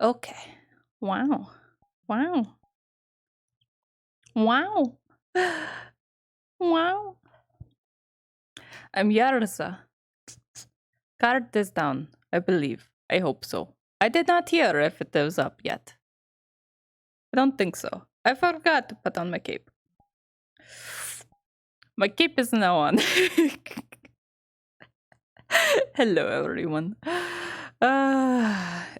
Okay. Wow. Wow. Wow. Wow. I'm Yrsa. Card this down, I believe. I hope so. I did not hear if it was up yet. I don't think so. I forgot to put on my cape. My cape is now on. Hello, everyone.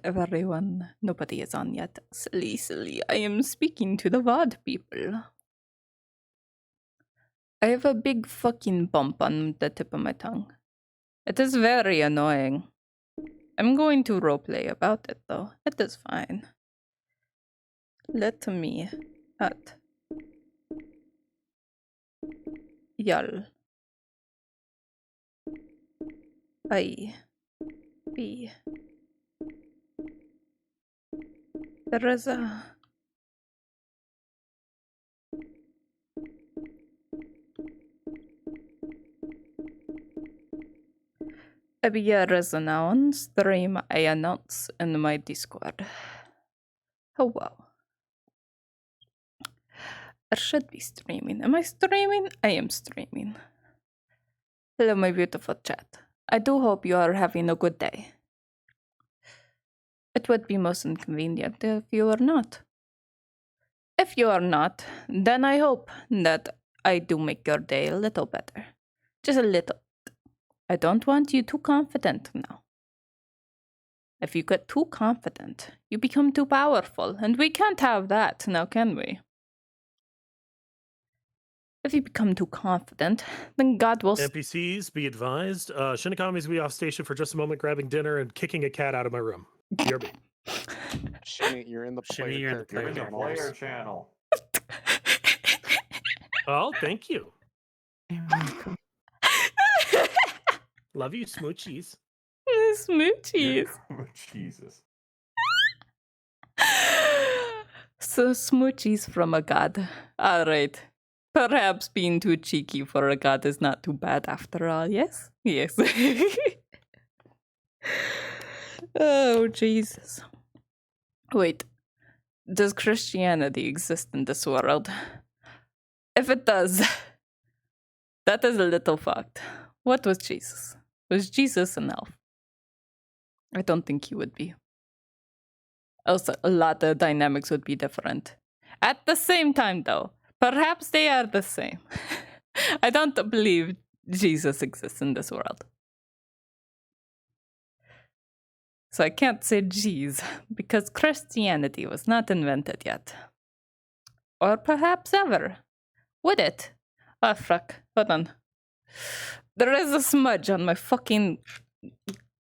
Everyone. Nobody is on yet. Silly. I am speaking to the VOD people. I have a big fucking bump on the tip of my tongue. It is very annoying. I'm going to roleplay about it, though. It is fine. Let me at Yal. I. B. Yrsa. Yrsa now on stream. I announce in my Discord. Oh wow. I should be streaming. Am I streaming? I am streaming. Hello, my beautiful chat. I do hope you are having a good day. It would be most inconvenient if you are not. If you are not, then I hope that I do make your day a little better. Just a little. I don't want you too confident now. If you get too confident, you become too powerful, and we can't have that, now can we? If you become too confident, then God will... NPCs, be advised. Shinigami's be off station for just a moment, grabbing dinner and kicking a cat out of my room. BRB. Shimmy, you're in the player, Shimmy, you're in the player channel. Oh, thank you. Love you, smoochies. Smoochies. Jesus. So smoochies from a god. Alright. Perhaps being too cheeky for a god is not too bad after all, yes? Yes. Oh, Jesus. Wait. Does Christianity exist in this world? If it does, that is a little fucked. What was Jesus? Was Jesus an elf? I don't think he would be. Also, a lot of dynamics would be different. At the same time, though, perhaps they are the same. I don't believe Jesus exists in this world. So I can't say geez, because Christianity was not invented yet. Or perhaps ever. Would it? Oh, fuck. Hold on. There is a smudge on my fucking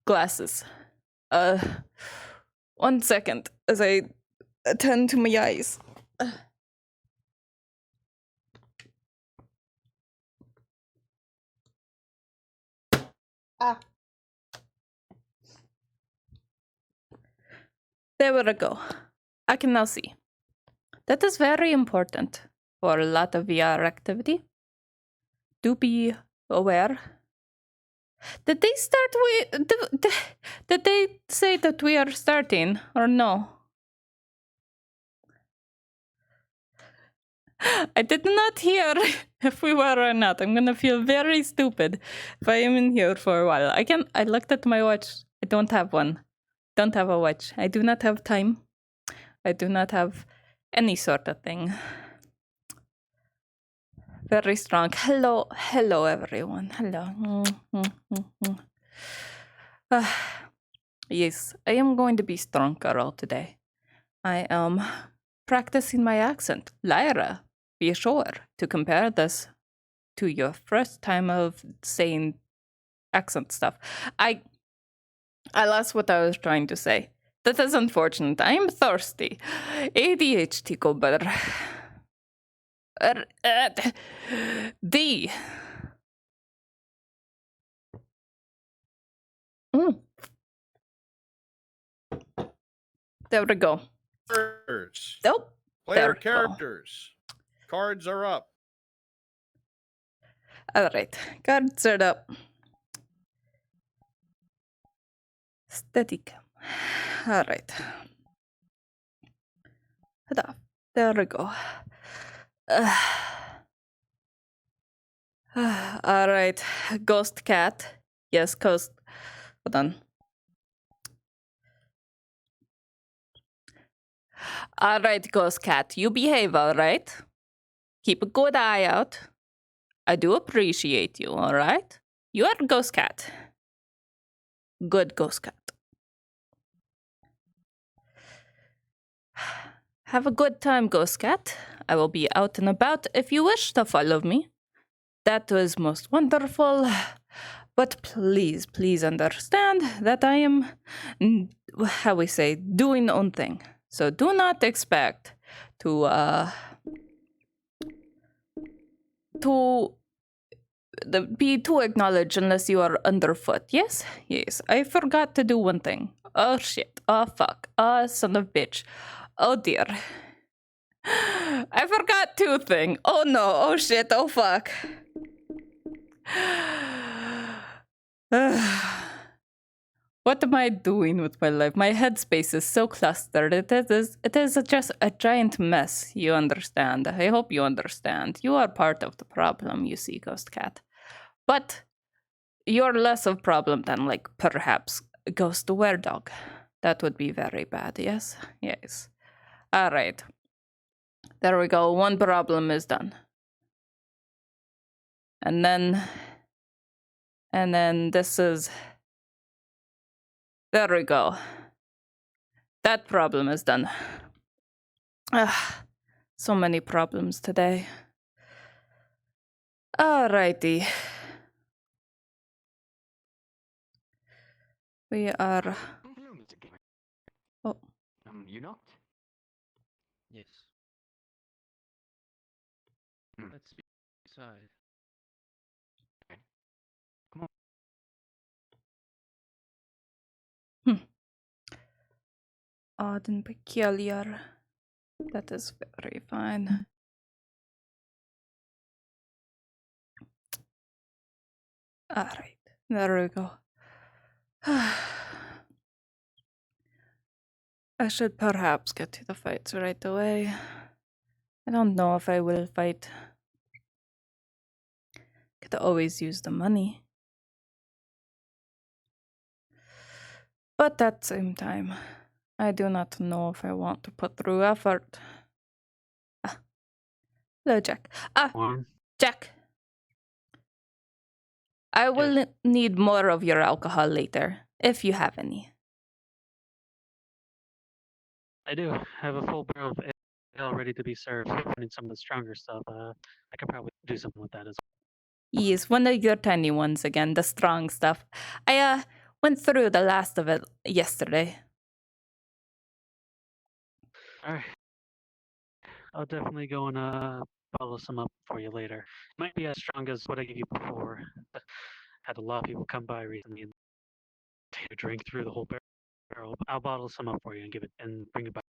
glasses. 1 second as I attend to my eyes. There we go. I can now see. That is very important for a lot of VR activity. Do be aware. Did they start with... Did they say that we are starting or no? I did not hear if we were or not. I'm gonna feel very stupid if I am in here for a while. I looked at my watch. I don't have one. Don't have a watch. I do not have time. I do not have any sort of thing. Very strong. Hello everyone. Hello. Yes, I am going to be strong girl today. I am practicing my accent. Lyra, be sure to compare this to your first time of saying accent stuff. I lost what I was trying to say. That is unfortunate. I am thirsty. ADHD go better. D. There we go. Nope. Player characters. Cards are up. All right. Cards are up. Steady. All right. There we go. All right, ghost cat. Yes, ghost. Hold on. All right, ghost cat. You behave, all right? Keep a good eye out. I do appreciate you, all right? You are a ghost cat. Good ghost cat. Have a good time, ghost cat. I will be out and about if you wish to follow me. That was most wonderful. But please, please understand that I am, how we say, doing own thing. So do not expect to be too acknowledged unless you are underfoot. Yes? Yes. I forgot to do one thing. Oh shit. Oh fuck. Oh son of bitch. Oh dear. I forgot two things. Oh no. Oh shit. Oh fuck. What am I doing with my life? My headspace is so clustered. It is just a giant mess. You understand. I hope you understand. You are part of the problem, you see, Ghost Cat. But you're less of a problem than, like, perhaps Ghost Were-Dog. That would be very bad, yes? Yes. All right. There we go. One problem is done. And then this is... There we go. That problem is done. So many problems today. Alrighty. We are... Hello, Mr. Gamer. Oh. You not? Yes. Let's be inside. Come on. Odd and peculiar. That is very fine. Alright, there we go. I should perhaps get to the fights right away. I don't know if I will fight. Could always use the money. But at the same time, I do not know if I want to put through effort. Hello, Jack. Jack. I will need more of your alcohol later, if you have any. I do have a full barrel of ale ready to be served. If I need some of the stronger stuff, I could probably do something with that as well. Yes, one of your tiny ones again, the strong stuff. I went through the last of it yesterday. Alright. I'll definitely go and bottle some up for you later. Might be as strong as what I gave you before. Had a lot of people come by recently and take a drink through the whole barrel. I'll bottle some up for you and give it and bring it back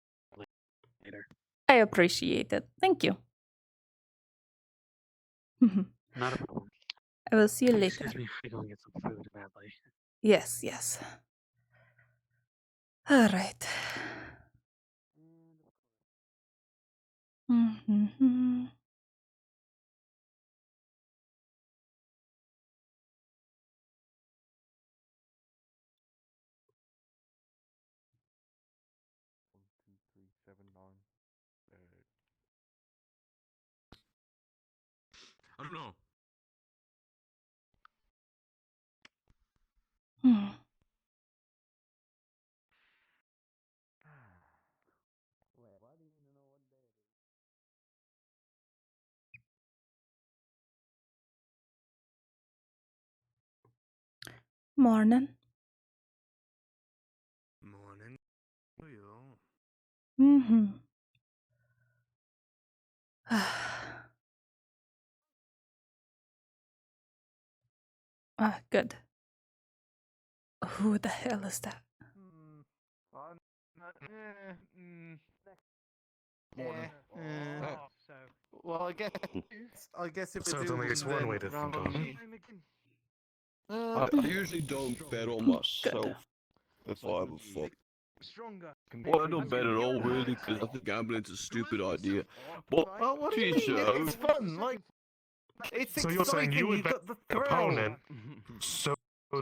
later. I appreciate it. Thank you. Not a problem. I will see you later. Excuse me, I go and get some food badly. Yes, yes. All right. Mm-hmm. I don't know. Morning. Morning to you. Mm-hmm. Good. Who the hell is that? Well, I guess if we Sounds do only it's one way to think of it. I usually don't bet on myself if I have a fuck. Well, I don't bet at all, really, because I think gambling's a stupid idea. But, Oh, what do you mean? It's fun. Like, it's So you're saying you would bet got the the thrill. opponent so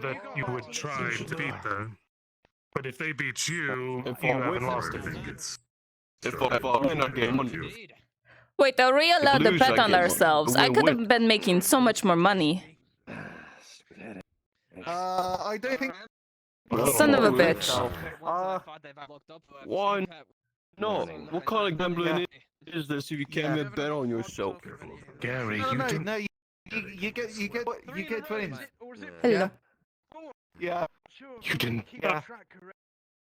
that you would try to beat them. But if they beat you, If you I haven't win, lost anything. It's if I win, I get money. Wait, are we allowed to lose, bet I on get money. ourselves? I could have been making so much more money. I don't think. Son of a bitch. Why not? What kind of gambling is this if you can't even bet on yourself? Gary, No, you get twins. Hello. Yeah. You didn't. Yeah.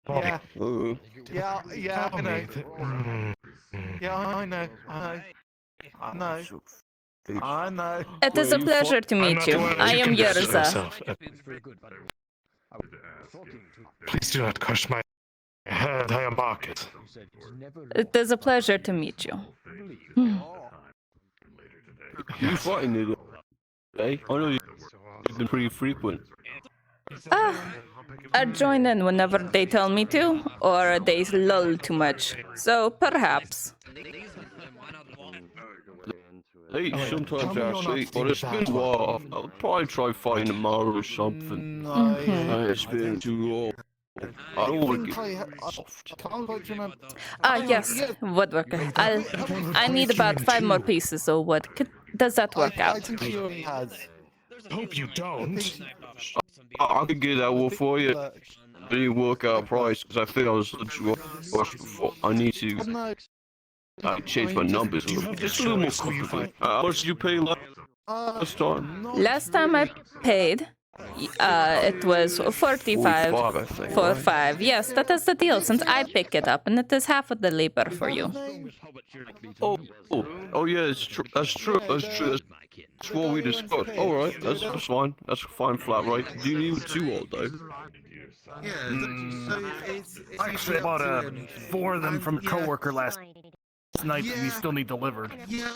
Yeah. Oh. Yeah, I know. Yeah, I know. I know. It is a pleasure to meet you. I am Yrsa. Please do not crush my head. I am Market. It is a pleasure to meet you. You fighting it? Hey, I know you've been pretty frequent. I join in whenever they tell me to, or they lull too much. So perhaps. Hey, sometimes I sleep, but it's been a while. I'll probably try fighting tomorrow or something. It's been too long. I don't want to get soft. Yes, woodworker. I need about 5 more pieces of wood. Does that work I out? think he already has. Hope you don't. I could get that one for you. I didn't work out price because I think I was before. I need to change my numbers a little bit. Just a little more comfortable. How much did you pay last time? Last time I paid, it was 45 I think, for right? 5. Yes, that is the deal, since I pick it up, and it is half of the labor for you. Oh yeah, it's true. That's true. That's what we discussed. All right, that's fine. That's fine, flat right. Do you need 2 all day? Yeah, so it's I actually bought 4 of them from a coworker last night that we still need delivered. yeah.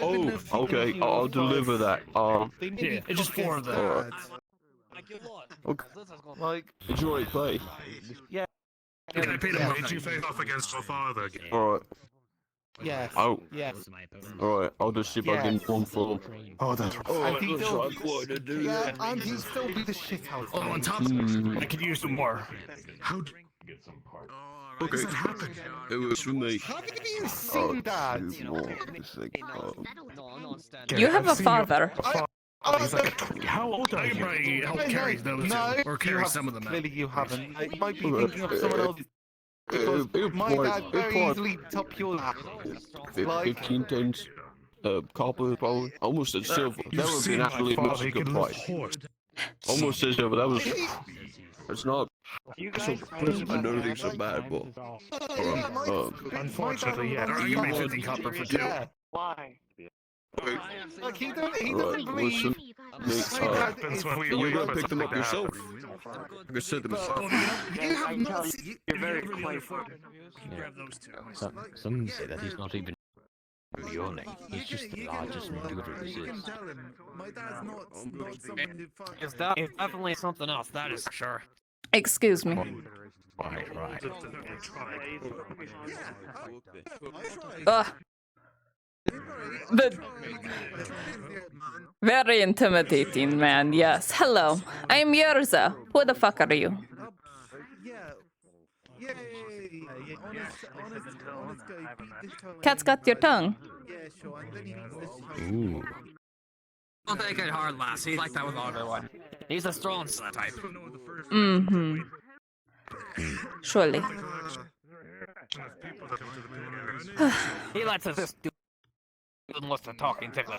Oh, okay. I'll deliver that. Yeah, it's just 4 of them. Alright. Okay. Like, Enjoy it, play. Can I pay the wage you face off against your father? Alright. yes. Oh. Yes. Alright. I'll just see if I can get one for him. Oh, that's right. And he I'll still, try quite to do yeah, that. and he still beat the shit out of Oh, me. on top, I could use some more. How Okay. It was for me. How have you seen that? 2 more. I think. You have a father. He's like, how old are I could you? probably help carry those No, or you carry have- some of them out. Clearly you haven't. You might be thinking of someone else. Because my dad very easily top your lap. 15 tens. Copper, probably. Almost said silver. You've That would be seen an my absolutely father, much he good can price. afford. Almost said silver. That was. It's not. I know things are bad, but. Unfortunately, yeah. Or I can make 15 copper for 2. Yeah. Like he doesn't Alright, believe. listen. My dad Happens is- when we You're wait gonna for pick them up something to yourself. happen. Like I said to myself. You have not seen. You're very playful. Grab those 2. Some say that he's not even your name. He's just the largest dude there is. My dad's not someone who fucks. It's definitely something else, that is for sure. Excuse me. Right. Ugh. But very intimidating, man. Yes. Hello. I am Yrsa. Who the fuck are you? Yeah. Honest guy. Beat this time. Cat's got your tongue. Yeah, sure. And then he beats this time. Don't take it hard, lass. He's like that with everyone. He's a strong type. Mm-hmm. Surely. He lets us do unless the talking tickler.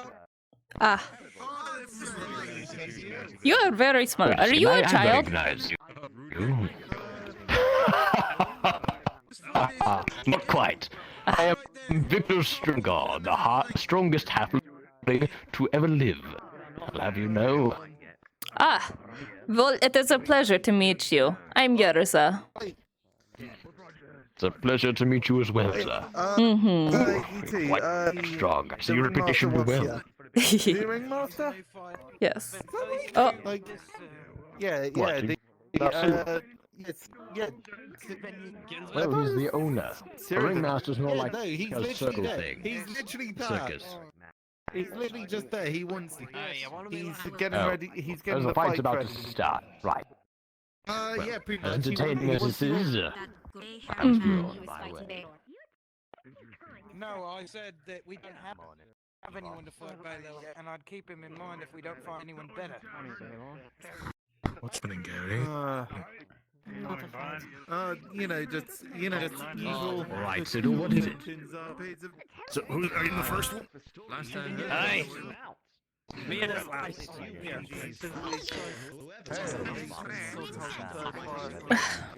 Ah. You are very smart. Are you a child? Not quite. I am Victor Stringard, the strongest halfling to ever live. I'll have you know. Ah. Well, it is a pleasure to meet you. I'm Yrsa. It's a pleasure to meet you as well, sir. Mm-hmm. Quite strong. I see your reputation do well. The ringmaster? Yes. Oh. Like, yeah, What, yeah. Yes, yeah. Well, he's the owner. The ringmaster's more like no, he's a literally circle there. thing. He's literally there. Circus. He's literally just there. He wants. He's getting Oh, ready. He's There's getting a the fight's fight about ready. to start. Right. Yeah, pretty much. Entertaining as this is, Mhm. Stron, by the way. No, I said that we don't have anyone to fight Balo, and I'd keep him in mind if we don't find anyone better. What's happening, Gary? Just usual. Right, so what is it? So, who are you in the first one? Last time. Hey! Me and this last.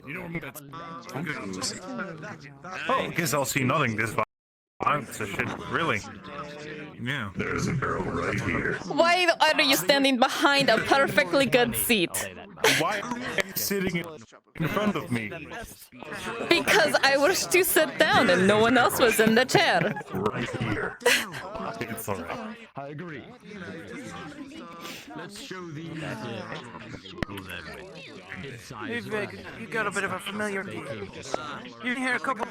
You know what I'm good. Oh, I guess I'll see nothing this violence. Shit, really? Yeah. There's a barrel right here. Why are you standing behind a perfectly good seat? Why are you sitting in front of me? Because I wish to sit down and no one else was in the chair. Right here. It's alright. I agree. Let's show these You got a bit of a familiar gig. You're here a couple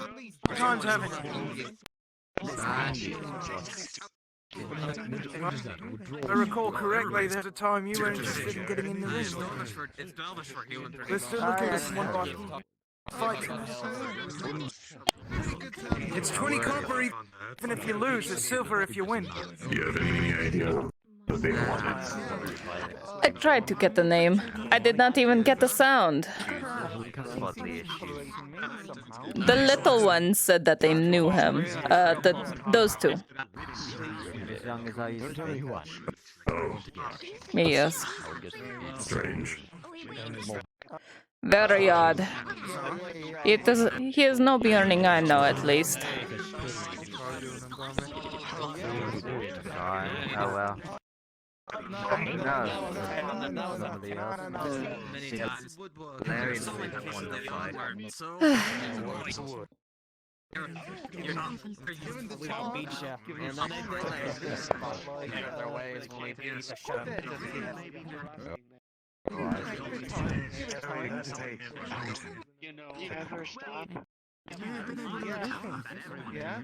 times, haven't you? If I recall correctly, there's a time you were interested in getting in the ring. We're still looking at one by fight. It's 20 copper even if you lose, it's silver if you win. Do you have any idea what they wanted? I tried to get the name. I did not even get the sound. The little one said that they knew him. Those two. Yes. Strange. Very odd. He is no Bjorning I know, at least. Oh well. Somebody else. Larry won the fight. We don't beat you, and then they get their ways when we beat You ever stop? Yeah.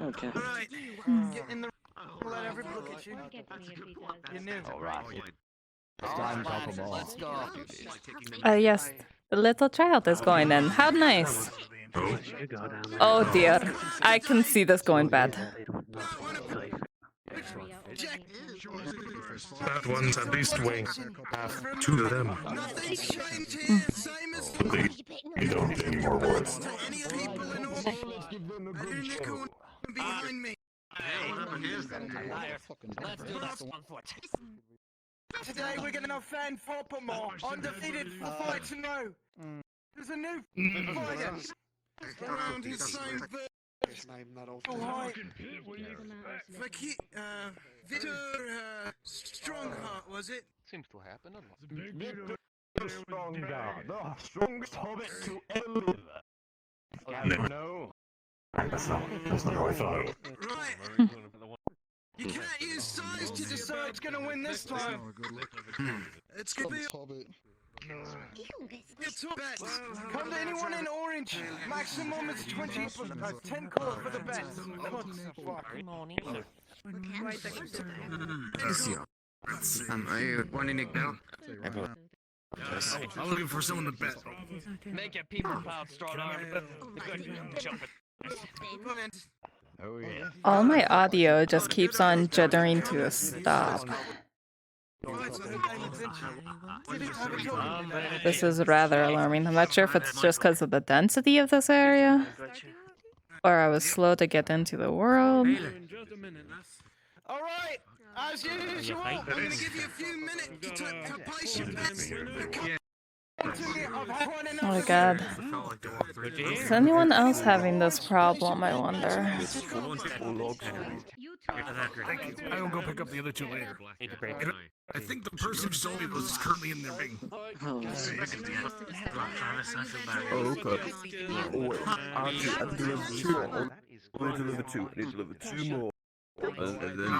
Okay. Alright, get in the let everybody look at you. You're new. Alright. It's time to talk about. Let's go. Yes. The little child is going in. How nice. Oh dear. I can see this going bad. That one's at least weighing half two of them. You don't need any more words. Behind me. Let's do this one foot. Today we're gonna fan Foppermore. Undefeated for fight to know. There's a new fighter. Around his same Victor Strongheart, was it? Seems to happen a lot. Victor Strongheart, the strongest hobbit to ever live. Never. No. That's not how I thought it would. Right. You can't use size to decide who's gonna win this time. It's gonna be it's all bet. Come to anyone in orange. Maximum is 20 for 10 calls for the bet. Are you wanting to go? I'm looking for someone to bet. Make your people proud, Stron. Oh yeah. All my audio just keeps on jittering to a stop. This is rather alarming. I'm not sure if it's just because of the density of this area, or I was slow to get into the world. All right, as usual, I'm gonna give you a few minutes to place your bets. Oh my god. Is anyone else having this problem, I wonder? I will go pick up the other two later. I think the person who sold me those is currently in their ring. Oh, okay. Oh, wait. I'll do two. I need to deliver 2. I need to deliver 2 more. And then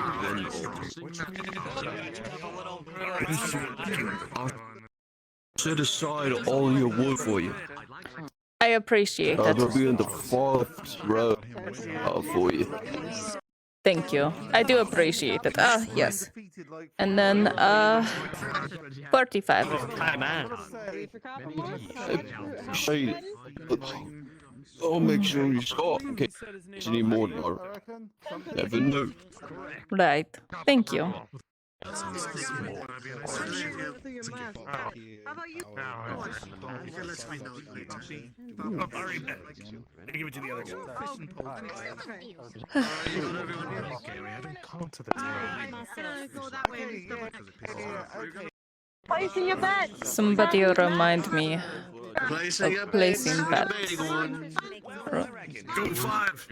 I'll set aside all your wood for you. I appreciate it. I'll be in the 4th row for you. Thank you. I do appreciate it. Ah, yes. And then, 45. Say, I'll make sure you stop in case any more. Never know. Right. Thank you. Give it to the other guy. Placing your bet. Somebody remind me of placing bets. Go 5.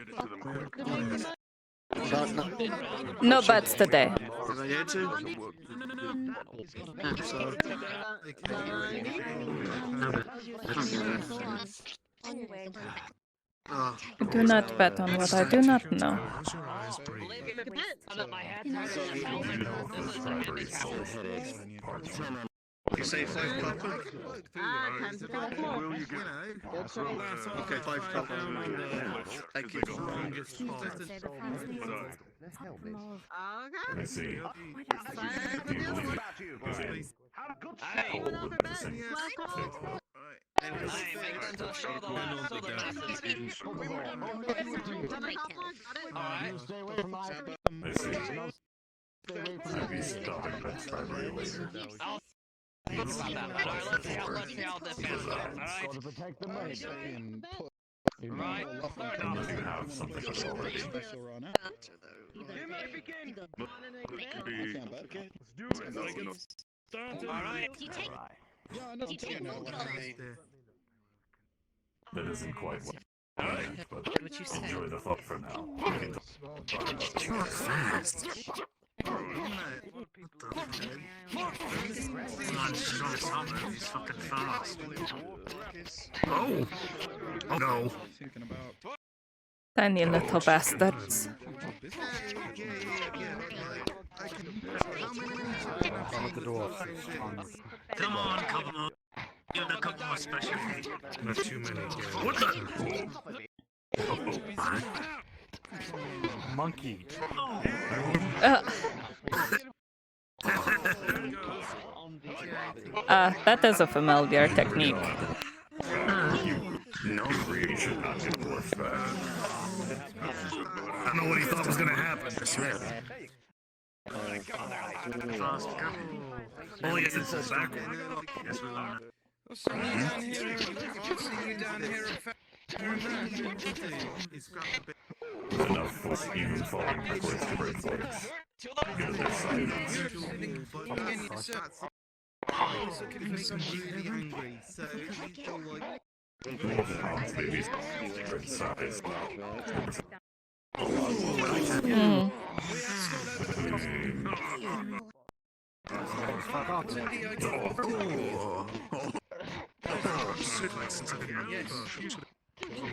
No bets today. I do not bet on what I do not know. You say 5 copper? Okay, 5 copper. Thank you. I see. That isn't quite what but enjoy the thought for now. You're fast. Oh! Oh no! Tiny little bastards. Come on, couple more. Give it a couple more special. Not too many. What the? Monkey. That is a familiar technique. No creation not get more fat. I don't know what he thought was gonna happen. Oh, yes, it's backward. Yes, we learned. Enough for even falling backwards to break legs. Get this side. Pounds, babies, different size.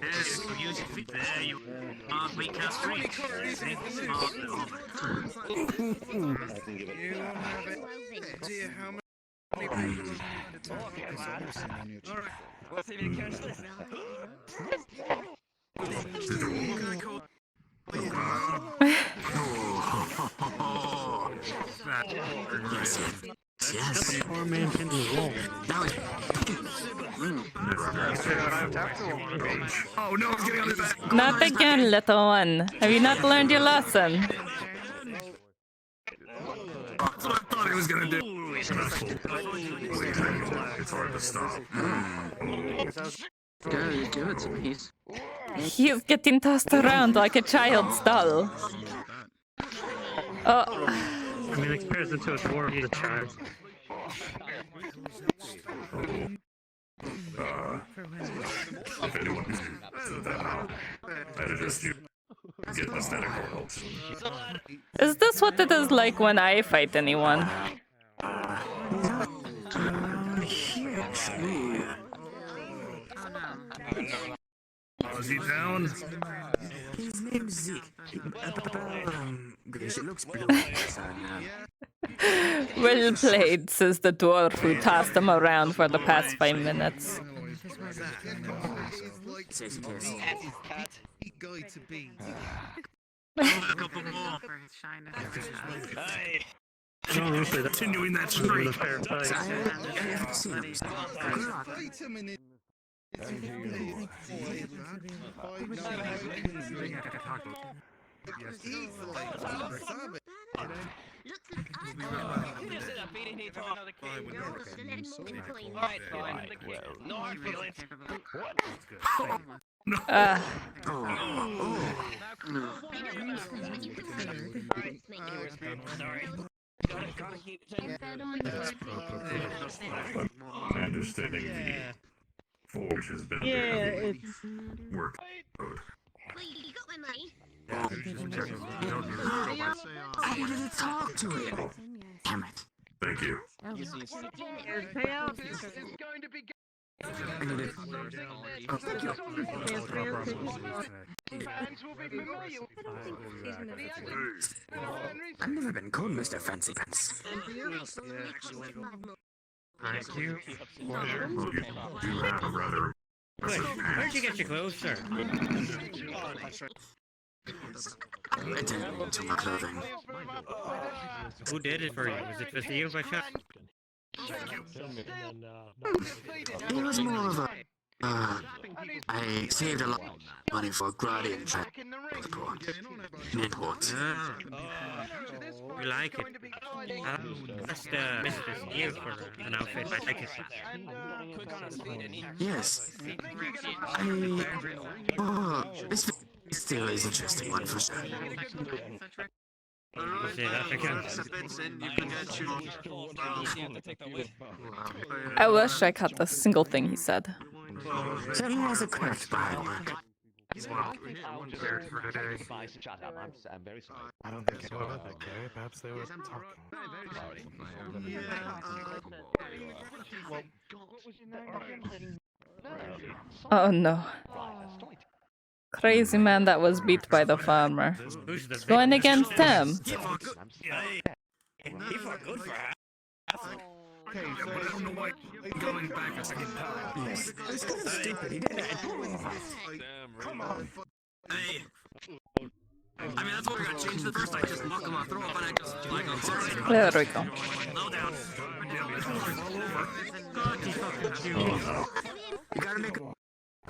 Yes, use your feet there, you weak out street. Yes. Poor man pinned his wall. Oh no, I'm getting on his back. Not again, little one. Have you not learned your lesson? That's what I thought he was gonna do. It's hard to stop. Good, give it to me. He's getting tossed around like a child's doll. Oh. I mean, in comparison to a dwarf, he's a child. If anyone said that out, I just get aesthetic helps. Is this what it is like when I fight anyone? Is he down? name's Zeke. Grace, it looks bloody. Well played, says the dwarf who tossed him around for the past 5 minutes. Guy to be. Continuing that streak. Wait a minute. My understanding the forge has been work code. I wanted to talk to him. Damn it. Thank you. I've never been called Mr. Fancy Pants. Thank you. Pleasure. Well, you do have a rather Where'd you get your clothes, sir? I didn't to my clothing. Who did it for you? Was it just you by chance? It was more of a... I saved a lot of money for Guardian transport. In import. You like it? That's Mr. Steel for an outfit. I like it. Yes. This still is an interesting one for sure. Say that again. I wish I caught the single thing he said. Certainly has a craft behind work. I'm very sorry. I don't think anyone had that care. Perhaps they were talking. Oh no. Crazy man that was beat by the farmer. Going against him. Okay, so I don't know why going back a second time. Yes. It's kind of stupid. He did it. Come on. Hey. I mean, that's what we're gonna change the first. I just knock him off, throw up, and I just like I'm sorry. There we go. Slow down. You gotta make.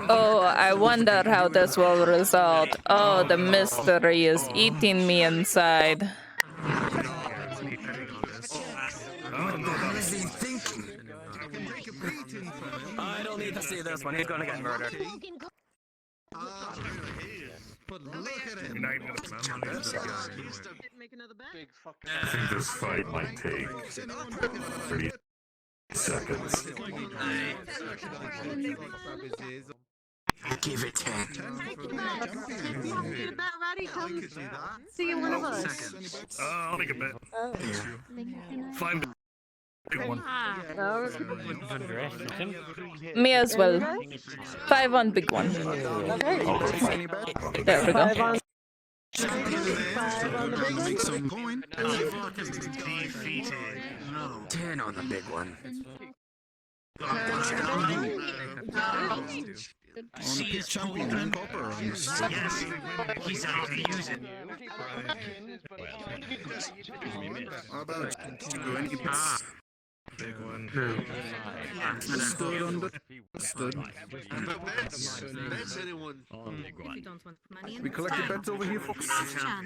Oh, I wonder how this will result. Oh, the mystery is eating me inside. I don't need to see this one. He's gonna get murdered. But look at him. I think this fight might take 30 seconds. Give it 10. See one of us. I'll make a bet. Five. Big one. Me as well. 5 on big one. There we go. Make some coin. 10 on the big one. See, champion copper on this. Yes, he's out to use it. How about any bets? Big one. Stood understood. We collected bets over here, folks.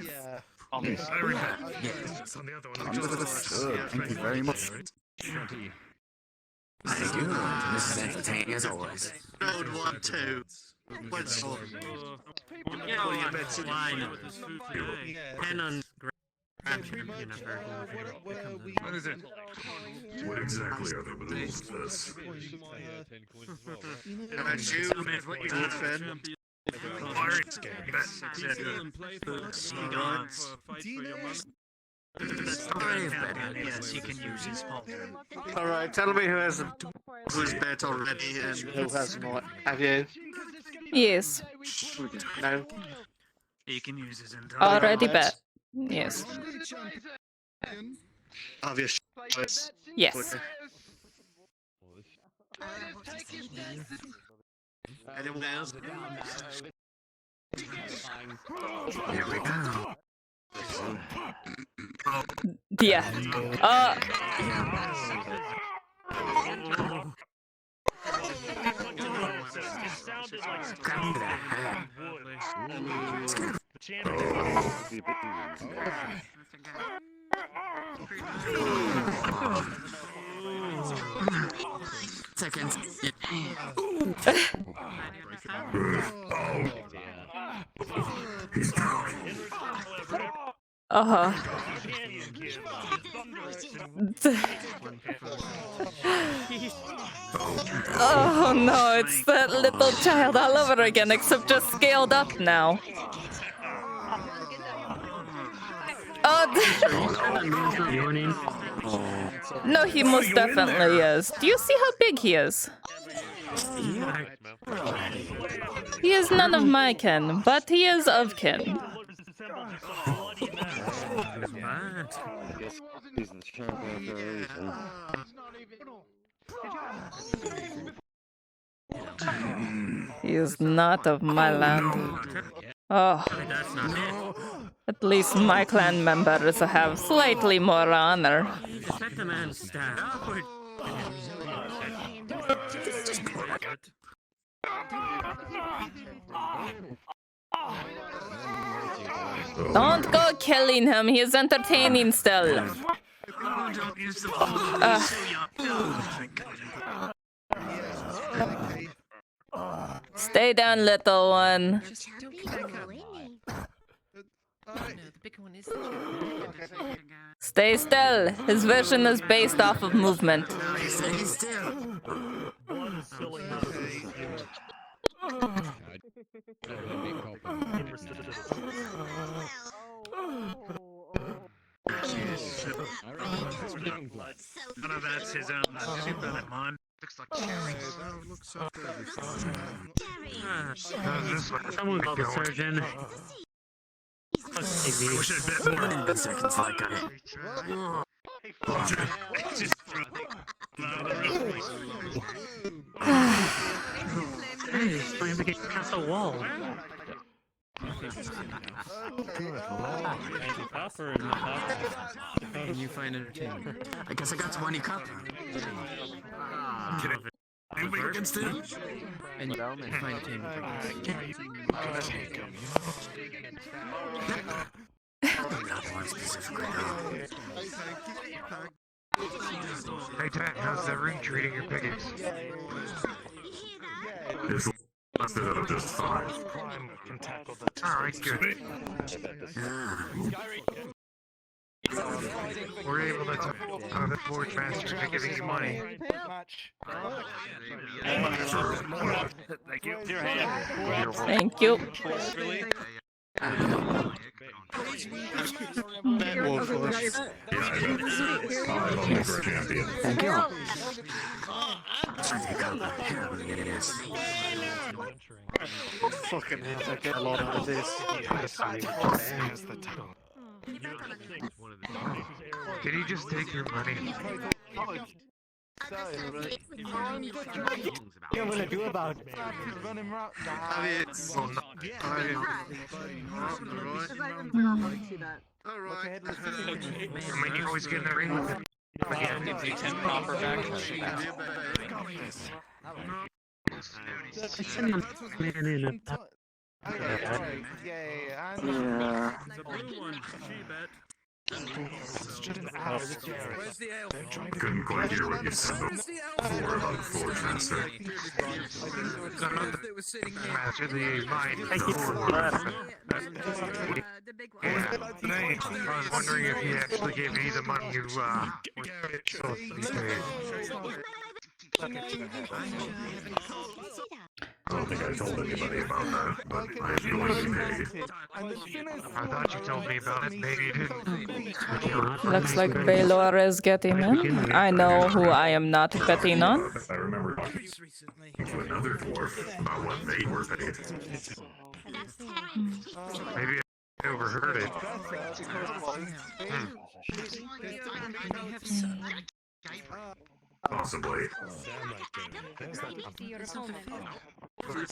Yeah. Understood. Thank you very much. Thank you. This is entertaining as always. Road 1, 2. What's all? You know what's fine. 10 on What is it? What exactly are the rules of this? And you, what you did, Finn. Yes, he can use his palm. Alright, tell me Who's bet already and who has more. Have you? Yes. No. He can use his entire. Already bet. Yes. Obvious choice. Yes. Anyone else? Here we go. Yeah. Come to the head. Seconds. He's drunk. Uh-huh. Oh no, it's that little child all over again, except just scaled up now. No, he most definitely is. Do you see how big he is? He is none of my kin, but he is of kin. He is not of my land. Oh. At least my clan members have slightly more honor. Just let the man stand. Don't go killing him, he is entertaining still. Stay down, little one. Stay still. His vision is based off of movement. Stay still. None of that's his own. Mine. Looks like Someone call the surgeon. We should bet more. 10 seconds like I Just Hey, he's trying to get past the wall. Can you find entertainment? I guess I got 20 copper. Can I move against him? And you find entertainment. Not one specifically. Hey Dad, how's that ring treating your piggies? It's lasted out of just fine. Alright, good. We're able to tell the forge master for giving you money. Thank you. Your hand. Thank you. Thank you. Fucking hell, I get a lot out of this. Did he just take your money? What are you gonna do about it? I mean, you always get in the ring with him. Again. Gives you 10 copper back. Send him man in. Couldn't quite hear what you said before about the forge master. Master the mind. I was wondering if he actually gave me the money you were supposed to be paid. I don't think I told anybody about that, but I feel like you paid. I thought you told me about it, maybe you didn't. Looks like Baylor is getting in. I know who I am not betting on. I remember talking to another dwarf about what they were paid. Maybe overheard it. Possibly.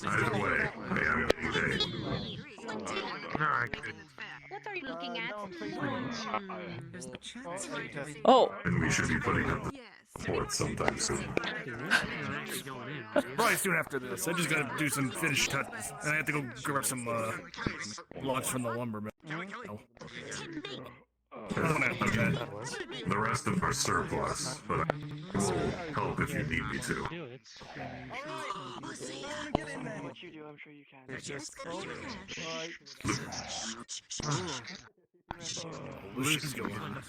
Either way, hey, I'm getting paid. No, I couldn't. What are you looking at? Oh. And we should be putting up forth sometime soon. Probably soon after this. I just gotta do some finish touches, and I have to go grab some logs from the lumber mill. The rest of our surplus, but I will help if you need me to. What you do, I'm sure you can. Lucian's going on.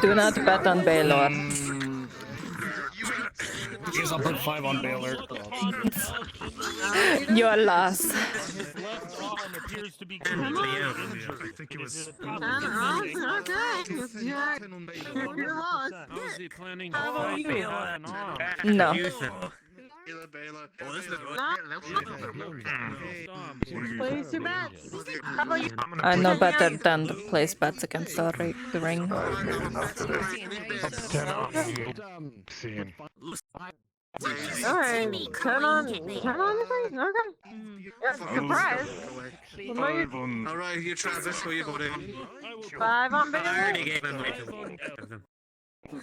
Do not bet on Baylor. Guess I'll put 5 on Baylor. Your loss. His left arm appears to be I think it was. Okay. You're lost. How's he planning How about to you? fight? No. Place your bets. How about you? I know better than to place bets against the ring. Alright, turn on the thing? Okay. Yeah, surprise. Alright, here, Travis, where you going? 5 on I already Baylor. gave him away to them.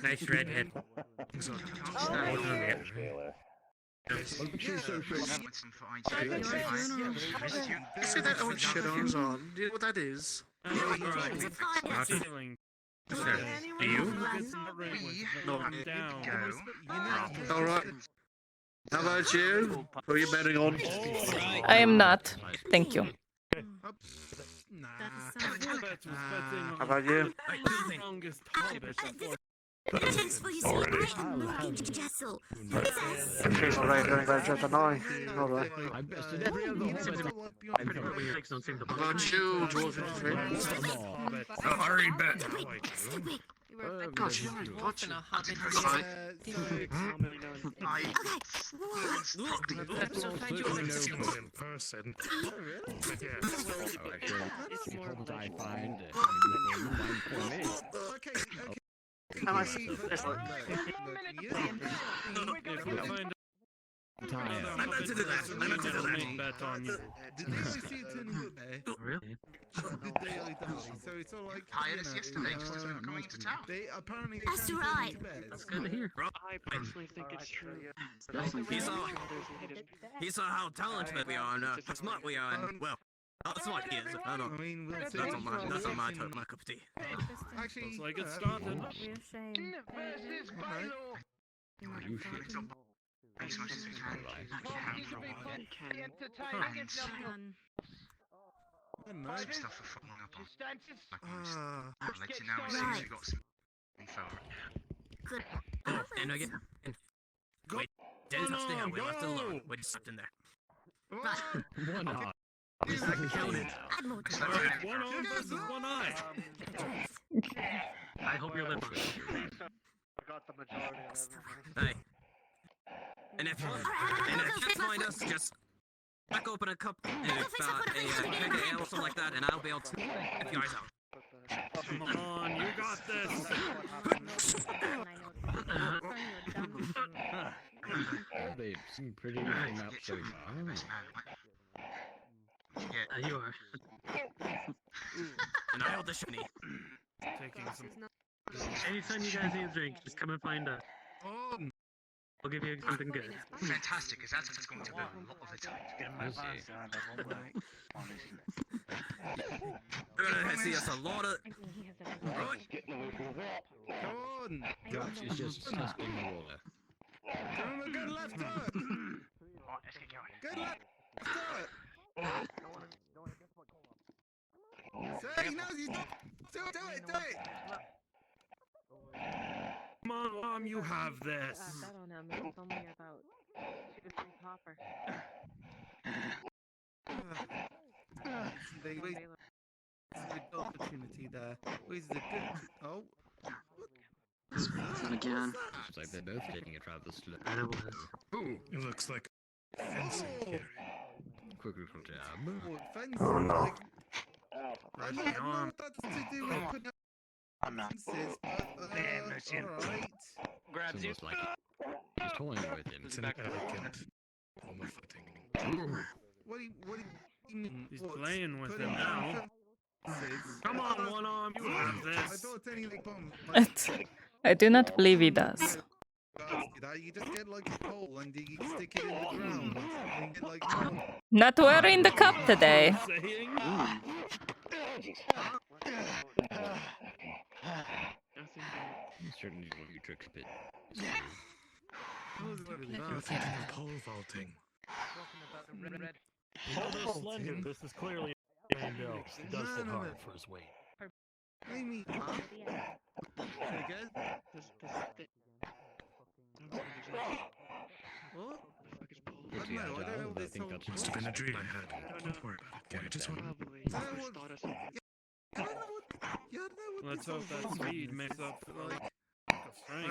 Nice redhead. See that old shit on his arm? Do you know what that is? Do you? No. Down. Alright. How about you? Who are you betting on? I am not. Thank you. How about you? Already. Alright, then I got just an eye. Alright. How about you, Dwarven friend? I already bet. Gosh, you're not watching. In person. Am I Did they see it turning up there? Really? The Daily Dally. So it's all like. Hired us yesterday just as we were going to town. They apparently. That's right. That's good to hear. I personally think it's true. He saw how talented we are and how smart we are, and well, how smart he is. I don't. I mean, we'll see. That's on my cup of tea. Actually, Looks like it's started. Stuff for following up on. I'll let you know as soon as we got some info. And again. Wait, didn't stay out. We left it alone. We just slept in there. One eye. Is that counted? One arm versus one eye. I hope you're living. I got the majority of everything. Hey. And if you find us, just crack open a cup, a keg of ale or something like that, and I'll be able to get you guys out. Come on, you got this. They seem pretty looking up so far. You are. And I hold the shiny. Taking some. Anytime you guys need a drink, just come and find us. We'll give you something good. Fantastic, because that's what it's going to be a lot of the time. You're gonna see us a lot of. Come on! She's just testing the water. Come on, good left hook! Let's get going. Good left hook! Say, he knows he's not. Do it! have this. Bet on him. It's only about 2 to 3 copper. They wasted a good opportunity there. Wasted a good. Oh. And again. It's like they're both taking a travel's slip. And it was. Ooh, it looks like fencing here. Quick little jab. Oh, fencing. Like, I don't know what that's to do with putting up fences, but alright. Grabs you. It's almost like he's toying with him. It's an elegant form of fighting. What do you mean? He's What? playing with Putting him up now. fences? Come on, one arm, you have I this. thought anything like I do not believe he does. that. You just get like a pole and you stick it in the ground. And you get like Not wearing the cup today. Saying? Certainly one of your tricks, but You're thinking of pole vaulting. Although slender, this is clearly a mill. He does hit hard for his weight. I mean, again? What? I don't know. I don't know what this whole. Must have been a dream I had. Don't worry about it. Okay, just one. Let's hope that speed makes up for the lack of I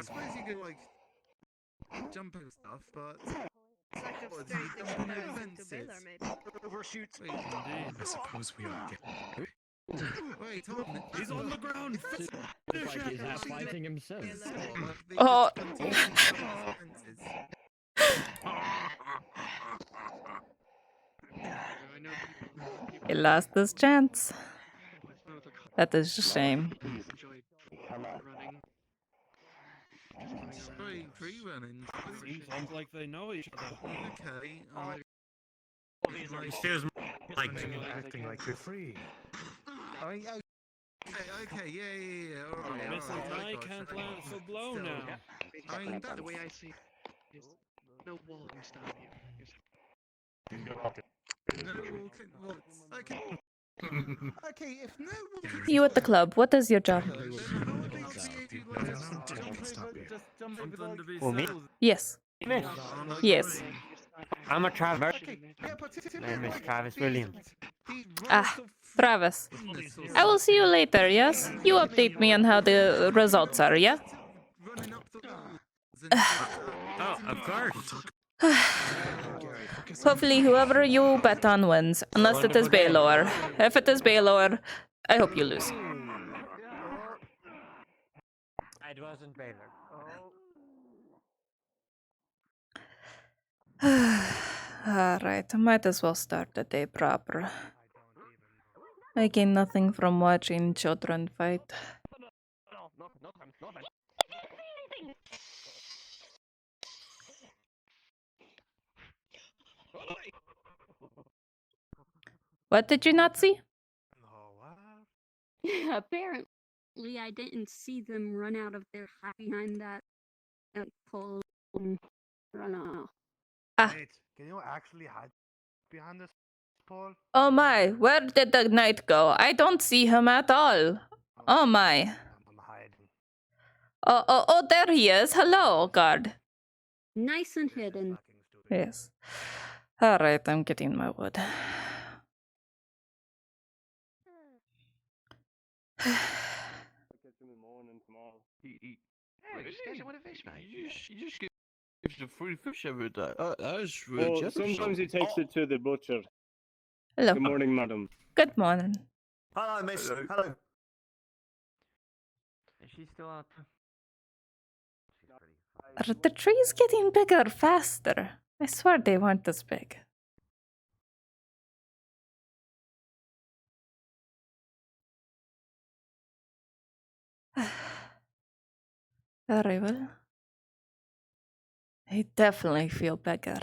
strength. suppose you could like jump and stuff, but what, do you jump over fences? Overshoots. Wait, Indeed. I suppose we are getting. wait, hold on. He's on the ground. it's like he's half fighting himself. Oh. He lost his chance. That is a shame. Free running. Sounds like they know each other. Okay. Here's like Acting like you're free. Okay, yeah. Alright. Missing tie can't land for blow now. I mean, that's The way I see it is no walls down here. Okay. Okay, if no one You at the club, what is your job? Something to be Well, me? said. Yes. Miss, Yes. I'm a Travis. My name is Travis Williams. Ah, Travis. I will see you later, yes? You update me on how the results are, yeah? oh, of course. Hopefully whoever you bet on wins, unless it is Baylor. If it is Baylor, I hope you lose. It wasn't Baylor. Alright, might as well start the day proper. I gain nothing from watching children fight. What did you not see? Apparently, I didn't see them run out of their hat behind that pole and run off. Ah. Wait, can you actually hide behind this pole? Oh my, where did the knight go? I don't see him at all. Oh my. I'm hiding. Oh, there he is. Hello, guard. Nice and hidden. Yes. Alright, I'm getting my wood. You just gives the free fish every day. That's really Well, generous. sometimes he takes it to the butcher. Hello. Good morning, madam. Good morning. Hello, miss. Hello. Is she still out? Are the trees getting bigger faster? I swear they weren't this big. Very well. I definitely feel bigger.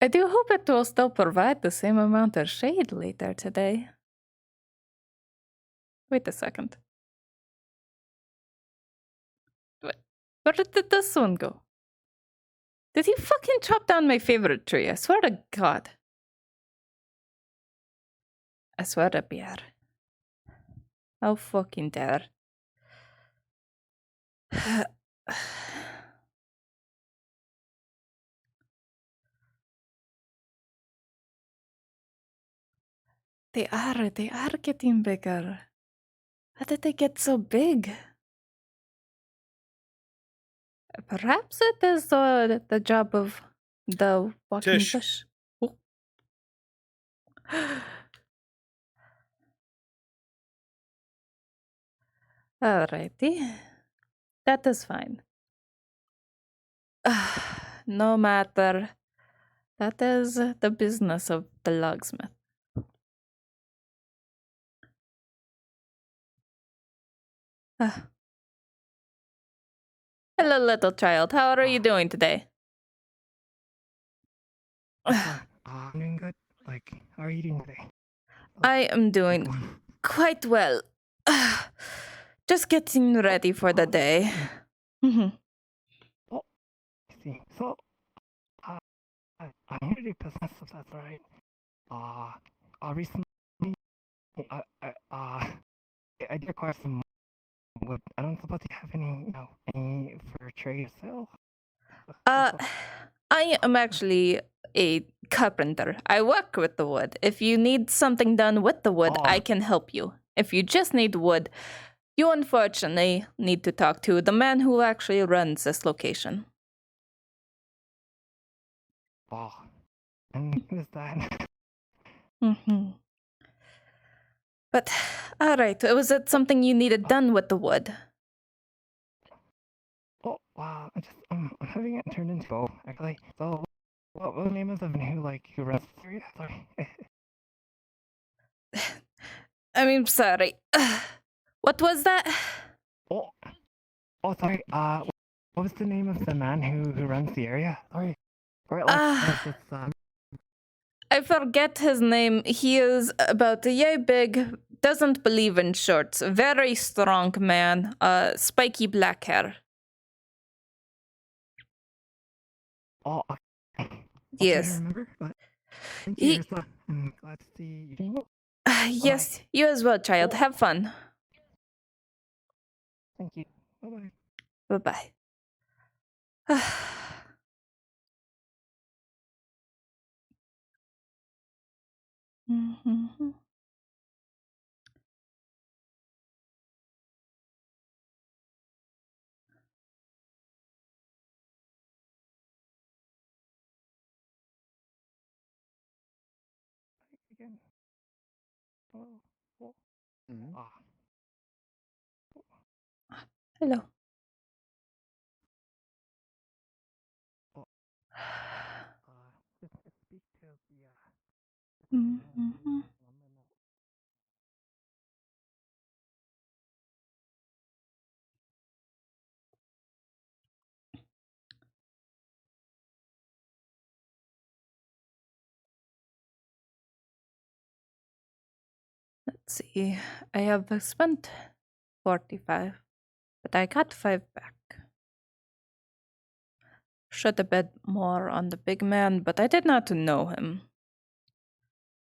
I do hope it will still provide the same amount of shade later today. Wait a second. Where did this one go? Did he fucking chop down my favorite tree? I swear to God. I swear to Pierre. How fucking dare. They are getting bigger. How did they get so big? Perhaps it is the job of the walking Tish. bush. Oh. Alrighty. That is fine. No matter. That is the business of the locksmith. Hello, little child. How are you doing today? I'm doing good. Like, how are you doing today? I am doing quite well. Just getting ready for the day. Mhm. I see. So, I'm here to do business, if that's right. Recently, I did acquire some wood. I don't suppose you have any for trade or sale? I am actually a carpenter. I work with the wood. If you need something done with the wood, I can help you. If you just need wood, you unfortunately need to talk to the man who actually runs this location. Oh, and who's that? Mm-hmm. But, alright, was it something you needed done with the wood? Oh, wow, I'm having it turned into bow, actually. So, what was the name of the man who runs the area? Sorry. I mean, sorry. What was that? Oh, sorry, what was the name of the man who runs the area? Sorry. I forget his name. He is about a yay big, doesn't believe in shorts, very strong man, spiky black hair. Oh, yes. I remember, but thank you, Yrsa. I'm glad to see you doing well. Yes, you as well, child. Have fun. Thank you. Bye-bye. Bye-bye. Mm-hmm. Again. Hello. Oh. Hello. Speak to the Mm-hmm. Let's see. I have spent 45, but I got 5 back. Should have bet more on the big man, but I did not know him.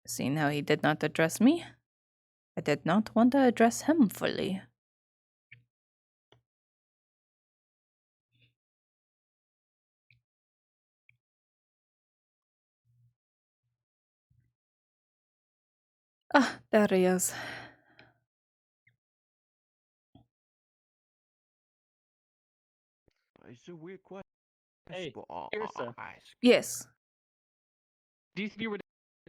Seeing how he did not address me, I did not want to address him fully. Ah, there he is. It's a weird question. Hey, but Yrsa. Yes. Do you think you were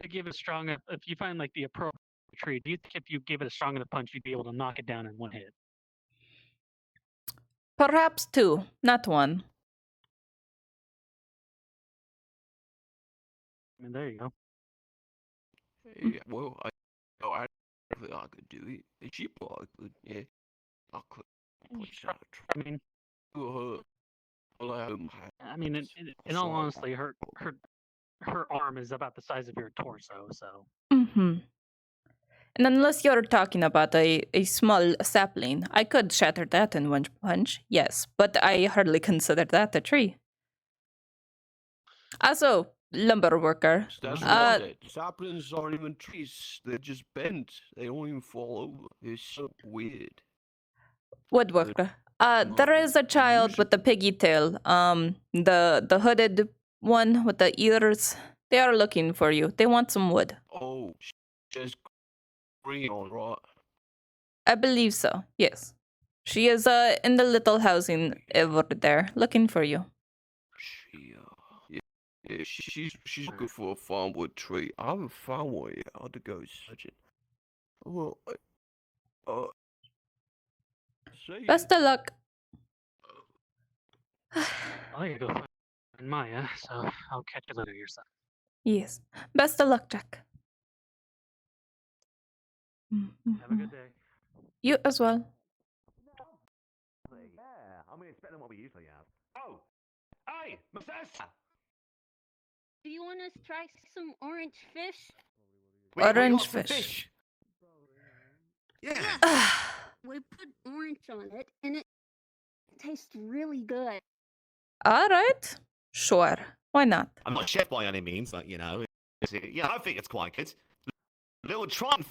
to give it a strong, if you find like the appropriate tree, do you think if you gave it a strong enough punch, you'd be able to knock it down in one hit? Perhaps 2, not 1. I mean, there you go. Yeah, well, I think I could do it. And she probably could, yeah. I could punch out a I mean, her. I mean, in all honesty, her arm is about the size of your torso, so. Mm-hmm. And unless you're talking about a small sapling, I could shatter that in one punch, yes, but I hardly consider that a tree. Also, lumber worker. That's not it. Saplings aren't even trees. They're just bent. They don't even fall over. It's so weird. Woodworker. There is a child with the piggy tail. The hooded one with the ears. They are looking for you. They want some wood. Oh, just green on, right? I believe so. Yes. She is in the little housing over there, looking for you. Yeah, she's looking for a farmwood tree. I haven't found one yet. I had to go searching. Well, Best of luck. I gotta go find Maya, so I'll catch you later, Yrsa. Yes. Best of luck, Jack. Have a good day. You as well. Yeah, I mean, it's better than what we usually have. Oh! Hey, Mr. Do you want to try some orange fish? Orange fish. Yeah. We put orange on it, and it tastes really good. All right. Sure. Why not? I'm not a chef by any means, but yeah, I think it's quite good. Little Tron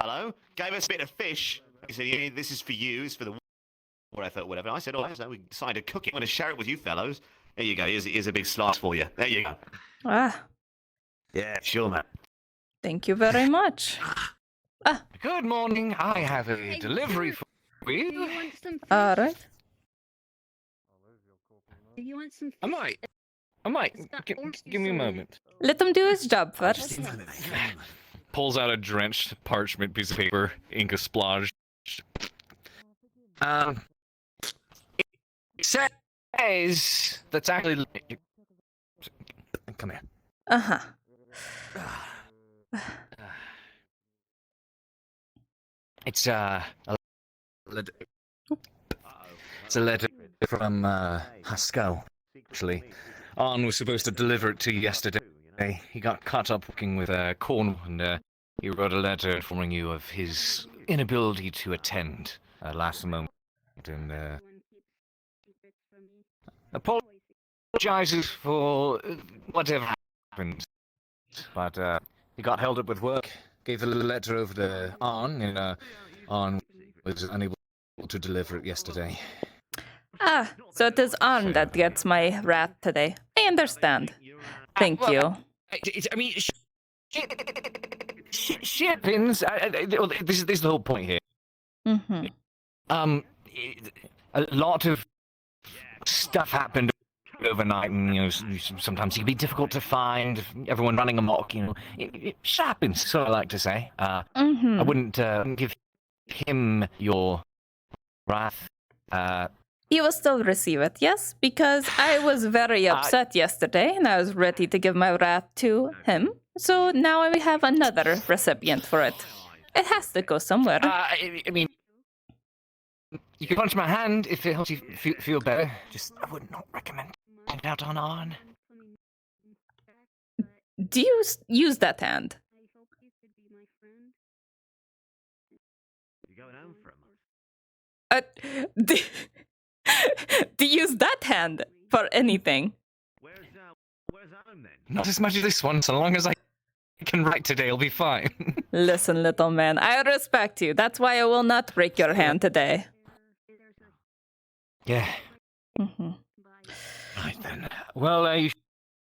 fellow gave us a bit of fish. He said, "Yeah, this is for you. It's for the whatever." I said, "Oh, so we decided to cook it. I'm going to share it with you fellows. There you go. Here's a big slice for you. There you go." Ah, Yeah, sure, man. thank you very much. Good morning. I have a delivery for Do you you. want some fish? All right. Do you want some fish? I might. Give me a moment. Let him do his job first. Pulls out a drenched parchment piece of paper, ink a splodge. It says that's actually. Come here. Uh-huh. It's a letter from Haskell. Actually, Arn was supposed to deliver it to you yesterday. He got caught up working with Cornwall, and he wrote a letter informing you of his inability to attend last moment, and apologizes for whatever happened. But he got held up with work. Gave the letter over to Arn, and Arn was unable to deliver it yesterday. Ah, so it is Arn that gets my wrath today. I understand. Thank you. I mean, shippings. This is the whole point here. Mm-hmm. A lot of stuff happened overnight, and sometimes it can be difficult to find. Everyone running amok, it happens. So I like to say. I wouldn't give him your wrath. You will still receive it, yes? Because I was very upset yesterday, and I was ready to give my wrath to him. So now we have another recipient for it. It has to go somewhere. I mean, you can punch my hand if it helps you feel better. Just, I would not recommend it out on Arn. Do you use that hand? You going home from? Do you use that hand for anything? Where's home then? Not as much as this one, so long as I can write today, I'll be fine. Listen, little man, I respect you. That's why I will not break your hand today. Yeah. Mm-hmm. Right then. Well, you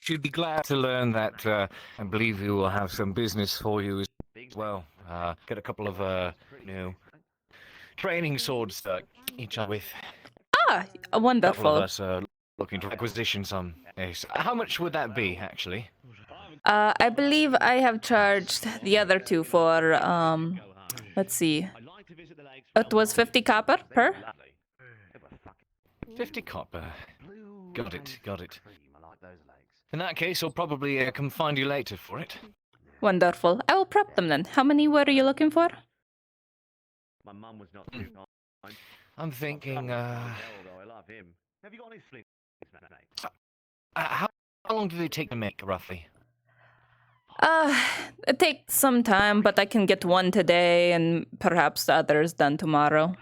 should be glad to learn that I believe we will have some business for you as well. Get a couple of, training swords to each other with. Ah, wonderful. A couple of us looking to acquisition some. Yes. How much would that be, actually? I believe I have charged the other two for, let's see. It was 50 copper per? 50 copper. Got it. In that case, I'll probably come find you later for it. Wonderful. I will prep them then. How many were you looking for? My mum was not too kind. I'm thinking, I love him. Have you got any slings, mate? how long do they take to make, roughly? It takes some time, but I can get one today and perhaps the others done tomorrow.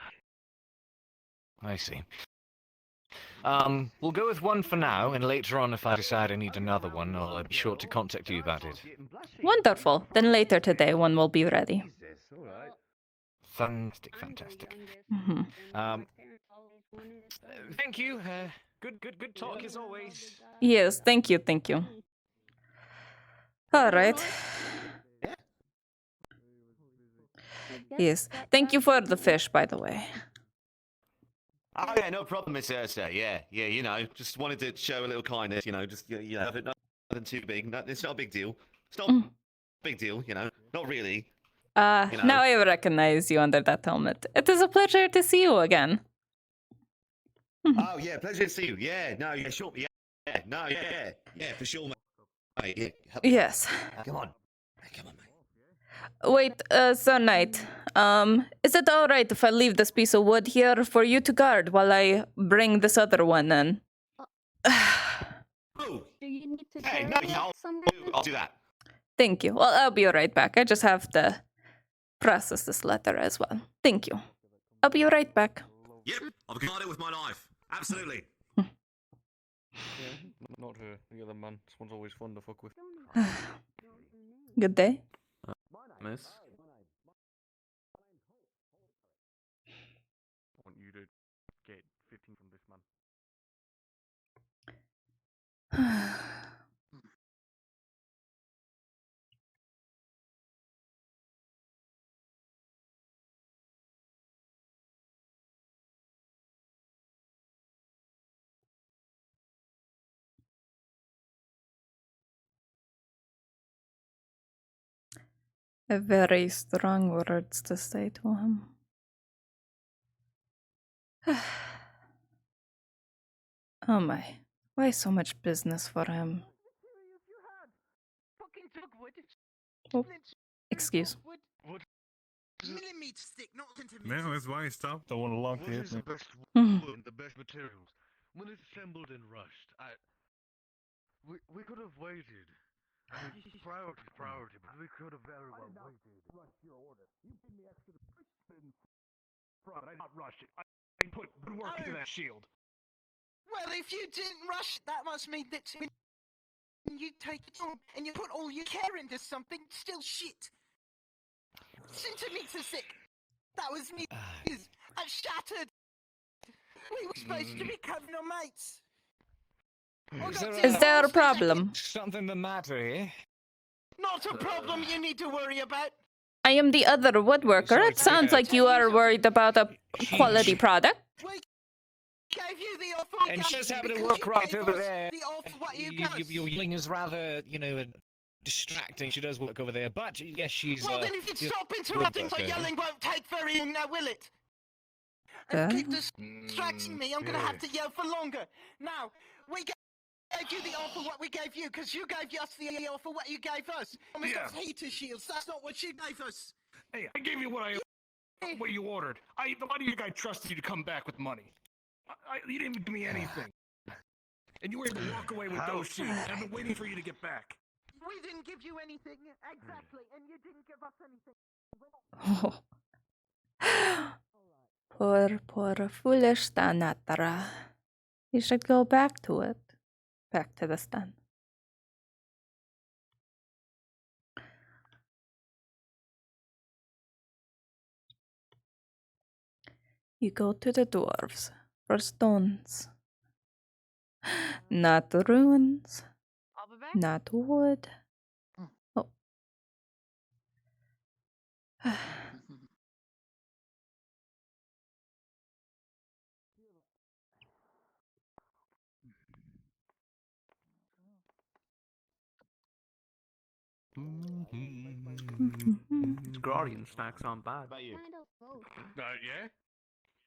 I see. We'll go with one for now, and later on, if I decide I need another one, I'll be sure to contact you about it. Wonderful. Then later today, one will be ready. Fantastic. Mhm. Thank you. Good talk as always. Yes, thank you, thank you. All right. Yes, thank you for the fish, by the way. Oh yeah, no problem, Miss Yrsa. Yeah, you know, just wanted to show a little kindness. You know, just nothing too big. It's not a big deal. It's not a big deal. You know, not really. You know. Now I recognize you under that helmet. It is a pleasure to see you again. Oh yeah, pleasure to see you. Yeah, no, yeah, sure, yeah, no, yeah, for sure, mate. Yeah, Yes. Come on. Wait, Sir Knight. Is it all right if I leave this piece of wood here for you to guard while I bring this other one in? Oh. Do you need to Hey, no, yeah, I'll do that. Thank you. Well, I'll be right back. I just have to process this letter as well. Thank you. I'll be right back. Yep, I've got it with my life. Absolutely. Yeah, not her. The other man. This one's always fun to fuck with. Good day. Miss. I want you to get 15 from this man. Very strong words to say to him. Oh my. Why so much business for him? Oh, excuse. Millimeter stick, not centimeter. No, that's why I stopped. Don't want to lock What it. is the best The best materials. When it's assembled and rushed, we could have waited. I mean, priority, but we could have very well waited. Rush your order. You give me extra front. I not rush it. I put good work into that shield. Well, if you didn't rush, that must mean that when you take it on and you put all your care into something, it's still shit. Centimeter sick. That was me. I shattered. We were supposed to be covering our mates. Is there a problem? Something the matter here? Not a problem you need to worry about. I am the other woodworker. It sounds like you are worried about a quality product. Gave you the offer. And she's having to work right over there. The offer what you Your yelling is rather, distracting. She does work over there, but yes, she's. Well, then if you stop interrupting, my yelling won't take very long now, will it? And keep distracting me, I'm gonna have to yell for longer. Now, we gave you the offer what we gave you, because you gave us the offer what you gave us. Yeah. Heater shields, that's not what you gave us. Hey, I gave you what you ordered. The money you guy trusted you to come back with money. You didn't give me anything. And you were able to walk away with those shields. I've been waiting for you to get back. We didn't give you anything, exactly, and you didn't give us anything. Poor foolish Tanatra. You should go back to it. Back to the stand. You go to the dwarves for stones. Not ruins. Not wood. Oh. Guardian snacks aren't bad. Kind of both. Yeah?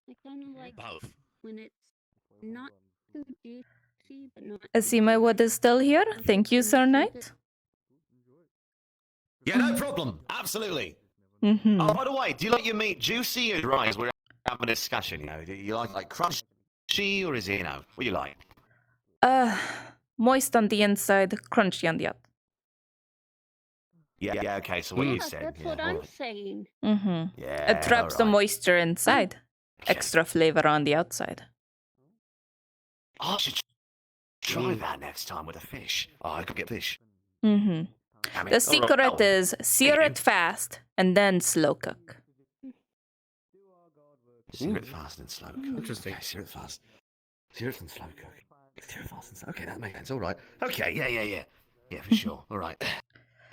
I kind of like Both. when it's not too juicy, but not. I see my wood is still here. Thank you, Sir Knight. Yeah, no problem. Absolutely. Mm-hmm. Oh, by the way, do you like your meat juicy or dry? As we're having a discussion, do you like crunchy or is it, what do you like? Moist on the inside, crunchy on the outside. Yeah, okay, so what you said. That's what I'm saying. Mm-hmm. Yeah, It traps the alright. moisture inside. Extra flavor on the outside. I should try that next time with a fish. Oh, I could get fish. Mm-hmm. Damn it. The All secret right. Oh, is sear it fast and then slow cook. sear it fast and slow cook. Interesting. Okay, sear it fast. Sear it and slow cook. Sear it fast and slow. Okay, that makes sense. All right. Okay, yeah. Yeah, for sure. All right.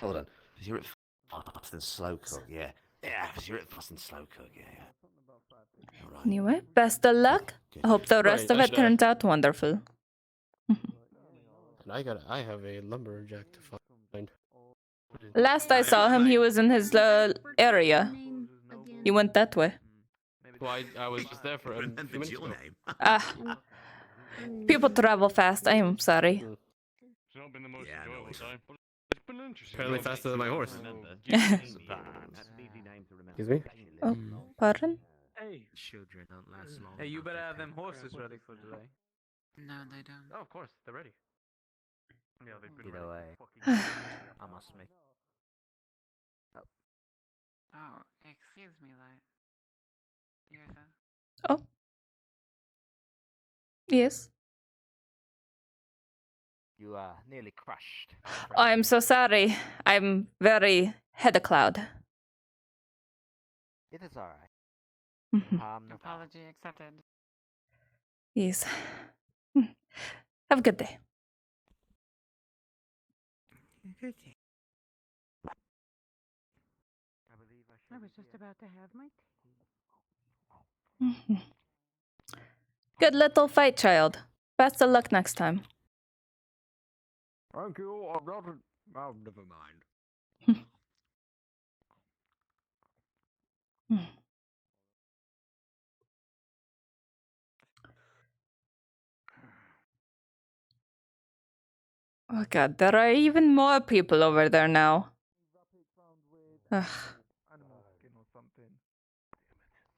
Hold on. Sear it fast and slow cook. Yeah. Yeah, sear it fast and slow cook. Yeah. All right. Anyway, best of luck. I hope the rest of it turns out wonderful. And I have a lumberjack to find. Last I saw him, he was in his area. He went that way. Well, I was just there for a few minutes ago. Ah. People travel fast. I am sorry. It's not been the most enjoyable time, but it's been interesting. Apparently faster than my horse. Excuse me? Oh, pardon? Hey, children don't last long. Hey, you better have them horses ready for today. No, they don't. Oh, of course, they're ready. Yeah, they've been Get ready. away. I must make. Oh, excuse me, Yrsa. Oh. Yes. You nearly crushed. Oh, I'm so sorry. I'm very head of cloud. It is alright. Mhm. No Apology accepted. Yes. Have a good day. I was just about to have my Mhm. Good little fight, child. Best of luck next time. Thank you. I'm not. Oh, never mind. Oh god, there are even more people over there now. Ugh. Animal skin or something.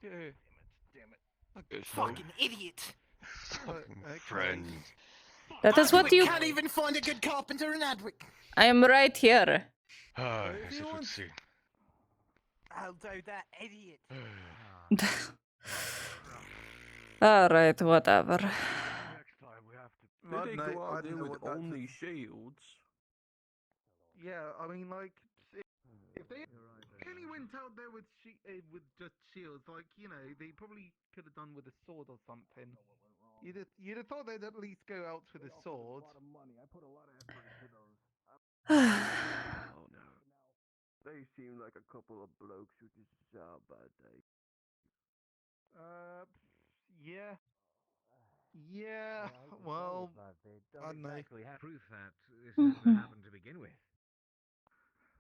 Damn it. Fucking idiot. Friends. That is what Adwick you... can't even find a good carpenter in Adwick. I am right here. Ah, as if it's see. I'll do that, idiot. Alright, whatever. Did they go out there with only shields? Yeah, I mean, like, if they only went out there with just shields, like, you know, they probably could have done with a sword or something. You'd have thought they'd at least go out with a sword. Oh no. They seem like a couple of blokes who just saw a bad day. Yeah. Yeah, well, I don't know. Exactly have proof that this Mhm. ever happened to begin with.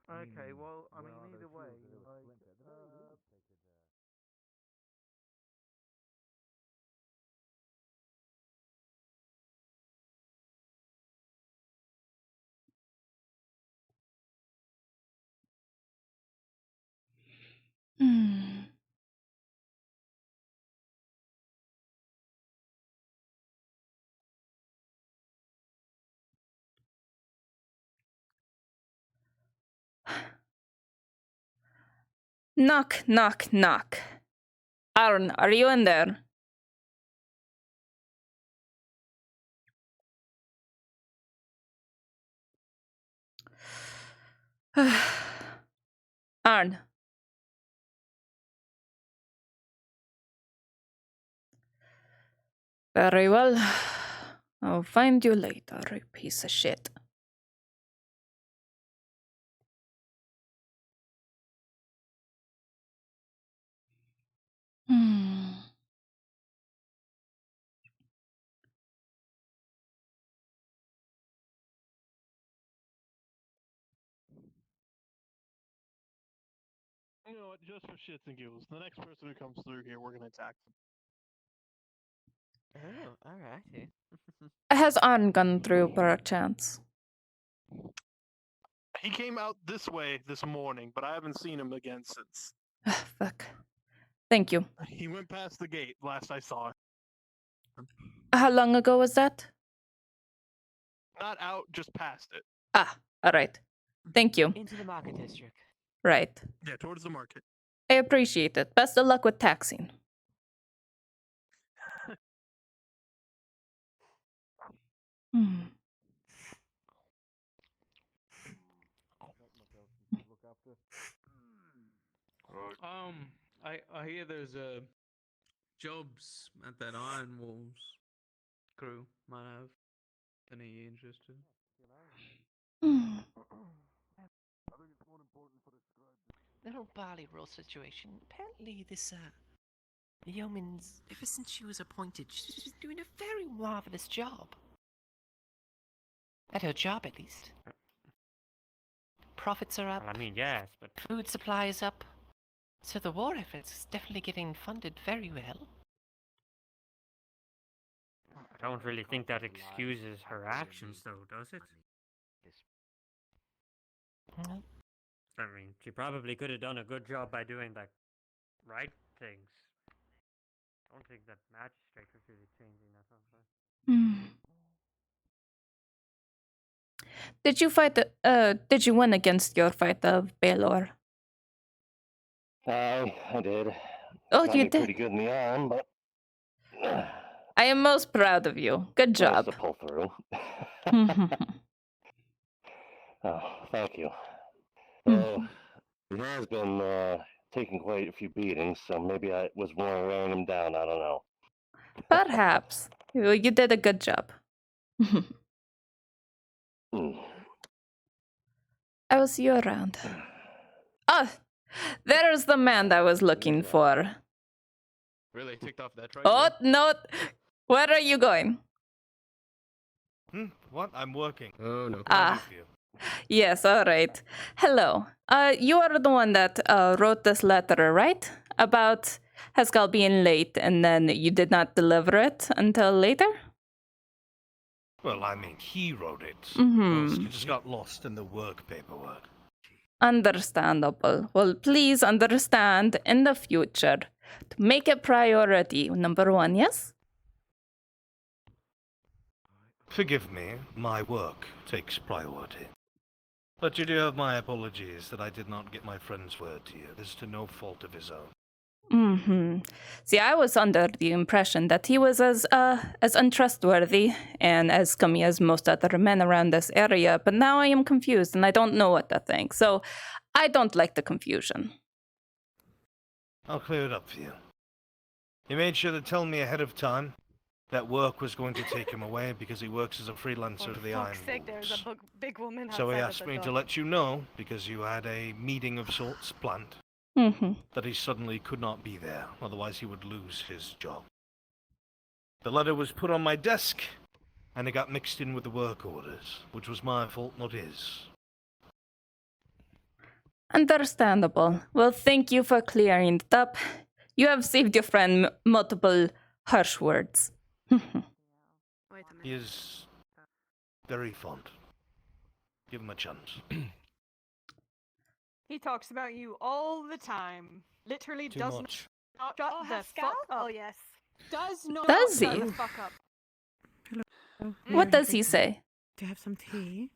Okay, well, I mean, either way, like, Hmm. Knock, knock, knock. Arn, are you in there? Arn. Very well. I'll find you later, you piece of shit. Hmm. You know what? Just for shits and giggles, the next person who comes through here, we're gonna attack them. Oh, alrighty. Has Arn gone through, perchance? He came out this way this morning, but I haven't seen him again since. Fuck. Thank you. He went past the gate last I saw him. How long ago was that? Not out, just past it. Ah, alright. Thank you. Into the market district. Right. Yeah, towards the market. I appreciate it. Best of luck with taxing. Hmm. I hear there's jobs at that Iron Wolves crew. Might have any interested. Hmm. Little barley roll situation. Apparently, this yeoman's, ever since she was appointed, she's doing a very marvelous job. At her job, at least. Profits are up. Well, I mean, yes, but Food supply is up. So the war effort is definitely getting funded very well. I don't really think that excuses her actions, though, does it? Mm. I mean, she probably could have done a good job by doing the right things. I don't think that magistrate was really changing that up. Hmm. Did you fight did you win against your fight of Baylor? I did. Oh, Got you me did. pretty good in the arm, but I am most proud of you. Good nice job. to pull through. Oh, thank you. Well, he has been taking quite a few beatings, so maybe I was wearing him down. I don't know. Perhaps. You did a good job. I will see you around. Oh, there's the man I was looking for. Really ticked off that right? Oh, no. Where are you going? What? I'm working. Oh no. Ah, yes, all right. Hello. You are the one that wrote this letter, right? About Haskell being late and then you did not deliver it until later? Well, I mean, he wrote it. Mm-hmm. It just got lost in the work paperwork. Understandable. Well, please understand in the future to make it priority number one, yes? Forgive me, my work takes priority. But you do have my apologies that I did not get my friend's word to you. This is to no fault of his own. Mm-hmm. See, I was under the impression that he was as untrustworthy and as scummy as most other men around this area, but now I am confused and I don't know what to think. So I don't like the confusion. I'll clear it up for you. He made sure to tell me ahead of time that work was going to take him away because he works as a freelancer for the Iron There's Wolves. a big woman So he outside asked of the me to door. let you know, because you had a meeting of sorts planned, Mm-hmm. that he suddenly could not be there, otherwise he would lose his job. The letter was put on my desk, and it got mixed in with the work orders, which was my fault, not his. Understandable. Well, thank you for clearing it up. You have saved your friend multiple harsh words. He is very fond. Give him a chance. He talks about you all the time. Literally Too does much. not shut the Haskell? fuck up. Oh, yes. Does not Does shut he? the fuck up. What does he say? Do you have some tea?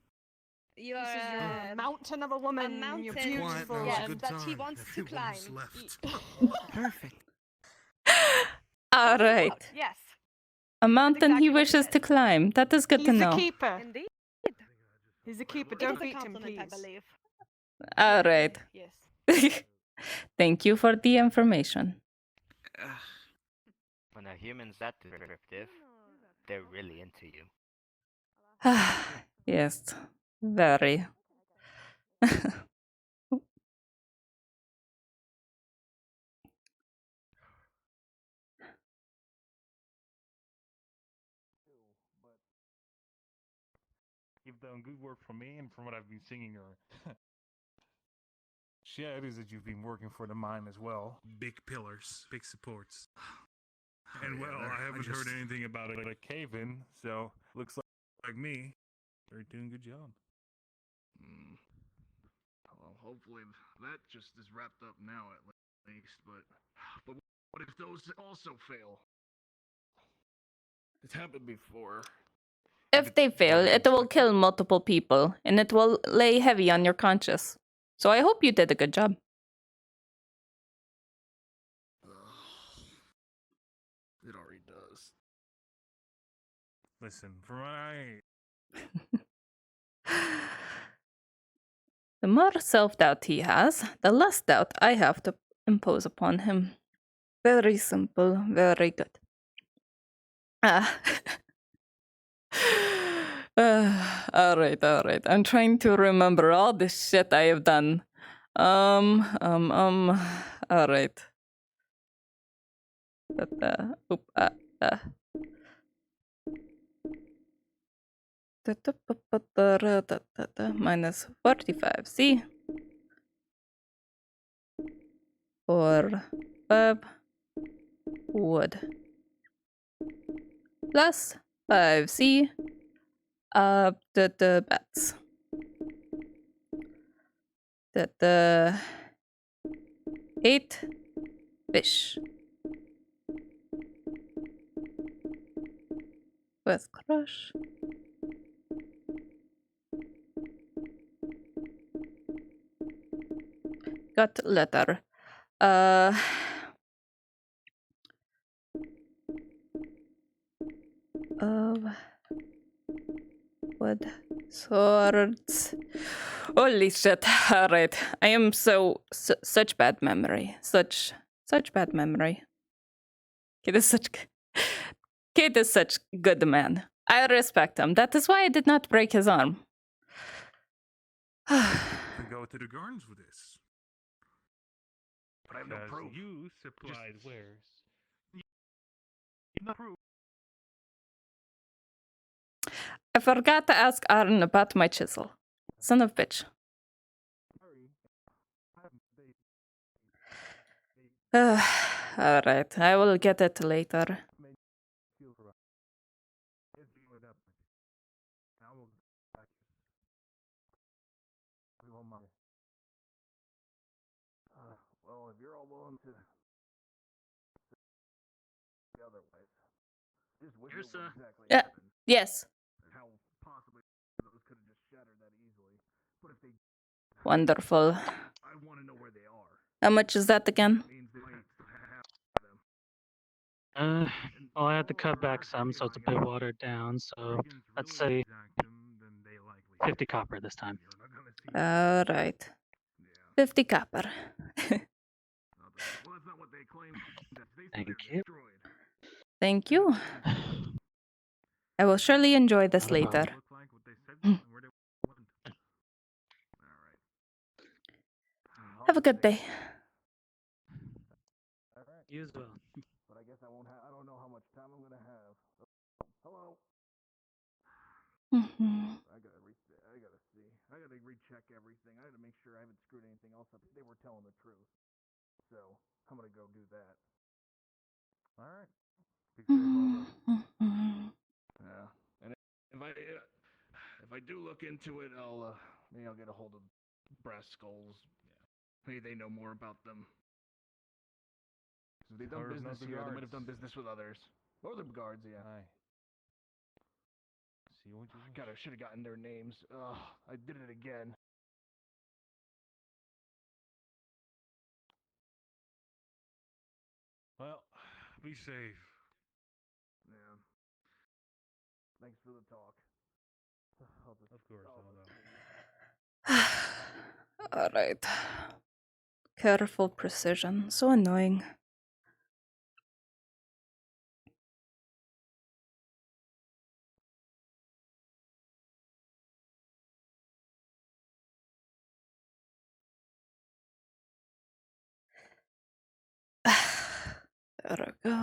You This is your are mountain of a woman. a mountain. You're beautiful. Yes, that he wants to climb. Perfect. All right. Yes. A mountain he wishes to climb. That is good to He's know. a keeper. Indeed. He's a keeper. It Don't is a beat him, compliment, I please. believe. All right. Yes. Thank you for the information. When a human's that descriptive, they're really into you. Yes, very. You've done good work for me, and from what I've been singing or shared is that you've been working for the mine as well. Big pillars, big supports. And yeah, well, I haven't heard anything about a cave-in, so looks like me, they're doing a good job. Well, hopefully that just is wrapped up now at least. But what if those also fail? It's happened before. If they fail, it will kill multiple people, and it will lay heavy on your conscience. So I hope you did a good job. It already does. Listen, from what I The more self-doubt he has, the less doubt I have to impose upon him. Very simple, very good. Alright. I'm trying to remember all the shit I have done. Alright. Minus 45. See? 4, 5 wood. Plus 5C. The bats. The 8 fish. With crush. Got letter. Of wood swords. Holy shit! All right, I am such bad memory. Such bad memory. Kid is such good man. I respect him. That is why I did not break his arm. We go to the gardens with this. But I have no proof. You supplied wares. No proof. I forgot to ask Arn about my chisel. Son of bitch. Alright, I will get it later. Well, if you're all willing to the other ways, just wish Yrsa. what exactly Yeah. happened. Yes. And how possibly those could have just shattered that easily. But if they Wonderful. I want to know where they are. How much is that again? Well, I had to cut back some, so it's a bit watered down. So let's say 50 copper this time. Alright. 50 copper. Thank you. Thank you. I will surely enjoy this later. Have a good day. You as well. But I guess I don't know how much time I'm gonna have. Hello. I gotta see. I gotta recheck everything. I gotta make sure I haven't screwed anything else up. They were telling the truth. So I'm gonna go do that. Alright. Yeah. And if I do look into it, maybe I'll get a hold of brass skulls. Yeah. Maybe they know more about them. If they've done business here, they might have done business with others. Or the guards, yeah. See what you God, I should have gotten their names. Ugh, I did it again. Well, be safe. Yeah. Thanks for the talk. Of course, I'll know. Alright. Careful precision. So annoying. There we go.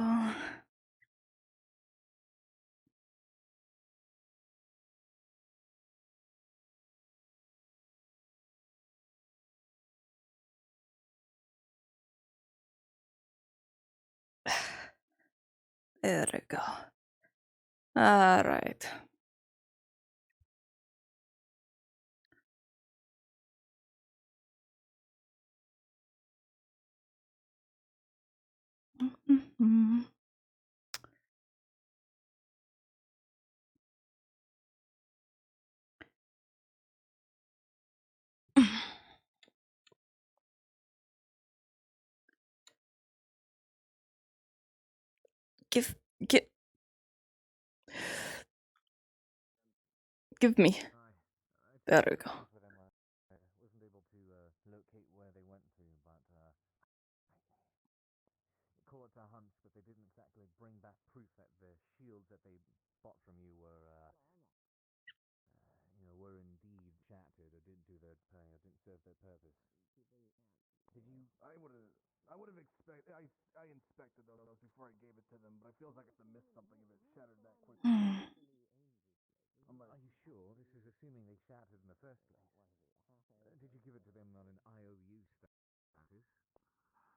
There we go. Alright. Give Give me. There we go. Wasn't able to locate where they went to, but caught our hunts, but they didn't exactly bring back proof that the shields that they bought from you were, were indeed shattered or didn't serve their purpose. Did you? I would have expected. I inspected those before I gave it to them, but I feel like I must have missed something if it shattered that quickly. Are you sure? This is assuming they shattered in the first place. Did you give it to them on an IOU status?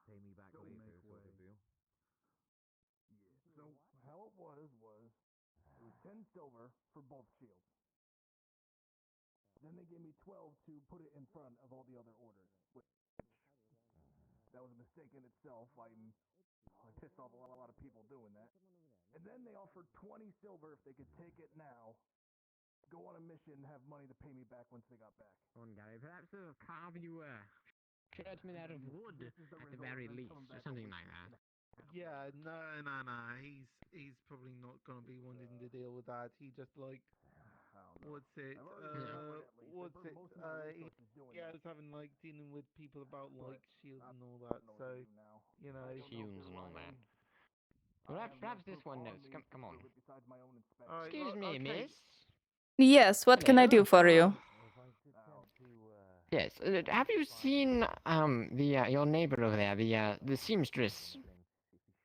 Pay me back Don't later, make sort of way. deal. Yeah. So how it was it was 10 silver for both shields. Then they gave me 12 to put it in front of all the other orders, which that was a mistake in itself. I pissed off a lot of people doing that. And then they offered 20 silver if they could take it now, go on a mission, have money to pay me back once they got back. On Gary, perhaps they'll carve you a shirt made out of wood at the very least, or something like that. Yeah, no. He's probably not gonna be wanting to deal with that. He just like, what's it? Yeah, it's having like dealing with people about like shields and all that. So, you know, Shields and all that. Well, perhaps this one knows. Come on. Alright, Excuse me, okay. miss. Yes, what can I do for you? Yes. Have you seen your neighbor over there, the seamstress,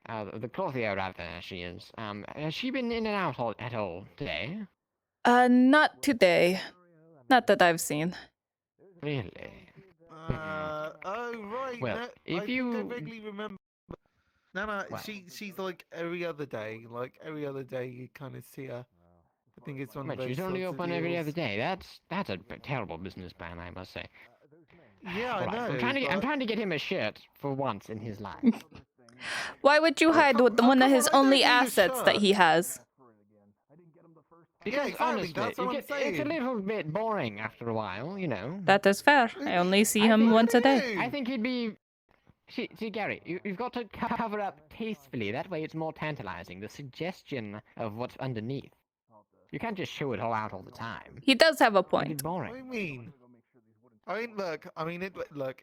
the clothier rather she is? Has she been in and out at all today? Not today. Not that I've seen. Really? Oh right. Well, no, if I you think I vaguely remember. No, Well. she's like every other day. Like every other day, you kind of see her. I think it's one of Wait, those. she's only sorts of open every deals. other day. That's a terrible business plan, I must say. Yeah, I All right, know. I'm trying to get him a shirt for once in his life. Why would you hide one of his only assets that he has? Because exactly, honestly, that's what I'm it's a saying. little bit boring after a while, you know. That is fair. I only see him once a day. I think he'd be. See, Gary, you've got to cover up tastefully. That way, it's more tantalizing. The suggestion of what's underneath. You can't just show it all out all the time. He does have a It'd be point. boring. What do you mean?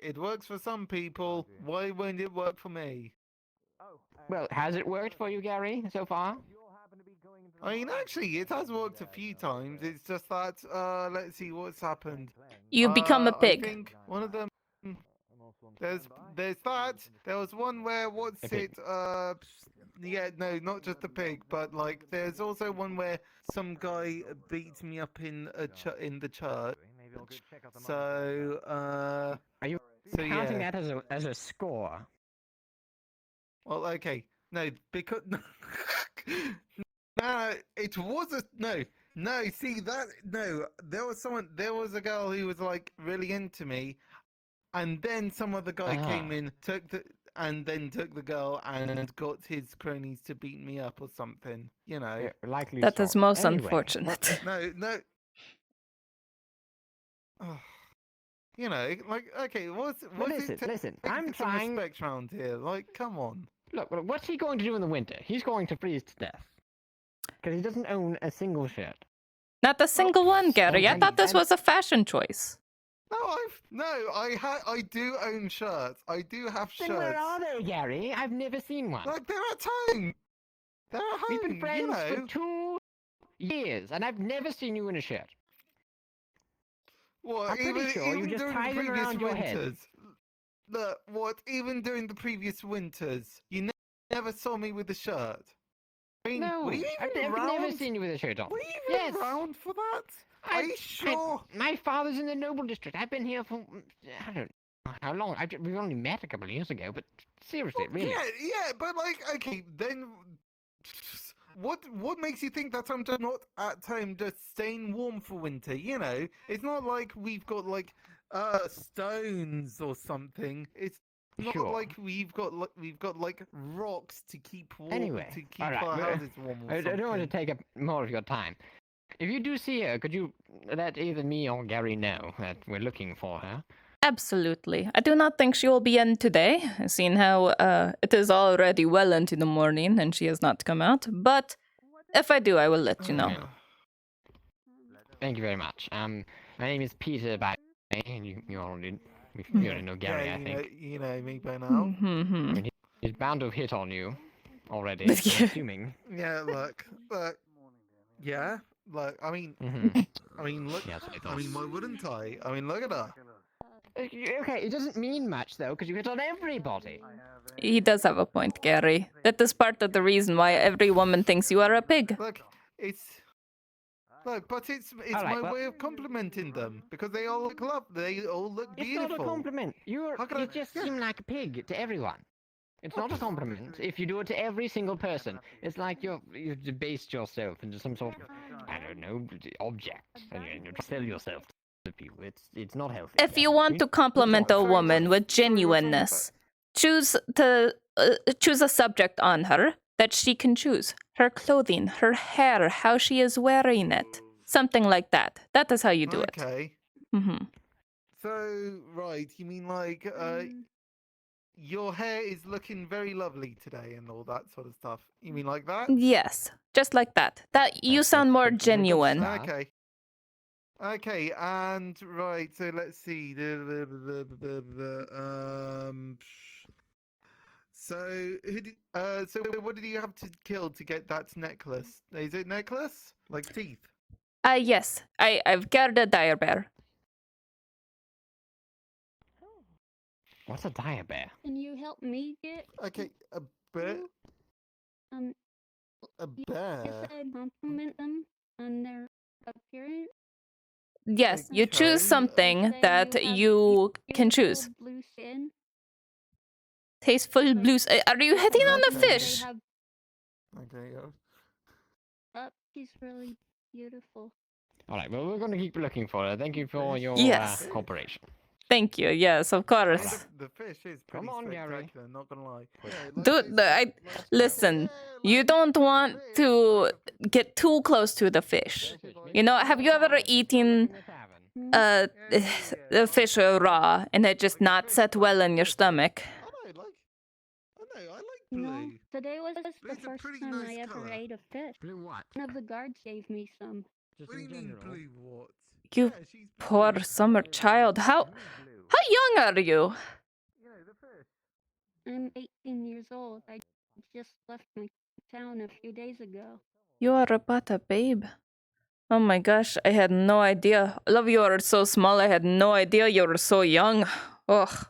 It works for some people. Why won't it work for me? Well, has it worked for you, Gary, so far? I mean, actually, it has worked a few times. It's just that, let's see what's happened. You become a I pig. think one of them. There's that. There was one where yeah, no, not just a pig, but like there's also one where some guy beats me up in the church. So are you counting that as a score? Well, okay, no, because no, it was a no. No, see that no, there was a girl who was like really into me, and then some other guy came in, took the girl and got his cronies to beat me up or something. You know, Yeah, likely That so. is most Anyway. unfortunate. no. You know, like okay, what's listen. take I'm some trying. respect round here. Like, come on. Look, what's he going to do in the winter? He's going to freeze to death because he doesn't own a single shirt. Not a single one, Gary. I thought this was a fashion choice. No, I do own shirts. I do have shirts. Then where are they, Gary? I've never seen one. Like they're at home. They're at home. We've been friends you know. for 2 years, and I've never seen you in a shirt. What? I'm pretty sure you just during tie the them previous around your head. winters. Look, what? Even during the previous winters, you never saw me with a shirt. I mean, No, were you I've even never around? seen you with a shirt on. Were you Yes. even around for that? Are you sure? My father's in the Noble District. I've been here for I don't know how long. We've only met a couple of years ago, but seriously, really. Yeah, but like, okay, then what makes you think that I'm just not at home just staying warm for winter? You know, it's not like we've got like stones or something. It's not Sure. like we've got like rocks to keep warm Anyway, to keep all right, our well, houses warm. Or I don't want to something. take up more of your time. If you do see her, could you let either me or Gary know that we're looking for her? Absolutely. I do not think she will be in today, seeing how it is already well into the morning and she has not come out. But if I do, I will let you know. Thank you very much. My name is Peter, by the way, and you already know Gary, Yeah, I think. you know me by now. I mean, he's bound to have hit on you already, I'm assuming. Yeah, look. Yeah, look. I mean, look. Yes, I I thought. mean, why wouldn't I? I mean, look at her. Okay, it doesn't mean much though, because you hit on everybody. He does have a point, Gary. That is part of the reason why every woman thinks you are a pig. Look, it's but it's All right, my well- way of complimenting them because they all look they all look It's beautiful. not a compliment. You just seem like a pig to everyone. It's not a compliment if you do it to every single person. It's like you've debased yourself into some sort of, I don't know, object, and you sell yourself to people. It's not healthy. If you want to compliment a woman with genuineness, choose a subject on her that she can choose. Her clothing, her hair, how she is wearing it. Something like that. That is how you do it. Okay. Mm-hmm. So, right, you mean like your hair is looking very lovely today and all that sort of stuff. You mean like that? Yes, just like that. That you sound more genuine. Okay. Okay, and right, so let's see. So what did you have to kill to get that necklace? Is it necklace? Like teeth? Yes. I've killed a dire bear. What's a dire bear? Can you help me get? Okay, a bear. A bear. Yes, I compliment them on their appearance. Yes, you choose something that you can choose. Blue skin. Tasteful blues. Are you hitting on the fish? Okay, yeah. She's really beautiful. All right, well, we're going to keep looking for her. Thank you for your Yes. cooperation. Thank you. Yes, of course. The fish is pretty Come on, Gary. spectacular, not gonna lie. Dude, listen. You don't want to get too close to the fish. You know, have you ever eaten the fish raw and it just not set well in your stomach? No, today was the first time I ever ate a fish. Blue what? One of the guards gave me some. What do you mean blue what? You poor summer child. How young are you? I'm 18 years old. I just left my town a few days ago. You are but a babe. Oh my gosh, I had no idea. Love, you are so small. I had no idea you were so young. Ugh.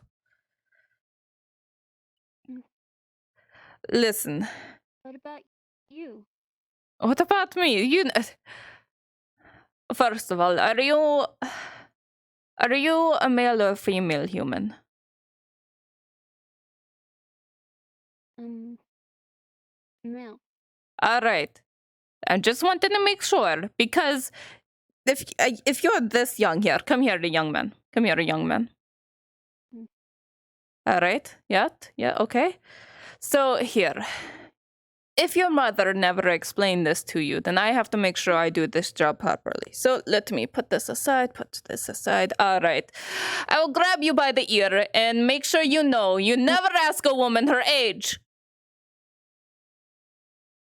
Listen. What about you? What about me? First of all, are you a male or female human? Male. All right. I just wanted to make sure because if you're this young here, come here, the young man. Come here, young man. All right. Yeah. Okay. So here, if your mother never explained this to you, then I have to make sure I do this job properly. So let me put this aside, All right. I will grab you by the ear and make sure you know you never ask a woman her age.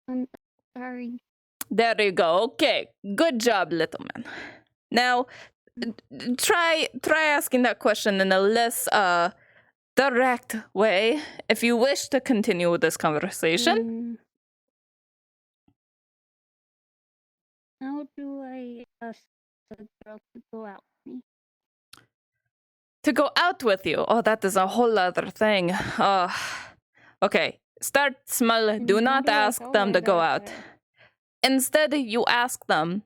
I'm sorry. There you go. Okay. Good job, little man. Now, try asking that question in a less direct way if you wish to continue this conversation. How do I ask the girl to go out with me? To go out with you? Oh, that is a whole other thing. Okay. Start small. Do not ask them to go out. Instead, you ask them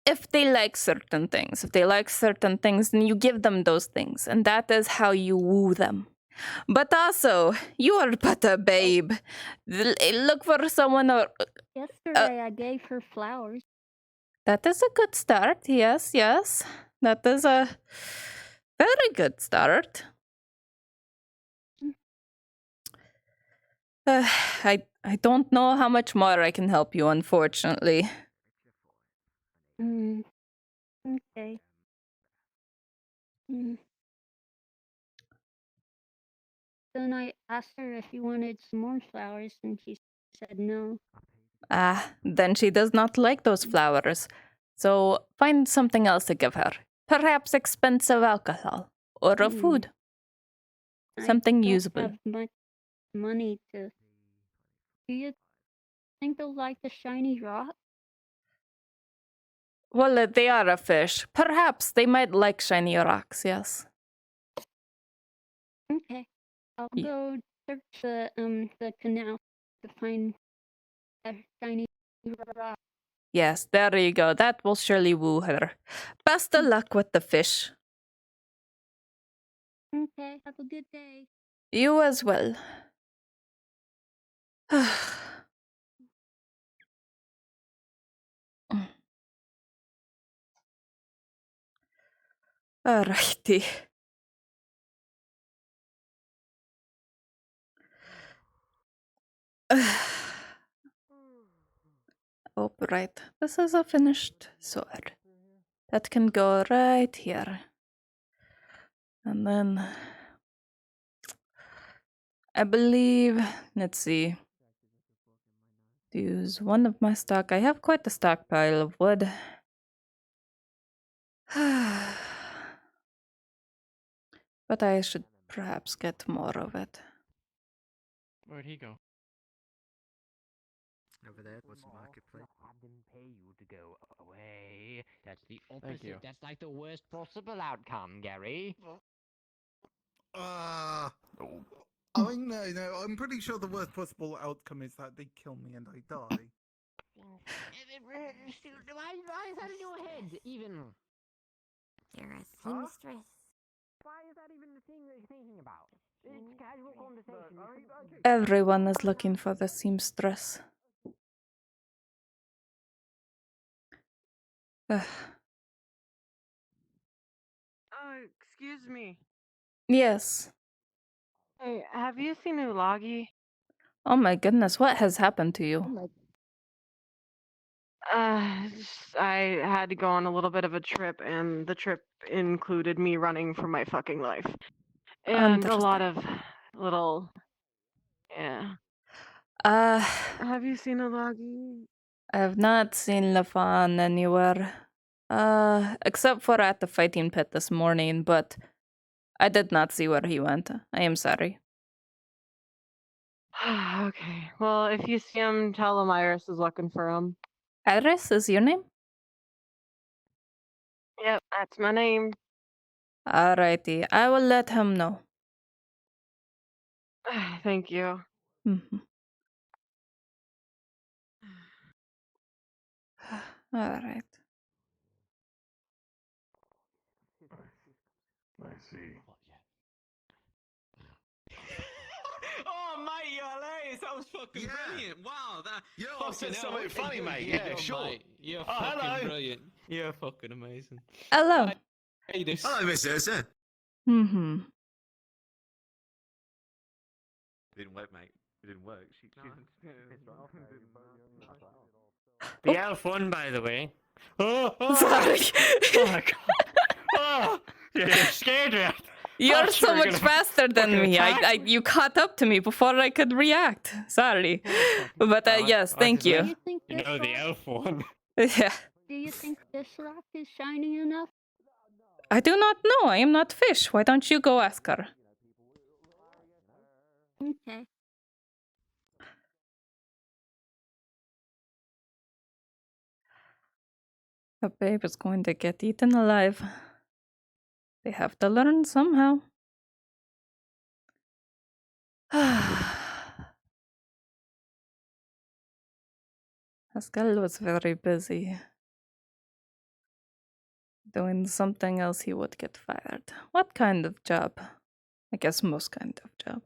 if they like certain things. If they like certain things, then you give them those things. And that is how you woo them. But also, you are but a babe. Look for someone or... Yesterday I gave her flowers. That is a good start. Yes. That is a very good start. I don't know how much more I can help you, unfortunately. Okay. Then I asked her if she wanted some more flowers, and she said no. Then she does not like those flowers. So find something else to give her. Perhaps expensive alcohol or a food. Something I don't usable. have much money to. Do you think they'll like the shiny rock? Well, they are a fish. Perhaps they might like shiny rocks, yes. Okay. I'll go search the canal to find a shiny rock. Yes, there you go. That will surely woo her. Best of luck with the fish. Okay, have a good day. You as well. Alrighty. Oh, right. This is a finished sword. That can go right here. And then I believe, let's see. Use one of my stock. I have quite a stockpile of wood. But I should perhaps get more of it. Where'd he go? Over there was the marketplace. Have them pay you to go away. That's the you. opposite. That's like the worst possible outcome, Gary. I mean, no, I'm pretty sure the worst possible outcome is that they kill me and I die. Why is that in your head, even? You're a seamstress. Why is that even the thing that you're thinking about? It's casual conversation. Everyone is looking for the seamstress. Ugh. Excuse me. Yes. Hey, have you seen Ulagi? Oh my goodness, what has happened to you? I had to go on a little bit of a trip, and the trip included me running for my fucking life. And a lot of little. Yeah. Have you seen Ulagi? I have not seen Lafan anywhere. Except for at the fighting pit this morning, but I did not see where he went. I am sorry. Okay. Well, if you see him, tell him Iris is looking for him. Iris is your name? Yep, that's my name. Alrighty, I will let him know. Thank you. Alright. I see. Oh, mate, you're hilarious. That was fucking brilliant. Wow, that. Yo, I fucking said hell, something what funny, did you mate. do, Yeah, sure. mate? You're Oh, fucking hello. brilliant. You're fucking amazing. Hello. Hey, this. Hello, Miss Yrsa. Mm-hmm. It didn't work, mate. It didn't work. The elf won, by the way. Oh, Sorry. Oh my god. Oh, you scared me. You're Thought so you were much gonna faster than fucking me. attack You caught up to me before I could react. Sorry. But yes, thank you. You know the elf won. Yeah. Do you think this rock is shiny enough? I do not know. I am not fish. Why don't you go ask her? Okay. A babe is going to get eaten alive. They have to learn somehow. Pascal was very busy. Doing something else, he would get fired. What kind of job? I guess most kind of job.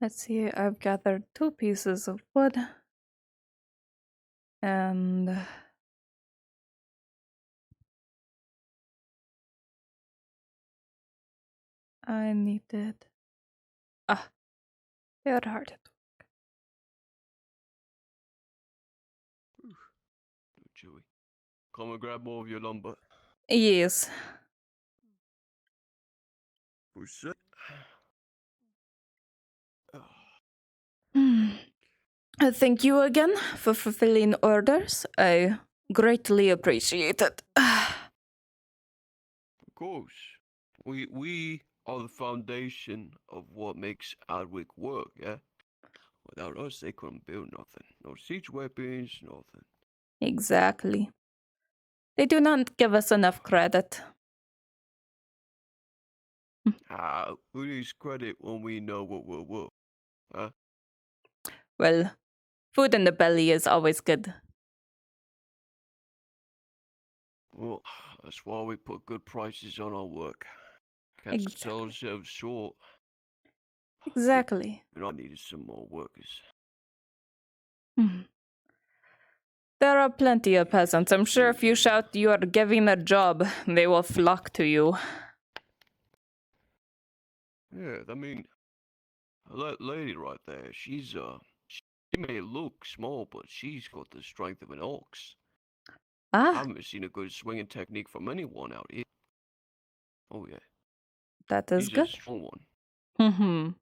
Let's see, I've gathered 2 pieces of wood. And I needed... they are hard to Chewy. Come and grab more of your lumber. Yes. For sure. Thank you again for fulfilling orders. I greatly appreciate it. Of course. We are the foundation of what makes Adwick work, yeah? Without us, they couldn't build nothing. No siege weapons, nothing. Exactly. They do not give us enough credit. Who needs credit when we know what we're worth? Huh? Well, food in the belly is always good. Well, that's why we put good prices on our work. Can't sell ourselves short. Exactly. And I needed some more workers. There are plenty of peasants. I'm sure if you shout you are giving a job, they will flock to you. Yeah, I mean, that lady right there, she may look small, but she's got the strength of an ox. I haven't seen a good swinging technique from anyone out here. Oh yeah. That is She's good. a strong one.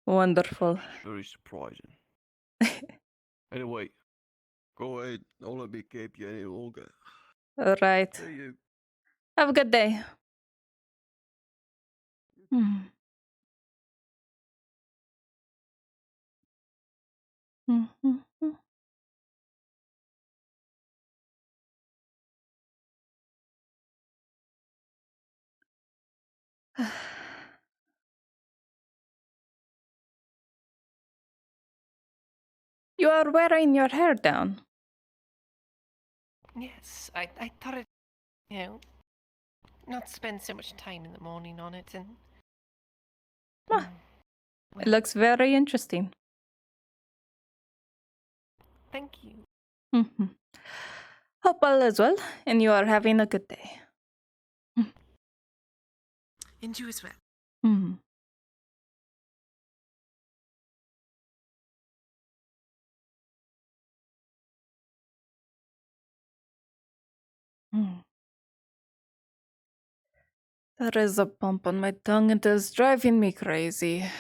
Wonderful. It's very surprising. Anyway, go ahead. Don't let me keep you any longer. All right. See you. Have a good day. You are wearing your hair down. Yes, I thought it, not spend so much time in the morning on it and. It looks very interesting. Thank you. Hope all is well, and you are having a good day. And you as well. There is a bump on my tongue. It is driving me crazy.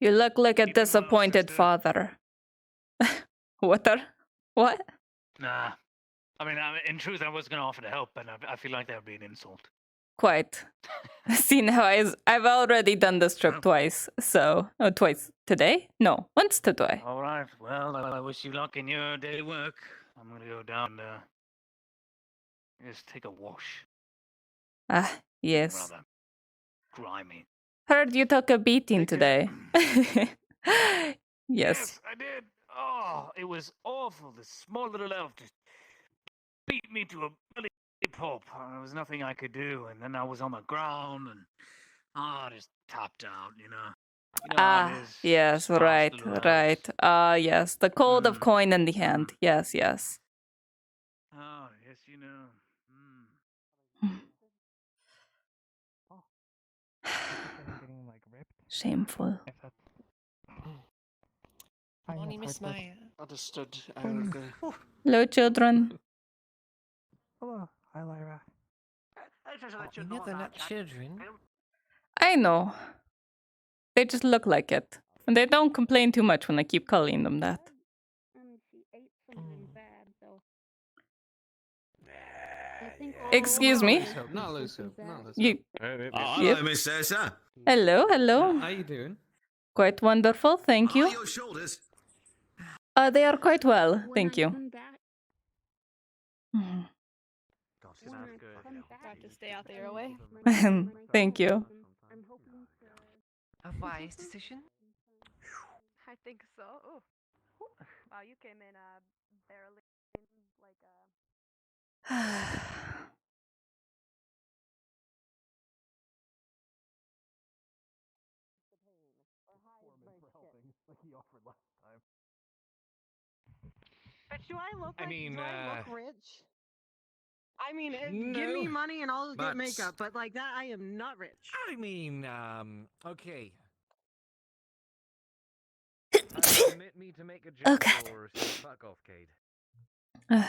You look like a disappointed father. What? What? Nah. I mean, in truth, I was going to offer to help, but I feel like that would be an insult. Quite. See now, I've already done this trip twice. So, twice today? No, once today. All right. Well, I wish you luck in your daily work. I'm going to go down and just take a wash. Yes. Rather grimy. Heard you took a beating today. Yes. I did. Oh, it was awful. This small little elf just beat me to a bloody pulp. There was nothing I could do, and then I was on the ground and just tapped out, You know how it is. Yes, right, right. Yes, the cold of coin in the hand. Yes, yes. Oh, yes, you know. Shameful. Morning, Miss Maya. Understood. Hello, children. Hello. Hi, Lyra. You know they're not children. I know. They just look like it. And they don't complain too much when I keep calling them that. She ate something bad, so. I think Excuse me? Not lose hope. You. Hello, Miss Yrsa. Hello, hello. How you doing? Quite wonderful, thank you. Your shoulders. They are quite well, thank you. Got to stay out the airway. Thank you. A wise decision. I think so. Ooh. Wow, you came in barely like But do I look I like? mean, do I look rich? I mean, no, give me money and I'll but- get makeup, but like that, I am not rich. I mean, okay. Permit me to make a joke or say fuck off, Cade. Because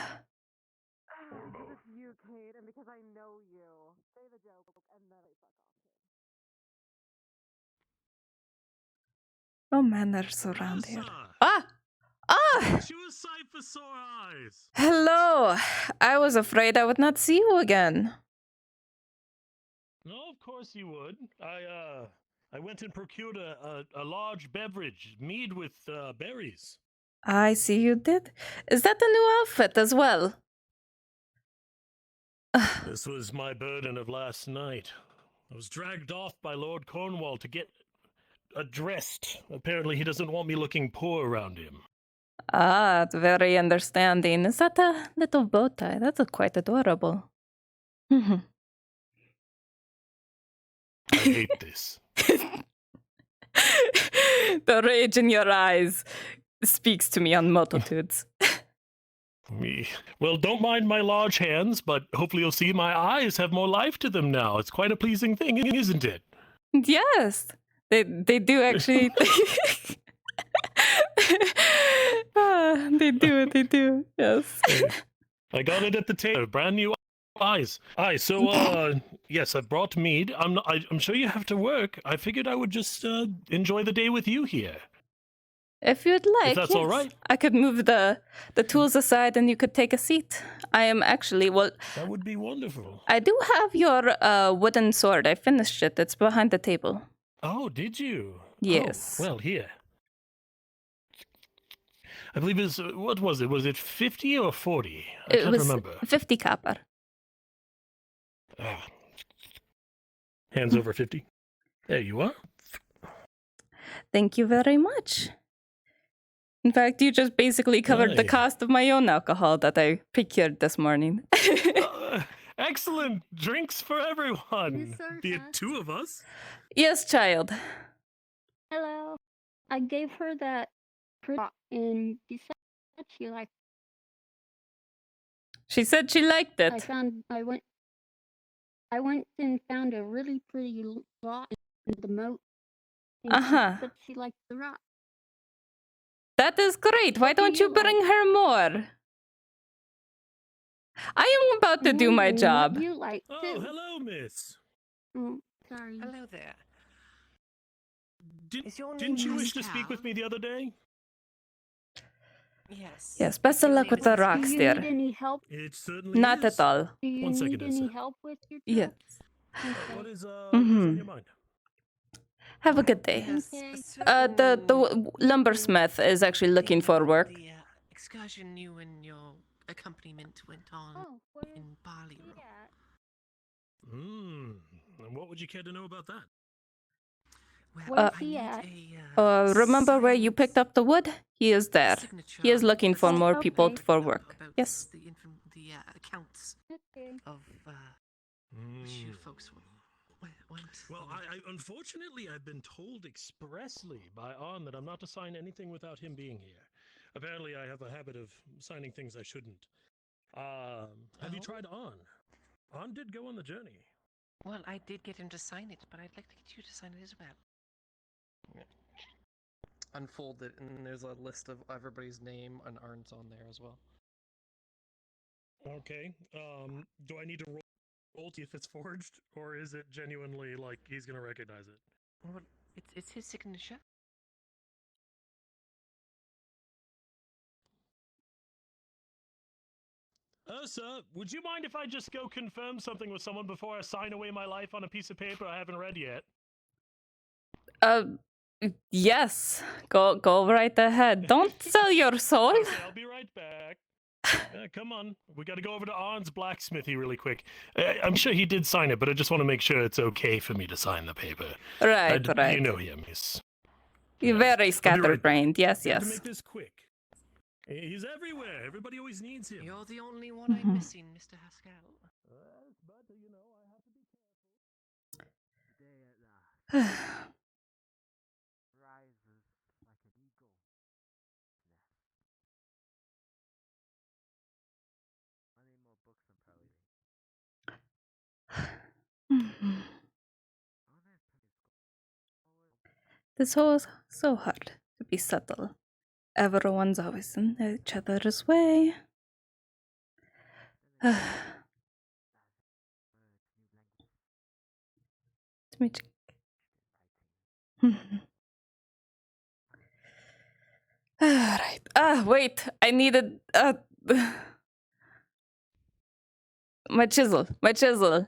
it's you, Kate, and because I know you. Say the joke and then I fuck off. No manners around here. Yrsa! Ah! Ah! Ain't you a sight for sore eyes? Hello. I was afraid I would not see you again. No, of course you would. I went and procured a large beverage, mead with berries. I see you did. Is that the new outfit as well? This was my burden of last night. I was dragged off by Lord Cornwall to get addressed. Apparently he doesn't want me looking poor around him. Ah, very understanding. Is that a little bow tie? That's quite adorable. I hate this. The rage in your eyes speaks to me on multitudes. Well, don't mind my large hands, but hopefully you'll see my eyes have more life to them now. It's quite a pleasing thing, isn't it? Yes, they do actually. They do. Yes. I got it at the table. Brand new eyes. Aye, so yes, I've brought mead. I'm sure you have to work. I figured I would just enjoy the day with you here. If you'd like, If that's all right. I could move the tools aside and you could take a seat. I am actually, well... That would be wonderful. I do have your wooden sword. I finished it. It's behind the table. Oh, did you? Yes. Oh, well, here. I believe it's, what was it? Was it 50 or 40? I can't remember. 50 copper. Ah. Hands over 50. There you are. Thank you very much. In fact, you just basically covered the cost of my own alcohol that I procured this morning. Excellent! Drinks for everyone! Be it two of us? Yes, child. Hello. I gave her that and she said she liked She said she liked it. I went and found a really pretty rock in the moat. And Uh-huh. She said she liked the rock. That is great. Why don't you bring her more? I am about to do my job. You like Oh, too. hello, miss. Oh, sorry. Hello there. Didn't you wish to speak with me the other day? Yes. Yes, best of luck with the rocks, Do you dear. need any help? It certainly Not is. at all. Do you One need second, any Yrsa. help with your job? Yes. What is Mhm. on your mind? Have a good day. The lumbersmith is actually looking for work. The excursion you and your accompaniment went on in Bali. And what would you care to know about that? Where's he at? Remember where you picked up the wood? He is there. He is looking for more people for work. Yes. The accounts of which you folks went. Well, I unfortunately I've been told expressly by On that I'm not to sign anything without him being here. Apparently, I have a habit of signing things I shouldn't. Have you tried On? On did go on the journey. Well, I did get him to sign it, but I'd like to get you to sign it as well. Unfold it, and there's a list of everybody's name, and Arn's on there as well. Okay. Do I need to roll to see if it's forged, or is it genuinely like he's gonna recognize it? Well, it's his signature. Yrsa, would you mind if I just go confirm something with someone before I sign away my life on a piece of paper I haven't read yet? Yes. Go right ahead. Don't sell your soul. Okay, I'll be right back. Come on. We gotta go over to On's blacksmithy really quick. I'm sure he did sign it, but I just want to make sure it's okay for me to sign the paper. Right. You know him, yes. You're very scatterbrained. Yes, To yes. make this quick. He's everywhere. Everybody always needs him. You're the only one I'm missing, Mr. Haskell. This was so hard to be subtle. Everyone's always in each other's way. Let me check. Alright. Wait. I needed my chisel. My chisel.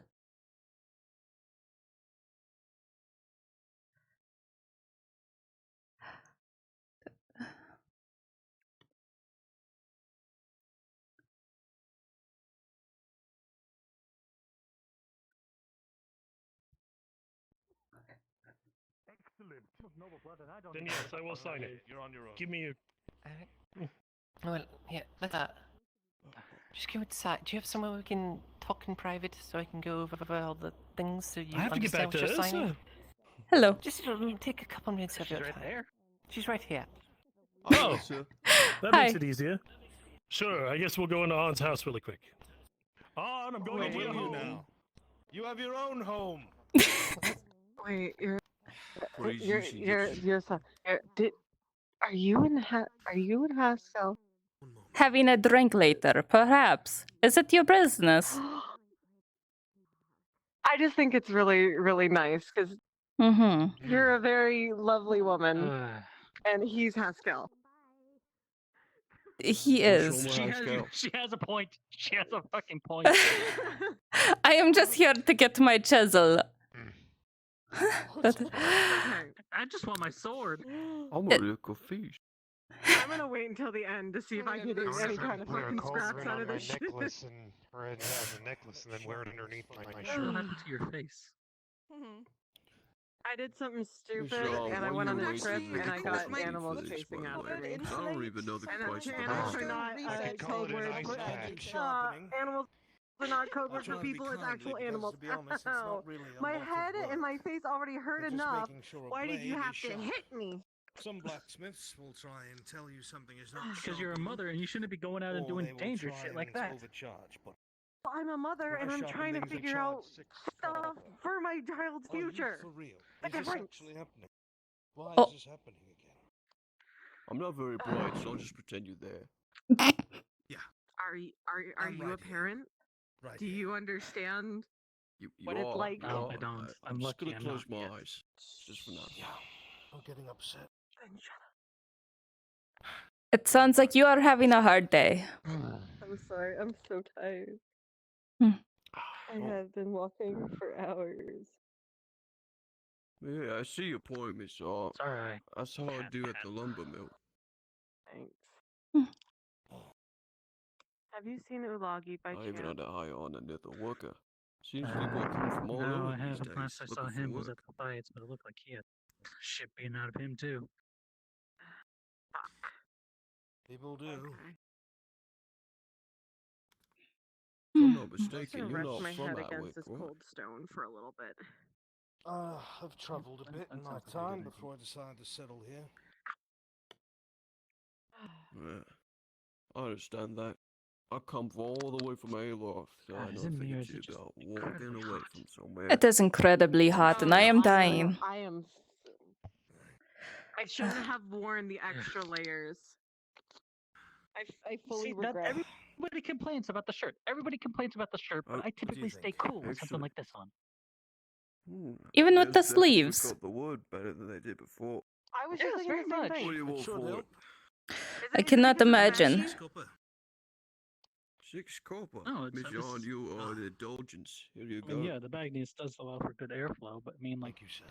Then yes, I will sign it. You're on your own. Give me your... Well, yeah, let that. Just go inside. Do you have somewhere we can talk in private so I can go over all the things so you I have to get back understand to what you're signing? Yrsa. Hello. Just take a couple minutes of your time. There. She's right here. Oh, that Hi. makes it easier. Sure, I guess we'll go into On's house really quick. On, I'm going into your home now. You have your own home. Wait, you're are you in Haskell? Having a drink later, perhaps. Is it your business? I just think it's really, really nice because you're a very lovely woman, and he's Haskell. He is. She has a point. She has a fucking point. I am just here to get my chisel. I just want my sword. I'm a little fish. I'm gonna wait until the end to see if I can do any kind of fucking scraps out of this shit. Necklace and red as a necklace and then wear it underneath my What shirt. happened to your face? I did something stupid, Sure, and I while went on you're a trip, waiting, and I you got call me animals for this, chasing by the after way. me. I don't even know the price of the Animals are mask. not code words. Animals are not code words for people. It's actual animals. Ow. My head and my face already hurt enough. Why did you have to hit me? Some blacksmiths will try and tell you something is not Because you're a mother and you shouldn't be going out and doing dangerous shit like that. I'm a mother and I'm trying to figure out stuff for my child's future. For real. The Is this difference. actually happening? Why Oh. is this happening again? I'm not very bright, so I'll just pretend you're there. Yeah. Are you I'm you right a here. parent? Right. Do you understand You what it's are. like? No, I don't. I'm just lucky gonna I'm close not my yet. eyes. Just for now. Yeah. I'm getting upset. Then shut It sounds like you are having a hard day. up. I'm sorry. I'm so tired. I have been walking for hours. Yeah, I see your point, Miss Hart. Sorry. That's how I do at the lumber mill. Thanks. Have you seen Ulagi by I even chance? had to hire on another worker. Seems to be working from all No, over I these haven't. days. Last I saw looking for him was work. at the fights, but it looked like he had shit being out of him too. People do. Okay. If I'm not I'm just mistaken, gonna you're rest not my from head Atwick, against this right? cold stone for a little bit. I've traveled a bit in my time before I decided to settle here. Yeah. I understand that. I come all the way from Aloft, so I is know it a me thing or or is it two just about walking away from somewhere. It is incredibly hot and I am dying. I am. I shouldn't have worn the extra layers. I fully See, not regret. everybody complains about the shirt. Everybody complains about the shirt, but I typically stay cool with something like this on. Even with the Yes, definitely sleeves. got the word better than they did before. I was Yes, just thinking very the same much. thing. What do you want for it? I cannot imagine. Six copper. No, it's- Miss I was- Yarn, you are the indulgence. Here you I go. mean, yeah, the Magnus does allow for good airflow, but I mean, like, you, sir.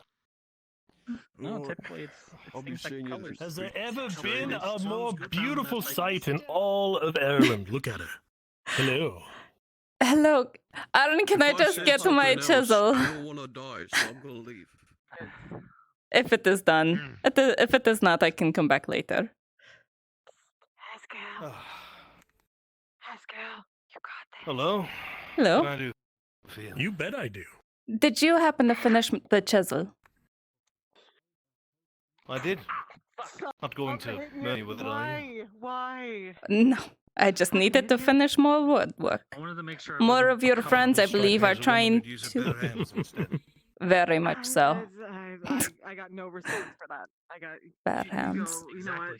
no, Alright. typically it's I'll be things like seeing you colors. Has there ever Colors. been a Sounds more good. beautiful Found that, sight in all of Ireland? Look at her. Hello. Hello. Aaron, can I If just said get something my else, chisel? I don't want to die, so I'm gonna leave. If it is done. If it is not, I can come back later. Haskell, you got this. Hello. Hello. What can I do for you? You bet I do. Did you happen to finish the chisel? I did. Not going to murder with it, are you? Why? No. I just needed to finish more woodwork. I wanted to make sure More of your friends, I believe, are trying to. Very much so. I got no response for that. I got Bad hands. So, you know what?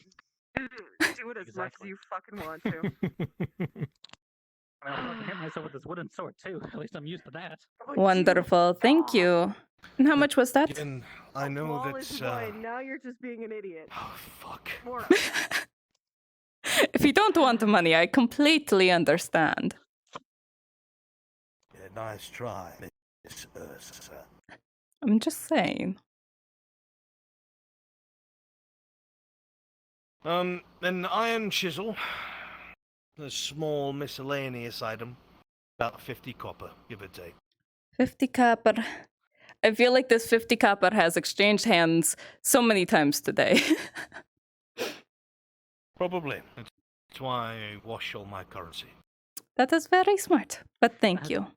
Do it as much as you fucking want to. I hit myself with this wooden sword too. At least I'm used to that. Wonderful. Thank you. And how much was that? And I know Wall is mine. Now you're just being an idiot. Oh, fuck. If you don't want the money, I completely understand. Yeah, nice try, Miss Yrsa. I'm just saying. An iron chisel, a small miscellaneous item, about 50 copper, give or take. 50 copper. I feel like this 50 copper has exchanged hands so many times today. Probably. That's why I wash all my currency. That is very smart, but thank you.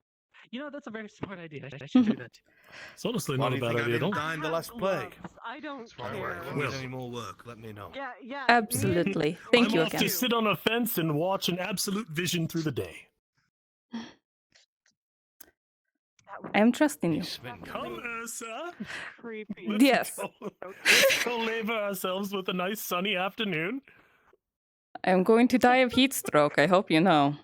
You know, that's a very smart idea. I should do that. It's honestly Why not do a you bad think I idea, didn't though. die in the last plague? I don't Don't care. worry, if you need any more work, let me know. Yeah. Absolutely. Thank you I'm off again. to sit on a fence and watch an absolute vision through the day. I'm trusting you. Come, Yrsa. Creepy. Yes. Let's go labor ourselves with a nice sunny afternoon. I'm going to die of heat stroke, I hope you know.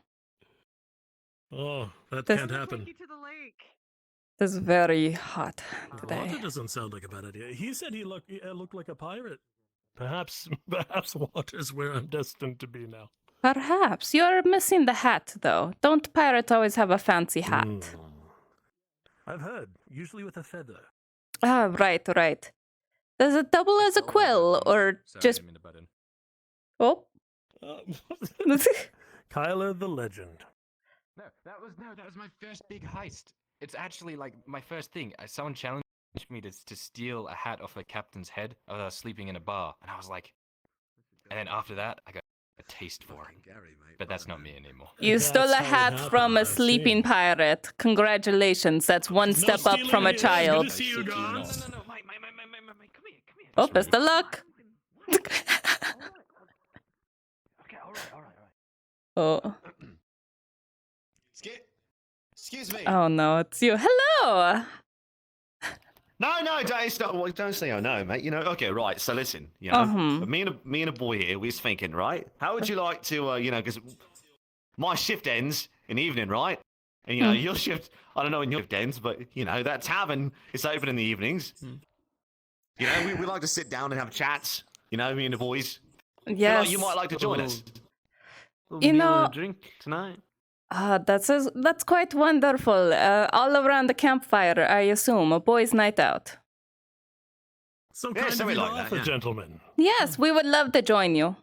Oh, that This- can't happen. To the lake. It's very hot today. Water doesn't sound like a bad idea. He said he looked like a pirate. Perhaps water's where I'm destined to be now. Perhaps. You're missing the hat, though. Don't pirates always have a fancy hat? I've heard, usually with a feather. Ah, right. Does it double as a quill, or just... Oh? Kyler the legend. No, that was my first big heist. It's actually like my first thing. Someone challenged me to steal a hat off a captain's head. I was sleeping in a bar, and I was like, and then after that, I got a taste for it. But that's not me anymore. You stole a hat from a sleeping pirate. Congratulations, that's one step up from a child. Good to see you, guys. No, my, come here. Oh, best of luck. Okay, all right. Oh. Excuse me. Oh no, it's you. Hello. No, don't say oh no, mate. You know, okay, right. So listen, you know, me and a boy here, we was thinking, right? How would you like to, you know, because my shift ends in the evening, right? And you know, your shift, I don't know when your shift ends, but you know, that tavern is open in the evenings. You know, we like to sit down and have chats. You know, me and the boys. Yes. You might like to join us. You know, drink tonight. That's quite wonderful. All around the campfire, I assume, a boys' night out. So kind of you to offer, gentlemen. Yes, we would love to join you.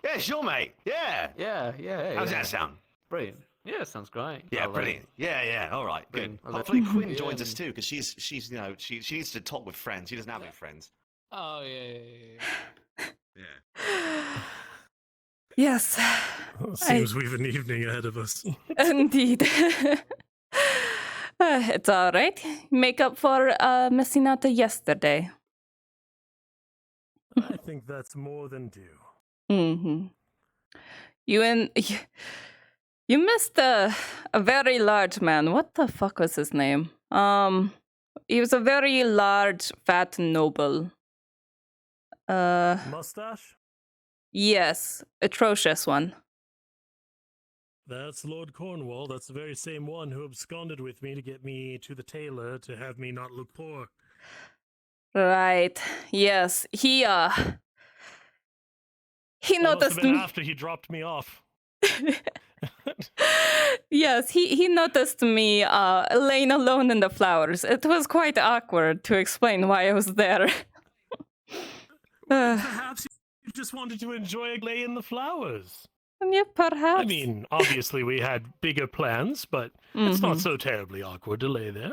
Yeah, sure, mate. Yeah. Yeah. How's that sound? Brilliant. Yeah, sounds great. Yeah, brilliant. Yeah. All right, good. Hopefully Quinn joins us too, because she's you know she needs to talk with friends. She doesn't have any friends. Oh yeah. Yes. Well, seems we've an evening ahead of us. Indeed. It's all right. Make up for missing out yesterday. I think that's more than due. Mm-hmm. You missed a very large man. What the fuck was his name? He was a very large, fat noble. Mustache? Yes, atrocious one. That's Lord Cornwall. That's the very same one who absconded with me to get me to the tailor to have me not look poor. Right. Yes. He noticed me after he dropped me off. Yes, he noticed me laying alone in the flowers. It was quite awkward to explain why I was there. Perhaps you just wanted to enjoy a lay in the flowers. Yeah, perhaps. I mean, obviously we had bigger plans, but it's not so terribly awkward to lay there.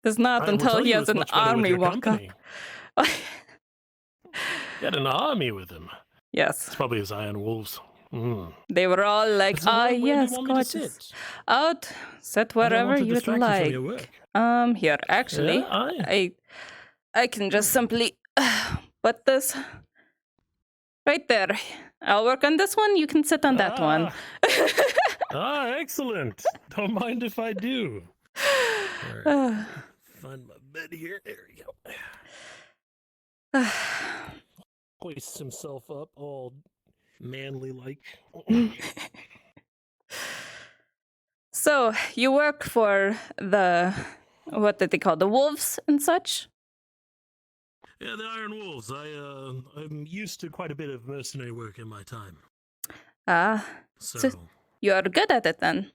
It's not until he has an army walk up. He had an army with him. Yes. It's probably his iron wolves. Mm. They were all like, So where do you yes, want me to gorgeous. sit? Out, sit I don't want wherever to you'd distract you from like. your work. Here, actually, Yeah, I can just simply put this right there. I'll work on this one, you can sit on that one. Excellent. Don't mind if I do. All right. Find my bed here. There we go. Hoists himself up, all manly-like. So, you work for the, what did they call, the wolves and such? Yeah, the Iron Wolves. I'm used to quite a bit of mercenary work in my time. So you are good at it then?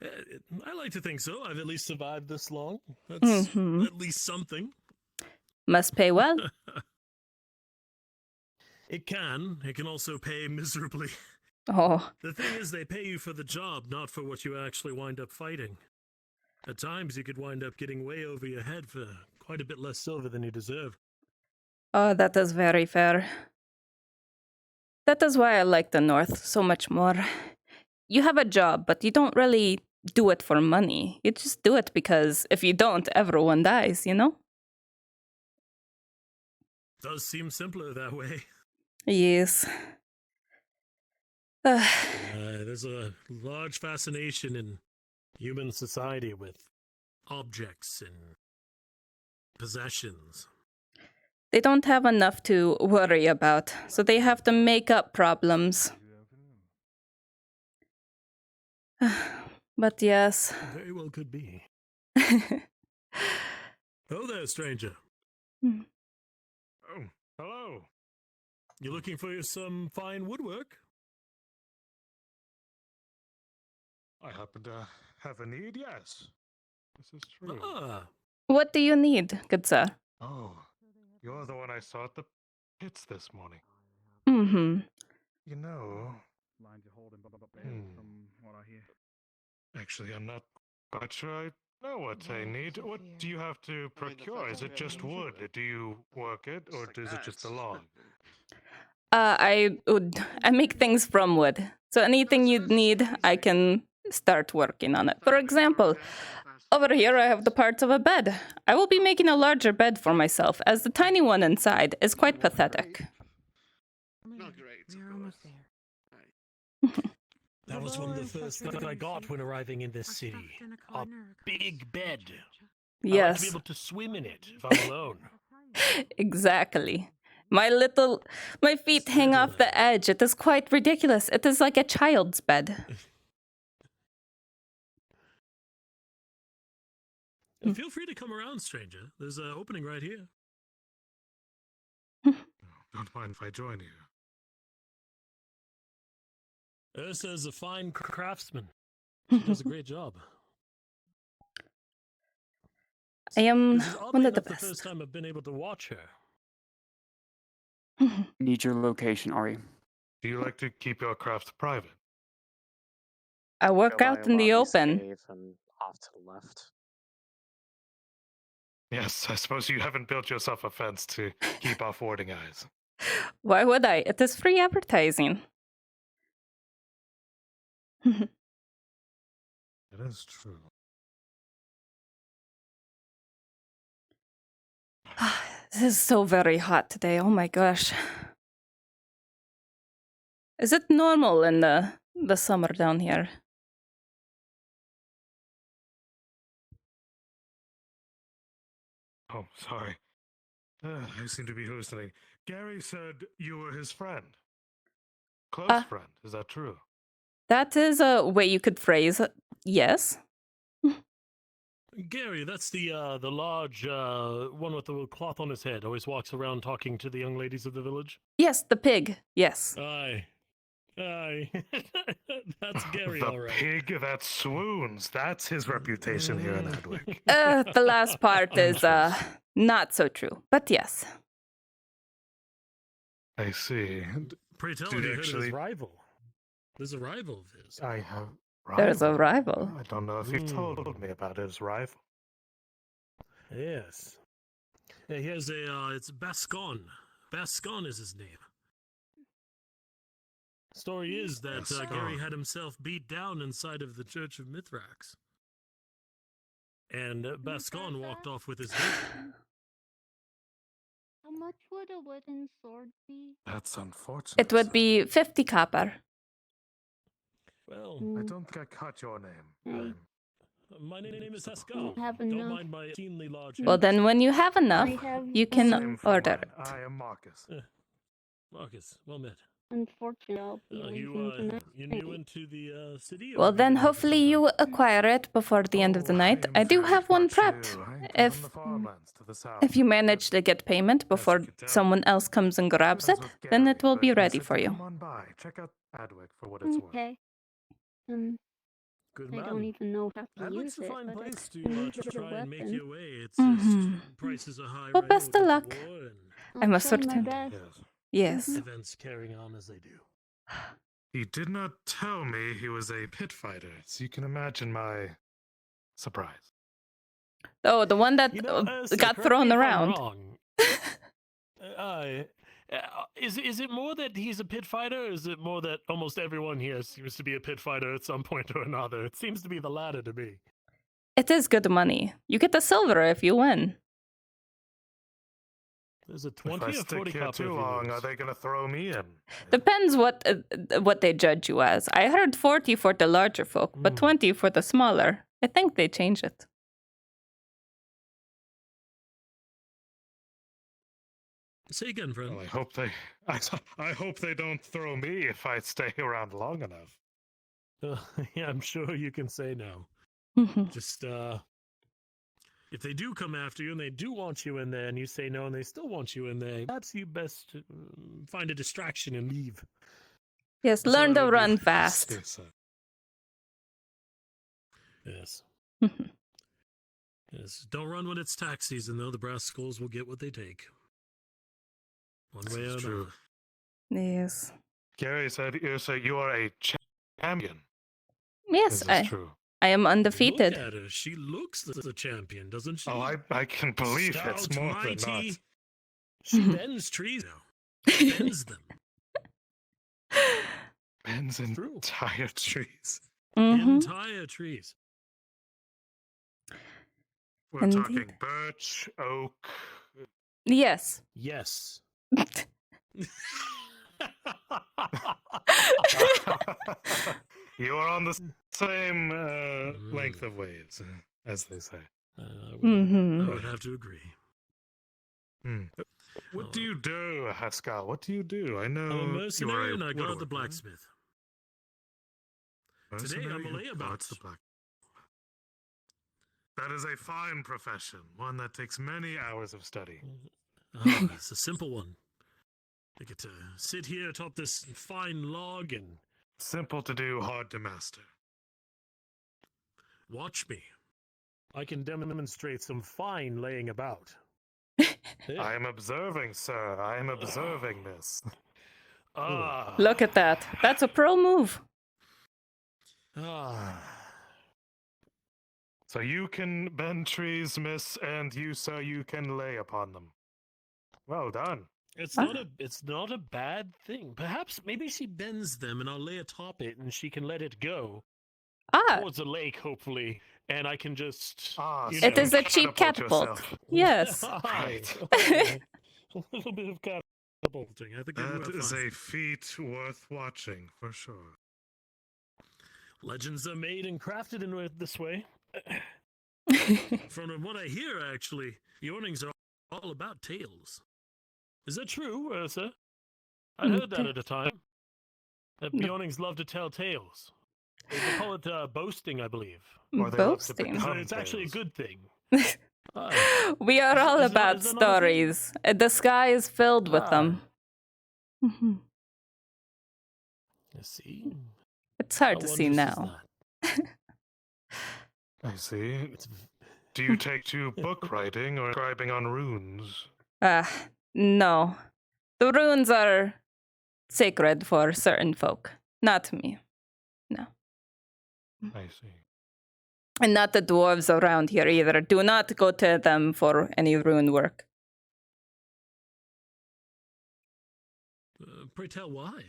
I like to think so. I've at least survived this long. That's at least something. Must pay well. It can. It can also pay miserably. Oh. The thing is, they pay you for the job, not for what you actually wind up fighting. At times, you could wind up getting way over your head for quite a bit less silver than you deserve. Oh, that is very fair. That is why I like the North so much more. You have a job, but you don't really do it for money. You just do it because if you don't, everyone dies, you know? Does seem simpler that way. Yes. There's a large fascination in human society with objects and possessions. They don't have enough to worry about, so they have to make up problems. But yes. Very well could be. Oh there, stranger. Oh, hello. You looking for some fine woodwork? I happen to have a need, yes. This is true. What do you need, good sir? Oh, you're the one I saw at the pits this morning. Mm-hmm. You know... Lines are holding from what I hear. Actually, I'm not quite sure I know what I need. What do you have to procure? Is it just wood? Do you work it, or is it just a log? I make things from wood. So anything you'd need, I can start working on it. For example, over here I have the parts of a bed. I will be making a larger bed for myself, as the tiny one inside is quite pathetic. Not great. We're almost there. That was one of the first things I got when arriving in this city. A big bed. Yes. I like to be able to swim in it if I'm alone. Exactly. My feet hang off the edge. It is quite ridiculous. It is like a child's bed. Feel free to come around, stranger. There's an opening right here. Don't mind if I join you. Yrsa is a fine craftsman. She does a great job. I am This is one of the the first time I've been able to watch her. Need your location, Ari. Do you like to keep your craft private? I work out in the open. And off to the left. Yes, I suppose you haven't built yourself a fence to keep off warding eyes. Why would I? It is free advertising. It is true. This is so very hot today. Oh my gosh. Is it normal in the summer down here? Oh, sorry. I seem to be hallucinating. Gary said you were his friend. Close friend, is that true? That is a way you could phrase it. Yes. Gary, that's the large one with the cloth on his head. Always walks around talking to the young ladies of the village. Yes, the pig. Yes. Aye. That's Gary, all right. The pig that swoons. That's his reputation here in Adwick. The last part is not so true, but yes. I see. Pray tell me, heard of his rival. There's a rival of his. I have. There's a rival. I don't know if you've told me about his rival. Yes. Yeah, he has a. It's Bascon. Bascon is his name. Story is that Gary had himself beat down inside of the Church of Mithrax. And Bascon walked off with his victim. How much would a wooden sword be? That's unfortunate. It would be 50 copper. Well, I don't think I caught your name. My name is Haskell. Have Don't enough. mind my keenly large Well, then when you have enough, you can Same for order mine. it. I am Marcus. Marcus, well met. Unfortunately, I'll be leaving tonight. You new into the city? Well, then hopefully you acquire it before the end of the night. I do have one prepped. If you manage to get payment before someone else comes and grabs it, then it will be ready for you. Come on by. Check out Adwick for what it's worth. Okay. Good I man. don't even know how to Adwick's use a it, fine but place I to need try a and make weapon. your way. It's Mhm. just prices are high. Well, right best now of with luck. the war and I must try my certain. best. Yes. events carrying on as they do. He did not tell me he was a pit fighter, so you can imagine my surprise. Oh, the one that Sir, got correct thrown me if I'm around. wrong. Is it more that he's a pit fighter, or is it more that almost everyone here seems to be a pit fighter at some point or another? It seems to be the latter to me. It is good money. You get the silver if you win. There's a If 20 I or stick 40 here copper too if you long, lose. are they going to throw me in? Depends what they judge you as. I heard 40 for the larger folk, but 20 for the smaller. I think they change it. Say again, friend. Well, I hope they don't throw me if I stay around long enough. Yeah, I'm sure you can say no. Just, if they do come after you and they do want you in there and you say no and they still want you in there, perhaps you best find a distraction and leave. Yes, That's learn what I to would do. run fast. Yes. Yes. Don't run when it's tax season, though. The brass skulls will get what they take. One way or another. True. Yes. Gary said, Yrsa, you are a champion. Yes, Is this true? I am undefeated. Look at her. She looks the champion, doesn't she? Oh, I can believe Stout, it's more mighty. than not. She bends trees now. Bends them. Bends entire trees. Entire trees. We're Indeed. talking birch, oak. Yes. Yes. You are on the same length of waves, as they say. I Mhm. would have to agree. What do you do, Haskell? What do you do? I know I'm a you are mercenary a and I guard the woodworker. blacksmith. Today I'm a Mercenary who layabout. guards the black. That is a fine profession, one that takes many hours of study. It's a simple one. I get to sit here atop this fine log and Simple to do, hard to master. watch me. I can demonstrate some fine laying about. I am observing, sir. I am observing this. Look at that. That's a pro move. So you can bend trees, miss, and you, sir, you can lay upon them. Well done. It's not a bad thing. Perhaps maybe she bends them and I'll lay atop it and she can let it go. Towards a lake, hopefully, and I can just. It is a cheap catapult. Yes. Right. A little bit of catapulting. I think That is a feat worth watching, for sure. Legends are made and crafted in this way. From what I hear, actually, Yornings are all about tales. Is that true, Yrsa? I heard that at a time. That Yornings love to tell tales. They call it boasting, I believe. Boasting? It's actually a good thing. We are all about stories. The sky is filled with them. Mhm. Let's see. It's hard How to see wondrous is now. I see. Do you take to book writing or scribing on runes? No. The runes are sacred for certain folk. Not me. No. I see. And not the dwarves around here either. Do not go to them for any rune work. Pray tell why?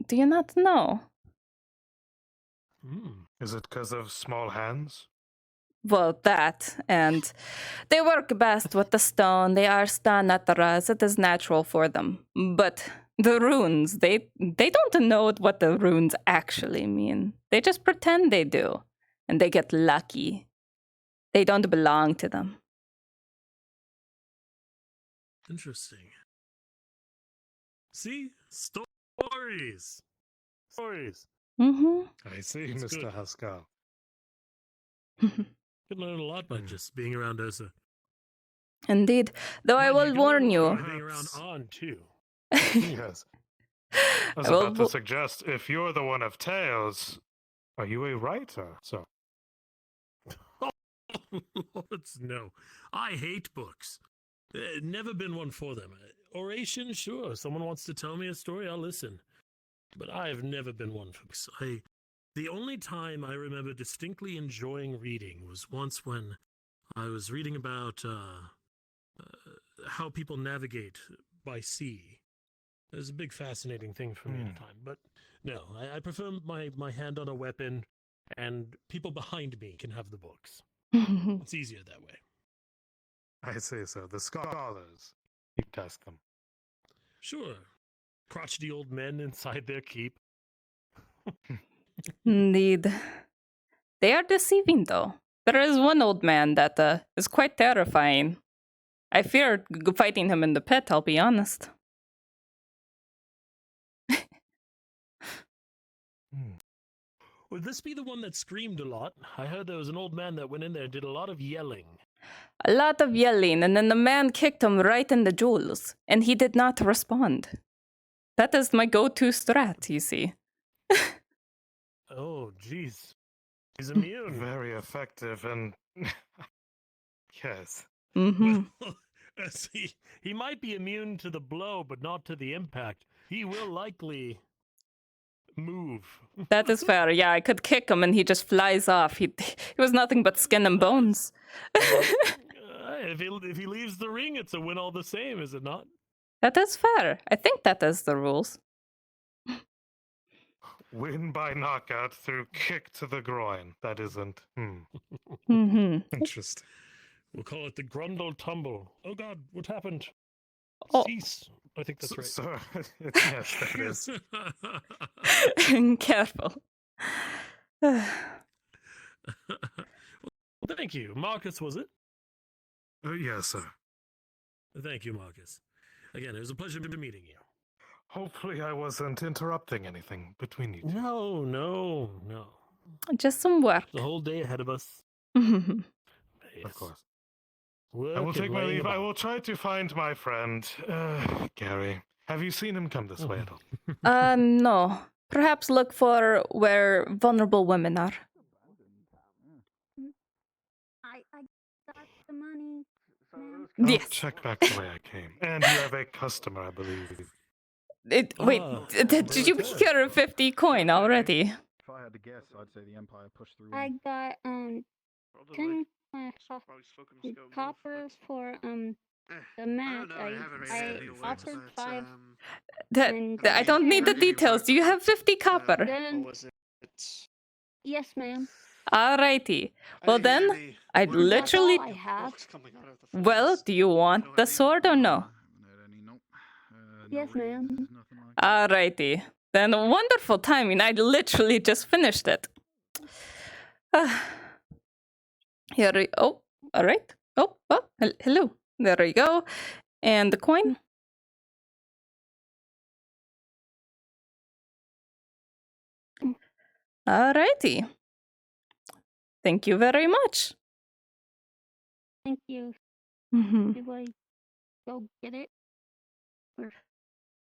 Do you not know? Is it because of small hands? Well, that, and they work best with the stone. They are stanataras. It is natural for them. But the runes, they don't know what the runes actually mean. They just pretend they do, and they get lucky. They don't belong to them. Interesting. See? Stories. Stories. I see, It's Mr. good. Haskell. Could learn a lot by just being around Yrsa. Indeed. Though I will warn you. Being around On, too. Yes. I was about to suggest, if you're the one of tales, are you a writer, sir? Lords, no. I hate books. Never been one for them. Oration, sure. Someone wants to tell me a story, I'll listen. But I've never been one for books. The only time I remember distinctly enjoying reading was once when I was reading about how people navigate by sea. It was a big fascinating thing for me at the time. But no, I prefer my hand on a weapon and people behind me can have the books. It's easier that way. I see, sir. The scholars. You test them. Sure. Crotchety old men inside their keep. Indeed. They are deceiving, though. There is one old man that is quite terrifying. I fear fighting him in the pit, I'll be honest. Would this be the one that screamed a lot? I heard there was an old man that went in there and did a lot of yelling. A lot of yelling, and then the man kicked him right in the jewels, and he did not respond. That is my go-to strat, you see. Oh, jeez. He's immune. Very effective, and yes. Well, see, he might be immune to the blow, but not to the impact. He will likely move. That is fair. Yeah, I could kick him and he just flies off. He was nothing but skin and bones. If he leaves the ring, it's a win all the same, is it not? That is fair. I think that is the rules. Win by knockout through kick to the groin. That isn't. Interesting. We'll call it the Grundle Tumble. Oh God, what happened? Oh. Cease. I think that's right. So, yes, that is. Careful. Well, thank you. Marcus, was it? Yes, sir. Thank you, Marcus. Again, it was a pleasure meeting you. Hopefully I wasn't interrupting anything between you two. No. Just some work. The whole day ahead of us. Of course. Work I will take my and leave. laying I about. will try to find my friend, Gary. Have you seen him come this way at all? No. Perhaps look for where vulnerable women are. I got the money. I'll Yes. check back the way I came. And you have a customer, I believe. Wait, did you procure a 50 coin already? If I had to guess, I'd say the Empire pushed through. I got 10 copper for the match. I offered 5. I don't need the details. Do you have 50 copper? Then, yes, ma'am. Alrighty. Well then, I'd literally... That's all I have. Well, do you want the sword or no? Yes, ma'am. Alrighty. Then wonderful timing. I literally just finished it. Here oh, alright. Oh, hello. There you go. And the coin. Alrighty. Thank you very much. Thank you. Mhm. Do I go get it? Or...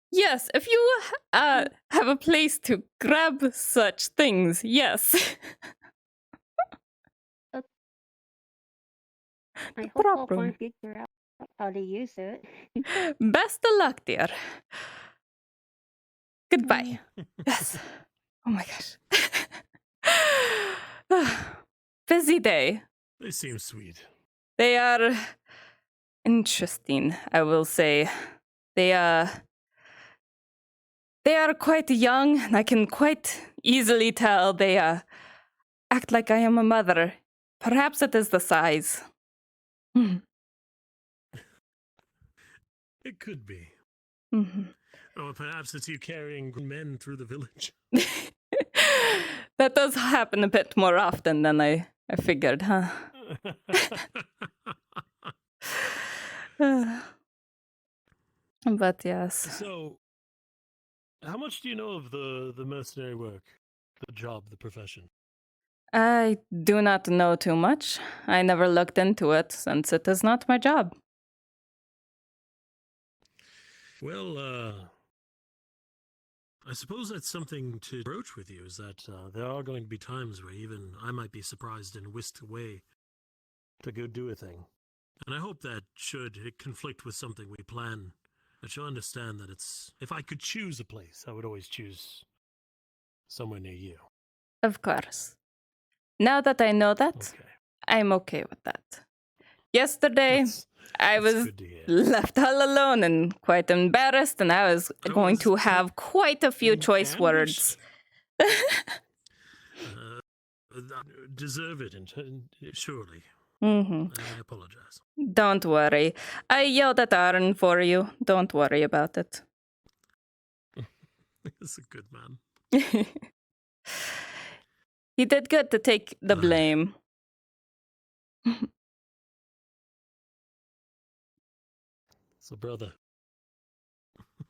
Yes, if you have a place to grab such things, yes. I hope I'll find figure out how to use it. Best of luck, dear. Goodbye. Yes. Oh my gosh. Busy day. They seem sweet. They are interesting, I will say. They They are quite young, and I can quite easily tell they act like I am a mother. Perhaps it is the size. It could be. Mm-hmm. Or perhaps it's you carrying men through the village. That does happen a bit more often than I figured, huh? But yes. So, how much do you know of the mercenary work, the job, the profession? I do not know too much. I never looked into it since it is not my job. Well, I suppose that's something to broach with you, is that there are going to be times where even I might be surprised and whisked away to go do a thing. And I hope that should it conflict with something we plan, that you'll understand that if I could choose a place, I would always choose somewhere near you. Of course. Now that I know that, I'm okay with that. Yesterday, I was left all alone and quite embarrassed, and I was going to have quite a few choice words. Deserve it, surely. Mm-hmm. I apologize. Don't worry. I yelled at Aaron for you. Don't worry about it. He's a good man. He did good to take the blame. It's a brother.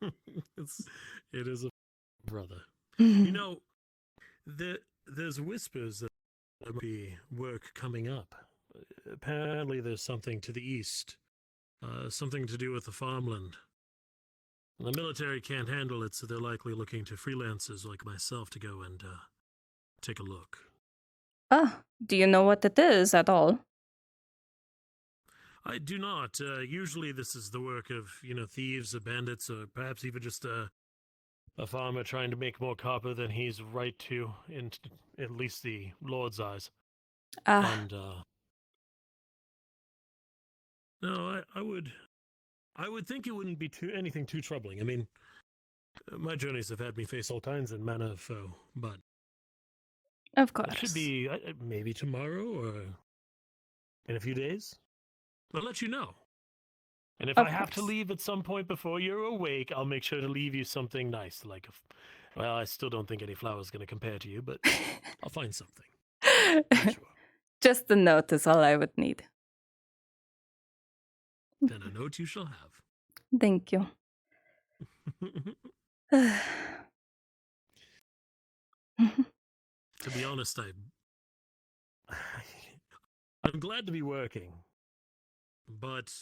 It is a brother. You know, there's whispers that there might be work coming up. Apparently there's something to the east. Something to do with the farmland. The military can't handle it, so they're likely looking to freelancers like myself to go and take a look. Do you know what it is at all? I do not. Usually this is the work of, thieves or bandits, or perhaps even just a farmer trying to make more copper than he's right to, in at least the Lord's eyes. And, no, I would think it wouldn't be anything too troubling. I mean, my journeys have had me face all kinds of manner of foe, but... Of course. It should be maybe tomorrow or in a few days. I'll let you know. And if I have to leave at some point before you're awake, I'll make sure to leave you something nice. Like, well, I still don't think any flower's going to compare to you, but I'll find something. Sure. Just a note is all I would need. Then a note you shall have. Thank you. To be honest, I'm glad to be working, but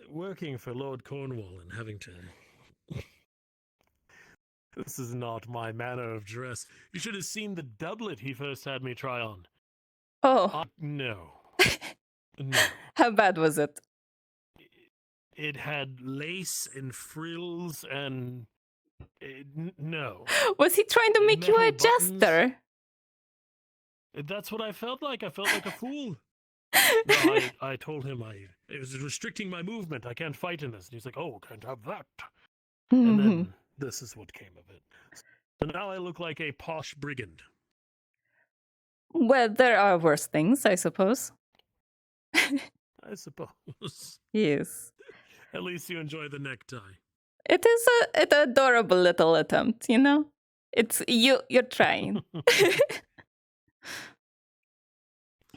working for Lord Cornwall and having to... This is not my manner of dress. You should have seen the doublet he first had me try on. Oh. No. No. How bad was it? It had lace and frills and... no. Was he trying to make you a jester? That's what I felt like. I felt like a fool. No, I told him it was restricting my movement. I can't fight in this. And he's like, oh, can't have that. And then this is what came of it. So now I look like a posh brigand. Well, there are worse things, I suppose. I suppose. Yes. At least you enjoy the necktie. It is an adorable little attempt, It's you're trying.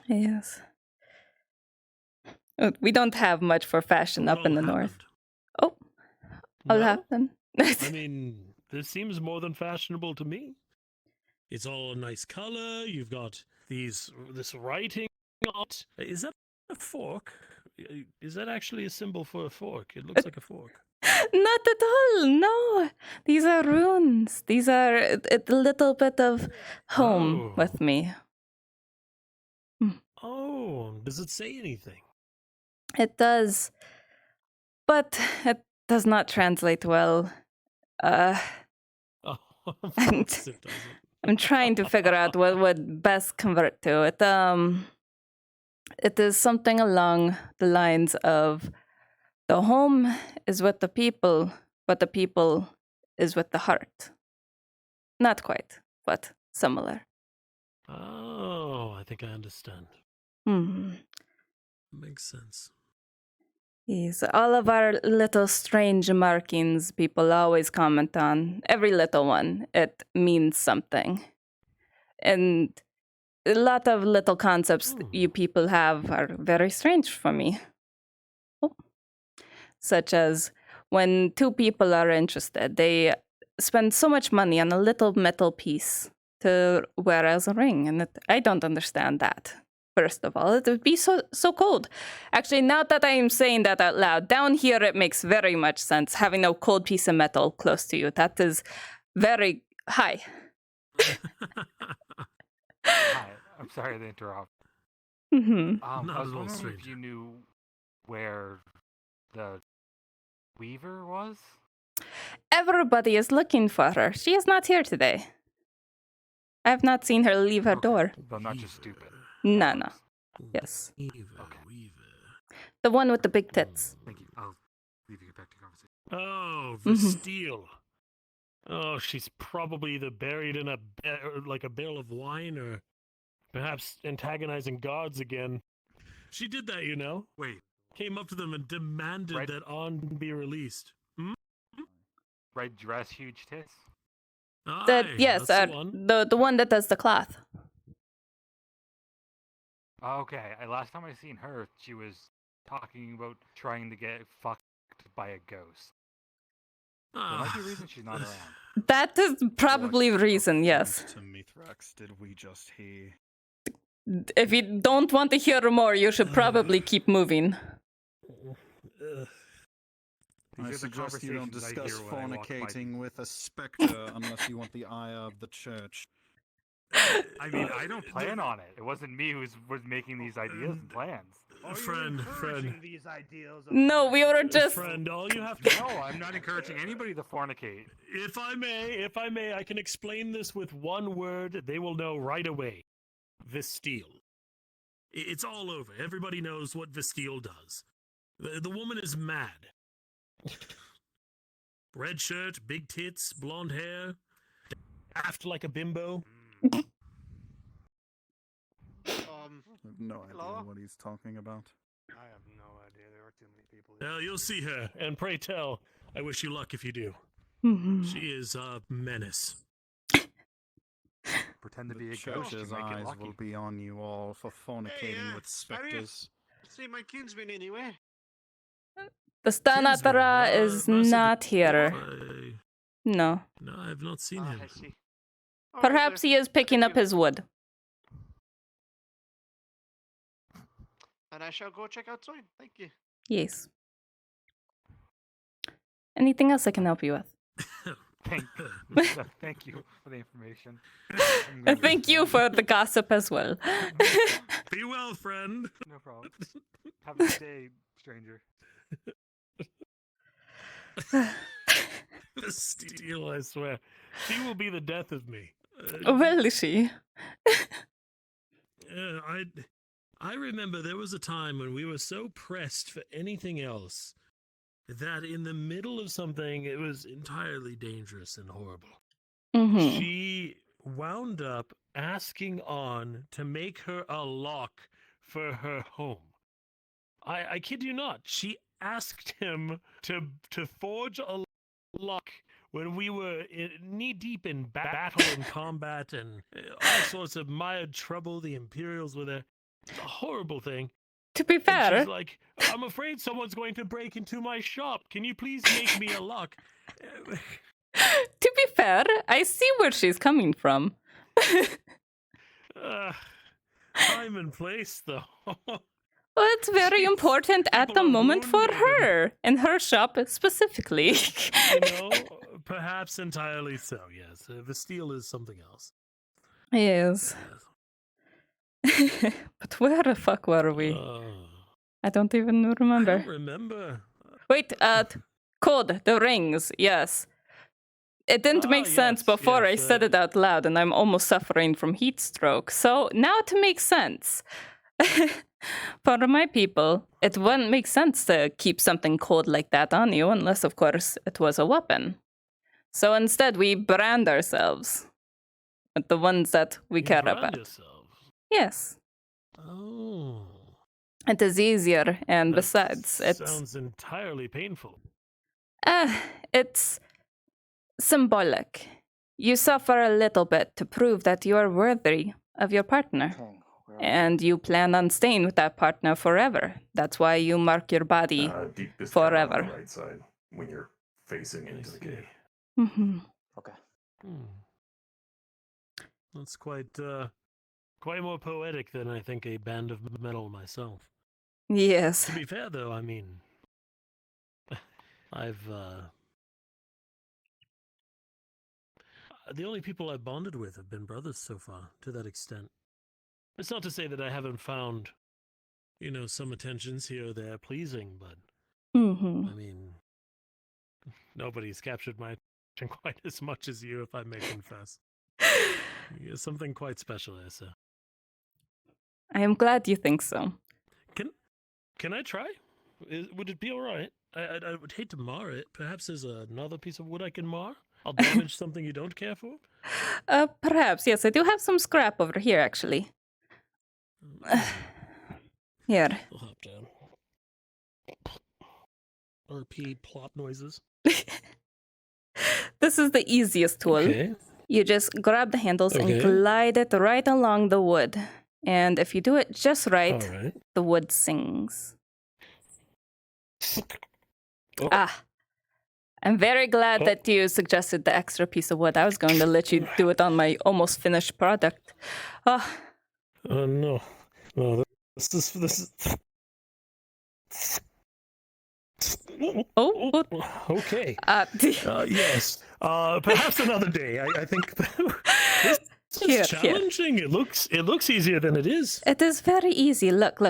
Yes. We don't have much for fashion up in the north. Oh, all happened. I mean, this seems more than fashionable to me. It's all a nice color. You've got this writing on it. Is that a fork? Is that actually a symbol for a fork? It looks like a fork. Not at all. No, these are runes. These are a little bit of home with me. Oh, does it say anything? It does, but it does not translate well. I'm trying to figure out what would best convert to it. It is something along the lines of the home is with the people, but the people is with the heart. Not quite, but similar. Oh, I think I understand. Makes sense. Yes, all of our little strange markings people always comment on. Every little one. It means something. And a lot of little concepts you people have are very strange for me. Such as when two people are interested, they spend so much money on a little metal piece to wear as a ring. And I don't understand that. First of all, it would be so cold. Actually, now that I am saying that out loud, down here it makes very much sense having a cold piece of metal close to you. That is very high. Hi, I'm sorry to interrupt. Mm-hmm. I Not was at all, wondering if stranger. you knew where the Weaver was? Everybody is looking for her. She is not here today. I have not seen her leave her door. But I'm not just stupid. No. Yes. The one with the big tits. Thank you. I'll leave you get back to conversation. Oh, Vestille. Oh, she's probably either buried in a barrel of wine, or perhaps antagonizing guards again. She did that, you know. Wait. Came up to them and demanded that On be released. Red dress, huge tits. Yes, that's the one. the one that does the cloth. Okay, last time I seen her, she was talking about trying to get fucked by a ghost. There might be a reason she's not around. That is probably the reason, yes. To Mithrax did we just hear? If you don't want to hear more, you should probably keep moving. I suggest you don't discuss fornicating with a spectre unless you want the eye of the church. I mean, I don't plan on it. It wasn't me who was making these ideas and plans. Friend. These ideals No, we were just... Friend, all you have to... No, I'm not encouraging anybody to fornicate. If I may, I can explain this with one word. They will know right away. Vestille. It's all over. Everybody knows what Vestille does. The woman is mad. Red shirt, big tits, blonde hair, daft like a bimbo. I have no idea what he's talking about. I have no idea. There are too many people. Well, you'll see her, and pray tell, I wish you luck if you do. She is a menace. Pretend to be a ghost. Church's eyes will be on you all for fornicating with spectres. See my kinsman anyway. The Stanatara is not here. No. No, I have not seen him. I see. Perhaps he is picking up his wood. And I shall go check outside. Thank you. Yes. Anything else I can help you with? Thank you for the information. Thank you for the gossip as well. Be well, friend. No problem. Have a good day, stranger. Steal, I swear. She will be the death of me. Well, is she? I remember there was a time when we were so pressed for anything else that in the middle of something, it was entirely dangerous and horrible. She wound up asking On to make her a lock for her home. I kid you not. She asked him to forge a lock when we were knee-deep in battle and combat and all sorts of mired trouble. The Imperials were there. It's a horrible thing. To be fair... And she's like, I'm afraid someone's going to break into my shop. Can you please make me a lock? To be fair, I see where she's coming from. Time and place, though. Well, it's very important at the moment for her, and her shop specifically. Perhaps entirely so, yes. Vestille is something else. Yes. But where the fuck were we? I don't even remember. I don't remember. Wait, code, the rings, yes. It didn't make sense before I said it out loud, and I'm almost suffering from heat stroke. So now it makes sense. For my people, it wouldn't make sense to keep something cold like that on you, unless, of course, it was a weapon. So instead, we brand ourselves with the ones that we care about. Yourselves. Yes. Oh. It is easier, and That besides, it's sounds entirely painful. it's symbolic. You suffer a little bit to prove that you are worthy of your partner. And you plan on staying with that partner forever. That's why you mark your body Deepest forever. on the right side when you're facing into the cave. Mm-hmm. Okay. That's quite more poetic than I think a band of metal myself. Yes. To be fair, though, I mean, the only people I've bonded with have been brothers so far, to that extent. It's not to say that I haven't found, some attentions here or there pleasing, but I mean, nobody's captured my attention quite as much as you, if I may confess. You're something quite special, Yrsa. I am glad you think so. Can I try? Would it be all right? I would hate to mar it. Perhaps there's another piece of wood I can mar? I'll damage something you don't care for? Perhaps, yes. I do have some scrap over here, actually. Here. I'll hop down. RP plot noises. This is the easiest tool. Okay. You just grab the handles and glide it right along the wood. And if you do it just right, the wood sings. I'm very glad that you suggested the extra piece of wood. I was going to let you do it on my almost finished product. Oh, no. No, this is... Oh, okay. Yes. Perhaps another day. I think this is challenging. Here. It looks easier than it is. It is very easy. Look.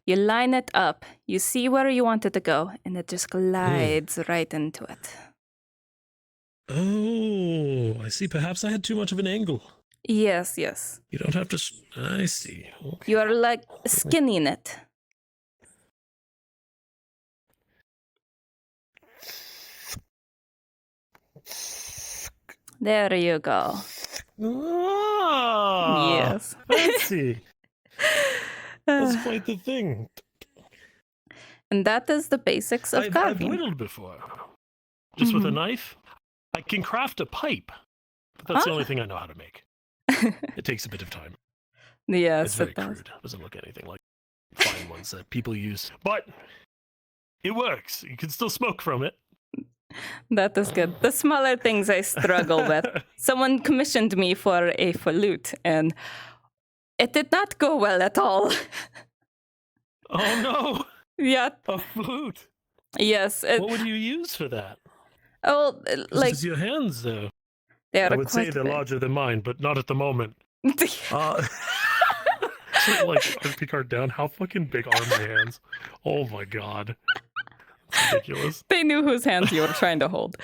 You line it up. You see where you want it to go, and it just glides right into it. Oh, I see. Perhaps I had too much of an angle. Yes. You don't have to... I see. Okay. You are like skinning it. There you go. Oh, yes. Fancy. That's quite the thing. And that is the basics of carving. I've whittled before. Just with a knife. I can craft a pipe. But that's the only thing I know how to make. It takes a bit of time. Yes, it's very crude. It doesn't look anything like fine ones that people use. But it works. You can still smoke from it. That is good. The smaller things I struggle with. Someone commissioned me for a flute, and it did not go well at all. Oh, no. Yeah. A flute? Yes. What would you use for that? Oh, like... It's your hands, though. I would say they're larger than mine, but not at the moment. Like, Picard down, how fucking big are my hands? Oh, my God. That's ridiculous. They knew whose hands you were trying to hold.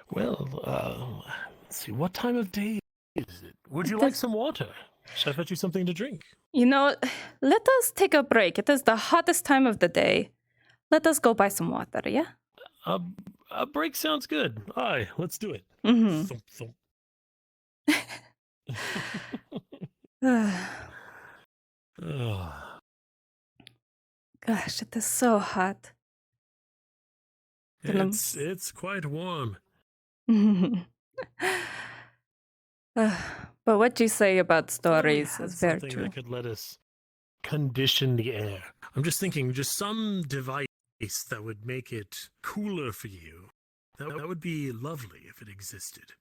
Let's see, what time of day is it? Would you like some water? Should I fetch you something to drink? Let us take a break. It is the hottest time of the day. Let us go buy some water, yeah? A break sounds good. Aye, let's do it. Thump, thump. Gosh, it is so hot. It's quite warm. But what you say about stories is very Something true. that could let us condition the air. I'm just thinking, just some device that would make it cooler for you. That would be lovely if it existed.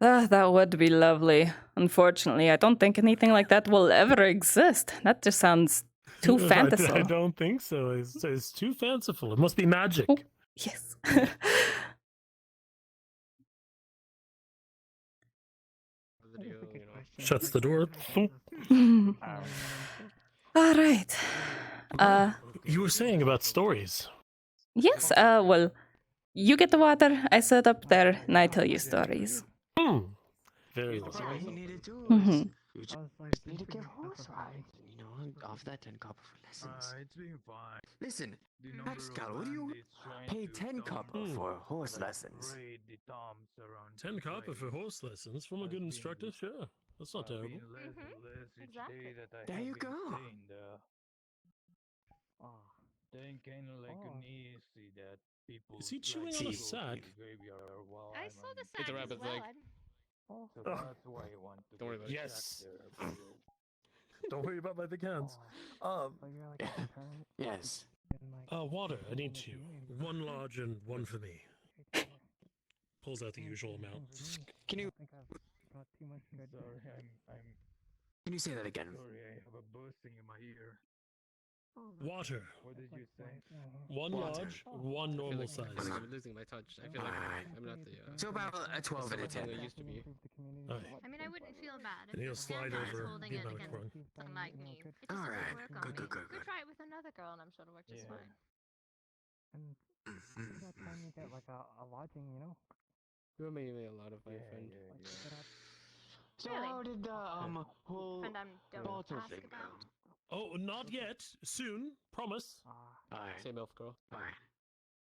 That would be lovely. Unfortunately, I don't think anything like that will ever exist. That just sounds too fanciful. I don't think so. It's too fanciful. It must be magic. Oh, yes. Shuts the door. All right. You were saying about stories. Yes, well, you get the water, I sit up there, and I tell you stories. Very well. You just need to give horse rides, you know, off that 10 copper for lessons. It's been fine. Listen, The number Pascal, of would you bandits trying pay to 10 copper dump, for horse like, lessons? parade the tombs around 10 the copper for place. horse lessons from a good instructor? Sure. That's not terrible. Been less and less each day that I There have you been go. staying there. Then kind of like uneasy that people Is he chewing like on a to go to sack? the graveyard while I I'm saw the on sack It's a as rabbit's well. leg. So that's why I want to Don't worry get about it. a Yes. sack there, bro. Don't worry about my big hands. Yes. Water. I need two. One large and one for me. Pulls out the usual amount. Can you Sorry, I'm can you say that again? sorry, I have a buzzing in my ear. Water. What did you say? One large, one normal size. I'm losing my touch. I feel like Alright. I'm not the. So about a 12 and a 10. I used to be. Alright. I mean, I wouldn't feel bad And he'll if slide Santa is over holding the it amount against wrong. someone like me. It just All doesn't right. work on Good, me. good, good, Could good. try it with another girl, and I'm sure it'll work just fine. Mhm. time you get like a lodging, you know? You remind me a lot of my friend. So Really? how did the whole Friend I don't bottle ask thing go? about. Oh, not yet. Soon. Promise. Alright. Same elf girl. Alright.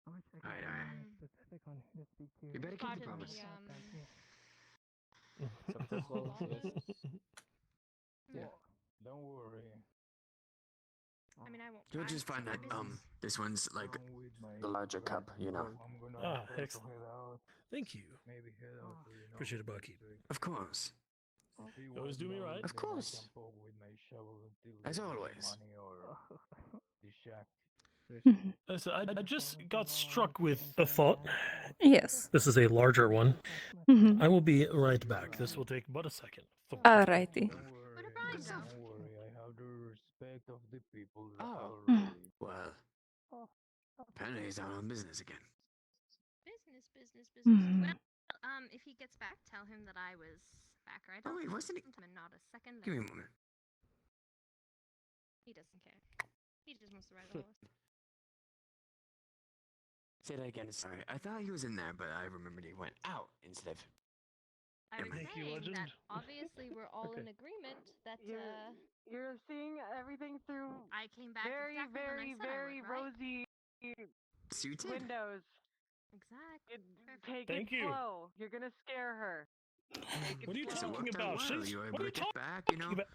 I wish I could Alright, be alright. more specific on who to speak to. You better keep the Pardon promise. Successful. Yes. Yeah. Don't worry. I mean, I won't. You'll try. just find that Business. this one's like Along with my the larger cup, you know. I'm gonna Ah, have to excellent. head out. Thank you. Maybe head out to, Appreciate it, Bucky. Of course. see Always what do me knowledge right. Of I course. can poke with my shovel until As they get always. money or the shack. So I just got struck with a thought. Yes. This is a larger one. Mhm. I will be right back. This will take but a second. Alrighty. Don't worry, I have the respect of the people Oh. already. Well, apparently he's out on business again. Business. Mhm. Well, if he gets back, tell him that I was back right Oh, off. wait, wasn't he? And not a second Give me a late. moment. He doesn't care. He just wants to ride the horse. Say that again, sorry. I thought he was in there, but I remembered he went out instead of. I was Thank you, saying legend. that obviously we're all in agreement that You're seeing everything through I came back very, exactly when I very, said I very would, right? rosy Suited? windows. Exactly. Take Thank it you. slow. You're gonna scare her. What are you Yes, it talking worked out about? well. She's- You were what able are you to get talking back, you know. about?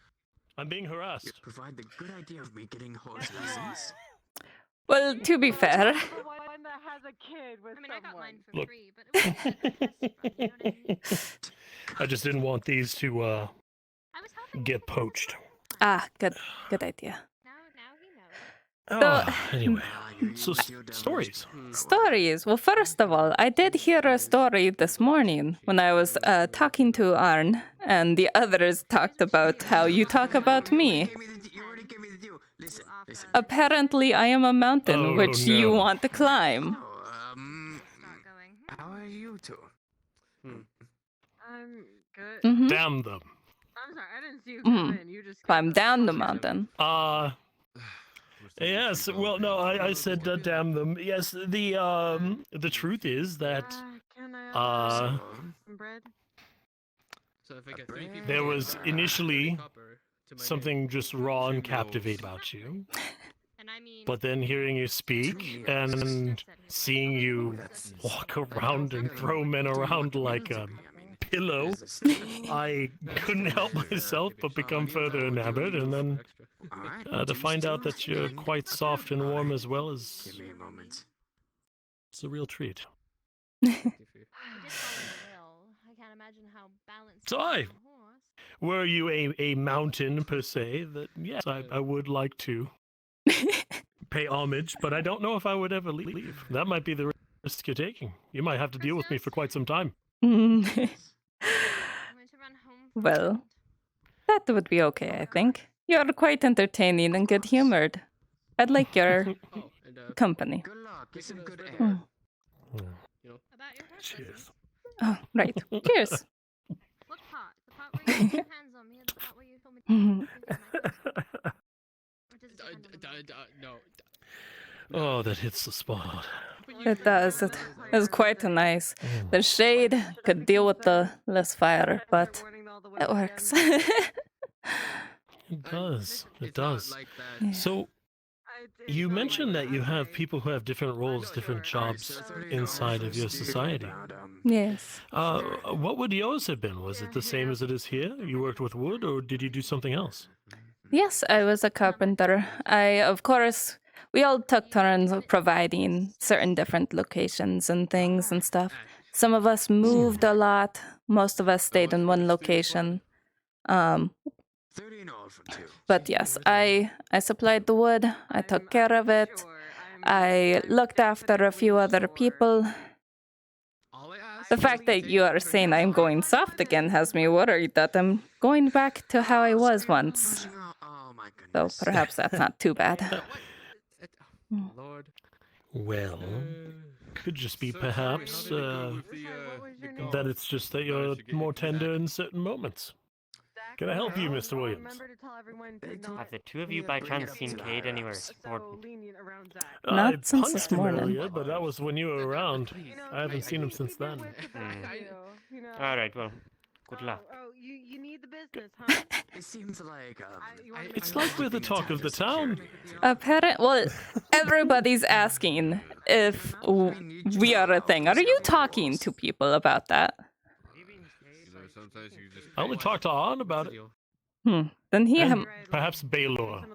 I'm being You harassed. provide the good idea of me getting horse lessons. Well, to be fair, The one that has a kid with I mean, I got mine for Look. free, but it was just a test run, you know what I mean? I just didn't want these to I was helping get poached. good idea. Now he knows. Oh, anyway. So stories. Stories. Well, first of all, I did hear a story this morning when I was talking to Arn, and the others talked about how you talk about me. You already gave me the deal. Listen. Apparently, I am a mountain Oh, which you no. want to climb. Start going. How are you two? I'm good. Mhm. Damn them. I'm sorry, I didn't see you come Mhm. in. You just Climb down the mountain. Yes. Well, no, I said damn them. Yes. The truth is that Can I have some bread? So if I get 3 people, there was together, initially 30 copper to my something just raw and captivating about you. And I mean, But then hearing you speak and seeing you walk around and throw men around like a pillow, I couldn't help myself but become further enamored, and then to find out that you're quite soft and warm as well as Give me a moment. it's a real treat. I did follow the will. I can't imagine how balanced. So it is I, on a horse. were you a mountain per se, that yes, I would like to pay homage, but I don't know if I would ever leave. That might be the risk you're taking. You might have to deal with me for quite some time. I'm going to run home. Well, that would be okay, I think. You're quite entertaining and good humored. I'd like your company. Good luck. Get some good air. Mm. About your horse Cheers. Oh, right. Cheers. What part? The part where you put your hands on me, or the part where you told me to Or does it depend on the mood? No. Oh, that hits the spot. It does. It is quite nice. The shade could deal with the less fire, but it works. It does. It does. So, you mentioned that you have people who have different roles, different jobs inside of your society. Yes. What would yours have been? Was it the same as it is here? You worked with wood, or did you do something else? Yes, I was a carpenter. Of course, we all took turns providing certain different locations and things and stuff. Some of us moved a lot. Most of us stayed in one location. But yes, I supplied the wood. I took care of it. I looked after a few other people. The fact that you are saying I'm going soft again has me worried that I'm going back to how I was once. So perhaps that's not too bad. Well, could just be perhaps that it's just that you're more tender in certain moments. Can I help you, Mr. Williams? Have the two of you by chance seen Cade anywhere? Not I since punched this him morning. earlier, but that was when you were around. I haven't seen him since then. All right, well, good luck. Oh, you need the business, huh? It seems like It's like we're the talk of the town. Well, everybody's asking if we are a thing. Are you talking to people about that? I only talked to An about it. Then he... And perhaps Baylor.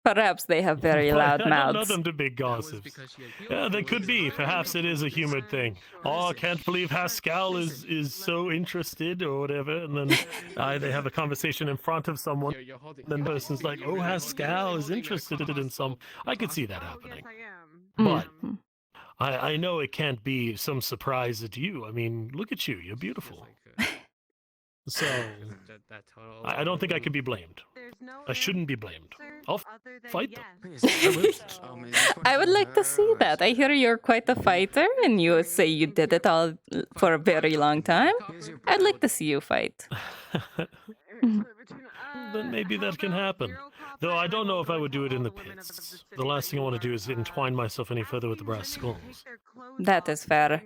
Perhaps they have very loud I don't know mouths. them to be gossips. Yeah, they could be. Perhaps it is a humored thing. Oh, I can't believe Haskell is so interested or whatever. And then they have a conversation in front of someone. And then the person's like, oh, Haskell is interested in some... I could see that happening. But I know it can't be some surprise at you. I mean, look at you. You're beautiful. So, I don't think I could be blamed. I shouldn't be blamed. I'll fight them. I would like to see that. I hear you're quite a fighter, and you say you did it all for a very long time. I'd like to see you fight. Then maybe that can happen. Though I don't know if I would do it in the pits. The last thing I want to do is entwine myself any further with the brass skulls. That is fair.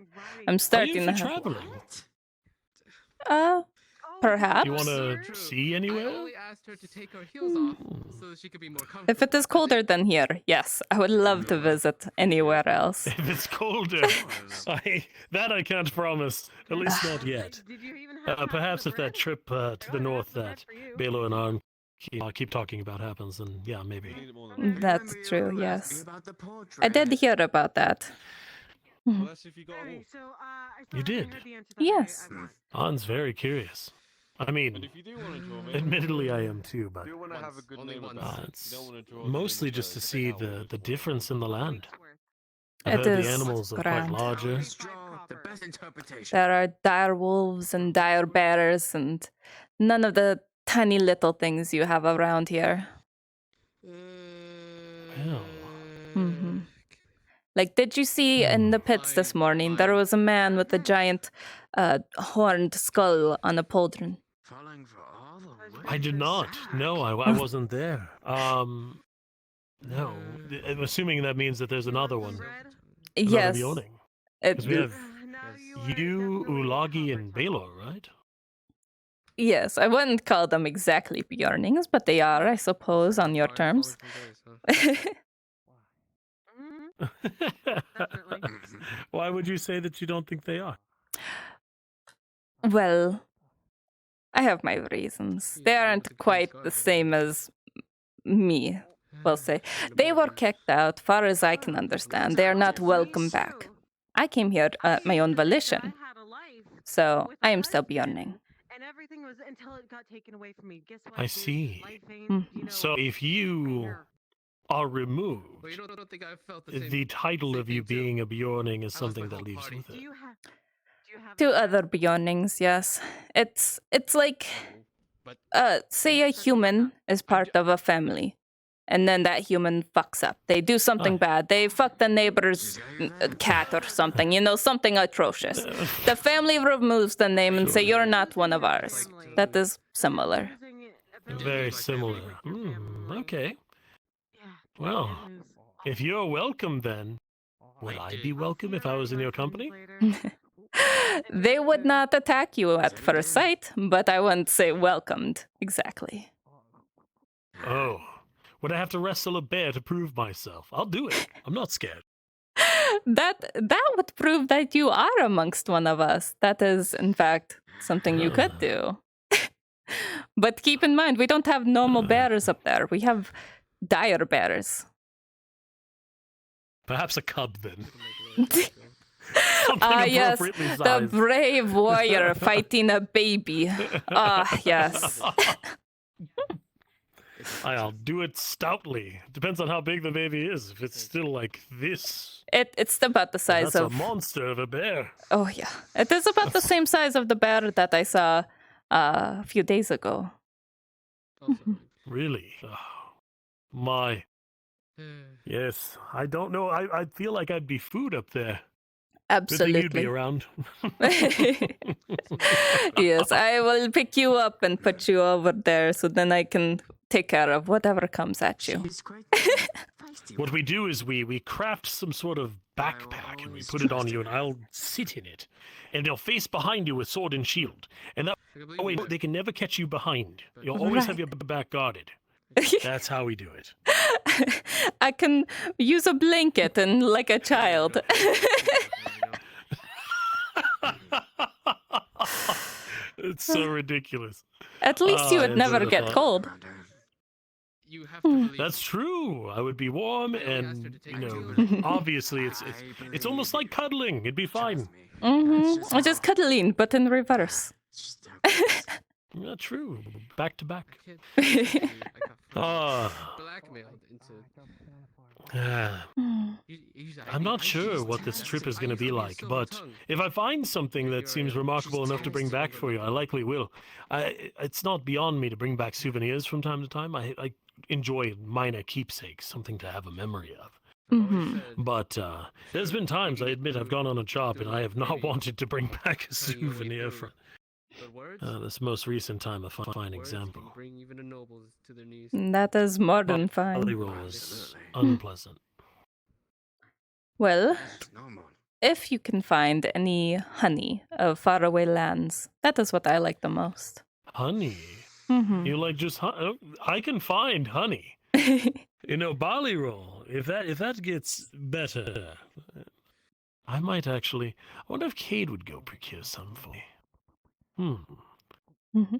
I'm starting Are you traveling? Perhaps. You want to see anywhere? If it is colder than here, yes, I would love to visit anywhere else. If it's colder, that I can't promise. At least not yet. Perhaps if that trip to the north that Baylor and Arn keep talking about happens, then yeah, maybe. That's true, yes. I did hear about that. You did? Yes. Arn's very curious. I mean, admittedly I am too, but it's mostly just to see the difference in the land. I've heard the animals are quite larger. There are dire wolves and dire bears and none of the tiny little things you have around here. Like, did you see in the pits this morning, there was a man with a giant horned skull on a pauldron? I did not. No, I wasn't there. No. I'm assuming that means that there's another one. Yes. Because we have you, Ulagi, and Baylor, right? Yes, I wouldn't call them exactly Bjornings, but they are, I suppose, on your terms. Why would you say that you don't think they are? Well, I have my reasons. They aren't quite the same as me, we'll say. They were kicked out, far as I can understand. They are not welcome back. I came here at my own volition, so I am still Bjorning. I see. So if you are removed, the title of you being a Bjorning is something that leaves with it. To other Bjornings, yes. It's like, say a human is part of a family, and then that human fucks up. They do something bad. They fuck the neighbor's cat or something, something atrocious. The family removes the name and say, you're not one of ours. That is similar. Very similar. Okay. Well, if you're welcome then, would I be welcome if I was in your company? They would not attack you at first sight, but I wouldn't say welcomed, exactly. Oh, would I have to wrestle a bear to prove myself? I'll do it. I'm not scared. That would prove that you are amongst one of us. That is, in fact, something you could do. But keep in mind, we don't have normal bears up there. We have dire bears. Perhaps a cub, then. Yes, the brave warrior fighting a baby. Yes. I'll do it stoutly. Depends on how big the baby is. If it's still like this, it's about the size that's of a monster of a bear. Oh yeah, it is about the same size of the bear that I saw a few days ago. Really? Oh, my. Yes, I don't know. I feel like I'd be food up there. Absolutely. Good thing you'd be around. Yes, I will pick you up and put you over there so then I can take care of whatever comes at you. What we do is we craft some sort of backpack and we put it on you and I'll sit in it. And they'll face behind you with sword and shield. And that way they can never catch you behind. You'll always have your back guarded. That's how we do it. I can use a blanket and like a child. It's so ridiculous. At least you would never get cold. You have to That's true. I would be warm and, obviously it's almost like cuddling. It'd be fine. Mm-hmm. Just cuddling, but in reverse. Not true. Back to back. blackmailed into. I'm not sure what this trip is going to be like, but if I find something that seems remarkable enough to bring back for you, I likely will. It's not beyond me to bring back souvenirs from time to time. I enjoy minor keepsakes, something to have a memory of. Mm-hmm. But there's been times, I admit, I've gone on a job and I have not wanted to bring back a souvenir from this most recent time, a fine example. That is more than fine. Barley roll is unpleasant. Well, if you can find any honey of faraway lands, that is what I like the most. Honey? Mm-hmm. You like just honey? I can find honey. Barley roll. If that gets better, I might actually. I wonder if Cade would go procure some for me. Mm-hmm.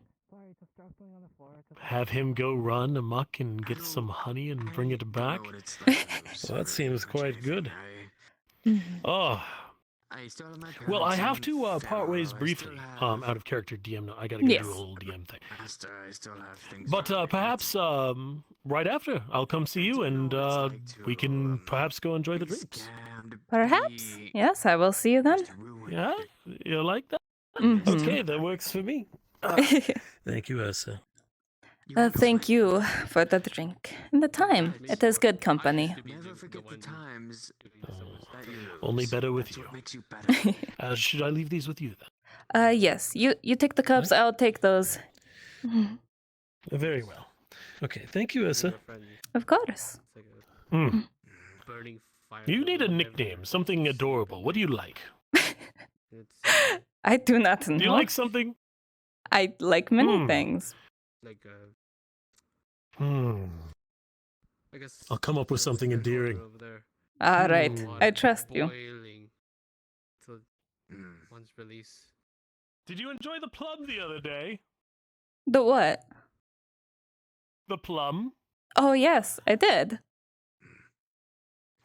Have him go run amok and get some honey and bring it back? Well, that seems quite good. Oh. Well, I have to part ways briefly. Out of character DM. I gotta go do a little DM thing. But perhaps right after, I'll come see you and we can perhaps go enjoy the drinks. Perhaps? Yes, I will see you then. Yeah? You like that? Mm-hmm. Okay, that works for me. Thank you, Yrsa. Thank you for the drink and the time. It is good company. Only better with you. Should I leave these with you then? Yes. You take the cups. I'll take those. Very well. Okay. Thank you, Yrsa. Of course. You need a nickname, something adorable. What do you like? I do not know. Do you like something? I like many things. I guess I'll come up with something endearing. All right, I trust you. One's release. Did you enjoy the plum the other day? The what? The plum. Oh yes, I did.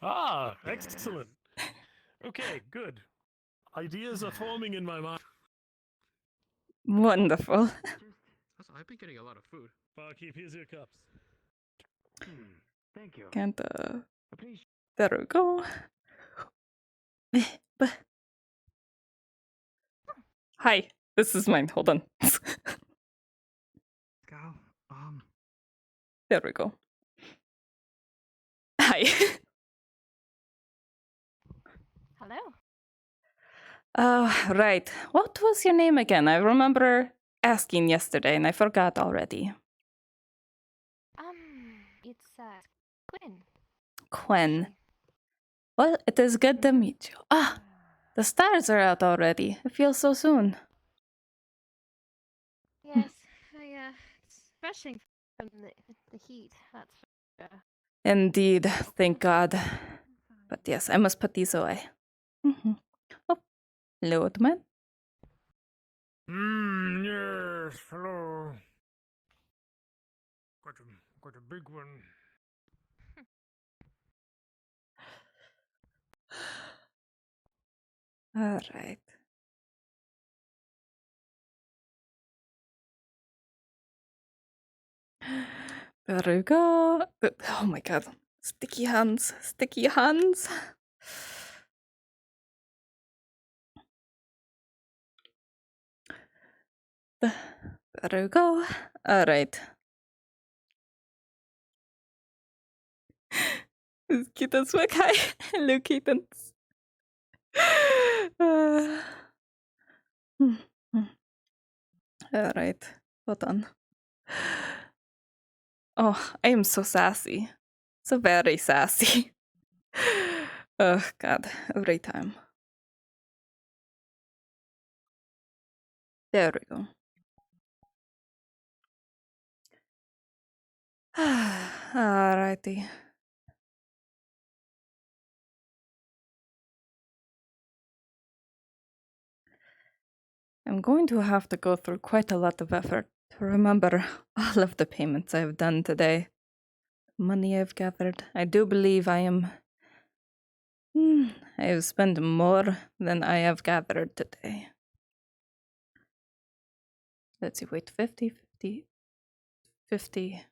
Ah, excellent. Okay, good. Ideas are forming in my mind. Wonderful. I've been getting a lot of food. Barkeep, here's your cups. Thank you. Can't, there we go. Hi, this is mine. Hold on. There we go. Hi. Hello. Right. What was your name again? I remember asking yesterday and I forgot already. It's Quinn. Quinn. Well, it is good to meet you. The stars are out already. It feels so soon. Yes, it's refreshing from the heat. That's for sure. Indeed, thank God. But yes, I must put these away. Oh, hello, old man. Yes, hello. Quite a big one. All right. There we go. Oh my God. Sticky hands. Sticky hands. There we go. All right. Kittens were hi. Hello, kittens. All right. Hold on. Oh, I am so sassy. So very sassy. Oh, God. Every time. There we go. Alrighty. I'm going to have to go through quite a lot of effort to remember all of the payments I've done today. Money I've gathered. I do believe I am... I have spent more than I have gathered today. Let's see, wait, 50, 50, 50,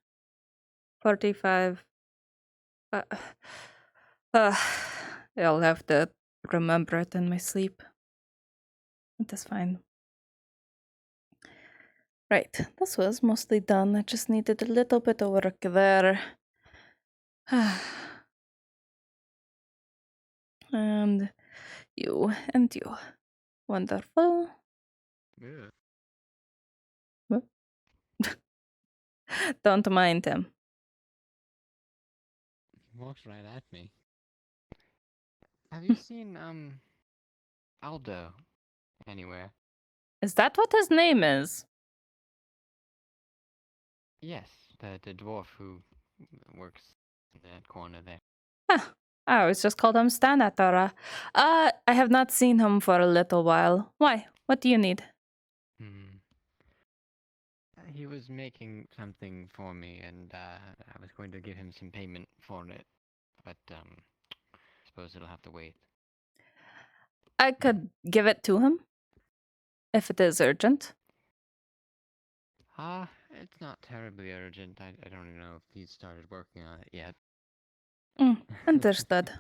45... I'll have to remember it in my sleep. It is fine. Right, this was mostly done. I just needed a little bit of work there. And you. Wonderful. Yeah. What? Don't mind him. He walks right at me. Have you seen, Aldo anywhere? Is that what his name is? Yes, the dwarf who works in that corner there. I always just called him Stanatora. I have not seen him for a little while. Why? What do you need? He was making something for me, and I was going to give him some payment for it, but I suppose it'll have to wait. I could give it to him, if it is urgent. It's not terribly urgent. I don't even know if he's started working on it yet. Understood.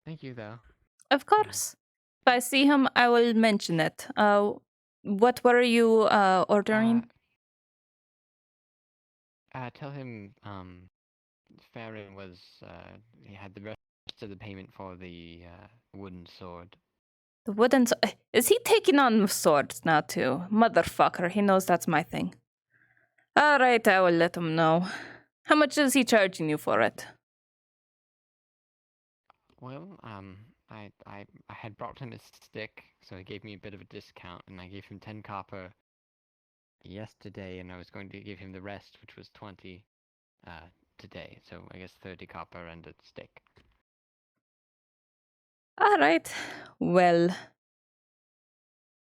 Thank you, though. Of course. If I see him, I will mention it. What were you ordering? Tell him, Farron was, he had the rest of the payment for the, wooden sword. The wooden sword. Is he taking on swords now, too? Motherfucker, he knows that's my thing. Alright, I will let him know. How much is he charging you for it? Well, I had brought him a stick, so he gave me a bit of a discount, and I gave him 10 copper yesterday, and I was going to give him the rest, which was 20, today, so I guess 30 copper and a stick. Alright, well,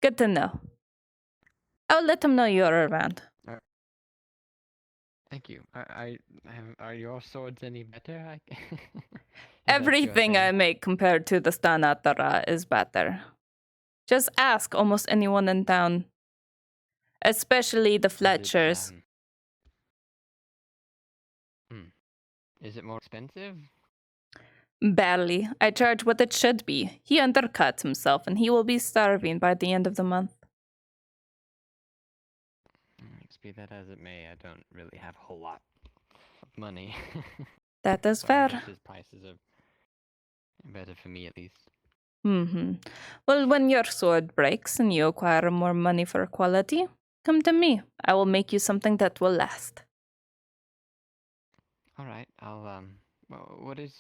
good to know. I'll let him know you're around. Thank you. Are your swords any better? Everything I make compared to the Stanatara is better. Just ask almost anyone in town. Especially the Fletchers. Is it more expensive? Barely. I charge what it should be. He undercuts himself and he will be starving by the end of the month. Be that as it may, I don't really have a whole lot of money. That is so fair. I guess his prices are better for me, at least. Well, when your sword breaks and you acquire more money for quality, come to me. I will make you something that will last. Alright, I'll What is,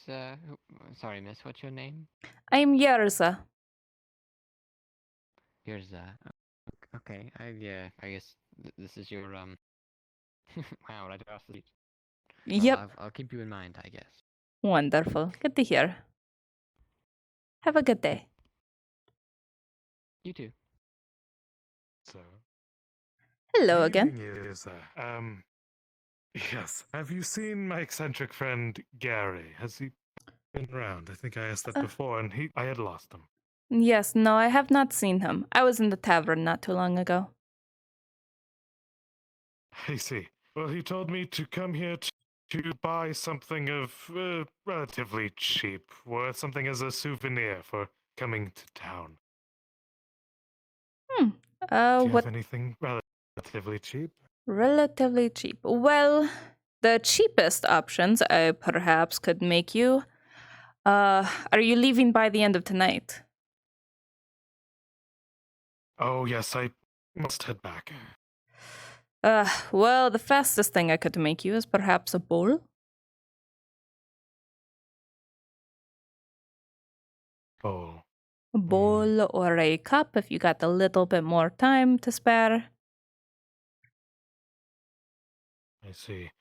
sorry, miss, what's your name? I'm Yrsa. Yrsa. Okay, I guess this is your, wow, right across the street. Yep. Well, I'll keep you in mind, I guess. Wonderful. Good to hear. Have a good day. You too. So. Hello the again. thing is, yes. Have you seen my eccentric friend Gary? Has he been around? I think I asked that before, and I had lost him. Yes, no, I have not seen him. I was in the tavern not too long ago. I see. Well, he told me to come here to buy something of relatively cheap, worth something as a souvenir for coming to town. Do you have anything relatively cheap? Relatively cheap. Well, the cheapest options I perhaps could make you. Are you leaving by the end of tonight? Oh, yes, I must head back. Well, the fastest thing I could make you is perhaps a bowl. Oh. A bowl or a cup if you got a little bit more time to spare. I see.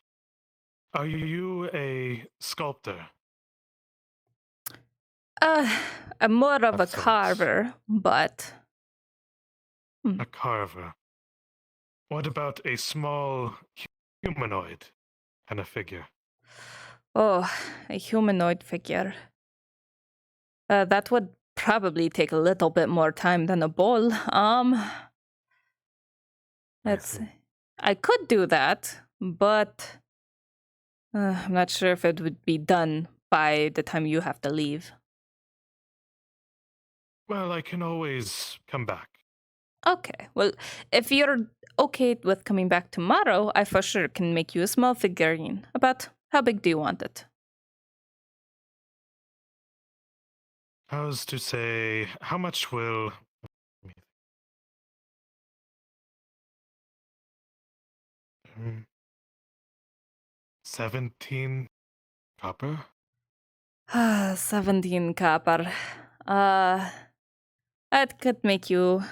Are you a sculptor? I'm more of a carver, but... A carver. What about a small humanoid kind of figure? Oh, a humanoid figure. That would probably take a little bit more time than a bowl. I could do that, but I'm not sure if it would be done by the time you have to leave. Well, I can always come back. Okay, well, if you're okay with coming back tomorrow, I for sure can make you a small figurine. About how big do you want it? How's to say, how much will... 17 copper? 17 copper. That could make you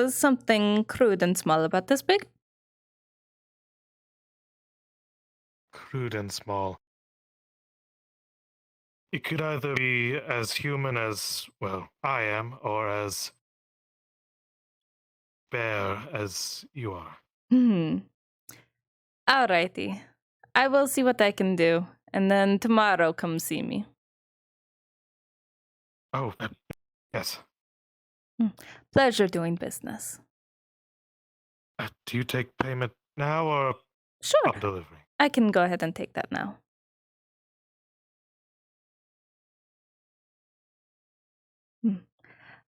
something crude and small, about this big. Crude and small. It could either be as human as, well, I am, or as bear as you are. Alrighty. I will see what I can do, and then tomorrow come see me. Oh, yes. Pleasure doing business. Do you take payment now or Sure. on delivery? I can go ahead and take that now.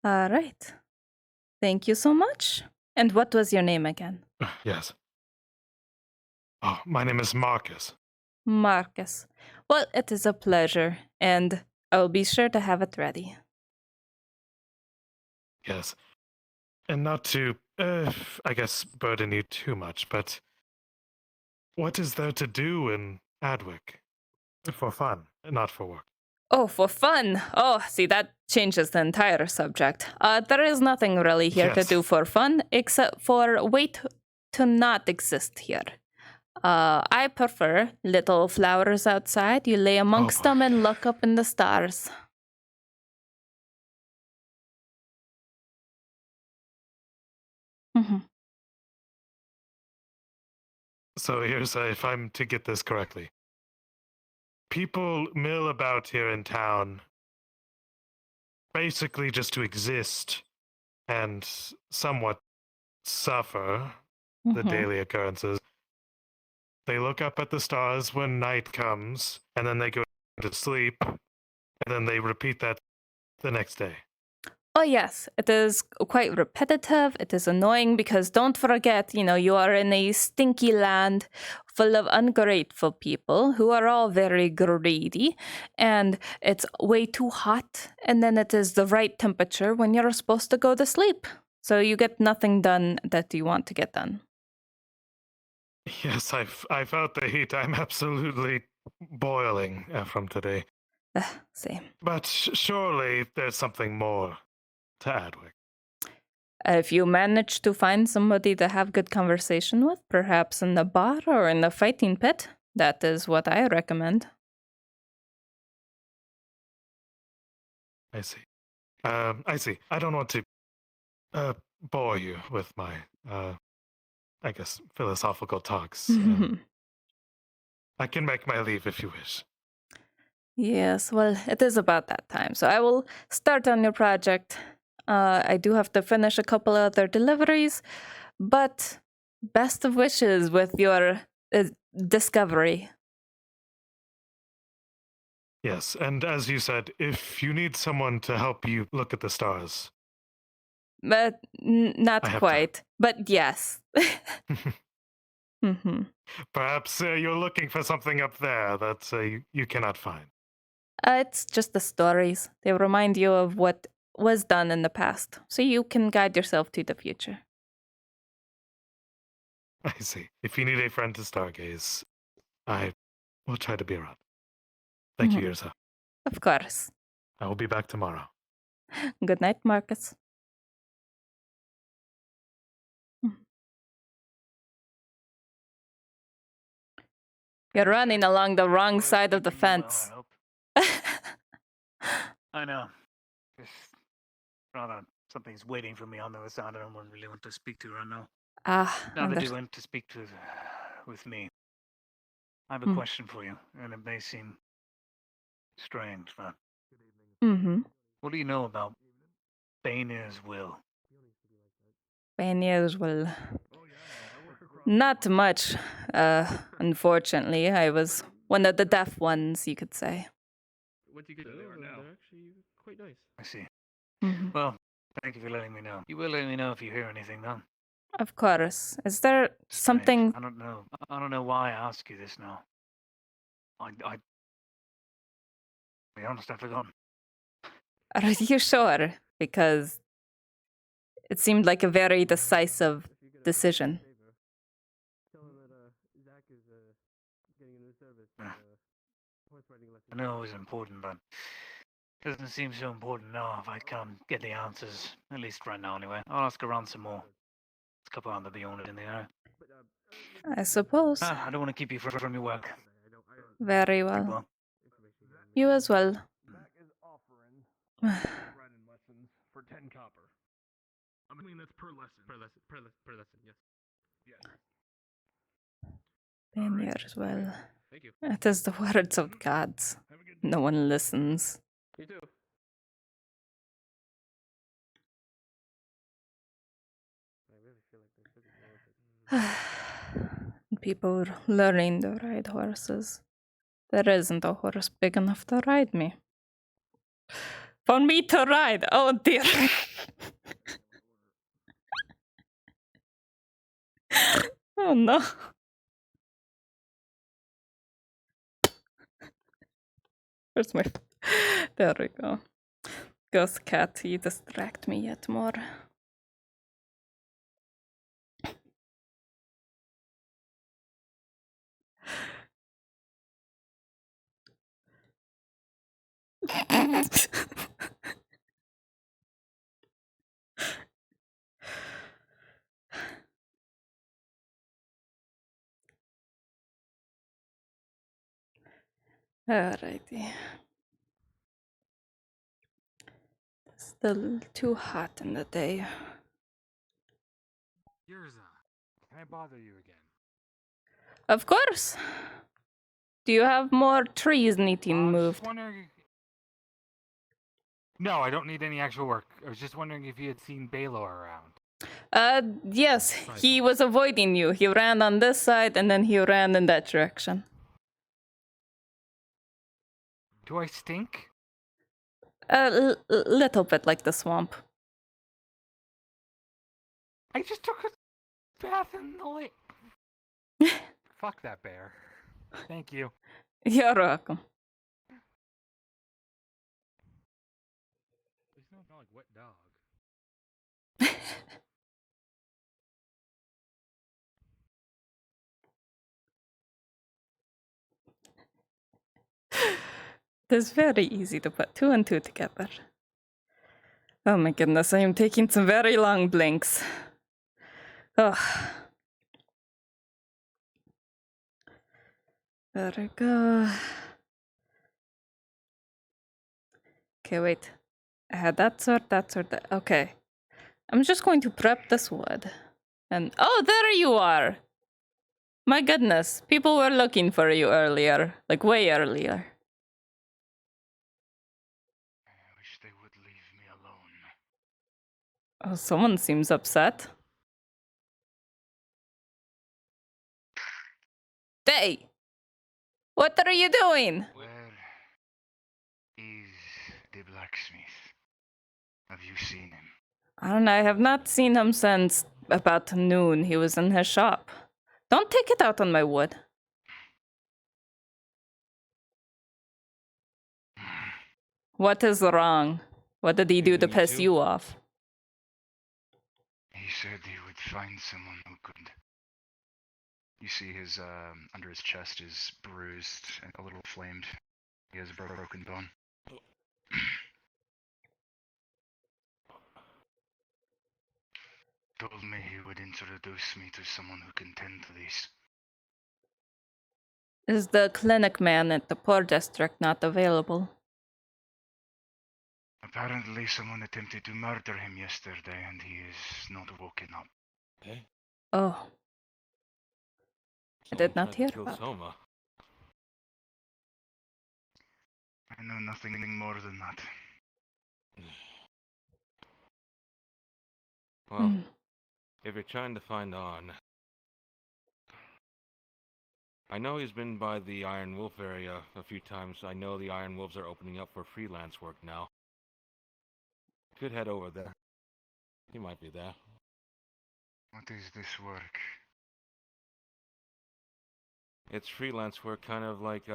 All right. Thank you so much. And what was your name again? Yes. Oh, my name is Marcus. Marcus. Well, it is a pleasure, and I will be sure to have it ready. Yes. And not to, I guess, burden you too much, but what is there to do in Adwick? For fun, not for work. Oh, for fun. Oh, see, that changes the entire subject. There is nothing really here to do for fun, except for wait to not exist here. I prefer little flowers outside. You lay amongst them and look up in the stars. So here's, if I'm to get this correctly. People mill about here in town basically just to exist and somewhat suffer the daily occurrences. They look up at the stars when night comes, and then they go to sleep, and then they repeat that the next day. Oh, yes, it is quite repetitive. It is annoying because don't forget, you are in a stinky land full of ungrateful people who are all very greedy, and it's way too hot, and then it is the right temperature when you're supposed to go to sleep. So you get nothing done that you want to get done. Yes, I felt the heat. I'm absolutely boiling from today. Same. But surely there's something more to Adwick. If you manage to find somebody to have good conversation with, perhaps in the bar or in the fighting pit, that is what I recommend. I see. I see. I don't want to bore you with my, I guess, philosophical talks. I can make my leave if you wish. Yes, well, it is about that time. So I will start on your project. I do have to finish a couple other deliveries, but best of wishes with your discovery. Yes, and as you said, if you need someone to help you look at the stars. But not quite. But yes. Perhaps you're looking for something up there that you cannot find. It's just the stories. They remind you of what was done in the past, so you can guide yourself to the future. I see. If you need a friend to stargaze, I will try to be around. Thank you, Yrsa. Of course. I will be back tomorrow. Good night, Marcus. You're running along the wrong side of the fence. I know. Just rather something's waiting for me on the other side. I don't really want to speak to right now. Now that you went to speak to with me, I have a question for you, and it may seem strange, but what do you know about Bainir's will? Bainir's will. Not much, unfortunately. I was one of the deaf ones, you could say. What do you get there now? They're actually quite nice. I see. Well, thank you for letting me know. You will let me know if you hear anything, though. Of course. Is there something... I don't know. I don't know why I ask you this now. To be honest, I've forgotten. Are you sure? Because it seemed like a very decisive decision. I know it was important, but it doesn't seem so important now if I can't get the answers, at least right now anyway. I'll ask around some more. There's a couple other beyond it in the area. I suppose. I don't want to keep you from your work. Very well. You as well. lessons for 10 copper. I mean, that's per lesson. Per lesson, yes. Bainir as well. Thank you. It is the words of gods. No one listens. You too. I really feel like People learning to ride horses. There isn't a horse big enough to ride me. For me to ride! Oh dear! Oh no. Where's my... There we go. Ghost cat, you distract me yet more. Alrighty. Still too hot in the day. Yrsa, can I bother you again? Of course. Do you have more trees needing moved? No, I don't need any actual work. I was just wondering if you had seen Baylor around. Yes, he was avoiding you. He ran on this side and then he ran in that direction. Do I stink? A little bit like the swamp. I just took a bath in the lake. Fuck that bear. Thank you. You're welcome. It's not like wet dog. is very easy to put 2 and 2 together. Oh my goodness, I am taking some very long blinks. Ugh. There we go. Okay, wait. I had that sword, that. Okay. I'm just going to prep this wood. And oh, there you are! My goodness, people were looking for you earlier. Like, way earlier. I wish they would leave me alone. Oh, someone seems upset. Hey! What are you doing? Where is the blacksmith? Have you seen him? I don't know, I have not seen him since about noon. He was in his shop. Don't take it out on my wood. What is wrong? What did he do to piss you off? He said he would find someone who could. You see his, under his chest is bruised and a little inflamed. He has a broken bone. Told me he would introduce me to someone who can tend to these. Is the clinic man at the poor district not available? Apparently someone attempted to murder him yesterday and he is not woken up. Hey? Oh. I did not hear Kill about Soma. I know nothing more than that. Well, if you're trying to find Arn, I know he's been by the Iron Wolf area a few times. I know the Iron Wolves are opening up for freelance work now. Could head over there. He might be there. What is this work? It's freelance work, kind of like,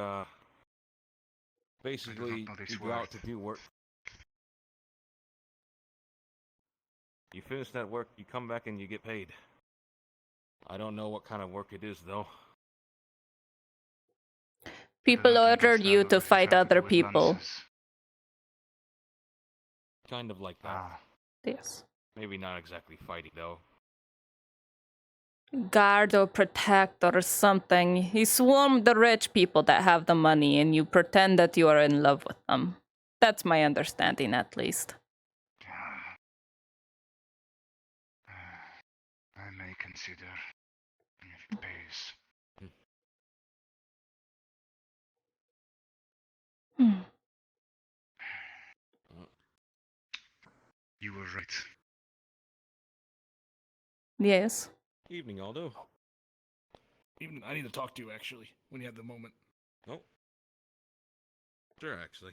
basically, you go out to do work. You finish that work, you come back and you get paid. I don't know what kind of work it is, though. People ordered you to fight other people. Kind of like that. Yes. Maybe not exactly fighting, though. Guard or protect or something. You swarm the rich people that have the money and you pretend that you are in love with them. That's my understanding, at least. I may consider if it pays. You were right. Yes. Evening, Aldo. Even I need to talk to you actually when you have the moment. Oh. Sure, actually.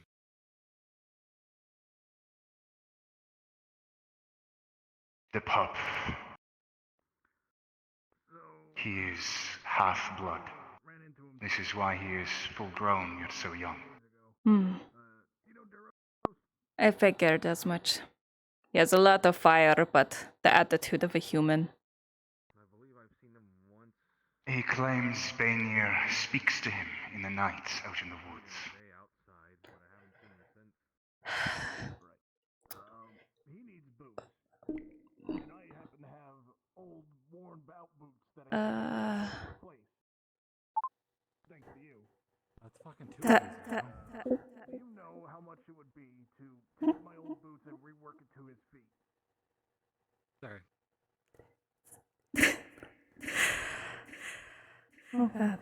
The pup. He is half-blood. This is why he is full-grown yet so young. I figured as much. He has a lot of fire, but the attitude of a human. He claims Bainir speaks to him in the night out in the woods. He needs boots. And I happen to have old, worn-out boots that I can't replace. Thanks to you. That's fucking too easy. Do you know how much it would be to take my old boots and rework it to his feet? Sorry. Oh god.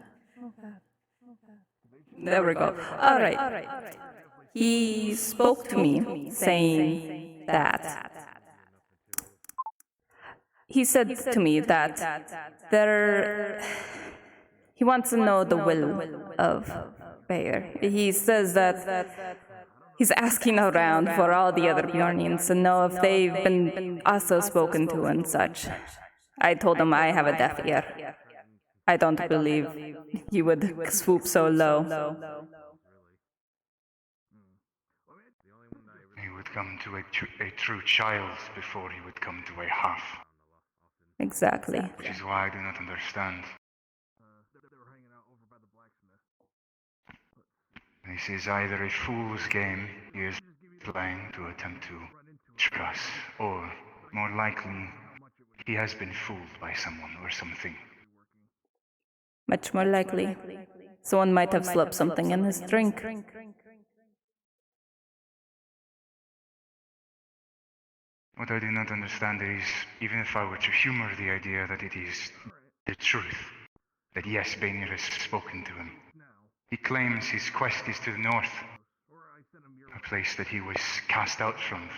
There we go. All right. He spoke to me saying that. He said to me that he wants to know the will of Bayer. He says that he's asking around for all the other Bjornians to know if they've been also spoken to and such. I told him I have a deaf ear. I don't believe he would swoop so low. He would come to a true child before he would come to a half. Exactly. Which is why I do not understand. This is either a fool's game he is playing to attempt to trick us, or, more likely, he has been fooled by someone or something. Much more likely. Someone might have slipped something in his drink. What I do not understand is, even if I were to humor the idea that it is the truth, that yes, Bainir has spoken to him, he claims his quest is to the north, a place that he was cast out from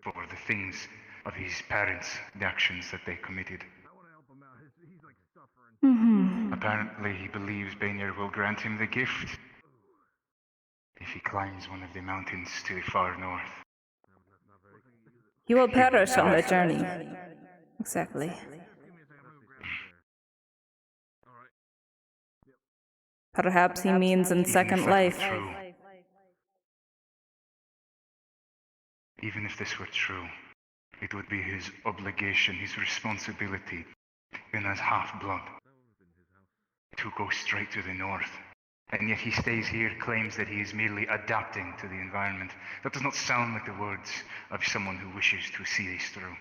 for the things of his parents, the actions that they committed. Apparently, he believes Bainir will grant him the gift if he climbs one of the mountains to the far north. He will perish on the journey. Exactly. Perhaps he means in Second Life. Even if this were true, it would be his obligation, his responsibility, even as half-blood, to go straight to the north. And yet he stays here, claims that he is merely adapting to the environment. That does not sound like the words of someone who wishes to see this through.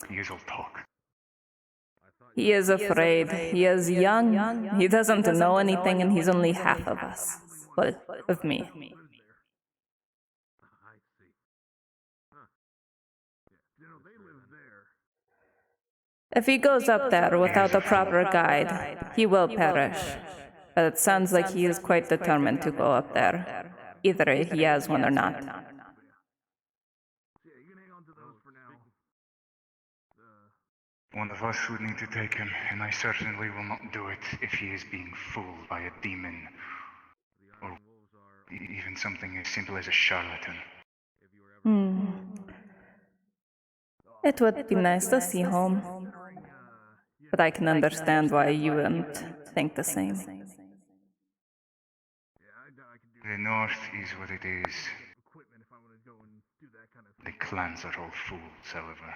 He is all talk. He is afraid. He is young. He doesn't know anything, and he's only half of us. Well, of me. If he goes up there without a proper guide, he will perish. But it sounds like he is quite determined to go up there. Either he has one or not. One of us would need to take him, and I certainly will not do it if he is being fooled by a demon, or even something as simple as a charlatan. It would be nice to see home. But I can understand why you wouldn't think the same. The north is what it is. The clans are all fools, however.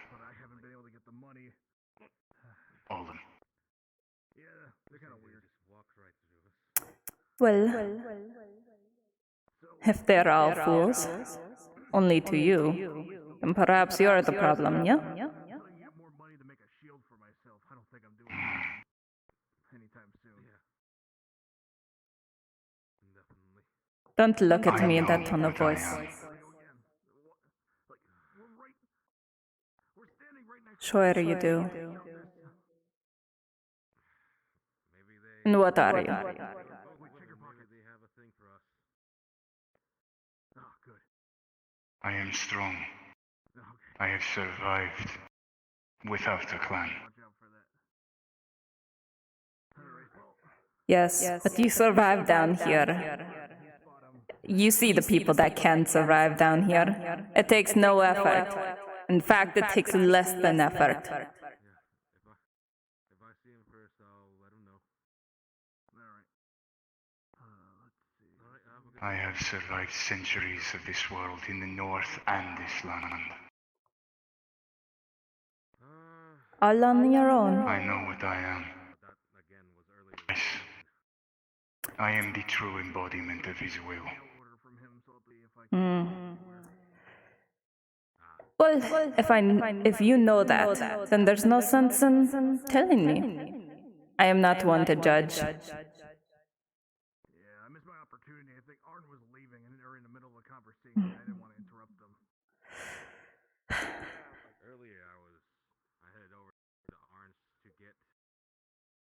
All of them. Well, if they're all fools, only to you, then perhaps you're the problem, yeah? Don't look at me in that tone of voice. Sure you do. And what are you? I am strong. I have survived without a clan. Yes, but you survived down here. You see the people that can survive down here. It takes no effort. In fact, it takes less than effort. I have survived centuries of this world in the north and this land. All on your own. I know what I am. Yes. I am the true embodiment of his will. Well, if you know that, then there's no sense in telling me. I am not one to judge.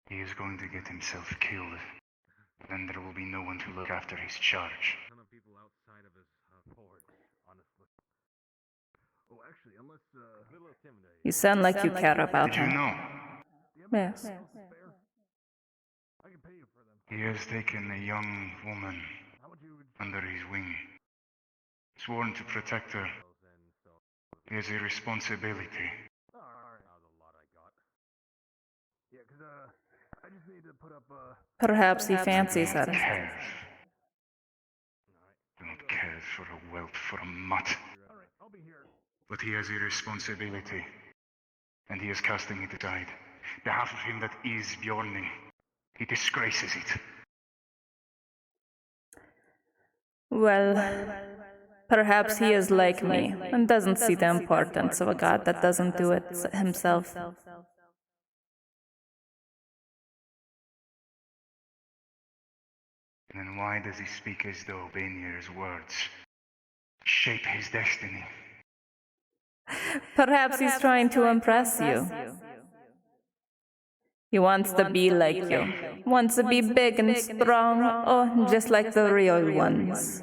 He is going to get himself killed. Then there will be no one to look after his charge. You sound like you care about Did you him. know? Yes. He has taken a young woman under his wing, sworn to protect her. He has a responsibility. Perhaps he fancies her. Do not care for a wealth, for a mutt. But he has a responsibility, and he is casting it aside. Behalf of him that is Bjorning, he disgraces it. Well, perhaps he is like me and doesn't see the importance of a god that doesn't do it himself. Then why does he speak as though Bainier's words shape his destiny? Perhaps he's trying to impress you. He wants to be like you. Wants to be big and strong, oh, just like the real ones.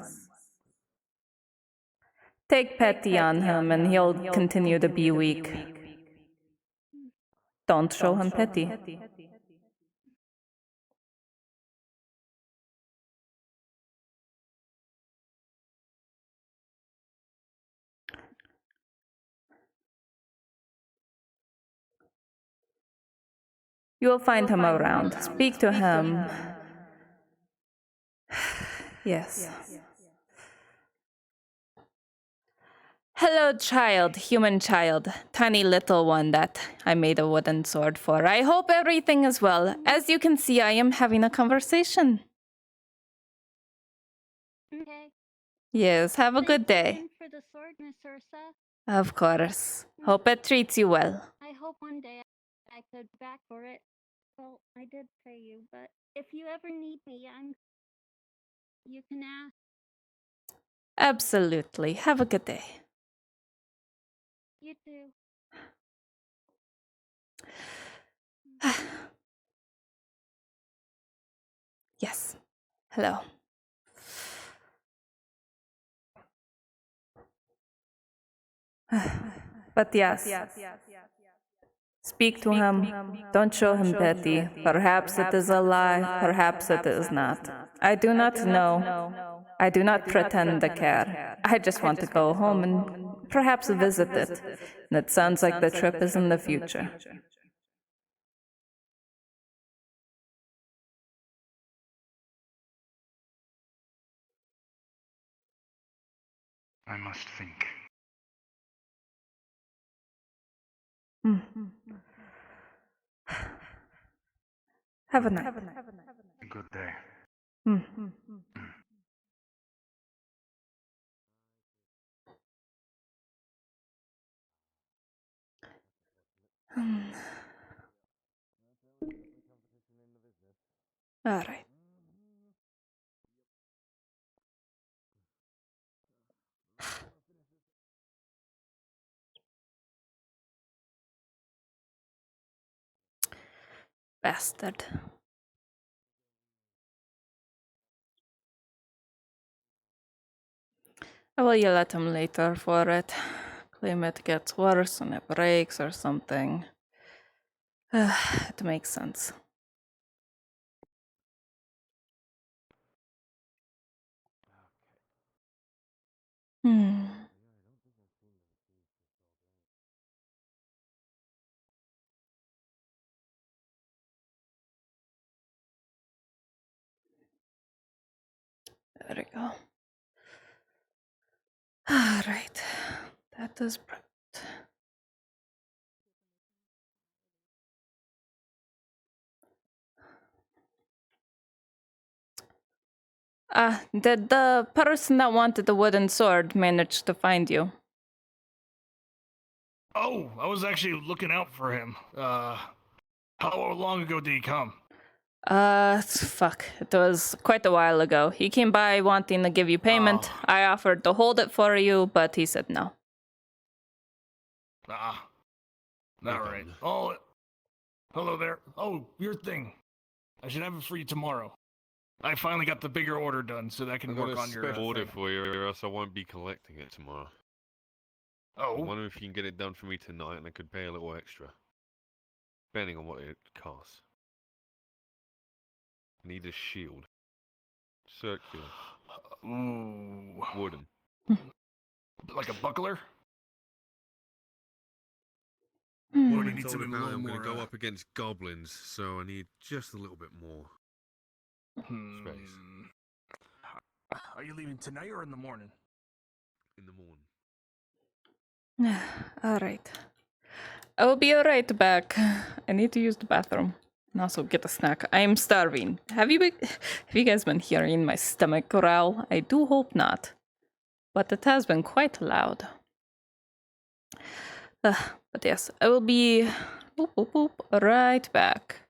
Take pity on him and he'll continue to be weak. Don't show him pity. You will find him around. Speak to him. Yes. Hello, child, human child, tiny little one that I made a wooden sword for. I hope everything is well. As you can see, I am having a conversation. Okay. Yes, have a good day. Thank you for the sword, Miss Yrsa. Of course. Hope it treats you well. I hope one day I could back for it. Well, I did pay you, but if you ever need me, you can ask. Absolutely. Have a good day. You too. Yes. Hello. But yes. Speak to him. Don't show him pity. Perhaps it is a lie. Perhaps it is not. I do not know. I do not pretend to care. I just want to go home and perhaps visit it. And it sounds like the trip is in the future. I must think. Have a night. Good day. All right. Bastard. I will yell at him later for it. Claim it gets worse and it breaks or something. It makes sense. There we go. All right. That is perfect. Did the person that wanted the wooden sword manage to find you? Oh, I was actually looking out for him. How long ago did he come? Fuck. It was quite a while ago. He came by wanting to give you payment. I offered to hold it for you, but he said no. Alright. Oh, hello there. Oh, your thing. I should have it for you tomorrow. I finally got the bigger order done, so that I can work on your order thing. for you, or else I won't be collecting it tomorrow. Oh. I wonder if you can get it done for me tonight, and I could pay a little extra, depending on what it costs. I need a shield. Circular. Ooh. Wooden. Like a buckler? Well, need something a little I'm going to more, go up against goblins, so I need just a little bit more space. Are you leaving tonight or in the morning? In the morning. All right. I will be right back. I need to use the bathroom. And also get a snack. I am starving. Have you guys been hearing my stomach growl? I do hope not. But it has been quite loud. But yes, I will be right back.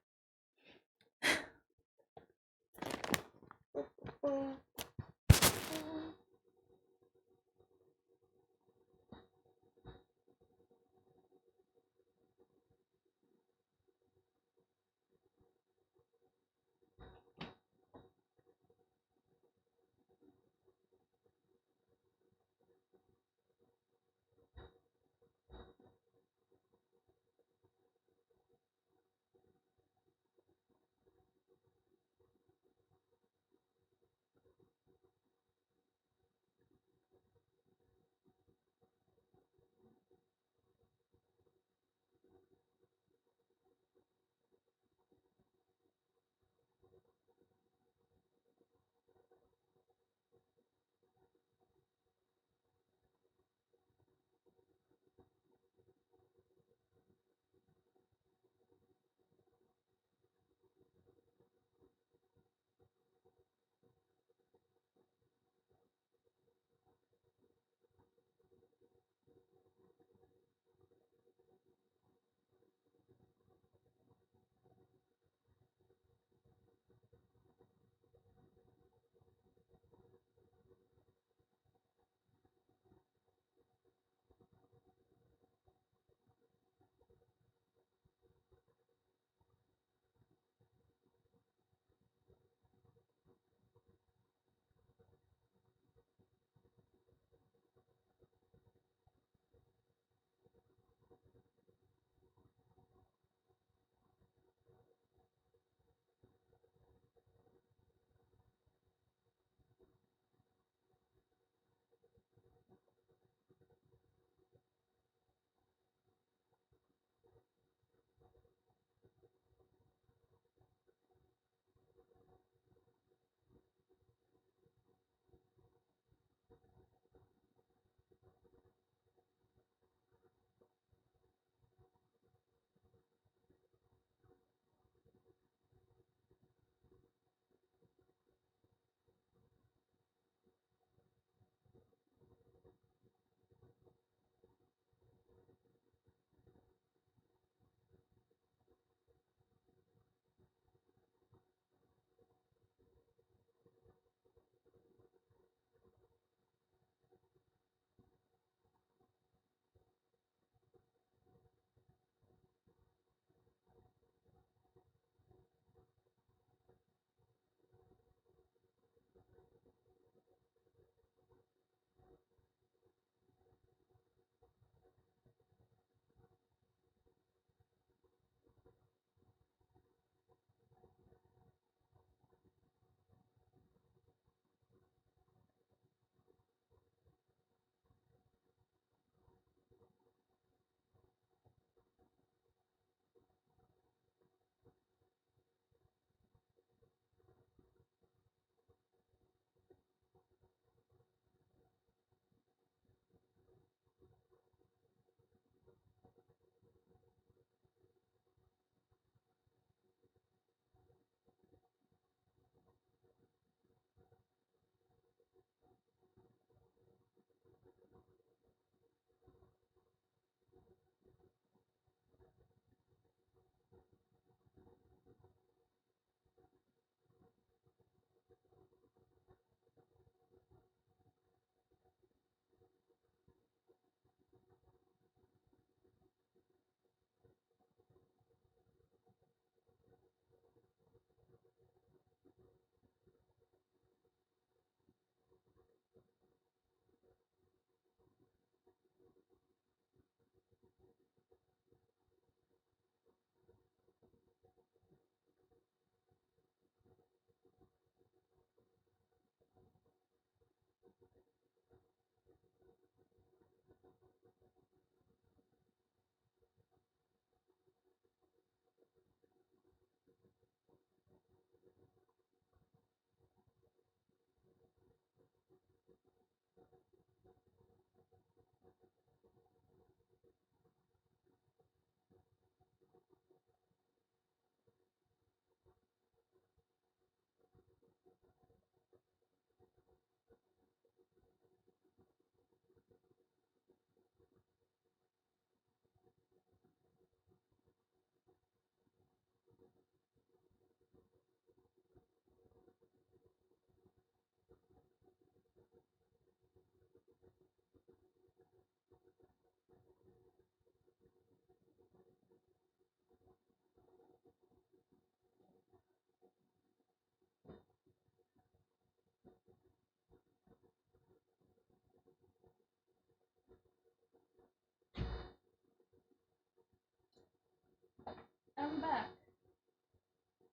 I'm back.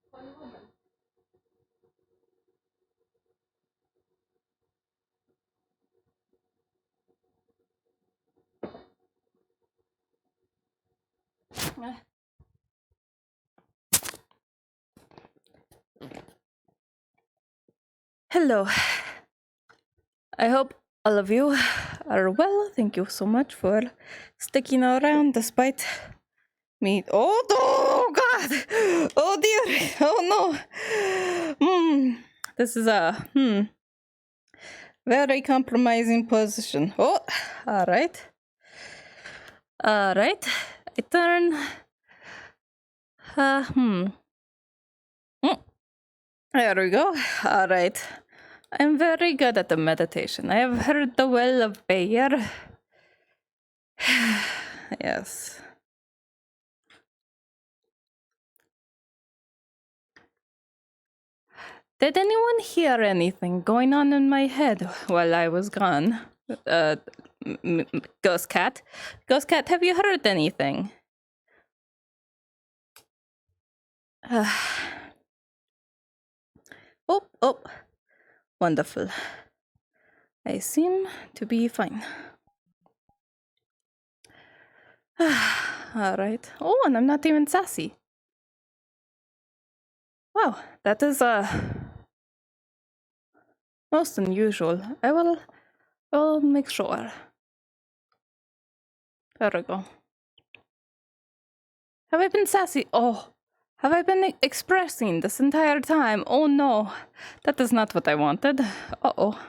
For a moment. Hello. I hope all of you are well. Thank you so much for sticking around despite me. Oh God! Oh dear! Oh no! This is a very compromising position. Oh, all right. All right. I turn. There we go. All right. I'm very good at the meditation. I have heard the well of Bayer. Yes. Did anyone hear anything going on in my head while I was gone? Ghost Cat? Ghost Cat, have you heard anything? Oh. Wonderful. I seem to be fine. All right. Oh, and I'm not even sassy. Wow, that is most unusual. I will make sure. There we go. Have I been sassy? Oh, have I been expressing this entire time? Oh no, that is not what I wanted. Uh-oh.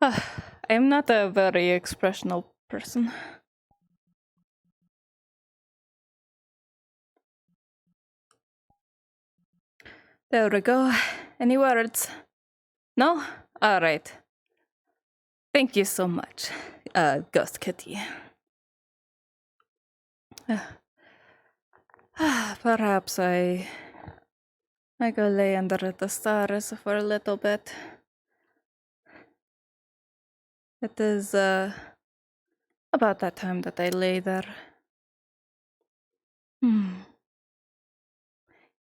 I am not a very expressional person. There we go. Any words? No? Alright. Thank you so much, Ghost Kitty. Perhaps I go lay under the stars for a little bit. It is about that time that I lay there.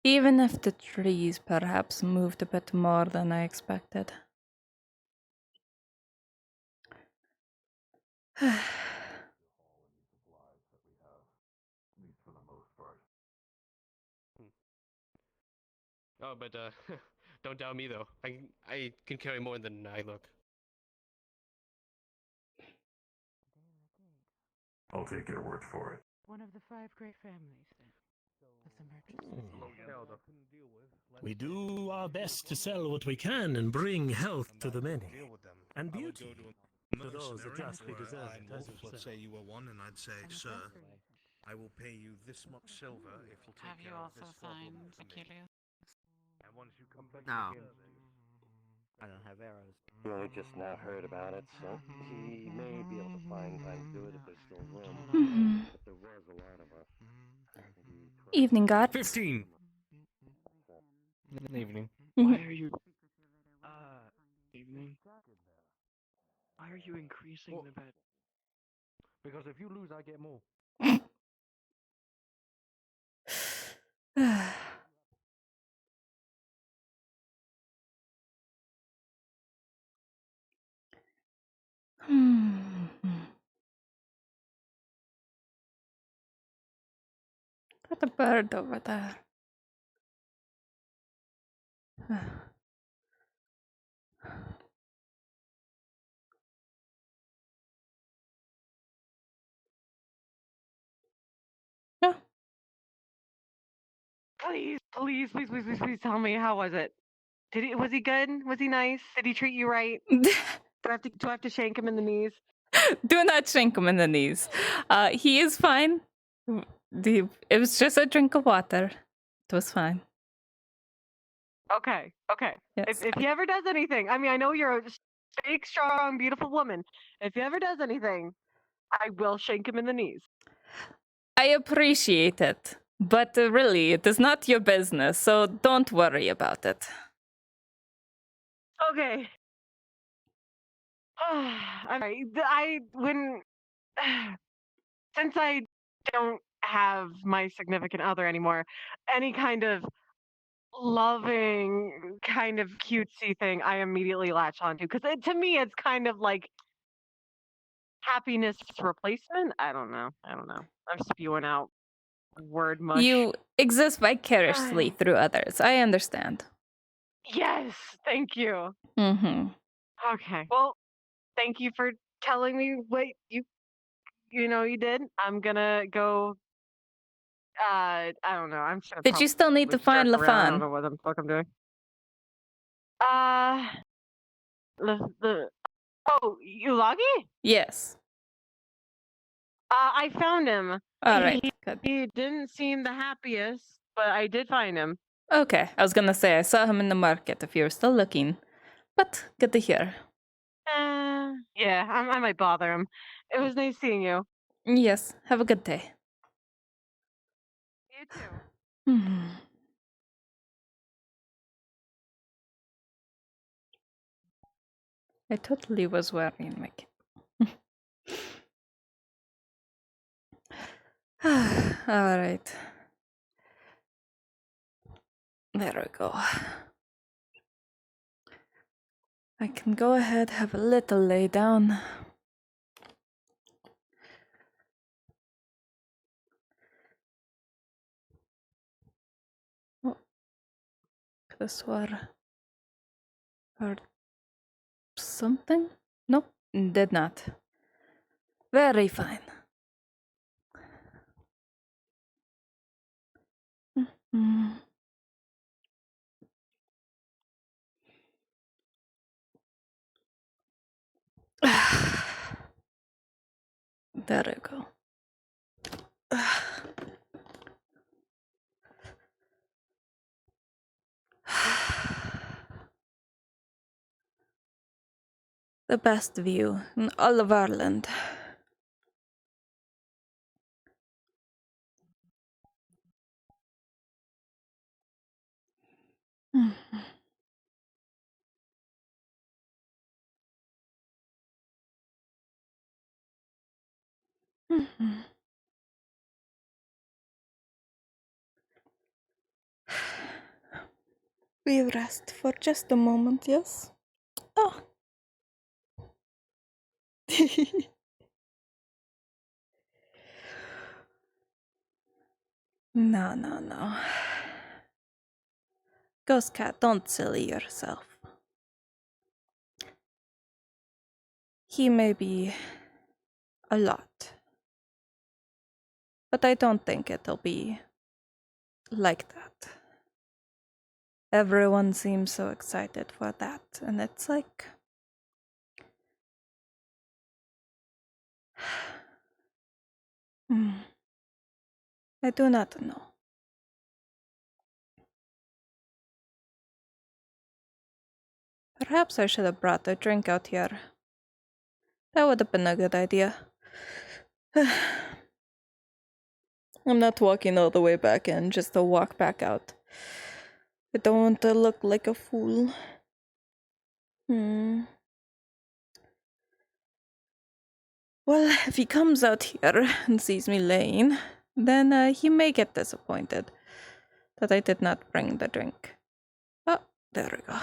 Even if the trees perhaps moved a bit more than I expected. Oh, but don't doubt me though. I can carry more than I look. I'll take your word for it. One of the 5 great families, then. Of the merchants. We do our best to sell what we can and bring health to the many. And beauty to those that justly deserve it, as you Let's said. say you were one, and I'd say, sir, I will pay you this much silver if you'll take Have you care of also this problem signed for me. Achilles? And once you come back No. again, I don't have arrows. You only just now heard about it, so he may be able to find time to do it if there's still room. But there was a lot of us. Evening, God. 15. Evening. Why are you... evening? Why are you increasing the bet? because if you lose, I get more. Got a bird over there. Please, please, please, please, please, please tell me, how was it? Was he good? Was he nice? Did he treat you right? Do I have to shank him in the knees? Do not shank him in the knees. He is fine. It was just a drink of water. It was fine. Okay. Yes. If he ever does anything, I mean, I know you're a big, strong, beautiful woman. If he ever does anything, I will shank him in the knees. I appreciate it, but really, it is not your business, so don't worry about it. Okay. I'm sorry. Since I don't have my significant other anymore, any kind of loving, kind of cutesy thing, I immediately latch onto because to me, it's kind of like happiness replacement. I don't know. I'm spewing out word mush. You exist vicariously through others. I understand. Yes, thank you. Mm-hmm. Okay. Well, thank you for telling me what you did. I'm gonna go. I don't know. I'm just gonna. But you still need to find jerk around. I don't LaFon. know what the fuck I'm doing. The Ulagi? Yes. I found him. All right, good. He didn't seem the happiest, but I did find him. Okay, I was gonna say I saw him in the market if you were still looking, but good to hear. Yeah, I might bother him. It was nice seeing you. Yes, have a good day. You too. Hmm. I totally was wearing my cape. All right. There we go. I can go ahead, have a little lay down. Oh, this one. Or something? Nope, did not. Very fine. Mm. There we go. The best view in all of Ireland. We rest for just a moment, yes? Oh. No. Ghost Cat, don't silly yourself. He may be a lot, but I don't think it'll be like that. Everyone seems so excited for that, and it's like... I do not know. Perhaps I should have brought a drink out here. That would have been a good idea. I'm not walking all the way back in just to walk back out. I don't want to look like a fool. Well, if he comes out here and sees me laying, then he may get disappointed that I did not bring the drink. Oh, there we go.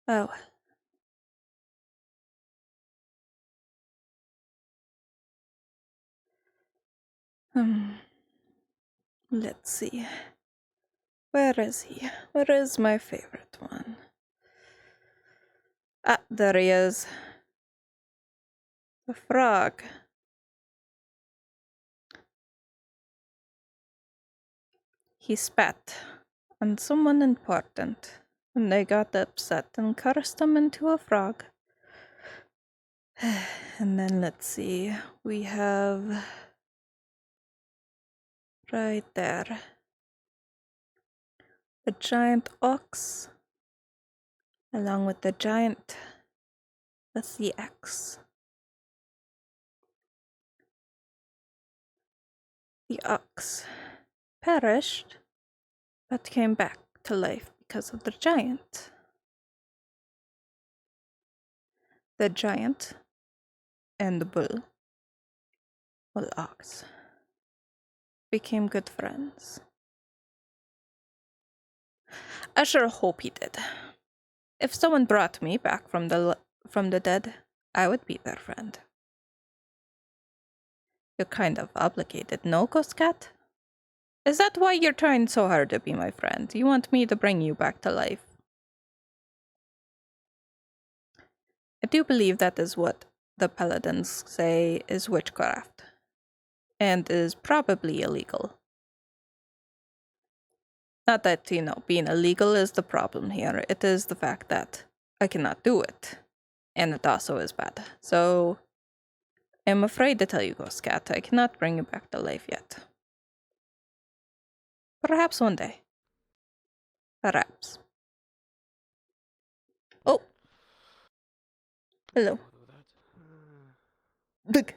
Oh well. Let's see. Where is he? Where is my favorite one? Ah, there he is. The frog. He spat on someone important, and they got upset and cursed him into a frog. And then let's see, we have right there the giant ox, along with the giant, that's the X. The ox perished, but came back to life because of the giant. The giant and the bull, or ox, became good friends. I sure hope he did. If someone brought me back from the dead, I would be their friend. You're kind of obligated, no, Ghost Cat? Is that why you're trying so hard to be my friend? You want me to bring you back to life? I do believe that is what the paladins say is witchcraft, and is probably illegal. Not that, being illegal is the problem here. It is the fact that I cannot do it, and it also is bad. So, I'm afraid to tell you, Ghost Cat, I cannot bring you back to life yet. Perhaps one day. Perhaps. Oh! Hello. Look.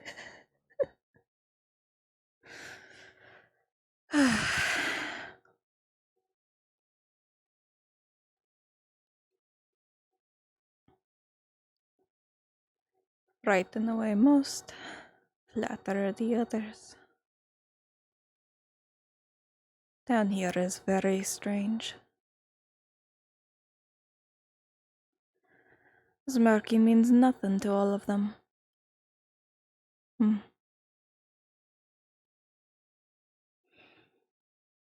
Right in the way most flatter the others. Down here is very strange. This murky means nothing to all of them. Hmm.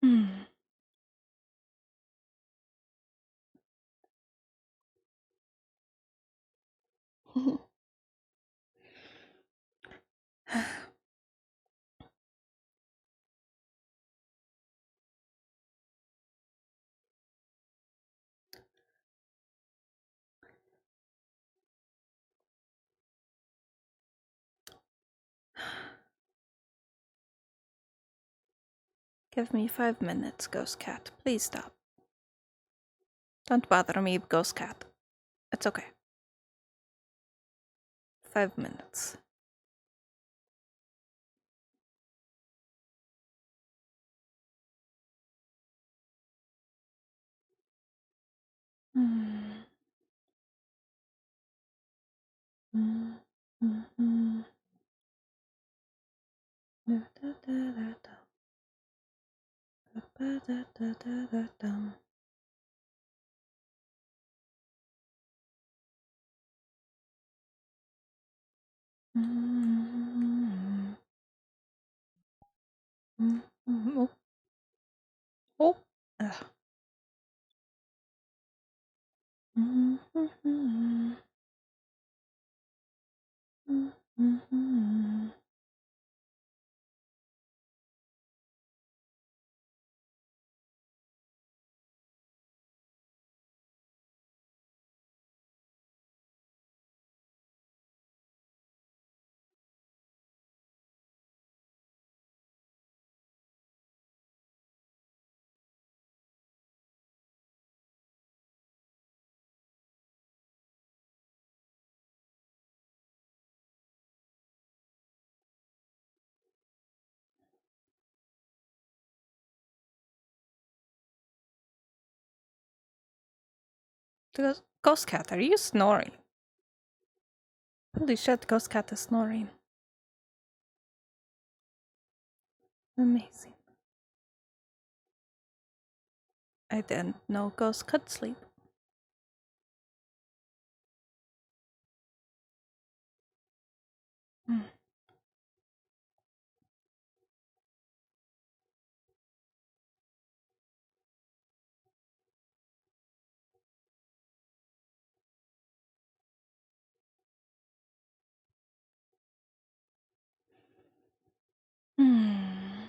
Hmm. Give me 5 minutes, Ghost Cat. Please stop. Don't bother me, Ghost Cat. It's okay. 5 minutes. Hmm. Hmm. Hmm. Hmm. Da, da, da, da, da. Da, ba, da, da, da, da, da. Hmm. Hmm. Hmm. Oh. Oh. Ugh. Hmm. Hmm. Hmm. Hmm. Hmm. Hmm. Ghost Cat, are you snoring? Holy shit, Ghost Cat is snoring. Amazing. I didn't know ghosts could sleep. Hmm. Hmm.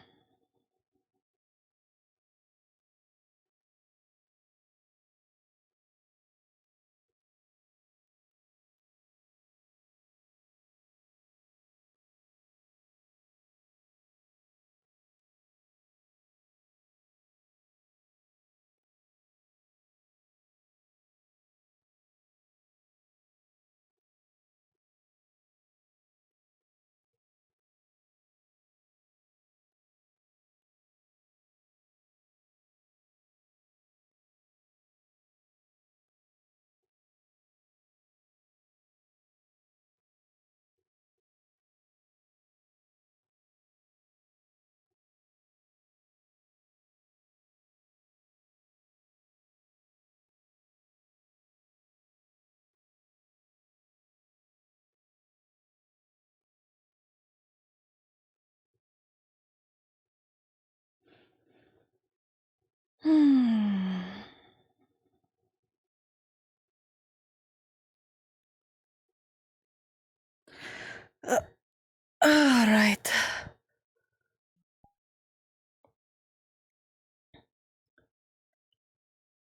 Alright.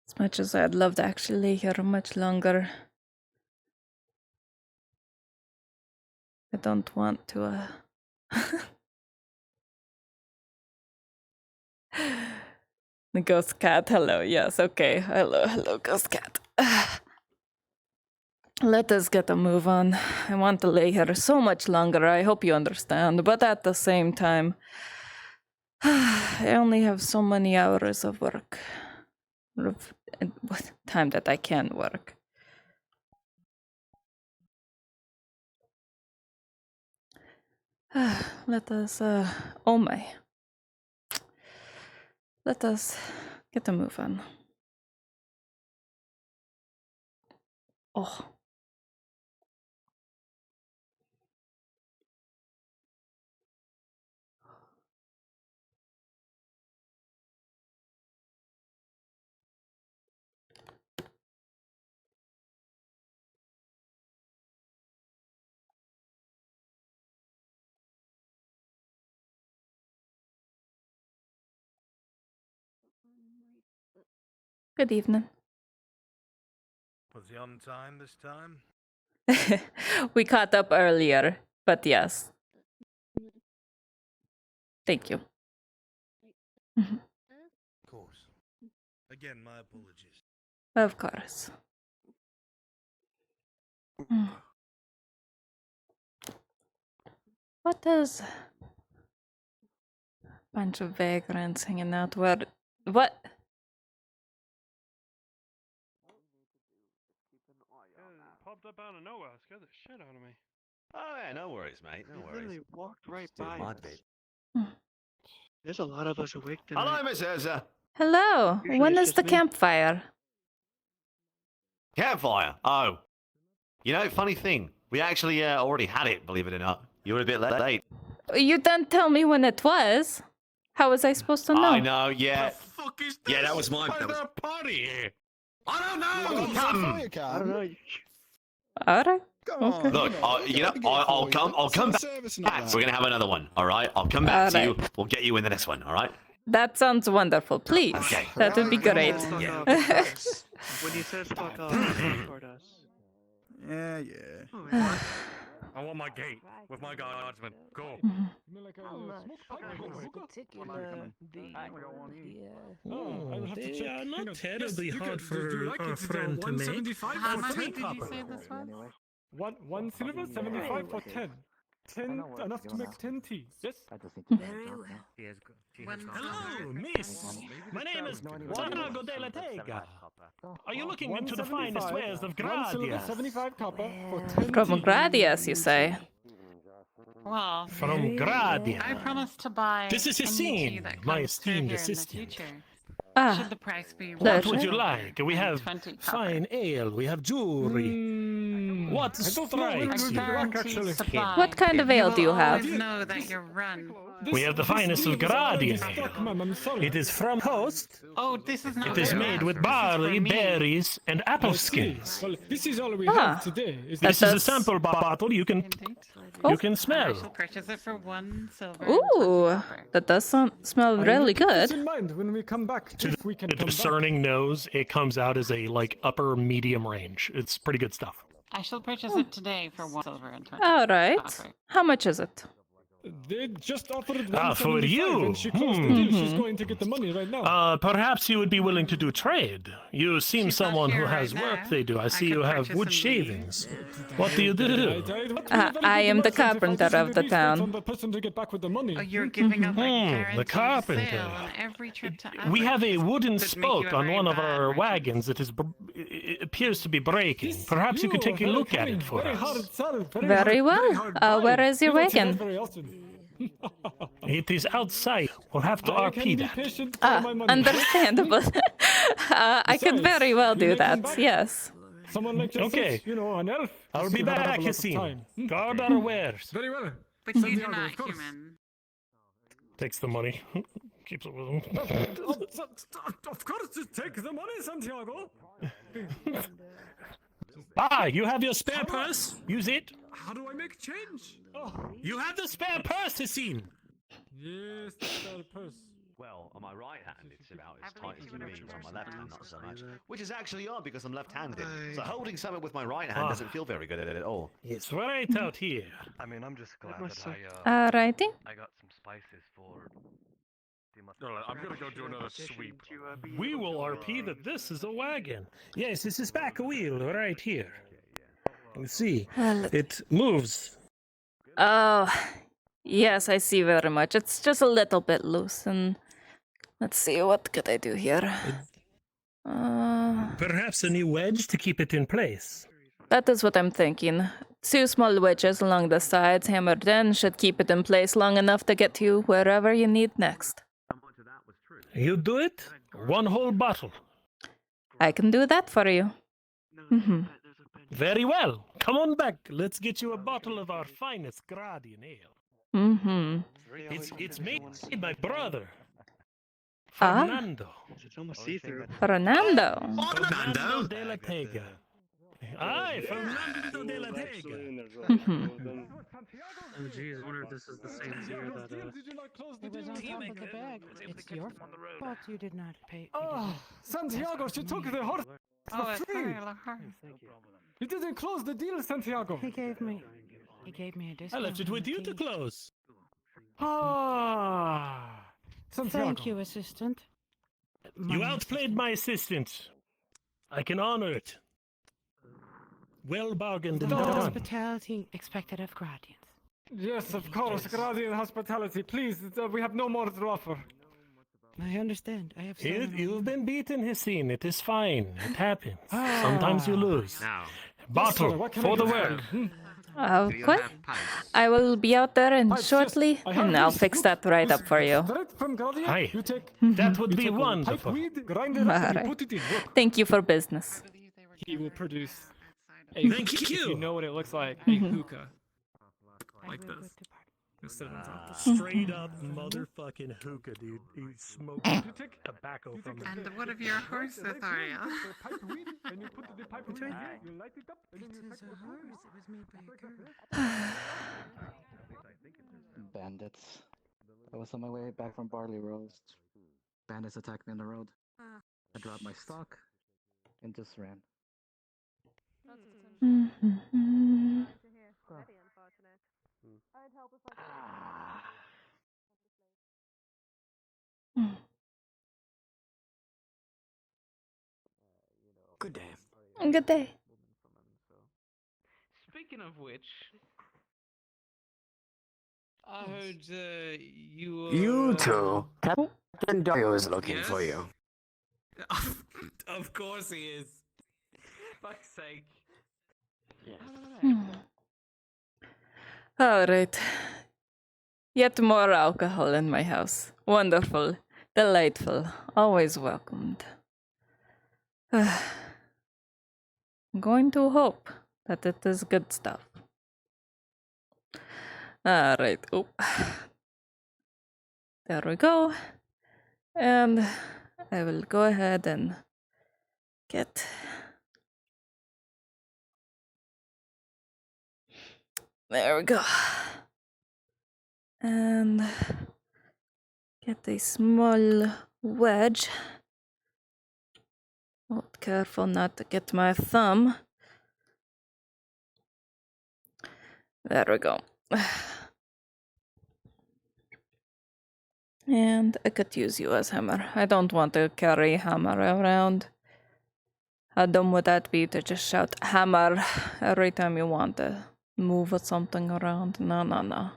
As much as I'd love to actually lay here much longer, I don't want to. The ghost cat, hello, yes, okay. Hello, ghost cat. Let us get a move on. I want to lay here so much longer, I hope you understand, but at the same time, I only have so many hours of work. Time that I can work. Let us, oh my. Let us get a move on. Oh. Good evening. Was he on time this time? We caught up earlier, but yes. Thank you. Of course. Again, my apologies. Of course. What does bunch of vagrants hanging out where? What? Popped up out of nowhere, scared the shit out of me. Oh yeah, no worries, mate. No worries. Literally walked right Still by my us. bit. There's a lot of us awake tonight. Hello, Miss Yrsa. Hello. Usually When it's is the just me. campfire? Campfire. Oh, you know, funny thing. We actually already had it. Believe it or not. You were a bit late. You didn't tell me when it was. How was I supposed to know? I know. Yeah. Fuck is Yeah, that was mine. Why is That was... there a party here? I don't know. I don't know. Alright. Okay. Look, you know, I'll come back. We're gonna have another one. All right. I'll come back to you. We'll get you in the next one. All right. That sounds wonderful. Please. Okay. That would be great. Yeah. When he says fuck off, toward us. Yeah. Oh, I want my gate with my guardsmen. Go. I'll have to check. Not terribly hard for our friend to make. How much did you say this was? One silver, 75 for 10. 10 enough to make 10 teas. Yes. Very well. Hello, miss. My name is Santiago de la Tega. Are you looking into the finest wares of Gradia? 75 copper for 10 From Gradius, you say? Well, From Gradia. I promised to buy. This is any tea Yassine, that my comes through esteemed here in the assistant. future. Ah, Should the price be What would right? you like? We have 20 copper. fine ale, we have jewelry. What strikes you? Guaranteed supply. What kind of ale do you have? Always know that you're run. We have the finest of Gradian ale. It is from Host. Oh, this is not. It is for made us. with This is for barley, me. berries, and apple skins. Well, this is all we Ah. have today. This is a sample bottle you can smell. I shall purchase it for 1 silver. Ooh, that does smell really Keep this good. in mind when we come back. If we can The come back. discerning nose, it comes out as a upper medium range. It's pretty good stuff. I shall purchase it today for 1 silver and 20 Alright. copper. How much is it? They just offered Ah, for 175 you. and she closed the deal. She's going to get the money right now. Perhaps you would be willing to do trade. You seem someone who here has right work now. they do. I see could you have purchase wood some shavings. What do you do? I am the carpenter of the On town. the person to get back with the money. Oh, you're giving up a guaranteed the carpenter. sale on every trip to We have a wooden Could make you spoke a on very one of bad our merchant. wagons that it appears to be breaking. Perhaps you could take a look at it for us. Very well. Where is your wagon? It is outside. We'll have to RP that. Understandable. I could very well do that, yes. Someone like yourself, Okay. you know, an elf. I'll be you have a back, lot of Yassine. time. Guard our wares. Very well. But you do Santiago, not of course. human. Takes the money. Keeps it with him. Of course, just take the money, Santiago. Ah, you have your spare purse? Use it. How do I make change? Oh, You have the spare purse, Hasim. yes, the spare purse. Well, on my right hand, it's about as tight as it can be. On my left hand, not so much. Which is actually odd because I'm left-handed. So holding something with my right hand doesn't feel very good at all. It's right out here. I mean, I'm just glad that Alrighty. I got some spices for. Alright, I'm gonna go do another sweep. We will RP that this is a wagon. Yes, this is back wheel right here. You see, it moves. Oh, yes, I see very much. It's just a little bit loose, and let's see, what could I do here? Perhaps a new wedge to keep it in place. That is what I'm thinking. 2 small wedges along the sides hammered in should keep it in place long enough to get you wherever you need next. You do it? 1 whole bottle. I can do that for you. Very well. Come on back. Let's get you a bottle of our finest Gradian ale. It's made by brother. Fernando. Fernando. Fernando de la Tega. Aye, Fernando de la Tega. Oh jeez, I wonder if this is the same beer that It was on top of the bag. It's your fault you did not pay. Oh, Santiago, she took the horse for free. You didn't close the deal, Santiago. He gave me a discount. I left it on with the you to tea. close. Ah, Santiago. Thank you, assistant. You outplayed my assistant. I can honor it. Well bargained and The done. hospitality expected of Gradians. Yes, of course, Gradian hospitality. Please, we have no more to offer. I understand. I have You've been beaten, Hasim. It is fine. It happens. Sometimes you lose. Bottle for the world. Okay. I will be out there shortly, and I'll fix that right up for you. Hi. That would be wonderful. Alright. Thank you for business. He will produce Thank if you. you know what it looks like, a hookah. Like this. Instead of top. Straight up motherfucking hookah, dude. You smoke tobacco from it. And what of your horses are you? Bandits. I was on my way back from Barley Roast. Bandits attacked me on the road. I dropped my stock and just ran. Good day. Good day. Speaking of which, I heard you. You two. Captain Dario is looking for Yes? you. Of course he is. Fuck's sake. Alright. Yet more alcohol in my house. Wonderful. Delightful. Always welcomed. I'm going to hope that it is good stuff. Alright. Oh. There we go. And I will go ahead and get there we go. And get a small wedge. Oh, careful not to get my thumb. There we go. And I could use you as hammer. I don't want to carry hammer around. How dumb would that be to just shout hammer every time you want to move something around? No, no, no.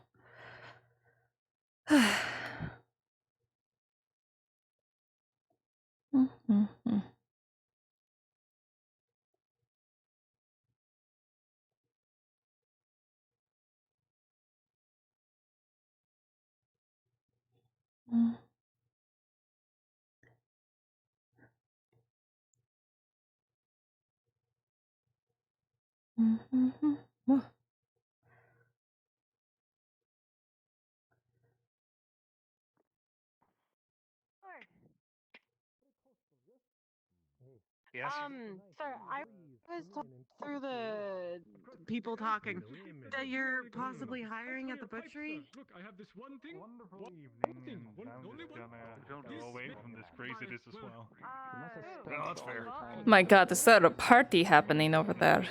Sir, I guys talk through the people talking that you're possibly hiring at the butchery? Look, I have this one thing. Wonderful One evening, thing. and I'm Only just one. gonna go away from this craziness as well. No, that's fair. My god, is there a party happening over there?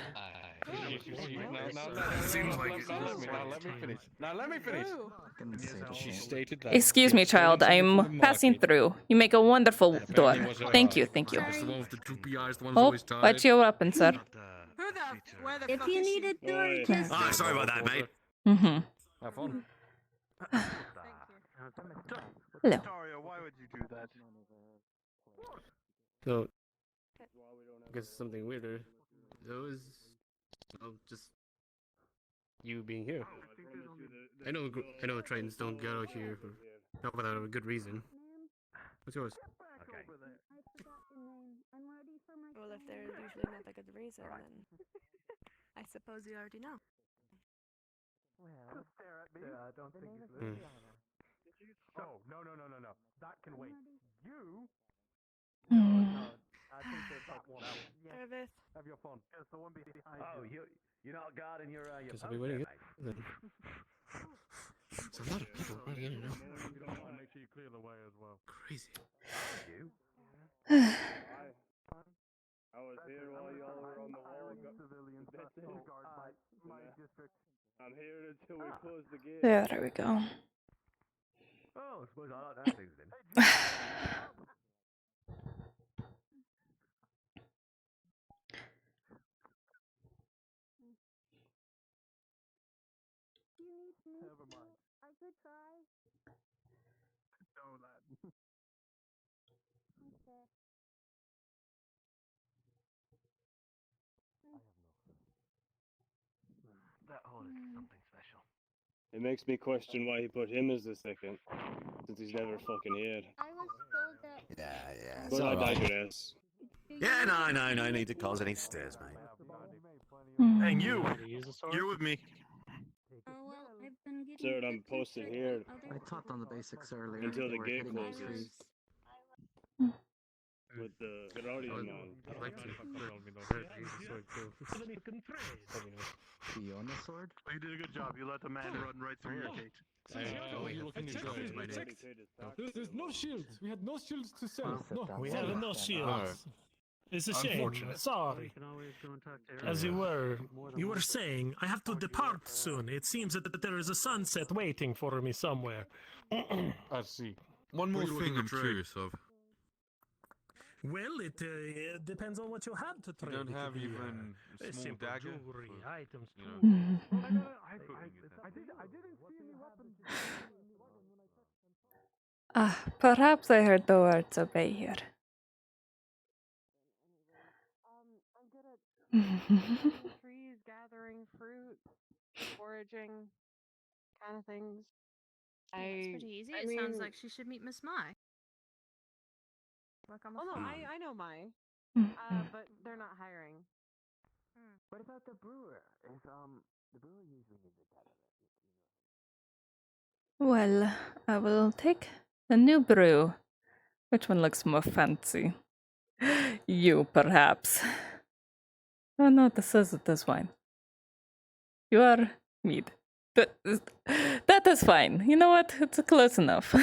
Seems like it. Now let me finish. She stated that. Excuse me, child, I'm passing through. You make a wonderful door. Thank you, thank you. It's the one with the droopy eyes, the one Oh, who's always tired. watch your weapon, sir. If you need a door, just. Ah, sorry about that, mate. Mm-hmm. Have fun. Hello. Why would you do that? So, I guess something weirder. That was, well, just you being here. I know Tritons don't get out here for not without a good reason. What's yours? Okay. Well, if there's usually not a good reason, then I suppose you already know. Well, I don't think it's Luciana. Oh, no. That can wait. You? No, I think there's like 1 hour. Travis. Have your phone. It's the one behind Oh, you're not guarding your Guess I'll post be waiting. there, Then. There's a lot of people running in and out. You don't want to make sure you clear the way as well. Crazy. You? I was here while y'all were on the wall. Civilians guard my district. I'm here until we close the gate. There we go. Oh, I suppose I like that things then. Never mind. I could try. No, lad. Okay. That hole is something special. It makes me question why he put him as the second, since he's never fucking here. I was told that. Yeah. But I digress. Yeah, no need to cause any stirs, mate. Hey, you! You're with me. Oh, well, I've been getting Sir, I'm posted here I taught on the basics earlier. until the We're gate hitting those closes. trees. With the Guardian man. I'd like to. Be on the sword? You did a good job. You let the man run right through your gate. There's no shields. We had no shields to sell. No. We have no shields. It's a shame. Sorry. As you were saying, I have to depart soon. It seems that there is a sunset waiting for me somewhere. I see. One more thing I'm curious of. Well, it depends on what you have to trade. You don't It have could be, even a small simple dagger jewelry, for, items. you know, I didn't see any weapons. Perhaps I heard the words obey here. I'm good at trees, gathering fruit, foraging, kind of things. That's pretty easy. It sounds like she should meet Miss Mai. Work on the Oh no, farm. I know Mai, but they're not hiring. What about the brewer? Is the brewer usually needs a Well, I will take a new brew. Which one looks more fancy? You, perhaps. Oh no, this wine. You are mead. That is fine. You know what? It's close enough.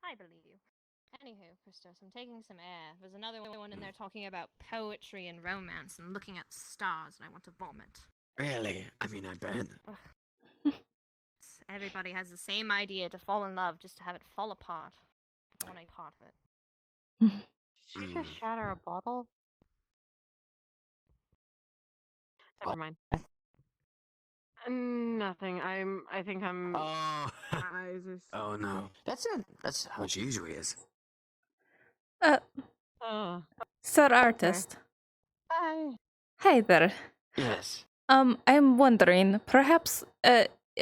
I believe you. Anywho, Christos, I'm taking some air. There's another one in there talking about poetry and romance and looking at stars, and I want to vomit. Really? I mean, I bet. Everybody has the same idea to fall in love, just to have it fall apart. I want any part of it. Did you just shatter a bottle? Never mind. Nothing. I think I'm. Oh. My eyes are. Oh no. That's how it usually is. Sir Artist. Hi. Hi there. Yes. I'm wondering, perhaps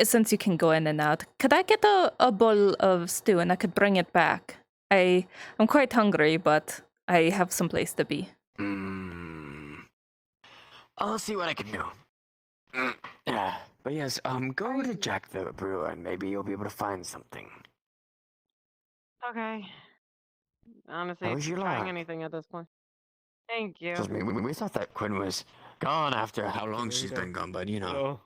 since you can go in and out, could I get a bowl of stew and I could bring it back? I'm quite hungry, but I have some place to be. I'll see what I can do. But yes, go to Jack the Brewer and maybe you'll be able to find something. Okay. Honestly, How was your trying luck? anything at this point. Thank you. Trust me, we thought that Quinn was gone after how long she's been gone, but you know.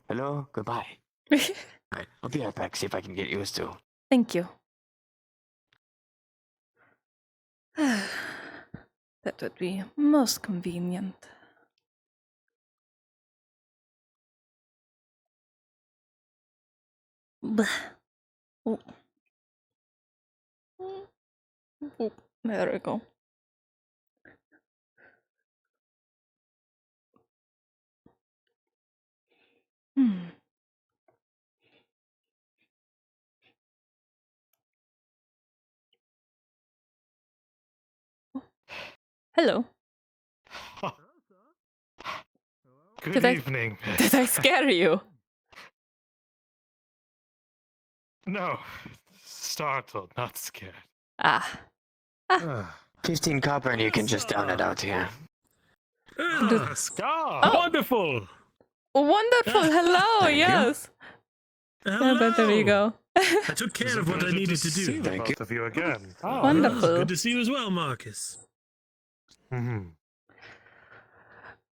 Hello? Goodbye. Alright, I'll be right back, see if I can get you a stew. Thank you. That would be most convenient. Blech. Oh. Oh, there we go. Hello. Good evening. Did I scare you? No, startled, not scared. Ah. 15 copper and you can just down it out here. Wonderful! Wonderful! Hello, yes! Hello. Yeah, there you go. I took care of what I needed to do. See the both of you again. Wonderful. Good to see you as well, Marcus.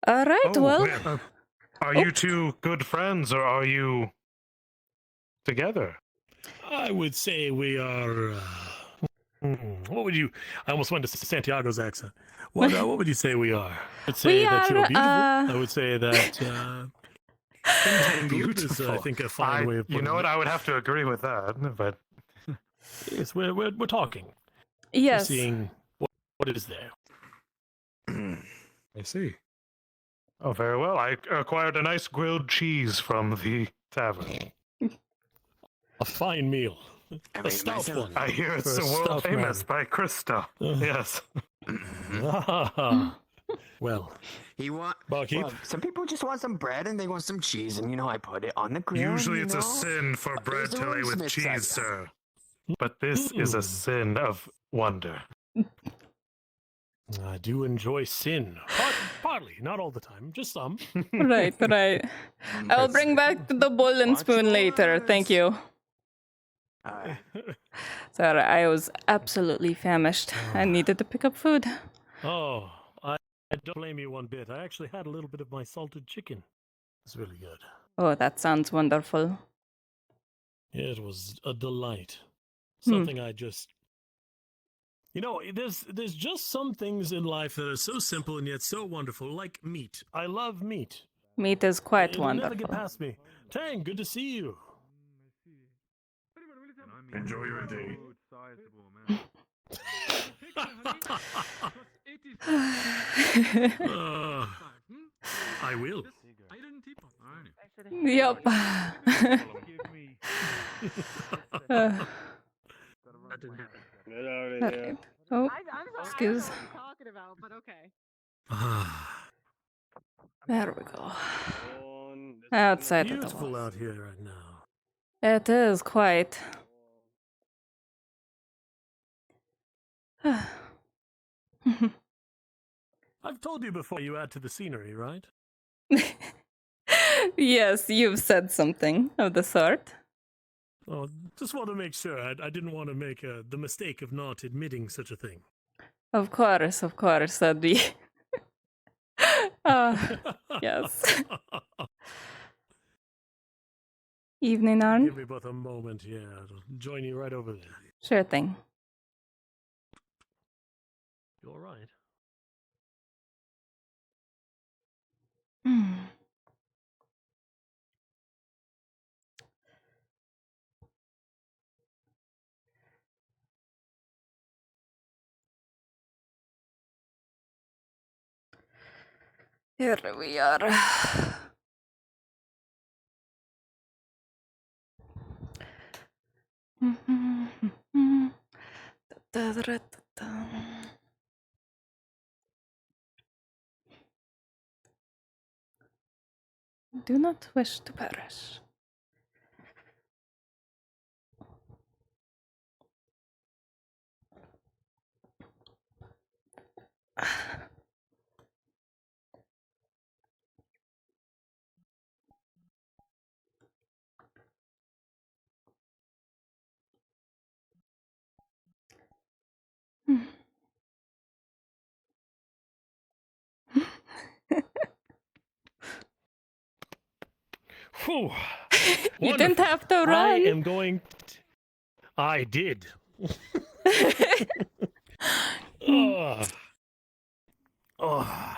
All right, well. Are you two good friends or are you together? I would say we are. What would you? I almost went to Santiago's accent. What would you say we are? I'd say that you're beautiful. I would say that. Entangled is, I think, a fine way of putting it. You know what? I would have to agree with that, but yes, we're talking. Yes. We're seeing what is there. I see. Oh, very well. I acquired a nice grilled cheese from the tavern. A fine meal. A stout one. I hear it's For a world stout famous man. by Krista. Yes. Well, Barkeep. Well, some people just want some bread and they want some cheese, and you know I put it on the grill. Usually you it's know? a sin for bread There's to lay the with Smith cheese, side. sir. But this is a sin of wonder. I do enjoy sin. Partly, not all the time, just some. Right. I'll bring back the bowl and spoon later. Thank you. Sorry, I was absolutely famished. I needed to pick up food. Oh, I don't blame you one bit. I actually had a little bit of my salted chicken. It's really good. Oh, that sounds wonderful. It was a delight. Something I just... You know, there's just some things in life that are so simple and yet so wonderful, like meat. I love meat. Meat is quite It'll wonderful. never get past me. Tang, good to see you. Enjoy your day. I will. Yep. Okay. Oh, excuse. Talking about, but okay. There we go. Outside of the Beautiful wall. out here right now. It is quite. I've told you before you add to the scenery, right? Yes, you've said something of the sort. Oh, just want to make sure. I didn't want to make the mistake of not admitting such a thing. Of course, that'd be. Yes. Evening, Arn. Give me both a moment, yeah. I'll join you right over there. Sure thing. You all right? Here we are. Do not wish to perish. Whew. You didn't Wonderful. have to run. I am going. I did. Oh. Oh.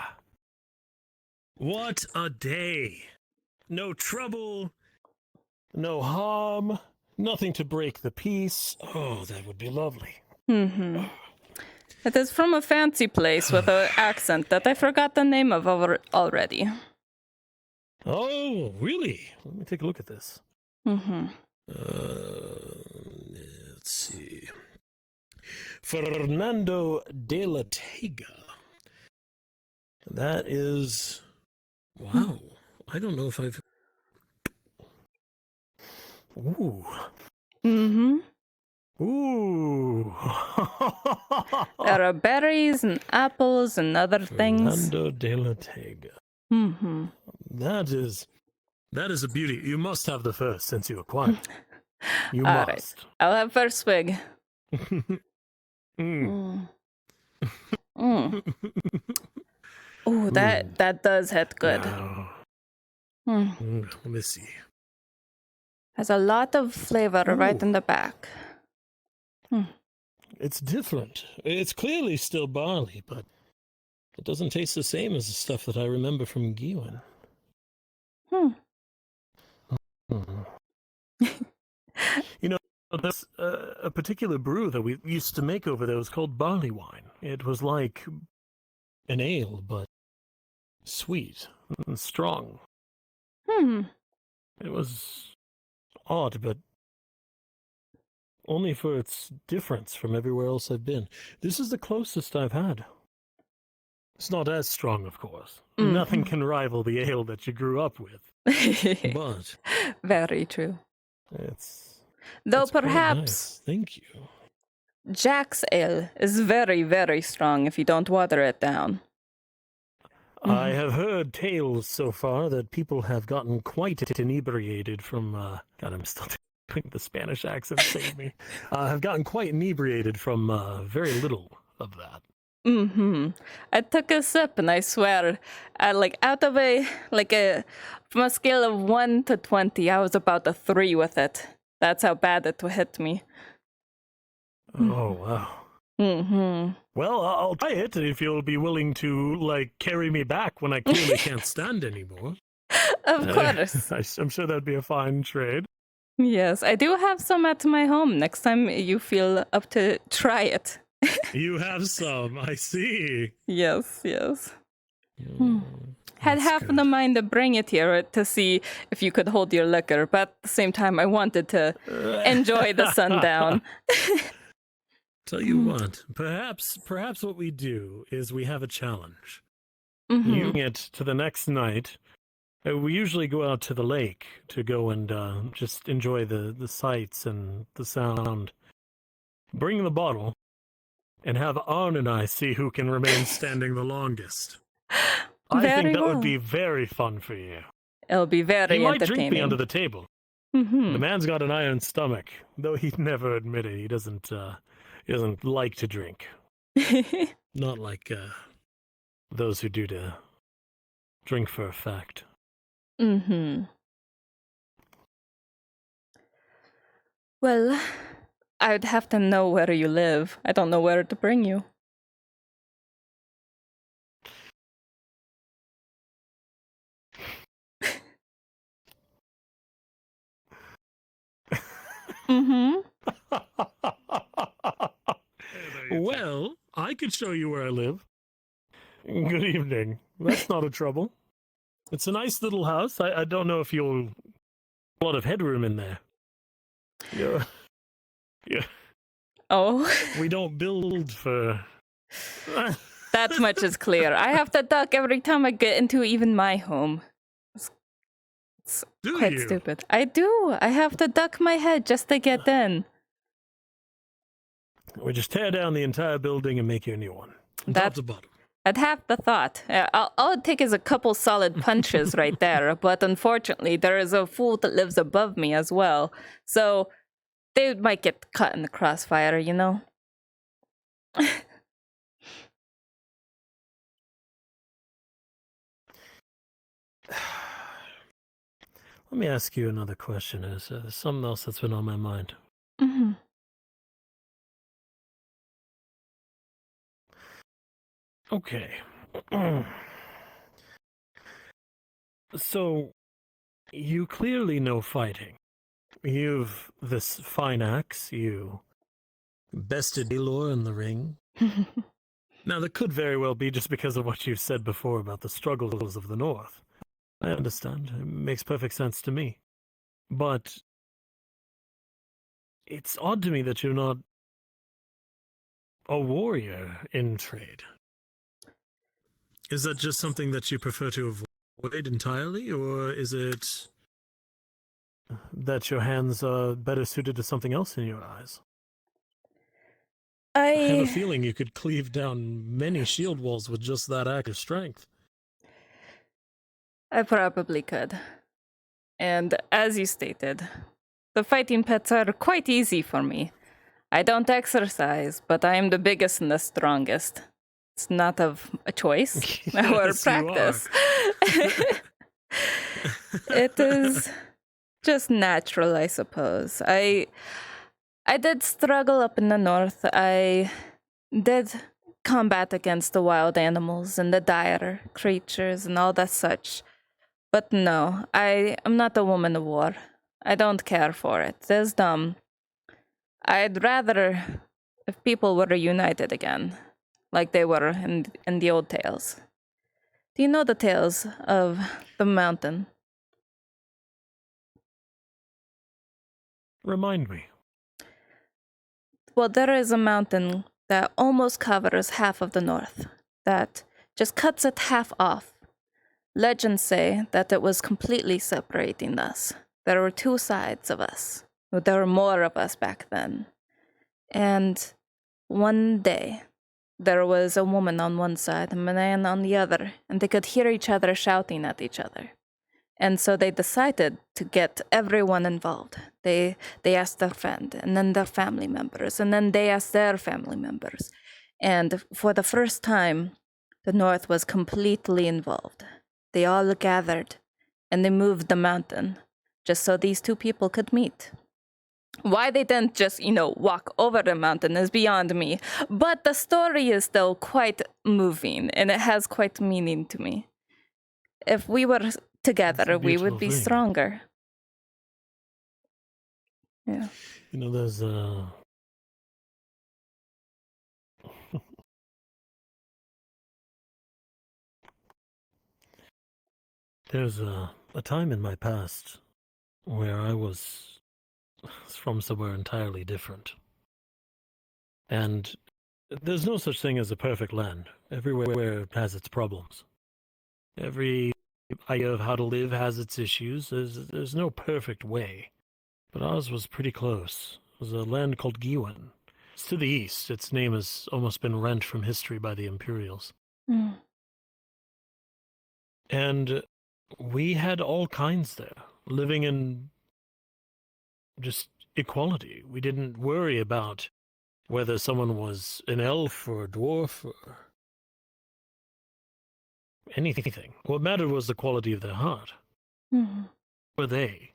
What a day. No trouble, no harm, nothing to break the peace. Oh, that would be lovely. Mm-hmm. It is from a fancy place with an accent that I forgot the name of already. Oh, really? Let me take a look at this. Mm-hmm. Let's see. Fernando de la Tega. That is... Wow. I don't know if I've... Ooh. Mm-hmm. Ooh. There are berries and apples and other things. Fernando de la Tega. Mm-hmm. That is a beauty. You must have the first since you acquired it. You All must. right. I'll have first swig. Mm. Ooh, that does hit good. Let me see. Has a lot of flavor right in the back. It's different. It's clearly still barley, but it doesn't taste the same as the stuff that I remember from Giwan. You know, there's a particular brew that we used to make over there was called barley wine. It was like an ale, but sweet and strong. It was odd, but only for its difference from everywhere else I've been. This is the closest I've had. It's not as strong, of course. Nothing can rival the ale that you grew up with. But very true. Though perhaps nice. Thank you. Jack's ale is very, very strong if you don't water it down. I have heard tales so far that people have gotten quite inebriated from, God, I'm still doing the Spanish accent, save me. Have gotten quite inebriated from very little of that. I took a sip and I swear, out of from a scale of 1 to 20, I was about a 3 with it. That's how bad it hit me. Oh, wow. Well, I'll try it if you'll be willing to, carry me back when I clearly can't stand anymore. Of course. I'm sure that'd be a fine trade. Yes, I do have some at my home. Next time you feel up to try it. You have some, I see. Yes. Had half of the mind to bring it here to see if you could hold your liquor, but at the same time, I wanted to enjoy the sundown. Tell you what, perhaps what we do is we have a challenge. You get to the next night. We usually go out to the lake to go and just enjoy the sights and the sound. Bring the bottle, and have Arn and I see who can remain standing the longest. I think that would be very fun for you. It'll be very entertaining. He might drink me under the table. The man's got an iron stomach, though he'd never admit it. He doesn't like to drink. Not like those who do to drink for a fact. Well, I'd have to know where you live. I don't know where to bring you. Well, I could show you where I live. Good evening. That's not a trouble. It's a nice little house. I don't know if you'll... A lot of headroom in there. Yeah. Oh. We don't build for... That much is clear. I have to duck every time I get into even my home. It's Do quite you? stupid. I do. I have to duck my head just to get in. We just tear down the entire building and make you a new one. From top That- to bottom. I'd have the thought. All it take is a couple solid punches right there, but unfortunately, there is a fool that lives above me as well. So they might get caught in the crossfire, you know? Let me ask you another question. There's something else that's been on my mind. Mm-hmm. Okay. So, you clearly know fighting. You've this fine axe, you bested Elor in the ring. Now, that could very well be just because of what you said before about the struggles of the North. I understand. It makes perfect sense to me. But it's odd to me that you're not a warrior in trade. Is that just something that you prefer to avoid entirely, or is it that your hands are better suited to something else in your eyes? I have a feeling you could cleave down many shield walls with just that act of strength. I probably could. And as you stated, the fighting pets are quite easy for me. I don't exercise, but I am the biggest and the strongest. It's not of a choice or Yes, practice. It is just natural, I suppose. I did struggle up in the north. I did combat against the wild animals and the dire creatures and all that such. But no, I am not a woman of war. I don't care for it. It's dumb. I'd rather if people were reunited again, like they were in the old tales. Do you know the tales of the mountain? Remind me. Well, there is a mountain that almost covers half of the north, that just cuts it half off. Legends say that it was completely separating us. There were two sides of us. There were more of us back then. And one day, there was a woman on one side, a man on the other, and they could hear each other shouting at each other. And so they decided to get everyone involved. They asked their friend, and then their family members, and then they asked their family members. And for the first time, the North was completely involved. They all gathered, and they moved the mountain, just so these two people could meet. Why they didn't just, walk over the mountain is beyond me. But the story is still quite moving, and it has quite meaning to me. If we were together, we would be stronger. Yeah. There's there's a time in my past where I was from somewhere entirely different. And there's no such thing as a perfect land. Everywhere has its problems. Every idea of how to live has its issues. There's no perfect way. But ours was pretty close. It was a land called Giwen. It's to the east. Its name has almost been rent from history by the Imperials. Mm. And we had all kinds there, living in just equality. We didn't worry about whether someone was an elf or a dwarf or anything. What mattered was the quality of their heart. Mm-hmm. Who were they?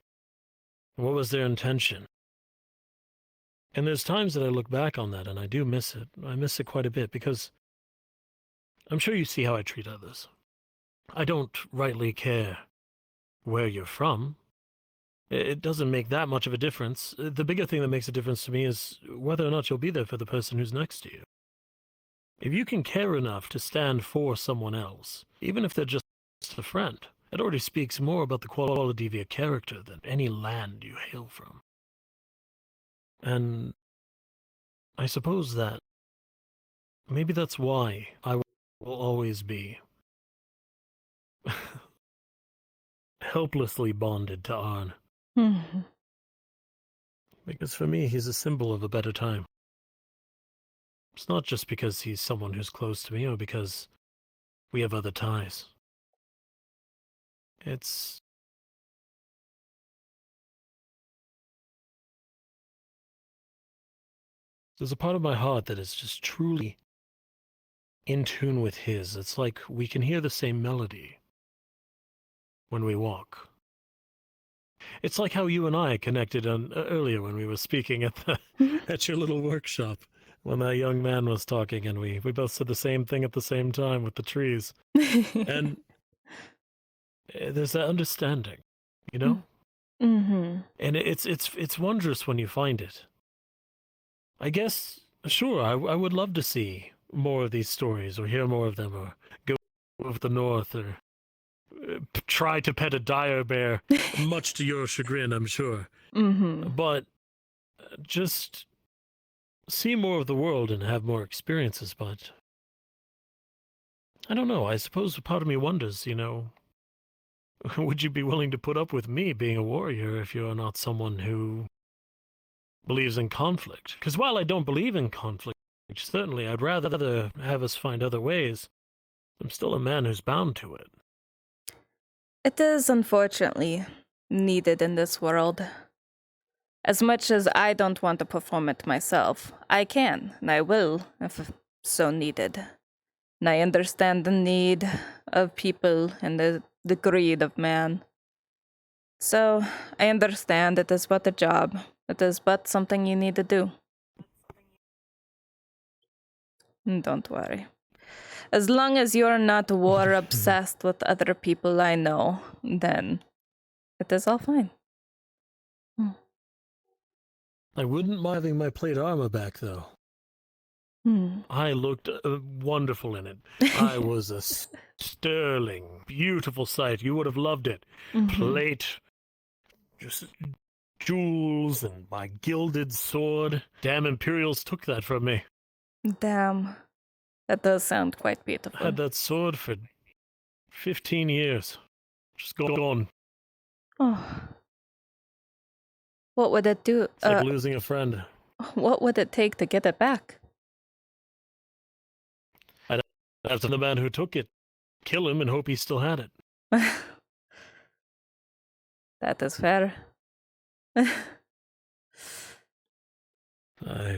What was their intention? And there's times that I look back on that and I do miss it. I miss it quite a bit because I'm sure you see how I treat others. I don't rightly care where you're from. It doesn't make that much of a difference. The bigger thing that makes a difference to me is whether or not you'll be there for the person who's next to you. If you can care enough to stand for someone else, even if they're just a friend, it already speaks more about the quality of your character than any land you hail from. And I suppose that maybe that's why I will always be helplessly bonded to Arn. Because for me, he's a symbol of a better time. It's not just because he's someone who's close to me, or because we have other ties. It's... There's a part of my heart that is just truly in tune with his. It's like we can hear the same melody when we walk. It's like how you and I connected earlier when we were speaking at at your little workshop, when that young man was talking, and we both said the same thing at the same time with the trees. And there's that understanding, you know? Mm-hmm. And it's wondrous when you find it. I guess, sure, I would love to see more of these stories, or hear more of them, or go over the north, or try to pet a dire bear, much to your chagrin, I'm sure. Mm-hmm. But just see more of the world and have more experiences, but I don't know, I suppose part of me wonders, you know, would you be willing to put up with me being a warrior if you're not someone who believes in conflict? Because while I don't believe in conflict, certainly I'd rather have us find other ways. I'm still a man who's bound to it. It is unfortunately needed in this world. As much as I don't want to perform it myself, I can, and I will, if so needed. And I understand the need of people and the greed of man. So, I understand it is but a job. It is but something you need to do. Don't worry. As long as you're not war-obsessed with other people I know, then it is all fine. I wouldn't mind having my plate armor back, though. I looked wonderful in it. I was a sterling, beautiful sight. You would have loved it. Plate, just jewels, and my gilded sword. Damn Imperials took that from me. Damn. That does sound quite beautiful. I had that sword for 15 years. Just gone. Oh. What would it do? It's like losing a friend. What would it take to get it back? I'd have to the man who took it, kill him and hope he still had it. That is fair.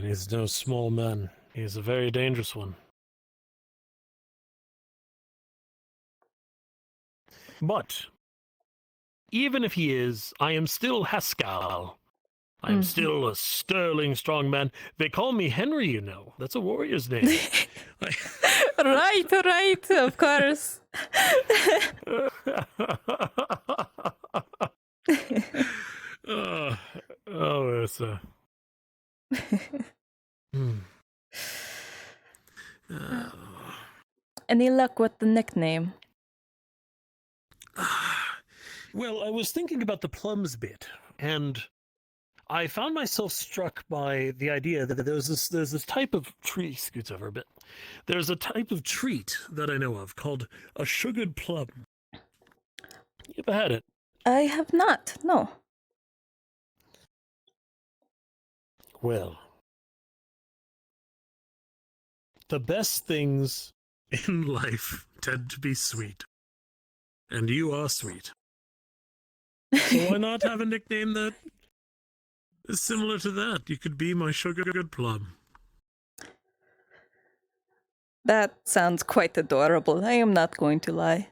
He's no small man. He's a very dangerous one. But even if he is, I am still Haskell. I am still a sterling strong man. They call me Henry, you know. That's a warrior's name. Right, of course. Oh, Yrsa. Any luck with the nickname? Well, I was thinking about the plums bit, and I found myself struck by the idea that there's this type of tree. Scoots over a bit. There's a type of treat that I know of called a sugared plum. You ever had it? I have not, no. Well, the best things in life tend to be sweet. And you are sweet. So why not have a nickname that is similar to that? You could be my sugared plum. That sounds quite adorable. I am not going to lie.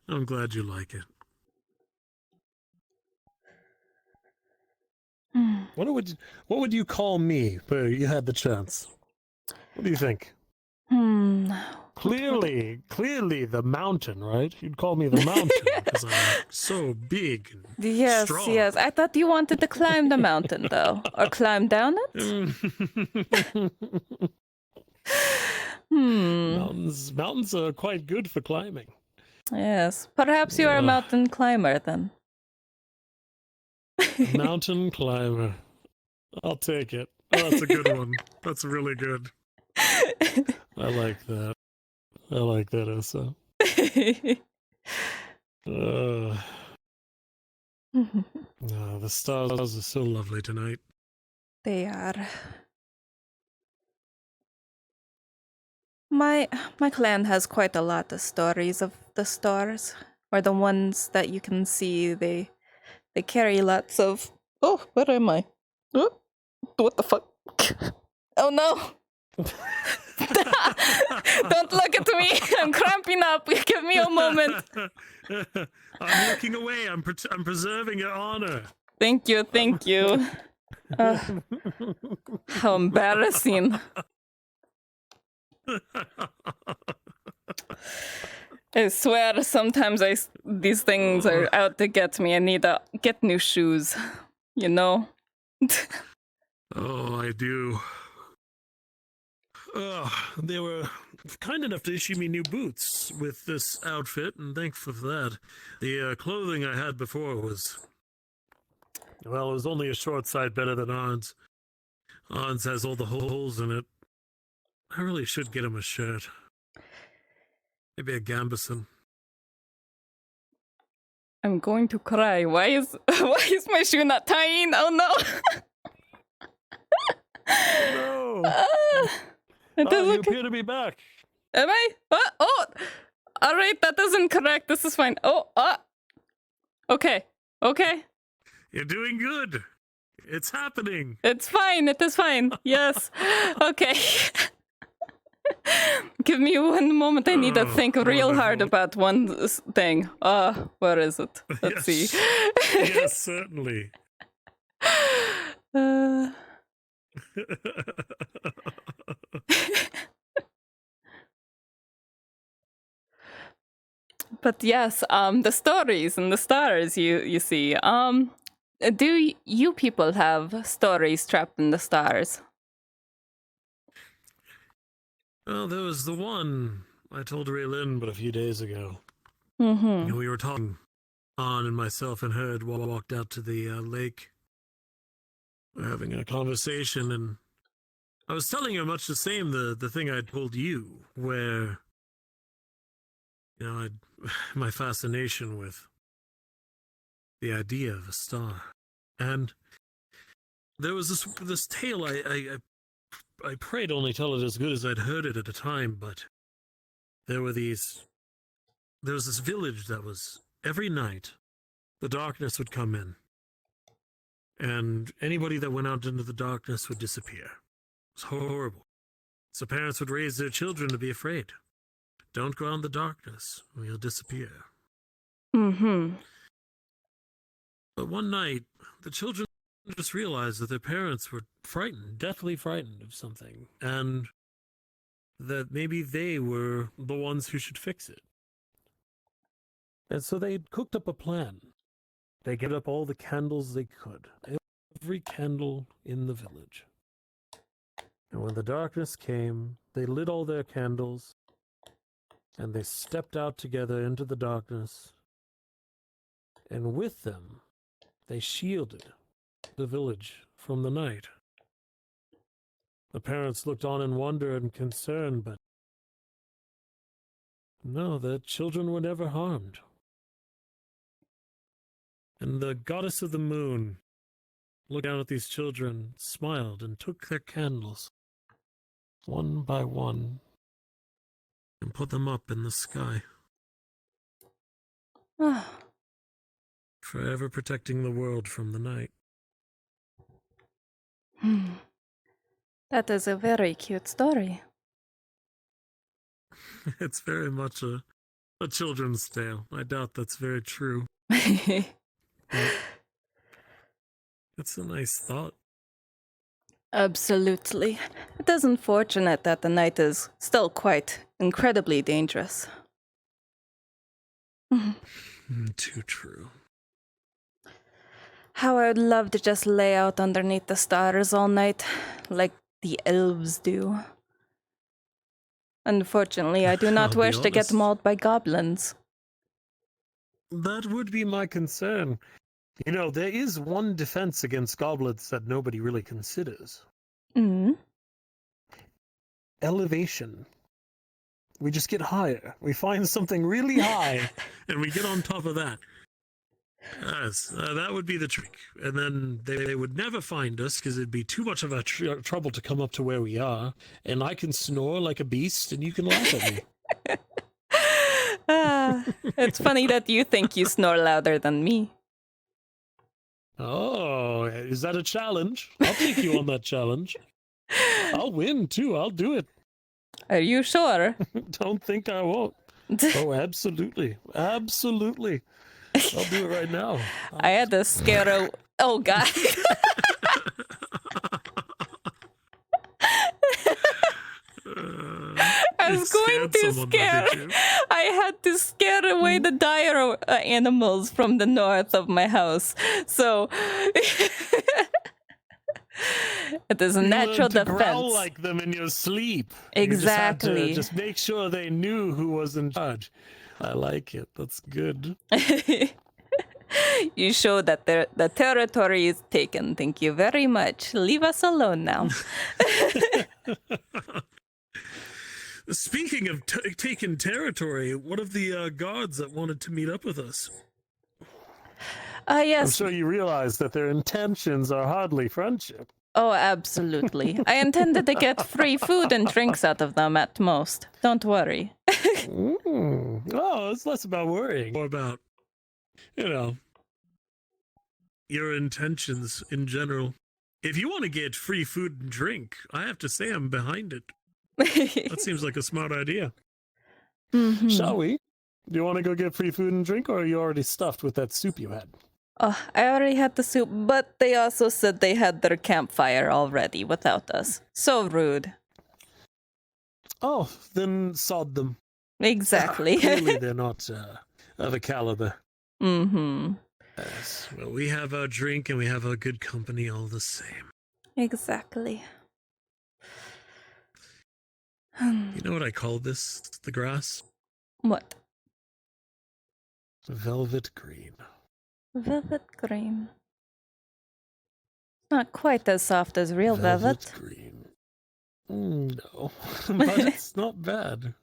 I'm glad you like it. What would you call me if you had the chance? What do you think? Clearly the mountain, right? You'd call me the mountain because I'm so big and strong. Yes. I thought you wanted to climb the mountain, though. Or climb down it? Mountains are quite good for climbing. Yes. Perhaps you are a mountain climber, then. Mountain climber. I'll take it. Oh, that's a good one. That's really good. I like that. I like that, Yrsa. The stars are so lovely tonight. They are. My clan has quite a lot of stories of the stars, or the ones that you can see. They carry lots of. Oh, where am I? Oh, what the fuck? Oh no! Don't look at me! I'm cramping up. Give me a moment. I'm looking away. I'm preserving your honor. Thank you, thank you. How embarrassing. I swear, sometimes these things are out to get me. I need to get new shoes, you know? Oh, I do. They were kind enough to issue me new boots with this outfit, and thankful for that. The clothing I had before was... Well, it was only a short side better than Arn's. Arn's has all the holes in it. I really should get him a shirt. Maybe a Gambison. I'm going to cry. Why is my shoe not tying? Oh no! No! You appear to be back. Am I? What? Oh! Alright, that isn't correct. This is fine. Oh, okay. Okay. You're doing good. It's happening. It's fine. It is fine. Yes. Okay. Give me one moment. I need to think real hard about one thing. Where is it? Let's see. Yes, certainly. But yes, the stories and the stars you see. Do you people have stories trapped in the stars? Well, there was the one I told Raylin but a few days ago. Mm-hmm. We were talking, An and myself and her walked out to the lake. We're having a conversation, and I was telling her much the same, the thing I told you, where, you know, my fascination with the idea of a star. And there was this tale I prayed only tell it as good as I'd heard it at the time, but there was this village that was, every night, the darkness would come in, and anybody that went out into the darkness would disappear. It was horrible. So parents would raise their children to be afraid. Don't go out in the darkness, or you'll disappear. Mm-hmm. But one night, the children just realized that their parents were frightened, deathly frightened of something, and that maybe they were the ones who should fix it. And so they cooked up a plan. They get up all the candles they could, every candle in the village. And when the darkness came, they lit all their candles, and they stepped out together into the darkness, and with them, they shielded the village from the night. The parents looked on in wonder and concern, but no, the children were never harmed. And the goddess of the moon looked down at these children, smiled, and took their candles, one by one, and put them up in the sky. Forever protecting the world from the night. That is a very cute story. It's very much a children's tale. I doubt that's very true. It's a nice thought. Absolutely. It is unfortunate that the night is still quite incredibly dangerous. Too true. How I would love to just lay out underneath the stars all night, like the elves do. Unfortunately, I do not wish to get mauled by goblins. That would be my concern. You know, there is one defense against goblins that nobody really considers. Mm. Elevation. We just get higher. We find something really high, and we get on top of that. Yes, that would be the trick. And then they would never find us because it'd be too much of a trouble to come up to where we are. And I can snore like a beast, and you can laugh at me. It's funny that you think you snore louder than me. Oh, is that a challenge? I'll take you on that challenge. I'll win, too. I'll do it. Are you sure? Don't think I won't. Oh, absolutely. Absolutely. I'll do it right now. I had to scare oh, God. I was going to scare. I had to scare away the dire animals from the north of my house. So it is a natural to defense. Growl like them in your sleep. Exactly. You just make sure they knew who was in charge. I like it. That's good. You show that the territory is taken. Thank you very much. Leave us alone now. Speaking of taking territory, what of the guards that wanted to meet up with us? Yes. I'm sure you realize that their intentions are hardly friendship. Oh, absolutely. I intended to get free food and drinks out of them at most. Don't worry. Oh, it's less about worrying. More about, your intentions in general. If you want to get free food and drink, I have to say I'm behind it. That seems like a smart idea. Mm-hmm. Shall we? Do you want to go get free food and drink, or are you already stuffed with that soup you had? Oh, I already had the soup, but they also said they had their campfire already without us. So rude. Oh, then sod them. Exactly. Clearly they're not of a caliber. Mm-hmm. Yes. Well, we have our drink and we have our good company all the same. Exactly. You know what I call this, the grass? What? Velvet green. Velvet green. Not quite as soft as real velvet. Green. No, but it's not bad.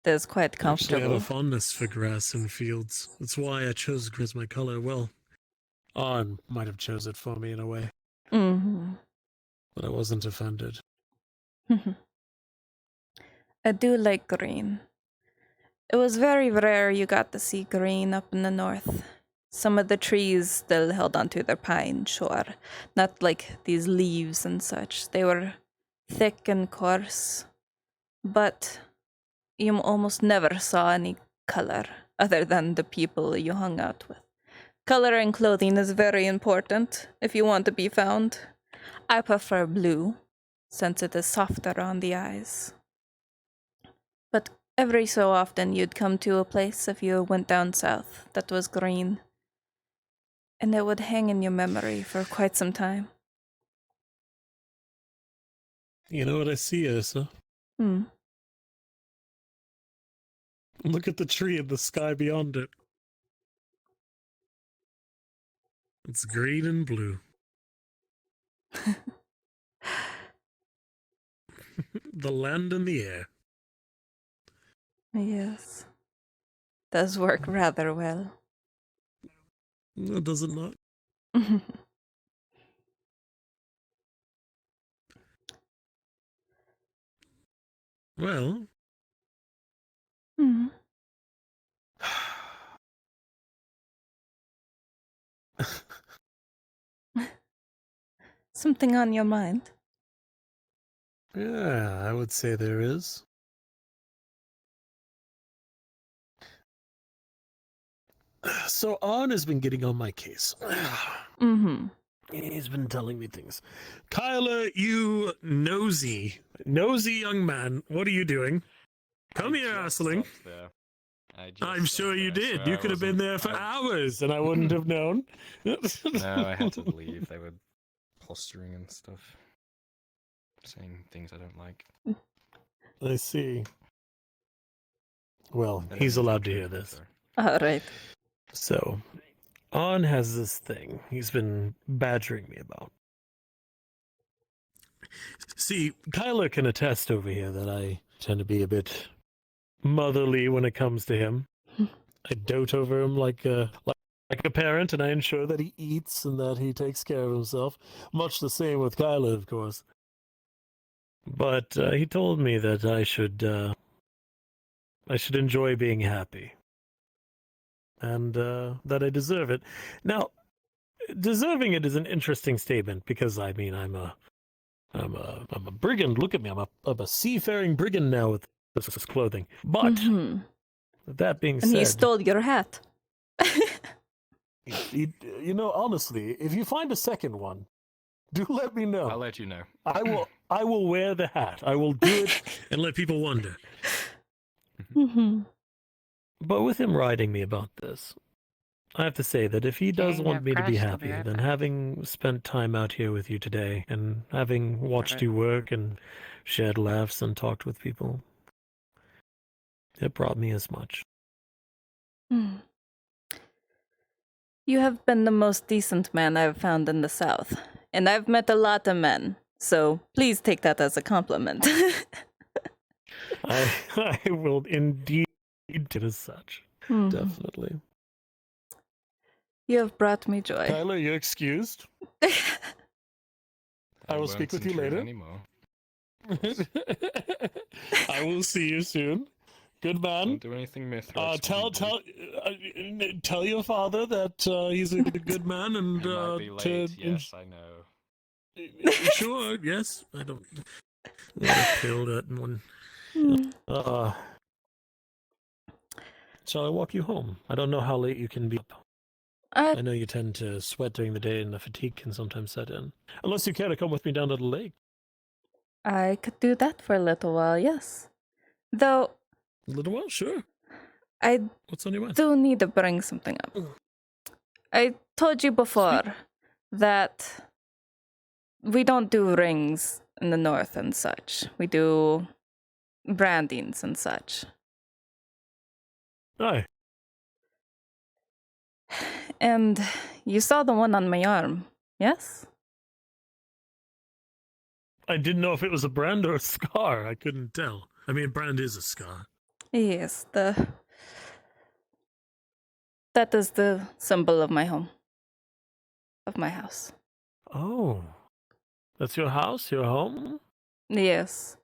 It's quite Actually, I comfortable. have a fondness for grass and fields. That's why I chose green as my color. Well, Arn might have chose it for me in a way. Mm-hmm. But I wasn't offended. I do like green. It was very rare you got to see green up in the north. Some of the trees still held onto their pine, sure. Not like these leaves and such. They were thick and coarse. But you almost never saw any color other than the people you hung out with. Color in clothing is very important if you want to be found. I prefer blue, since it is softer on the eyes. But every so often you'd come to a place if you went down south that was green. And it would hang in your memory for quite some time. You know what I see, Yrsa? Look at the tree and the sky beyond it. It's green and blue. The land and the air. Yes. Does work rather well. No, does it not? Well. Something on your mind? Yeah, I would say there is. So Arn has been getting on my case. He's been telling me things. Kyler, you nosy young man, what are you doing? Come here, Arsling. I'm sure you did. You could have been there for hours and I wouldn't have known. No, I had to leave. They were posturing and stuff. Saying things I don't like. I see. Well, he's allowed to hear this. All right. So, Arn has this thing he's been badgering me about. See, Kyler can attest over here that I tend to be a bit motherly when it comes to him. I dote over him like a parent, and I ensure that he eats and that he takes care of himself. Much the same with Kyla, of course. But he told me that I should enjoy being happy, and that I deserve it. Now, deserving it is an interesting statement because I mean I'm a brigand. Look at me, I'm a seafaring brigand now with this clothing. But that being And said, he stole your hat. you know, honestly, if you find a second one, do let me know. I'll let you know. I will wear the hat. I will do it and let people wonder. But with him writing me about this, I have to say that if he does want me to be happy, then having spent time out here with you today and having watched you work and shared laughs and talked with people, it brought me as much. You have been the most decent man I've found in the South, and I've met a lot of men, so please take that as a compliment. I will indeed take it as such. Definitely. You have brought me joy. Tyler, you're excused. I will speak with you later. I will see you soon. Good man. Don't do anything Mithras. Tell your father that he's a good man and Might be late. Yes, I know. Sure. Yes, I don't. Kill that one. Shall I walk you home? I don't know how late you can be up. I know you tend to sweat during the day and the fatigue can sometimes set in. Unless you care to come with me down to the lake. I could do that for a little while, yes. Though... A little while? Sure. What's on your mind? Do need to bring something up. I told you before that we don't do rings in the north and such. We do brandings and such. Aye. And you saw the one on my arm, yes? I didn't know if it was a brand or a scar. I couldn't tell. I mean, a brand is a scar. Yes, that is the symbol of my home. Of my house. Oh. That's your house? Your home? Yes.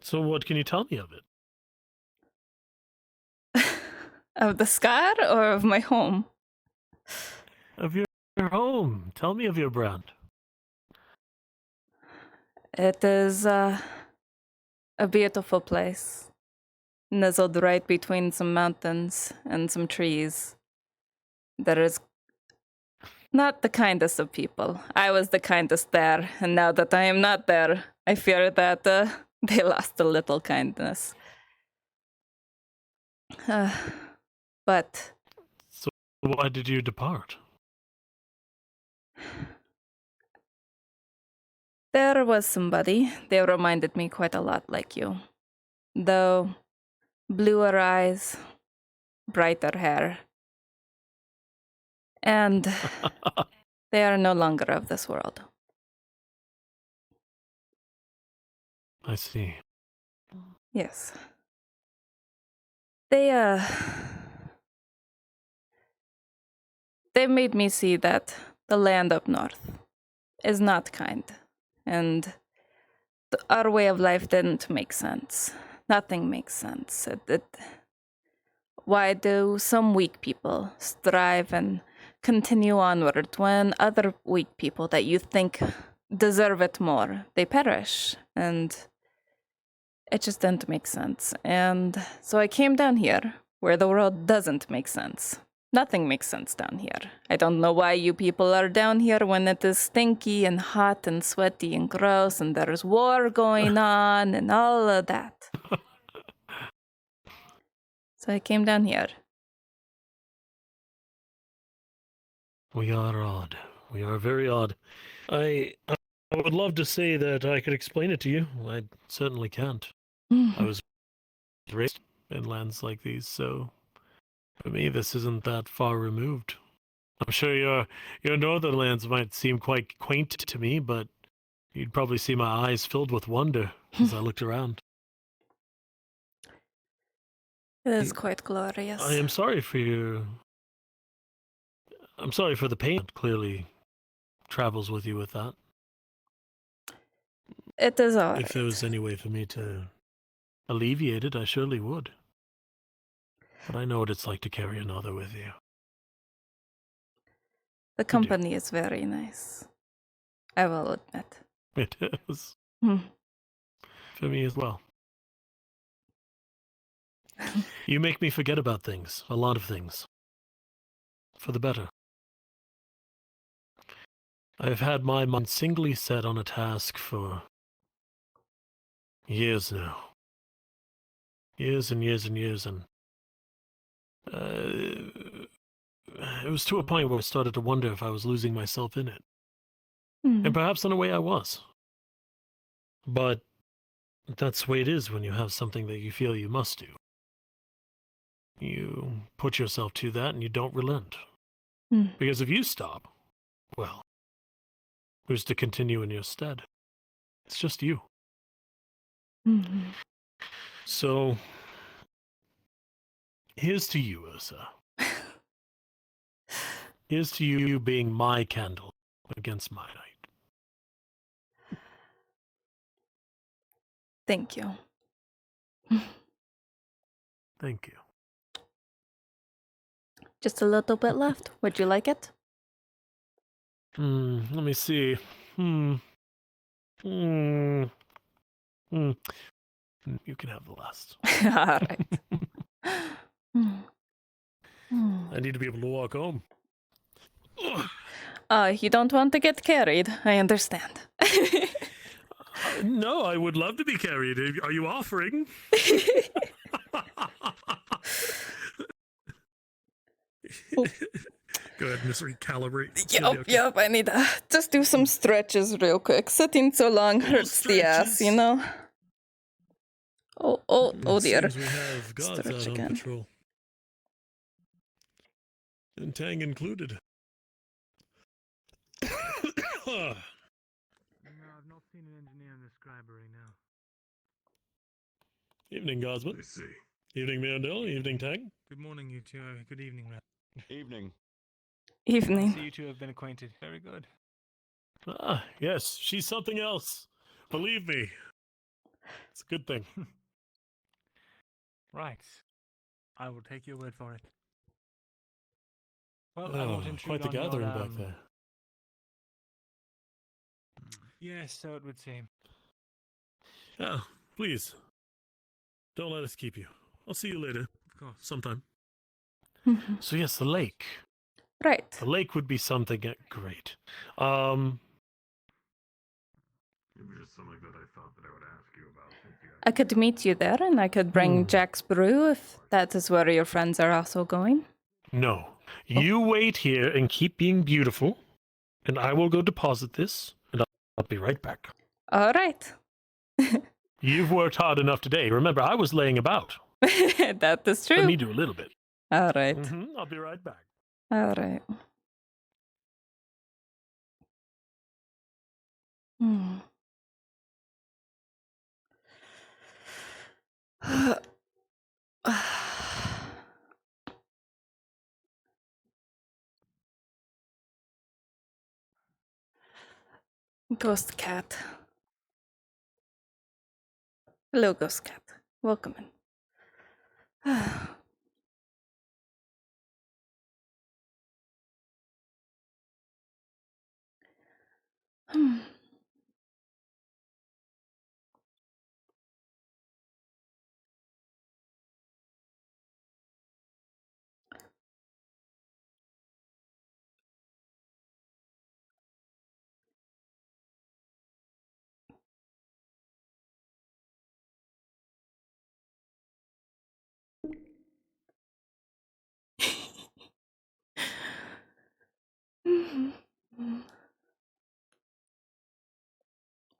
So what can you tell me of it? Of the scar or of my home? Of your home. Tell me of your brand. It is a beautiful place, nestled right between some mountains and some trees. There is not the kindest of people. I was the kindest there, and now that I am not there, I fear that they lost a little kindness. But... So why did you depart? There was somebody. They reminded me quite a lot like you. Though, bluer eyes, brighter hair. And they are no longer of this world. I see. Yes. They made me see that the land up north is not kind. And our way of life didn't make sense. Nothing makes sense. Why do some weak people strive and continue onward when other weak people that you think deserve it more, they perish? And it just didn't make sense. And so I came down here where the world doesn't make sense. Nothing makes sense down here. I don't know why you people are down here when it is stinky and hot and sweaty and gross and there's war going on and all of that. So I came down here. We are odd. We are very odd. I would love to say that I could explain it to you. I certainly can't. I was raised in lands like these, so for me this isn't that far removed. I'm sure your northern lands might seem quite quaint to me, but you'd probably see my eyes filled with wonder as I looked around. It is quite glorious. I am sorry for your... I'm sorry for the pain that clearly travels with you with that. It is alright. If there was any way for me to alleviate it, I surely would. But I know what it's like to carry another with you. The company is very nice. I will admit. It is. Hmm. For me as well. You make me forget about things, a lot of things. For the better. I've had my mind singly set on a task for years now. Years and years and years, and it was to a point where I started to wonder if I was losing myself in it. And perhaps in a way I was. But that's the way it is when you have something that you feel you must do. You put yourself to that and you don't relent. Because if you stop, well, who's to continue in your stead? It's just you. So, here's to you, Yrsa. Here's to you being my candle against my night. Thank you. Thank you. Just a little bit left. Would you like it? Let me see. You can have the last. Alright. I need to be able to walk home. You don't want to get carried. I understand. No, I would love to be carried. Are you offering? Go ahead, Miss Recalibrate. Yep, I need to just do some stretches real quick. Sitting so long hurts the ass, you know? Oh dear. Seems we have gods Stretch out on again. patrol. And Tang included. No, I've not seen an engineer in this scribe right now. Evening, Gosman. I see. Evening, Mandel. Evening, Tang. Good morning, you two. Good evening, Rat. Evening. Evening. So you two have been acquainted. Very good. Ah, yes, she's something else. Believe me. It's a good thing. Right. I will take your word for it. Well, I Oh, won't intrude quite the on gathering your, back there. Yes, so it would seem. Oh, please. Don't let us keep you. I'll see you later. Of course. Sometime. So yes, the lake. Right. The lake would be something great. It was just something that I thought that I would ask you about. I could meet you there and I could bring Jack's brew if that is where your friends are also going. No. You wait here and keep being beautiful, and I will go deposit this, and I'll be right back. All right. You've worked hard enough today. Remember, I was laying about. That is true. Let me do a little bit. All right. I'll be right back. All right. Ghost cat. Hello, ghost cat. Welcome in.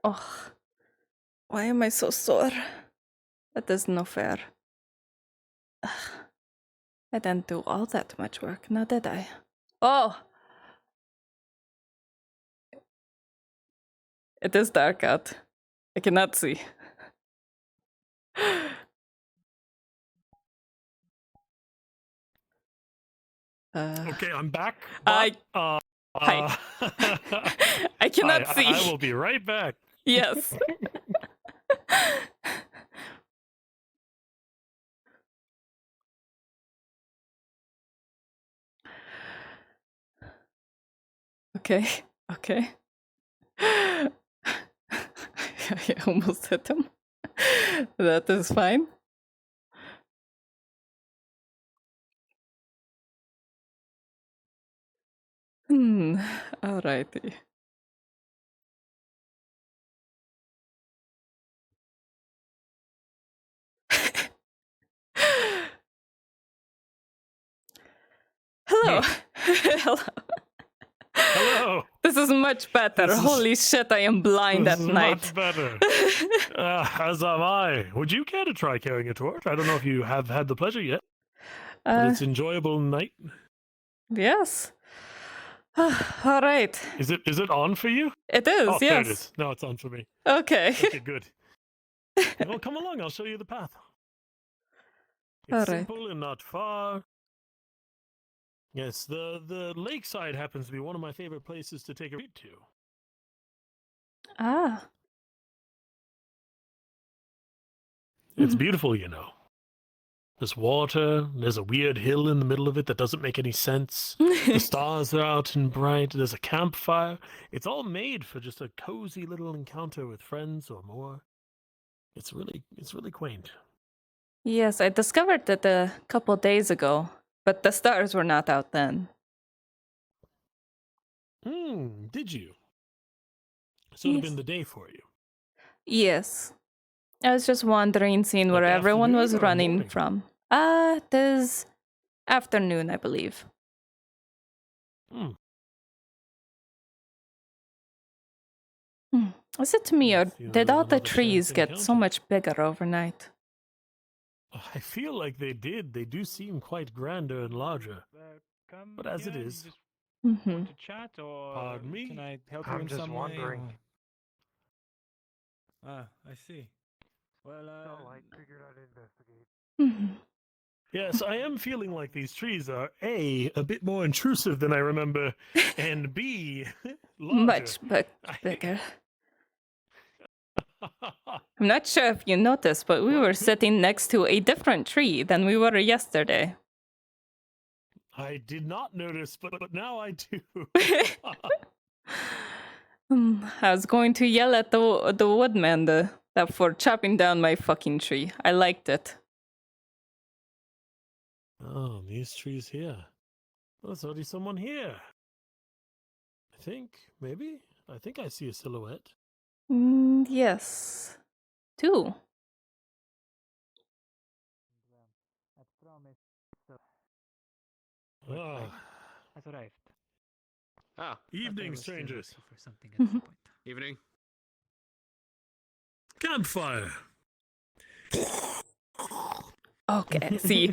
Oh, why am I so sore? That is no fair. Ugh. I didn't do all that much work, now did I? Oh! It is dark out. I cannot see. Okay, I'm back. Hi. I cannot see. I will be right back. Yes. Okay. Okay. I almost hit him. That is fine. Alrighty. Hello. Hello. Hello. This is much better. Holy shit, I am blind This at is night. much better. As am I. Would you care to try carrying a torch? I don't know if you have had the pleasure yet, but it's enjoyable night. Yes. All right. Is it on for you? It is, Oh, yes. there it is. Now it's on for me. Okay. Okay, good. Well, come along. I'll show you the path. It's All right. simple and not far. Yes, the lakeside happens to be one of my favorite places to take a read to. Ah. It's beautiful, you know. There's water, there's a weird hill in the middle of it that doesn't make any sense. The stars are out and bright, there's a campfire. It's all made for just a cozy little encounter with friends or more. It's really quaint. Yes, I discovered it a couple days ago, but the stars were not out then. Did you? So it would have been the day for you. Yes. I was just wandering, seeing where everyone was afternoon or running morning? from. This afternoon, I believe. Is it me, or did all the trees get so much bigger overnight? I feel like they did. They do seem quite grander and larger. But as it is. Mm-hmm. To chat, or Pardon me? can I help you I'm in just some wondering. way? I see. Well, I figured I'd investigate. Mm-hmm. Yes, I am feeling like these trees are A, a bit more intrusive than I remember, and B, larger. Much bigger. I'm not sure if you noticed, but we were sitting next to a different tree than we were yesterday. I did not notice, but now I do. I was going to yell at the woodman that for chopping down my fucking tree. I liked it. Oh, these trees here. Well, there's already someone here. I think, maybe? I think I see a silhouette. Yes. Two. Oh. Has arrived. Evening, strangers. For something at some point. Evening. Campfire. Okay, see.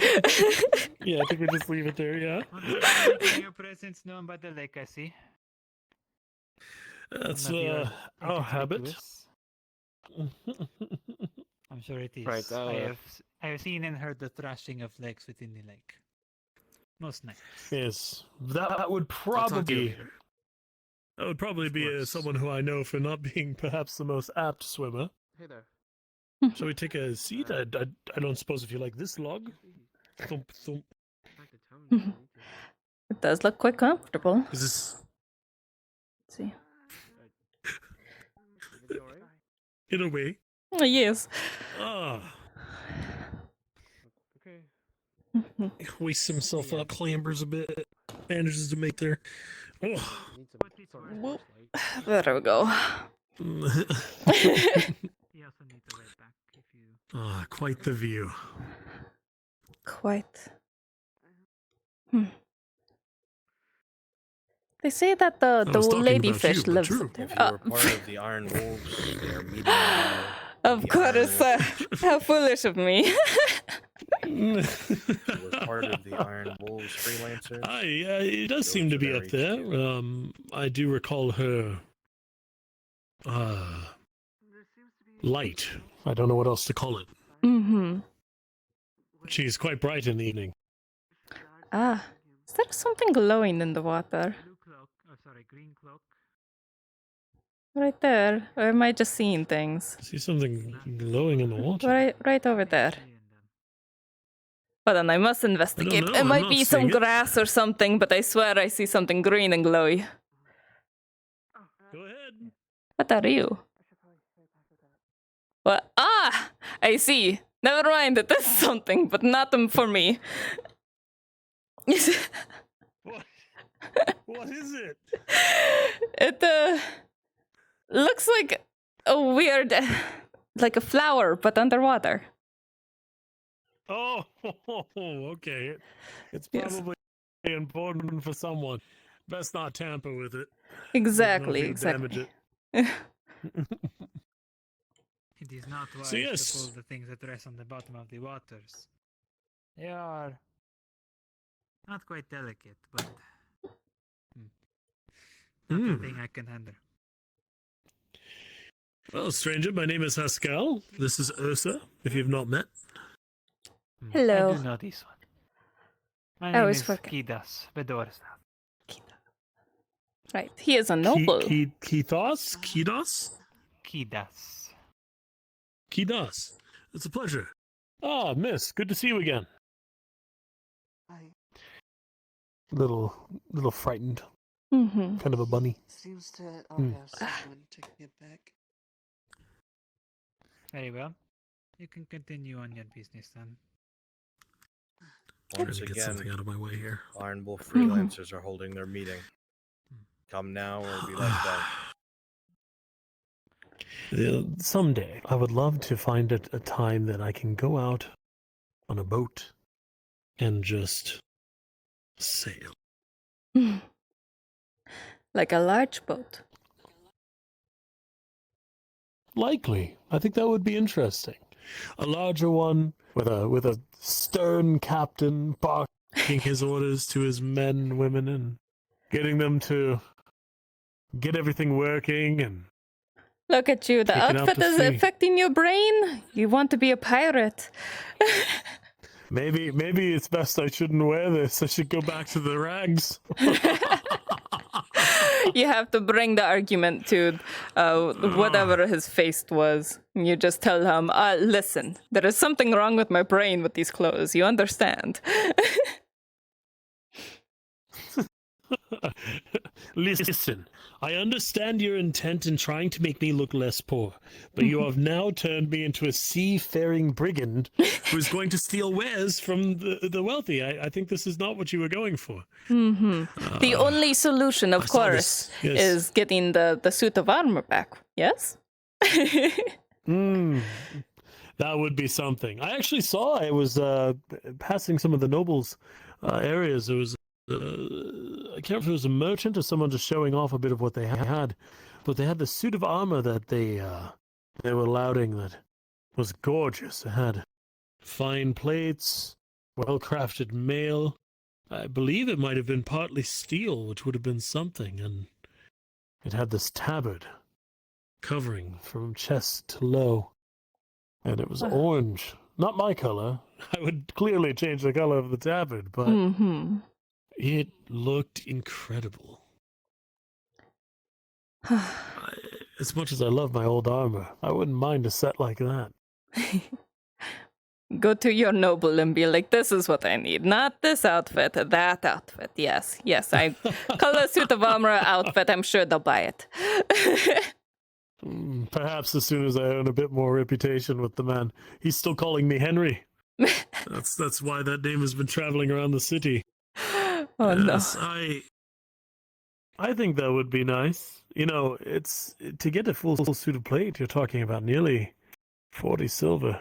Yeah, I think we just leave it there, yeah? Your presence known by the lake, I see. That's None of your our habit. inconspicuous. I'm sure it is. Right, I have seen and heard the thrashing of legs within the lake. Most nights. Yes, that would probably be someone who I know for not being perhaps the most apt swimmer. Hey there. Shall we take a seat? I don't suppose if you like this log. Thump, thump. It does look quite comfortable. Is this... Let's see. In a way. Yes. Wastes himself up, clambers a bit, manages to make their... Well, there we go. Quite the view. Quite. They say that the ladyfish lives If you were part of the Iron Wolves, they're meeting now. Of course, how foolish of me. You were part of the Iron Wolves freelancers. It does seem to be up there. I do recall her light. I don't know what else to call it. Mm-hmm. She's quite bright in the evening. Ah, is there something glowing in the water? Blue cloak. Oh, sorry, green cloak. Right there. Or am I just seeing things? I see something glowing in the water. Right over there. Hold on, I must investigate. know, It I'm might not be some seeing it. grass or something, but I swear I see something green and glowy. Go ahead. What are you? What? Ah! I see. Never mind, it is something, but not for me. What? What is it? It looks like a weird, like a flower, but underwater. Oh, okay. It's Yes. probably important for someone. Best not tamper with it. Exactly, Don't exactly. damage It is not wise So yes. to pull the things that rest on the bottom of the waters. They are not quite delicate, but not a thing I can handle. Well, stranger, my name is Haskell. This is Yrsa, if you've not met. Hello. I do know this one. My I name always is forget. Kidas Bedorsa. Right, he is a noble. Kidos? Kidos? Kidas. Kidos. It's a pleasure. Ah, miss, good to see you again. Little frightened. Mm-hmm. Kind of a bunny. Seems that I'll have someone to get back. Very well. You can continue on your business then. Once Get again, something out of my way here. Iron Wolf freelancers are holding their meeting. Come now or be left out. Someday, I would love to find a time that I can go out on a boat and just sail. Like a large boat. Likely. I think that would be interesting. A larger one with a stern captain barking his orders to his men and women and getting them to get everything working and Look at you, the taking out outfit to is sea. affecting your brain? You want to be a pirate. Maybe it's best I shouldn't wear this. I should go back to the rags. You have to bring the argument to whatever his face was. You just tell him, listen, there is something wrong with my brain with these clothes. You understand? Listen, I understand your intent in trying to make me look less poor, but you have now turned me into a seafaring brigand who's going to steal wares from the wealthy. I think this is not what you were going for. Mm-hmm. The only solution, of course, yes. is getting the suit of armor back. Yes? That would be something. I actually saw, I was passing some of the nobles' areas. There was I can't remember if it was a merchant or someone just showing off a bit of what they had, but they had the suit of armor that they were lauding that was gorgeous. It had fine plates, well-crafted mail. I believe it might have been partly steel, which would have been something, and it had this tabard covering from chest to low, and it was orange. Not my color. I would clearly change the color of the tabard, but it looked incredible. As much as I love my old armor, I wouldn't mind a set like that. Go to your noble and be like, this is what I need. Not this outfit, that outfit. Yes, I color suit of armor outfit. I'm sure they'll buy it. Perhaps as soon as I earn a bit more reputation with the man. He's still calling me Henry. That's why that name has been traveling around the city. Oh yes, no. I think that would be nice. You know, it's to get a full suit of plate, you're talking about nearly 40 silver.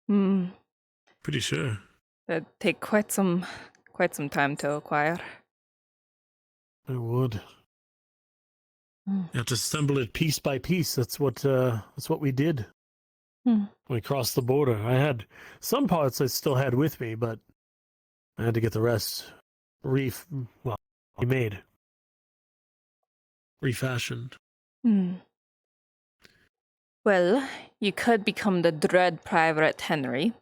Pretty sure. That'd take quite some time to acquire. It would. You have to assemble it piece by piece. That's what we did. We crossed the border. I had some parts I still had with me, but I had to get the rest refashioned. Well, you could become the Dread Pirate Henry,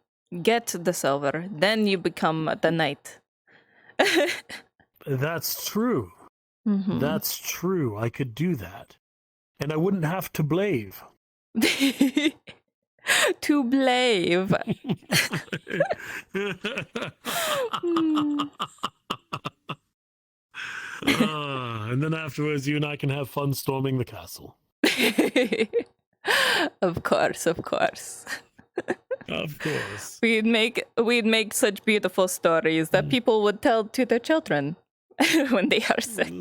get the silver, then you become the knight. That's true. Mhm. That's true. I could do that. And I wouldn't have to blave. To blave. And then afterwards, you and I can have fun storming the castle. Of course, of course. Of course. We'd make such beautiful stories that people would tell to their children when they are sick.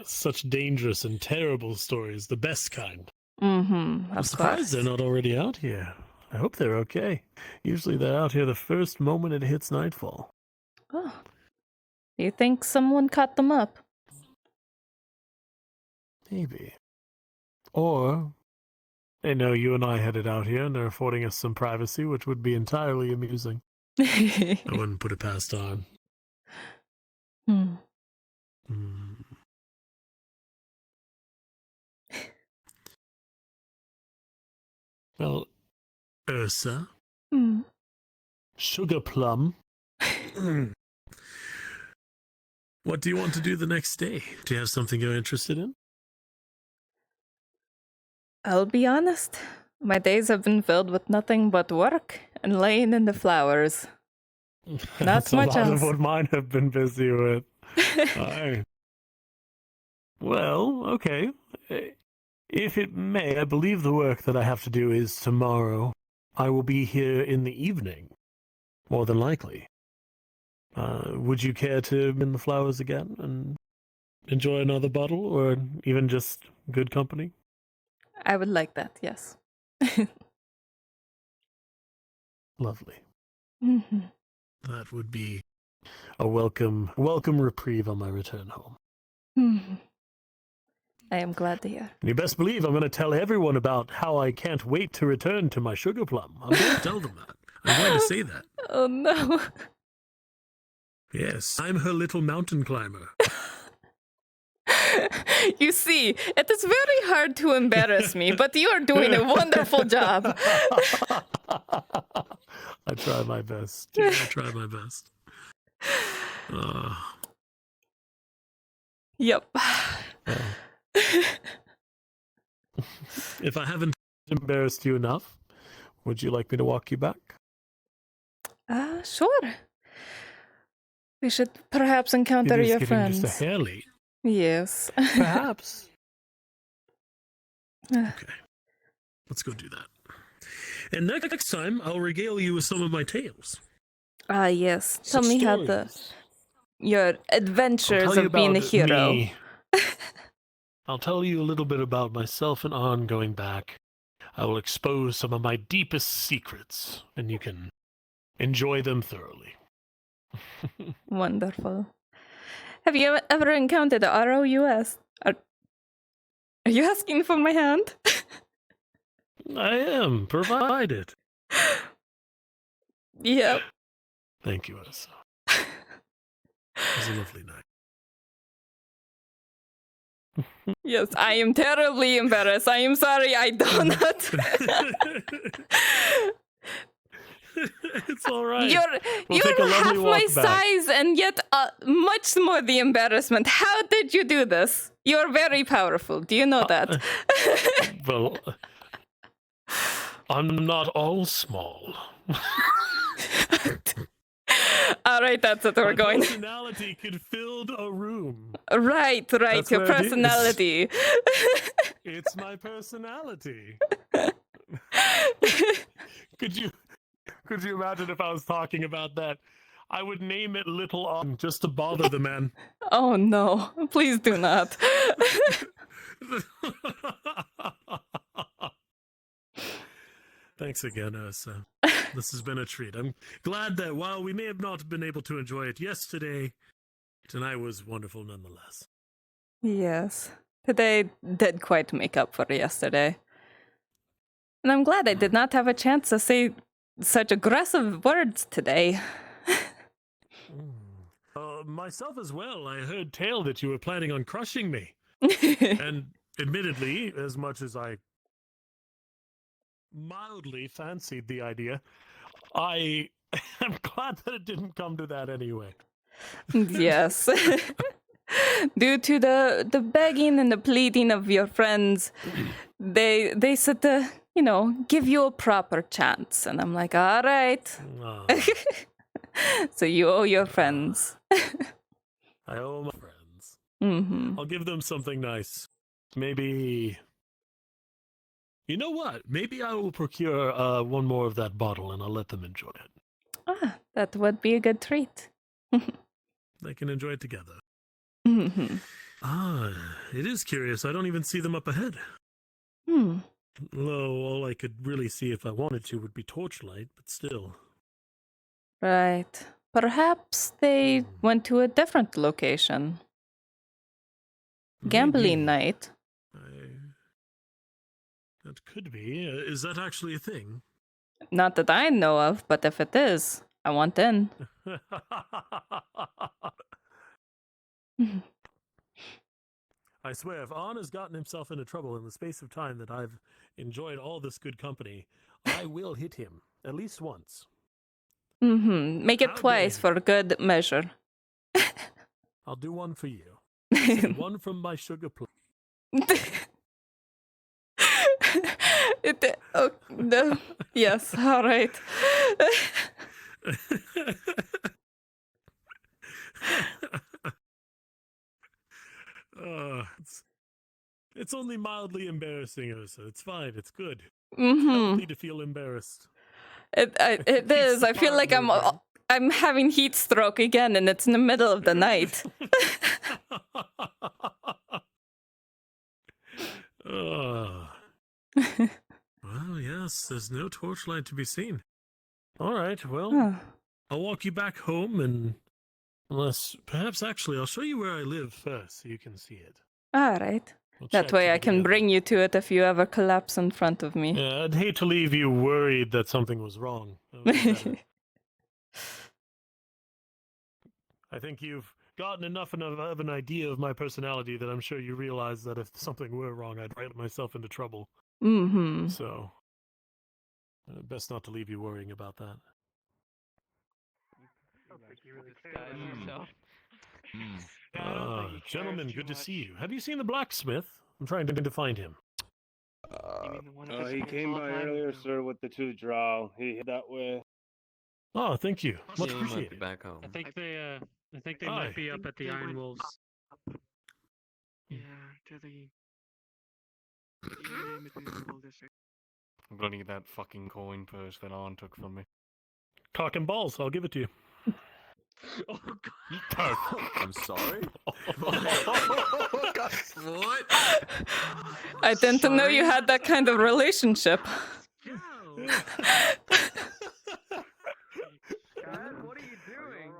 Such dangerous and terrible stories, the best kind. Mm-hmm. I'm surprised they're not already out here. I hope they're okay. Usually they're out here the first moment it hits nightfall. Oh. Do you think someone cut them up? Maybe. Or they know you and I headed out here and they're affording us some privacy, which would be entirely amusing. I wouldn't put it past on. Hmm. Well, Yrsa, Hmm. Sugar Plum, what do you want to do the next day? Do you have something you're interested in? I'll be honest. My days have been filled with nothing but work and laying in the flowers. That's Not much a lot else. of what mine have been busy with. Aye. Well, okay. If it may, I believe the work that I have to do is tomorrow. I will be here in the evening, more than likely. Would you care to bin the flowers again and enjoy another bottle, or even just good company? I would like that, yes. Lovely. Mm-hmm. That would be a welcome reprieve on my return home. Mm-hmm. I am glad to hear. And you best believe I'm going to tell everyone about how I can't wait to return to my Sugar Plum. I'm going to tell them that. I'm going to say that. Oh no. Yes, I'm her little mountain climber. You see, it is very hard to embarrass me, but you are doing a wonderful job. I try my best. I try my best. Yep. If I haven't embarrassed you enough, would you like me to walk you back? Sure. We should perhaps encounter It is your getting friends. just a hair late. Yes. Perhaps. Okay. Let's go do that. And next time, I'll regale you with some of my tales. Yes. Tell Some me how your adventures of being a hero. Me. I'll tell you a little bit about myself and On going back. I will expose some of my deepest secrets, and you can enjoy them thoroughly. Wonderful. Have you ever encountered the ROUS? Are you asking for my hand? I am, provided. Yep. Thank you, Yrsa. It was a lovely night. Yes, I am terribly embarrassed. I am sorry, I do not. It's all right. We'll You're take a lovely half walk my back. size and yet much more the embarrassment. How did you do this? You're very powerful. Do you know that? Well, I'm not all small. All right, that's it. We're My going. personality could fill a room. Right. That's Your what it is. personality. It's my personality. Could you imagine if I was talking about that? I would name it Little On just to bother the man. Oh no! Please do not. Thanks again, Yrsa. This has been a treat. I'm glad that while we may have not been able to enjoy it yesterday, tonight was wonderful nonetheless. Yes, today did quite make up for yesterday, and I'm glad I did not have a chance to say such aggressive words today. Myself as well. I heard tale that you were planning on crushing me. And admittedly, as much as I mildly fancied the idea, I am glad that it didn't come to that anyway. Yes. Due to the begging and the pleading of your friends, they said to, give you a proper chance. And I'm like, all right. So you owe your friends. I owe my friends. Mm-hmm. I'll give them something nice. Maybe... You know what? Maybe I will procure one more of that bottle and I'll let them enjoy it. Ah, that would be a good treat. They can enjoy it together. Mm-hmm. It is curious. I don't even see them up ahead. Though all I could really see if I wanted to would be torchlight, but still. Right. Perhaps they went to a different location. Gambling night. That could be. Is that actually a thing? Not that I know of, but if it is, I want in. I swear, if Arn has gotten himself into trouble in the space of time that I've enjoyed all this good company, I will hit him, at least once. Mm-hmm. Make it twice for good measure. I'll do one for you. One from my sugar plate. No. Yes, all right. It's only mildly embarrassing, Yrsa. It's fine. It's good. Mm-hmm. It's healthy to feel embarrassed. It is. I feel like I'm having heat stroke again, and it's in the middle of the night. Well, yes, there's no torchlight to be seen. All right, well, I'll walk you back home, and perhaps actually I'll show you where I live first so you can see it. All right. That way I can bring you to it if you ever collapse in front of me. Yeah, I'd hate to leave you worried that something was wrong. I think you've gotten enough of an idea of my personality that I'm sure you realize that if something were wrong, I'd write myself into trouble. Mm-hmm. So, best not to leave you worrying about that. Gentlemen, good to see you. Have you seen the blacksmith? I'm trying to find him. He came by earlier, sir, with the 2 draw. He hit that way. Oh, thank you. Much appreciated. Back home. I think they might be up at the Iron Wolves. Yeah, to the district. I'm gonna get that fucking coin purse that Arn took from me. Cock and balls, I'll give it to you. Oh, God. I'm sorry? What? I didn't know you had that kind of relationship. God, what are you doing?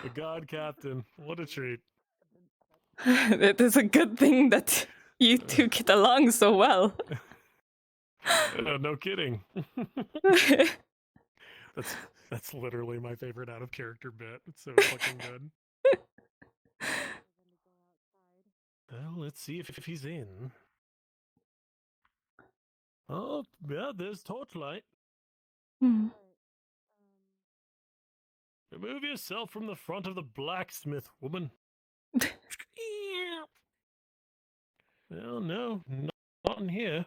The God Captain. What a treat. It is a good thing that you two get along so well. No kidding. That's literally my favorite out of character bit. It's so fucking good. Well, let's see if he's in. Oh, yeah, there's torchlight. Hmm. Remove yourself from the front of the blacksmith, woman. Well, no, not in here.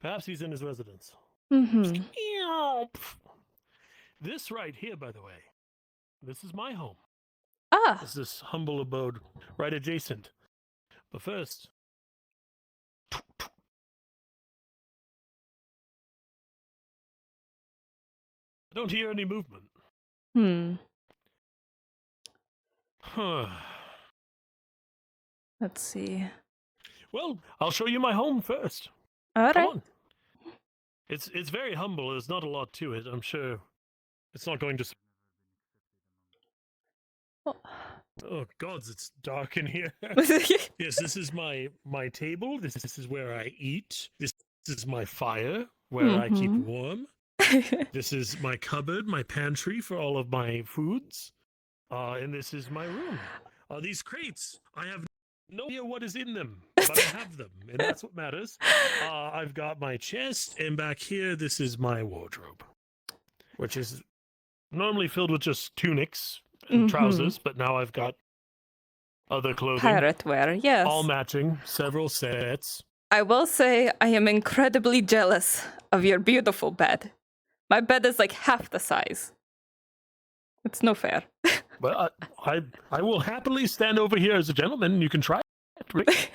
Perhaps he's in his residence. Mm-hmm. This right here, by the way, this is my home. Ah. This is this humble abode right adjacent. But first... I don't hear any movement. Huh. Let's see. Well, I'll show you my home first. All right. Come on. It's very humble. There's not a lot to it. I'm sure it's not going to... Oh, gods, it's dark in here. Yes, this is my table. This is where I eat. This is my fire, where I keep warm. This is my cupboard, my pantry for all of my foods. And this is my room. These crates, I have no idea what is in them, but I have them, and that's what matters. I've got my chest, and back here, this is my wardrobe, which is normally filled with just tunics and trousers, but now I've got other clothing. Pirate wear, yes. All matching, several sets. I will say I am incredibly jealous of your beautiful bed. My bed is like half the size. It's no fair. But I will happily stand over here as a gentleman, and you can try it. Rick.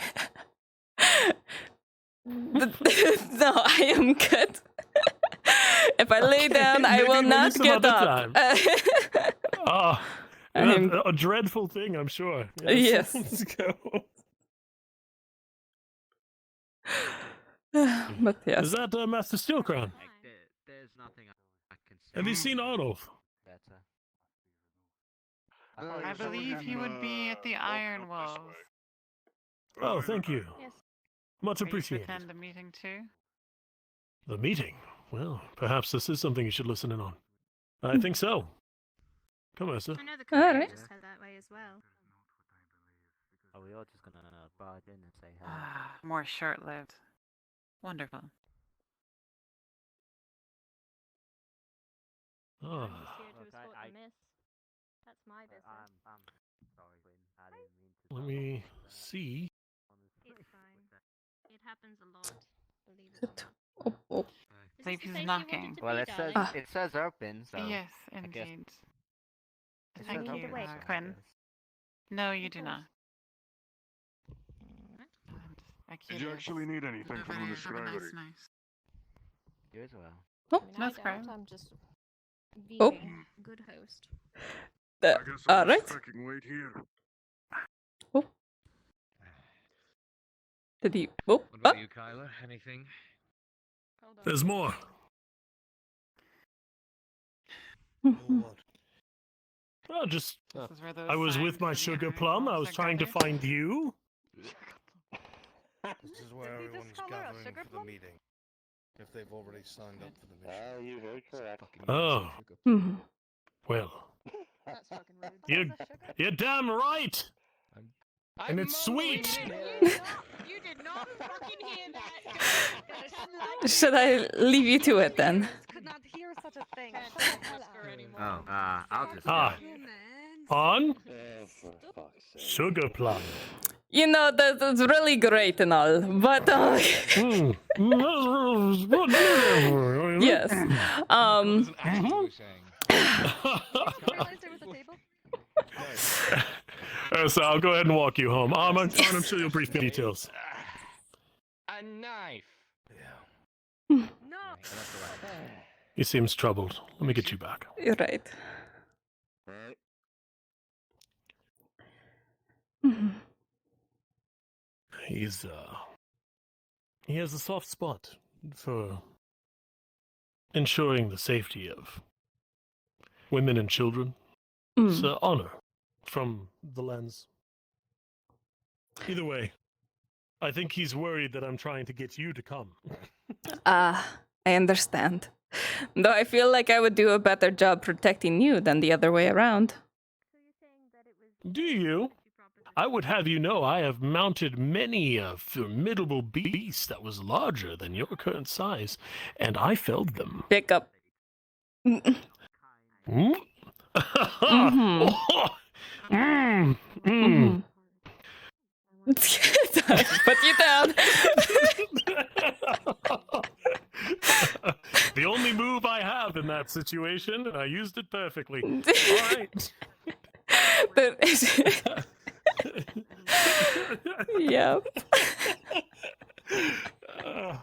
No, I am good. If I lay down, I will maybe not some get other up. A dreadful thing, I'm sure. Yes. Let's go. But yes. Is that Master Steelcrown? There's nothing I can say. Have you seen Arnulf? Better. I believe he would be at the Iron Walls. Oh, thank you. Yes. Much Are you to appreciated. attend the meeting too? The meeting? Well, perhaps this is something you should listen in on. I think so. Come, Yrsa. I know the All company right. just head that way as well. Are we all just gonna barge in and say hello? More short-lived. Wonderful. Ah. I'm just here to escort the miss. That's my business. I'm sorry, Quinn. I didn't mean to. Let me see. It's fine. It happens a lot. Believe it Oh, oh. Sleep is knocking. Well, it says it says open, so. Yes, I guess indeed. it Thank says you, open, so I Quinn. guess. No, you do not. Did you actually need anything from the scribery? You as well. Oh, no scrap. I'm just Oh. being a good host. I guess All I'll right. just fucking wait here. Oh. Did he? Oh. What about you, Kyler? Anything? There's more. Oh, just. I was with my sugar plum. I was trying to find you. This is where everyone's gathering for the meeting. If they've already signed up for the mission. You heard correct. Oh. Mhm. Well. You're damn right. And it's sweet. You did not fucking hear that. Should I leave you to it then? Could not hear such a thing. Oh, I'll just. On sugar plum. You know, that's really great and all, but yes. So I'll go ahead and walk you home. I'm sure you'll brief me details. A knife. No. He seems troubled. Let me get you back. You're right. He has a soft spot for ensuring the safety of women and children. It's an honor from the lens. Either way, I think he's worried that I'm trying to get you to come. I understand. Though I feel like I would do a better job protecting you than the other way around. Do you? I would have you know I have mounted many a formidable beast that was larger than your current size, and I felled them. Pick up. Mm? Put you down. The only move I have in that situation, and I used it perfectly. All right. Yeah. Oh,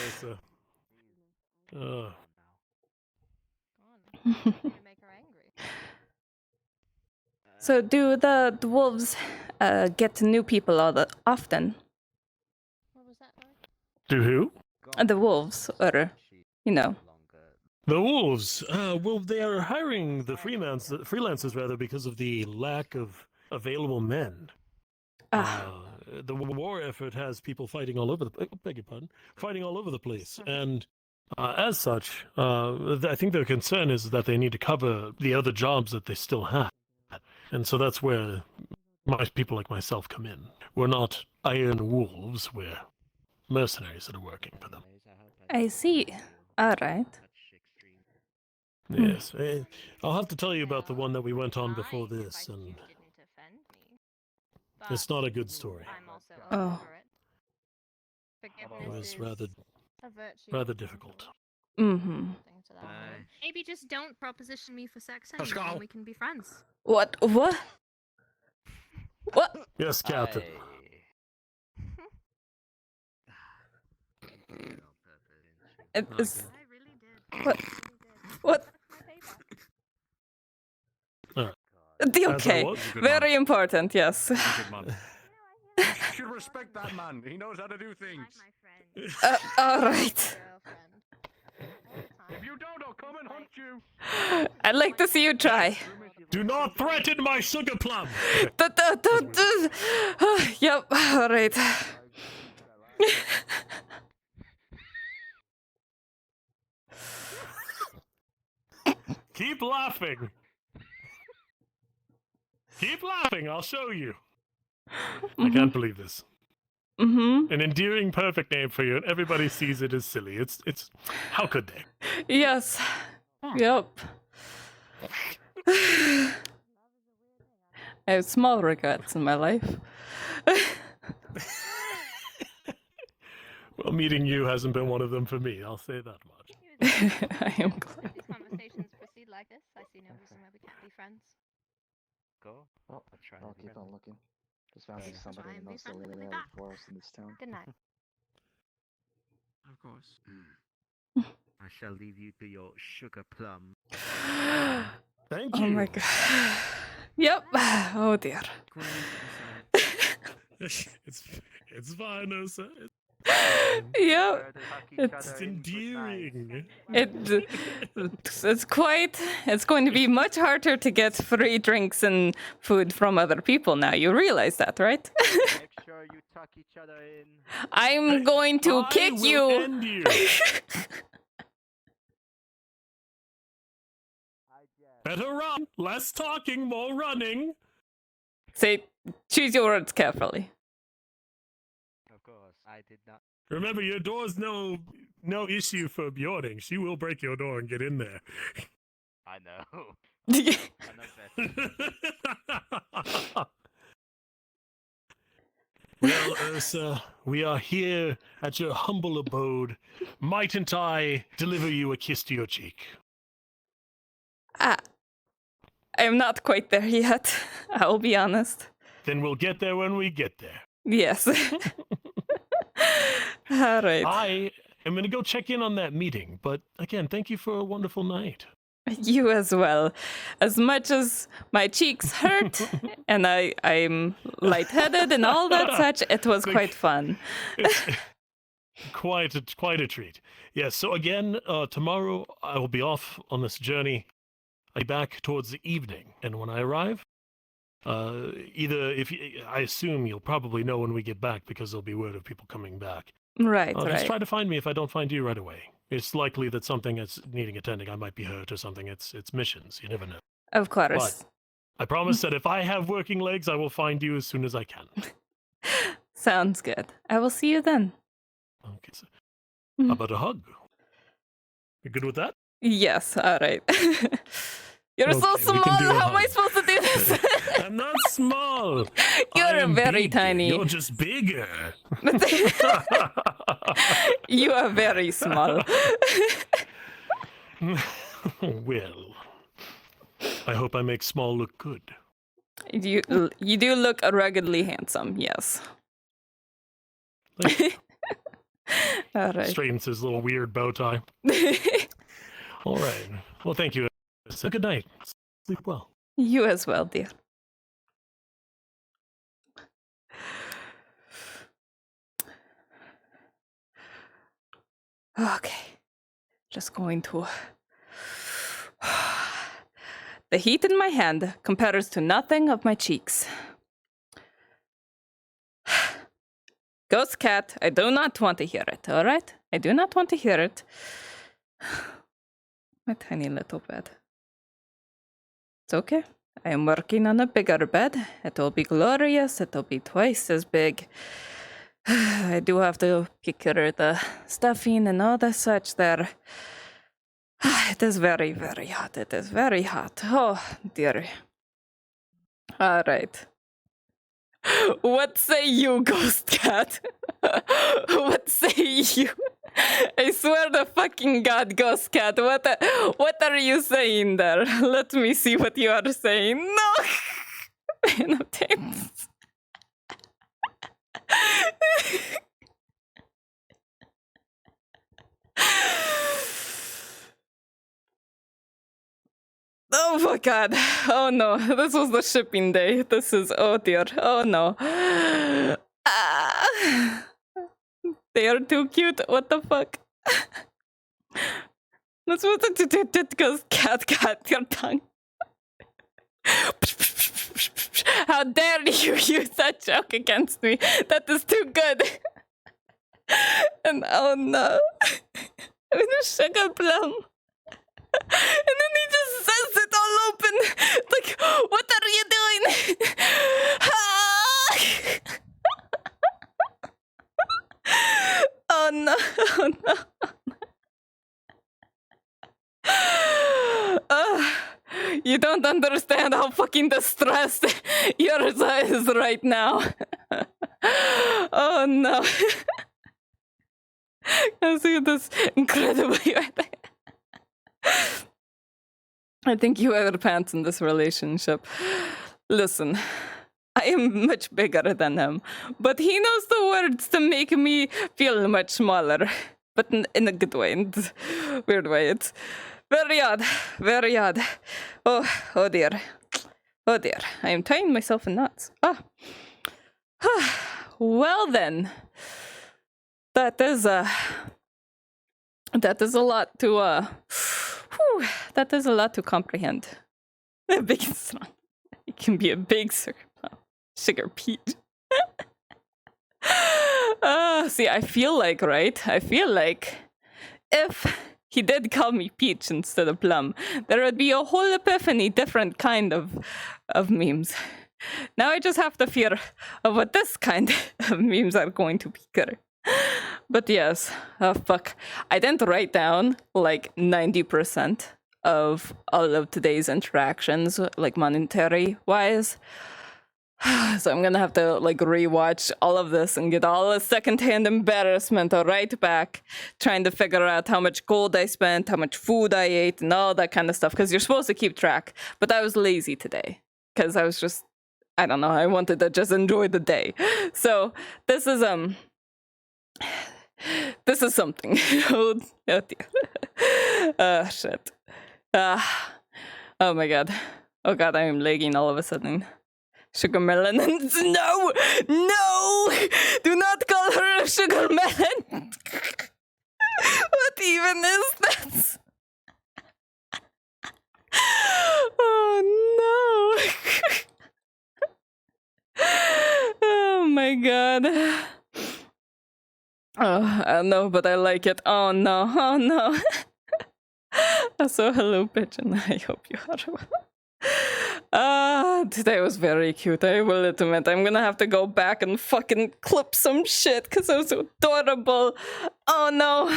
it's a. So, do the dwarves get new people often? Do who? The wolves, or, you know. The wolves. Well, they are hiring the freelancers rather because of the lack of available men. The war effort has people fighting all over fighting all over the place, and as such, I think their concern is that they need to cover the other jobs that they still have, and so that's where people like myself come in. We're not iron wolves, we're mercenaries that are working for them. I see. All right. Yes, I'll have to tell you about the one that we went on before this, and it's not a good story. Oh. It was rather difficult. Mm-hmm. Maybe just don't proposition me for sex anymore and we can be friends. What? What? What? Yes, Captain. It's... What? What? Okay. Very important, yes. You should respect that man. He knows how to do things. All right. If you don't, I'll come and hunt you. I'd like to see you try. Do not threaten my sugar plum! Yep, all right. Keep laughing. Keep laughing, I'll show you. I can't believe this. Mm-hmm. An endearing, perfect name for you, and everybody sees it as silly. It's. How could they? Yes. Yep. I have small regrets in my life. Well, meeting you hasn't been one of them for me, I'll say that much. I am glad. If these conversations proceed like this, I see no reason why we can't be friends. Go. Well, I'll keep on looking. Just found somebody who knows the way out for us in this town. Good night. Of course. I shall leave you to your sugar plum. Thank you. Oh my god. Yep. Oh dear. It's fine, Yrsa. Yep. It's endearing. It's going to be much harder to get free drinks and food from other people now. You realize that, right? Make sure you tuck each other in. I'm going to kick you. End you. Better run. Less talking, more running. Say, choose your words carefully. Of course, I did not. Remember, your door's no issue for Bjorning. She will break your door and get in there. I know. Well, Yrsa, we are here at your humble abode. Mightn't I deliver you a kiss to your cheek? I'm not quite there yet. I will be honest. Then we'll get there when we get there. Yes. All right. I am going to go check in on that meeting, but again, thank you for a wonderful night. You as well. As much as my cheeks hurt and I'm lightheaded and all that such, it was quite fun. Quite a treat. Yes, so again, tomorrow I will be off on this journey. I'll be back towards the evening, and when I arrive, I assume you'll probably know when we get back because there'll be word of people coming back. Right, Just try to find me if I don't find you right away. It's likely that something that's needing attending, I might be hurt or something. It's missions. You never know. Of course. But I promise that if I have working legs, I will find you as soon as I can. Sounds good. I will see you then. Okay. So how about a hug? You good with that? Yes. All right. You're so Okay, we can small. do a How am I hug. supposed to do this? I'm not small. You're very tiny. You're just bigger. You are very small. Well, I hope I make small look good. You do look ruggedly handsome. Yes. All right. Straightens his little weird bow tie. All right. Well, thank you. So good night. Sleep well. You as well, dear. Okay. Just going to... The heat in my hand compares to nothing of my cheeks. Ghost cat, I do not want to hear it, all right? I do not want to hear it. My tiny little bed. It's okay. I am working on a bigger bed. It'll be glorious. It'll be twice as big. I do have to pick her the stuffing and all the such there. It is very, very hot. It is very hot. Oh, dear. All right. What say you, Ghost Cat? What say you? I swear to fucking God, Ghost Cat, what are you saying there? Let me see what you are saying. No! Man of Tames. Oh my God. Oh no. This was the shipping day. This is, oh dear. Oh no. Ah. They are too cute. What the fuck? That's what it goes. Cat, your tongue. How dare you use that joke against me? That is too good. And oh no. With a sugar plum. And then he just says it all open. Like, what are you doing? Oh no, oh no. You don't understand how fucking distressed Yrsa is right now. Oh no. I see this incredibly right there. I think you wear pants in this relationship. Listen, I am much bigger than him, but he knows the words to make me feel much smaller. But in a good way, in a weird way. It's very odd, very odd. Oh dear. Oh dear, I am tying myself in knots. Well then, that is a lot to that is a lot to comprehend. A big Stron. It can be a big sugar peach. See, I feel like, right? I feel like if he did call me Peach instead of Plum, there would be a whole epiphany different kind of memes. Now I just have to fear of what this kind of memes are going to be good. But yes, fuck. I didn't write down like 90% of all of today's interactions, like monetary wise. So I'm gonna have to like rewatch all of this and get all the secondhand embarrassment right back, trying to figure out how much gold I spent, how much food I ate, and all that kind of stuff. Because you're supposed to keep track, but I was lazy today because I was just, I don't know, I wanted to just enjoy the day. So this is something. Oh dear. Shit. Oh my God. Oh God, I am lagging all of a sudden. Sugar melon. No! No! Do not call her a sugar melon! What even is this? Oh no! Oh my God. Oh, I know, but I like it. Oh no, oh no. So hello, Pigeon. I hope you are well. Today was very cute, I will admit. I'm gonna have to go back and fucking clip some shit because it was so adorable. Oh no.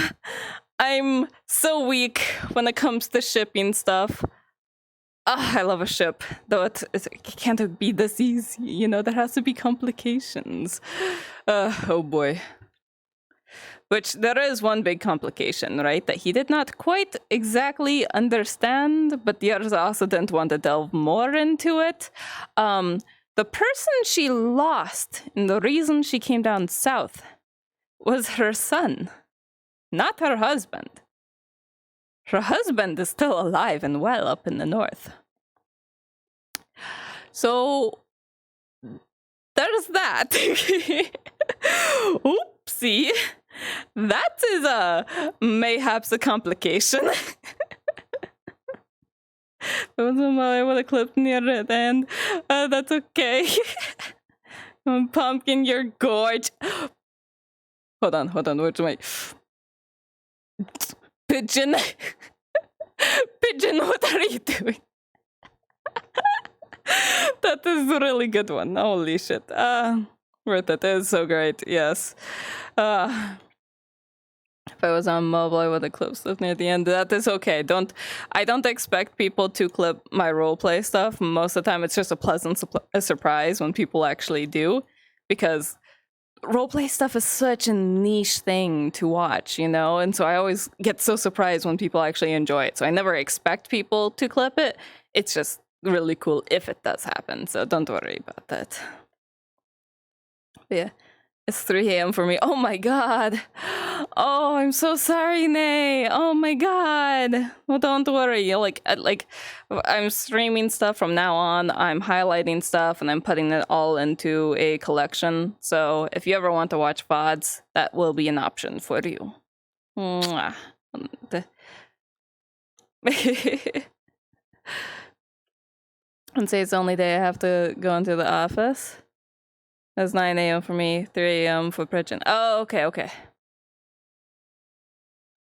I'm so weak when it comes to shipping stuff. I love a ship, though it can't be this easy, you know, there has to be complications. Oh boy. Which there is one big complication, right? That he did not quite exactly understand, but Yrsa also didn't want to delve more into it. The person she lost and the reason she came down south was her son, not her husband. Her husband is still alive and well up in the north. So there's that. Oopsie. That is mayhaps a complication. That was I would have clipped near the end. That's okay. Pumpkin, you're gorgeous. Hold on, where's my Pigeon? Pigeon, what are you doing? That is a really good one. Holy shit. Worth it. It is so great. Yes. If I was on mobile, I would have clipped stuff near the end. That is okay. I don't expect people to clip my roleplay stuff. Most of the time, it's just a pleasant surprise when people actually do, because roleplay stuff is such a niche thing to watch, you know? And so I always get so surprised when people actually enjoy it. So I never expect people to clip it. It's just really cool if it does happen. So don't worry about that. But yeah. It's 3 a.m. for me. Oh my god. Oh, I'm so sorry, Nay. Oh my god. Well, don't worry. Like I'm streaming stuff from now on. I'm highlighting stuff and I'm putting it all into a collection. So if you ever want to watch VODs, that will be an option for you. Mwah. And say it's the only day I have to go into the office. That's 9 a.m. for me, 3 a.m. for Pridgeon. Oh, okay.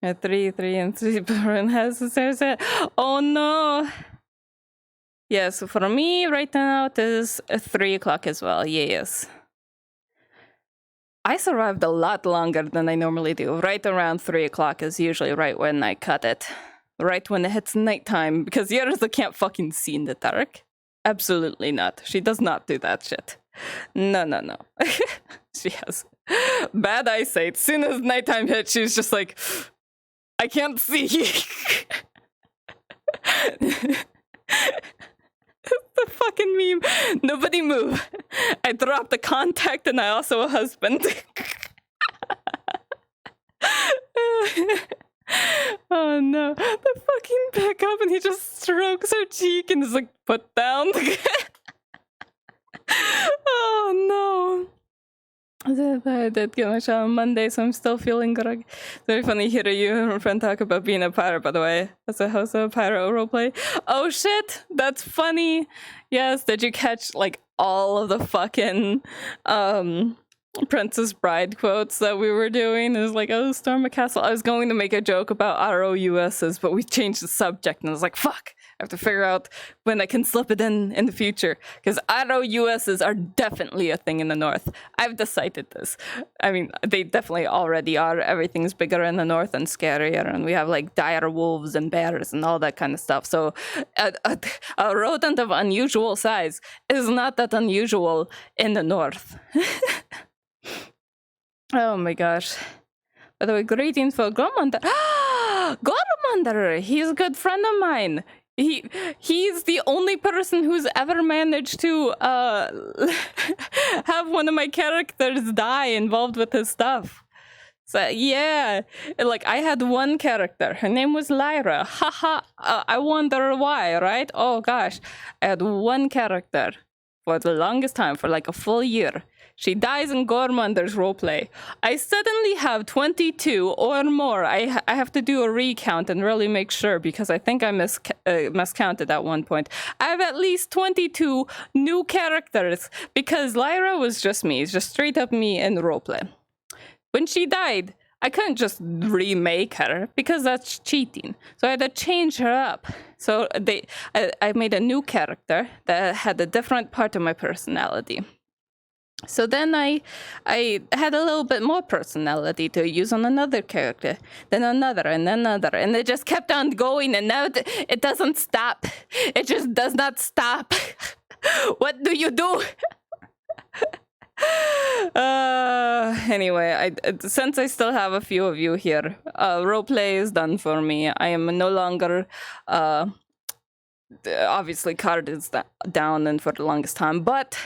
At 3 and 3 Burn has the stairs at. Oh no! Yeah, so for me right now it is 3 o'clock as well, yes. I survived a lot longer than I normally do. Right around 3 o'clock is usually right when I cut it. Right when it hits nighttime, because Yrsa can't fucking see in the dark. Absolutely not. She does not do that shit. No. She has bad eyesight. Soon as nighttime hits, she's just like, I can't see. The fucking meme. Nobody move. I dropped a contact and I also a husband. Oh no. The fucking pick up and he just strokes her cheek and is like, put down. Oh no. I did get my shot on Monday, so I'm still feeling groggy. It's very funny hearing you and my friend talk about being a pirate, by the way. As a host of a pirate roleplay. Oh shit! That's funny! Yes, did you catch, like, all of the fucking, Princess Bride quotes that we were doing? It was like, oh, storm a castle. I was going to make a joke about ROUSs, but we changed the subject, and I was like, fuck! I have to figure out when I can slip it in the future, because ROUSs are definitely a thing in the north. I've decided this. I mean, they definitely already are. Everything's bigger in the north and scarier, and we have like dire wolves and bears and all that kind of stuff. So a rodent of unusual size is not that unusual in the north. Oh my gosh. By the way, greetings for Gormander. Gormander! He's a good friend of mine. He's the only person who's ever managed to have one of my characters die involved with his stuff. So yeah, like I had one character. Her name was Lyra. Haha. I wonder why, right? Oh gosh, I had one character for the longest time, for like a full year. She dies in Gormander's roleplay. I suddenly have 22 or more. I have to do a recount and really make sure, because I think I miscounted at one point. I have at least 22 new characters because Lyra was just me. It's just straight up me in roleplay. When she died, I couldn't just remake her because that's cheating. So I had to change her up. So I made a new character that had a different part of my personality. So then I had a little bit more personality to use on another character, then another, and another, and it just kept on going, and now it doesn't stop. It just does not stop. What do you do? Anyway, since I still have a few of you here, roleplay is done for me. I am no longer, obviously card is down and for the longest time, but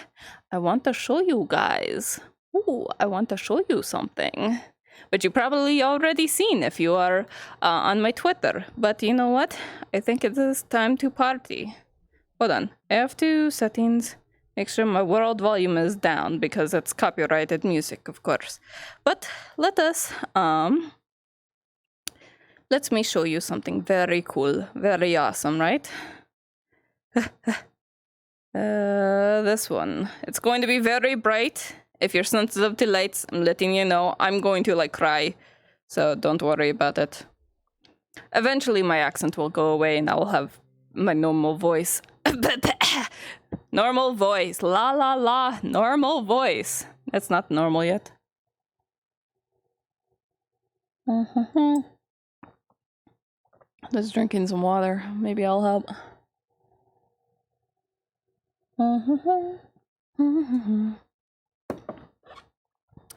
I want to show you guys. Ooh, I want to show you something. Which you probably already seen if you are on my Twitter. But you know what? I think it is time to party. Hold on. F2 settings. Make sure my world volume is down because it's copyrighted music, of course. But let me show you something very cool, very awesome, right? This one. It's going to be very bright. If you're sensitive to lights, I'm letting you know. I'm going to like cry, so don't worry about it. Eventually my accent will go away and I will have my normal voice. Normal voice. La la la. Normal voice. That's not normal yet. Just drinking some water. Maybe I'll help.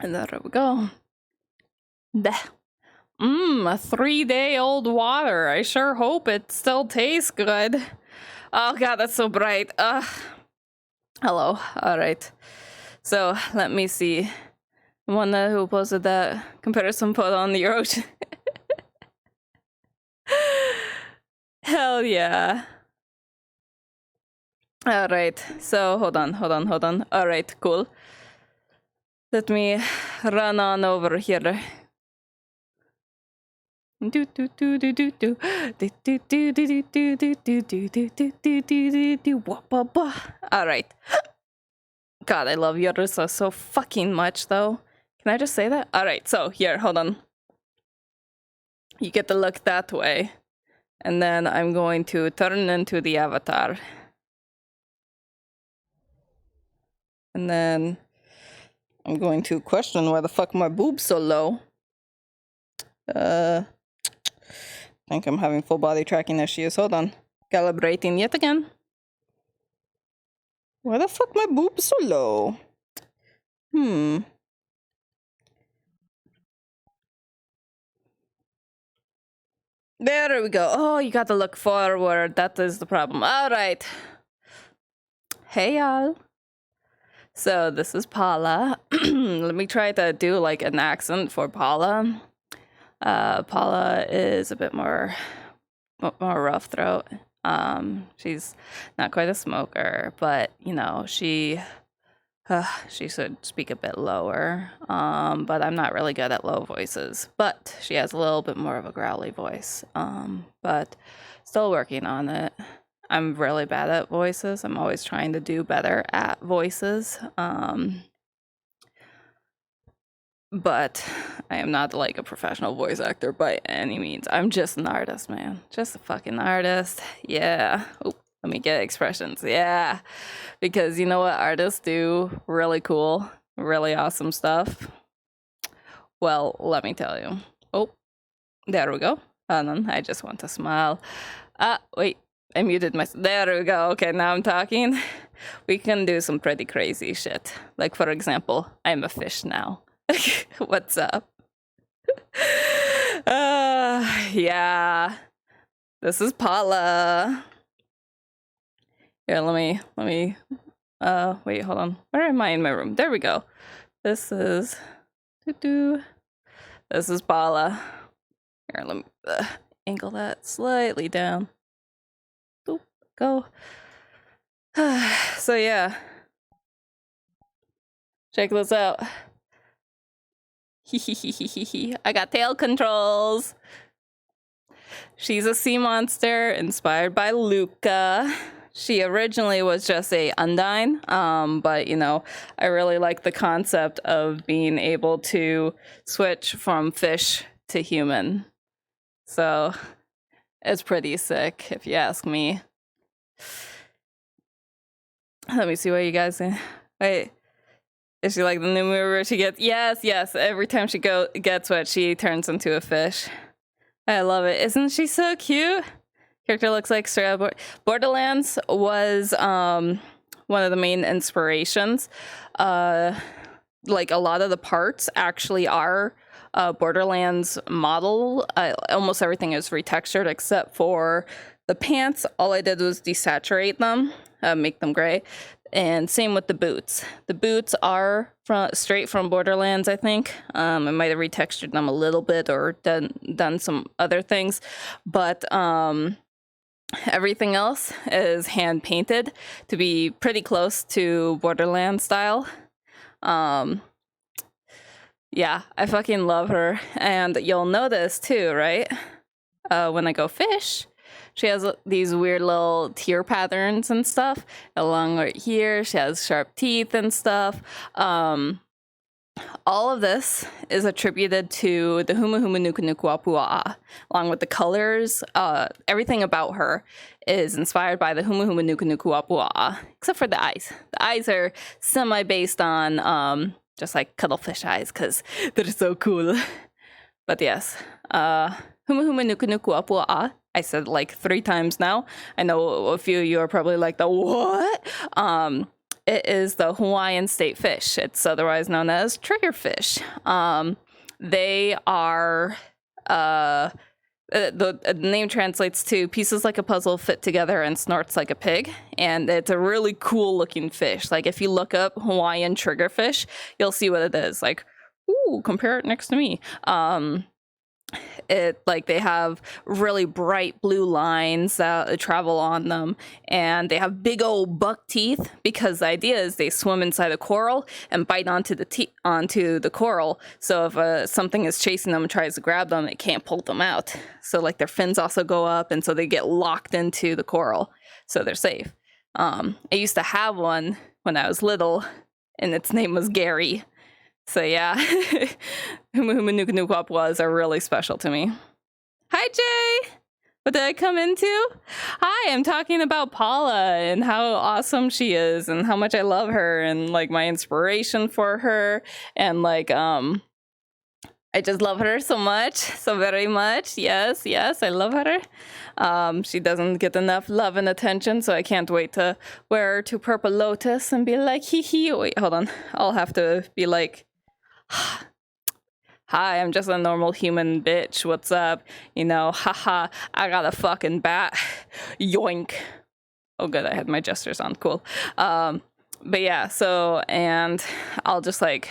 And there we go. A 3-day-old water. I sure hope it still tastes good. Oh god, that's so bright. Hello. Alright. So, let me see. The one who posted that comparison photo on the ocean. Hell yeah. Alright, so hold on. Alright, cool. Let me run on over here. Alright. God, I love Yrsa so fucking much, though. Can I just say that? Alright, so here, hold on. You get to look that way. And then I'm going to turn into the avatar. And then I'm going to question why the fuck my boob's so low. I think I'm having full body tracking issues. Hold on. Calibrating yet again. Why the fuck my boob's so low? There we go. Oh, you gotta look forward. That is the problem. Alright. Hey, y'all. So, this is Paula. Let me try to do, like, an accent for Paula. Paula is a bit more rough throat. She's not quite a smoker, but, you know, she should speak a bit lower. But I'm not really good at low voices. But she has a little bit more of a growly voice. But still working on it. I'm really bad at voices. I'm always trying to do better at voices. But I am not like a professional voice actor by any means. I'm just an artist, man. Just a fucking artist. Yeah. Oh, let me get expressions. Yeah. Because you know what artists do? Really cool, really awesome stuff. Well, let me tell you. Oh, there we go. And then I just want to smile. Wait. I muted myself. There we go. Okay, now I'm talking. We can do some pretty crazy shit. Like, for example, I'm a fish now. What's up? Yeah. This is Paula. Here, let me, wait, hold on. Where am I in my room? There we go. This is, this is Paula. Here, let me angle that slightly down. Boop, go. So yeah. Check this out. I got tail controls. She's a sea monster inspired by Luca. She originally was just a Undine, but you know, I really like the concept of being able to switch from fish to human. So it's pretty sick, if you ask me. Let me see what you guys say. Wait. Is she like the new movie where she gets... Yes. Every time she gets wet, she turns into a fish. I love it. Isn't she so cute? Character looks like straight up... Borderlands was one of the main inspirations. Like, a lot of the parts actually are Borderlands model. Almost everything is retextured except for the pants. All I did was desaturate them, make them gray. And same with the boots. The boots are straight from Borderlands, I think. I might have retextured them a little bit or done some other things. But everything else is hand painted to be pretty close to Borderlands style. Yeah, I fucking love her. And you'll notice too, right? When I go fish, she has these weird little tear patterns and stuff along right here. She has sharp teeth and stuff. all of this is attributed to the Huma Huma Nuku Nuku Apua'a, along with the colors. Everything about her is inspired by the Huma Huma Nuku Nuku Apua'a, except for the eyes. The eyes are semi-based on just like cuttlefish eyes, because they're so cool. But yes, Huma Huma Nuku Nuku Apua'a. I said it like 3 times now. I know a few of you are probably like, the what? It is the Hawaiian state fish. It's otherwise known as triggerfish. They are, the name translates to pieces like a puzzle fit together and snorts like a pig. And it's a really cool looking fish. Like if you look up Hawaiian triggerfish, you'll see what it is. Like, ooh, compare it next to me. They have really bright blue lines that travel on them, and they have big old buck teeth, because the idea is they swim inside a coral and bite onto the coral. So if something is chasing them and tries to grab them, it can't pull them out. So like their fins also go up, and so they get locked into the coral, so they're safe. I used to have one when I was little, and its name was Gary. So yeah, Huma Huma Nuku Nuku Apua'as are really special to me. Hi, Jay! What did I come into? Hi, I'm talking about Paula and how awesome she is and how much I love her and like my inspiration for her and like I just love her so much, so very much. Yes, I love her. She doesn't get enough love and attention, so I can't wait to wear her to Purple Lotus and be like, hee hee. Wait, hold on. I'll have to be like, hi, I'm just a normal human bitch. What's up? You know, haha, I got a fucking bat. Yoink. Oh, good, I had my gestures on. Cool. But yeah, so, and I'll just like,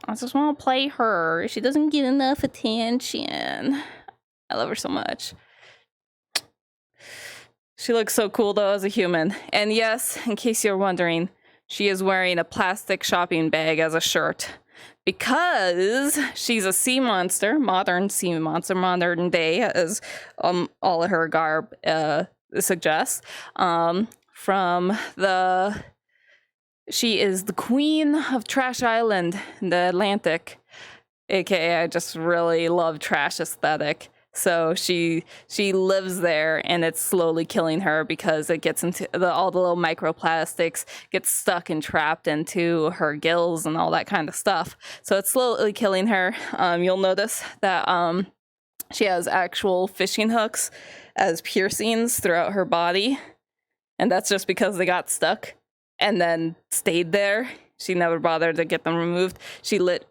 I just want to play her. She doesn't get enough attention. I love her so much. She looks so cool, though, as a human. And yes, in case you're wondering, she is wearing a plastic shopping bag as a shirt. Because she's a sea monster, modern sea monster, modern day, as all of her garb suggests. She is the queen of Trash Island in the Atlantic, aka I just really love trash aesthetic. So she lives there, and it's slowly killing her because it gets into all the little microplastics gets stuck and trapped into her gills and all that kind of stuff. So it's slowly killing her. You'll notice that she has actual fishing hooks as piercings throughout her body, and that's just because they got stuck and then stayed there. She never bothered to get them removed.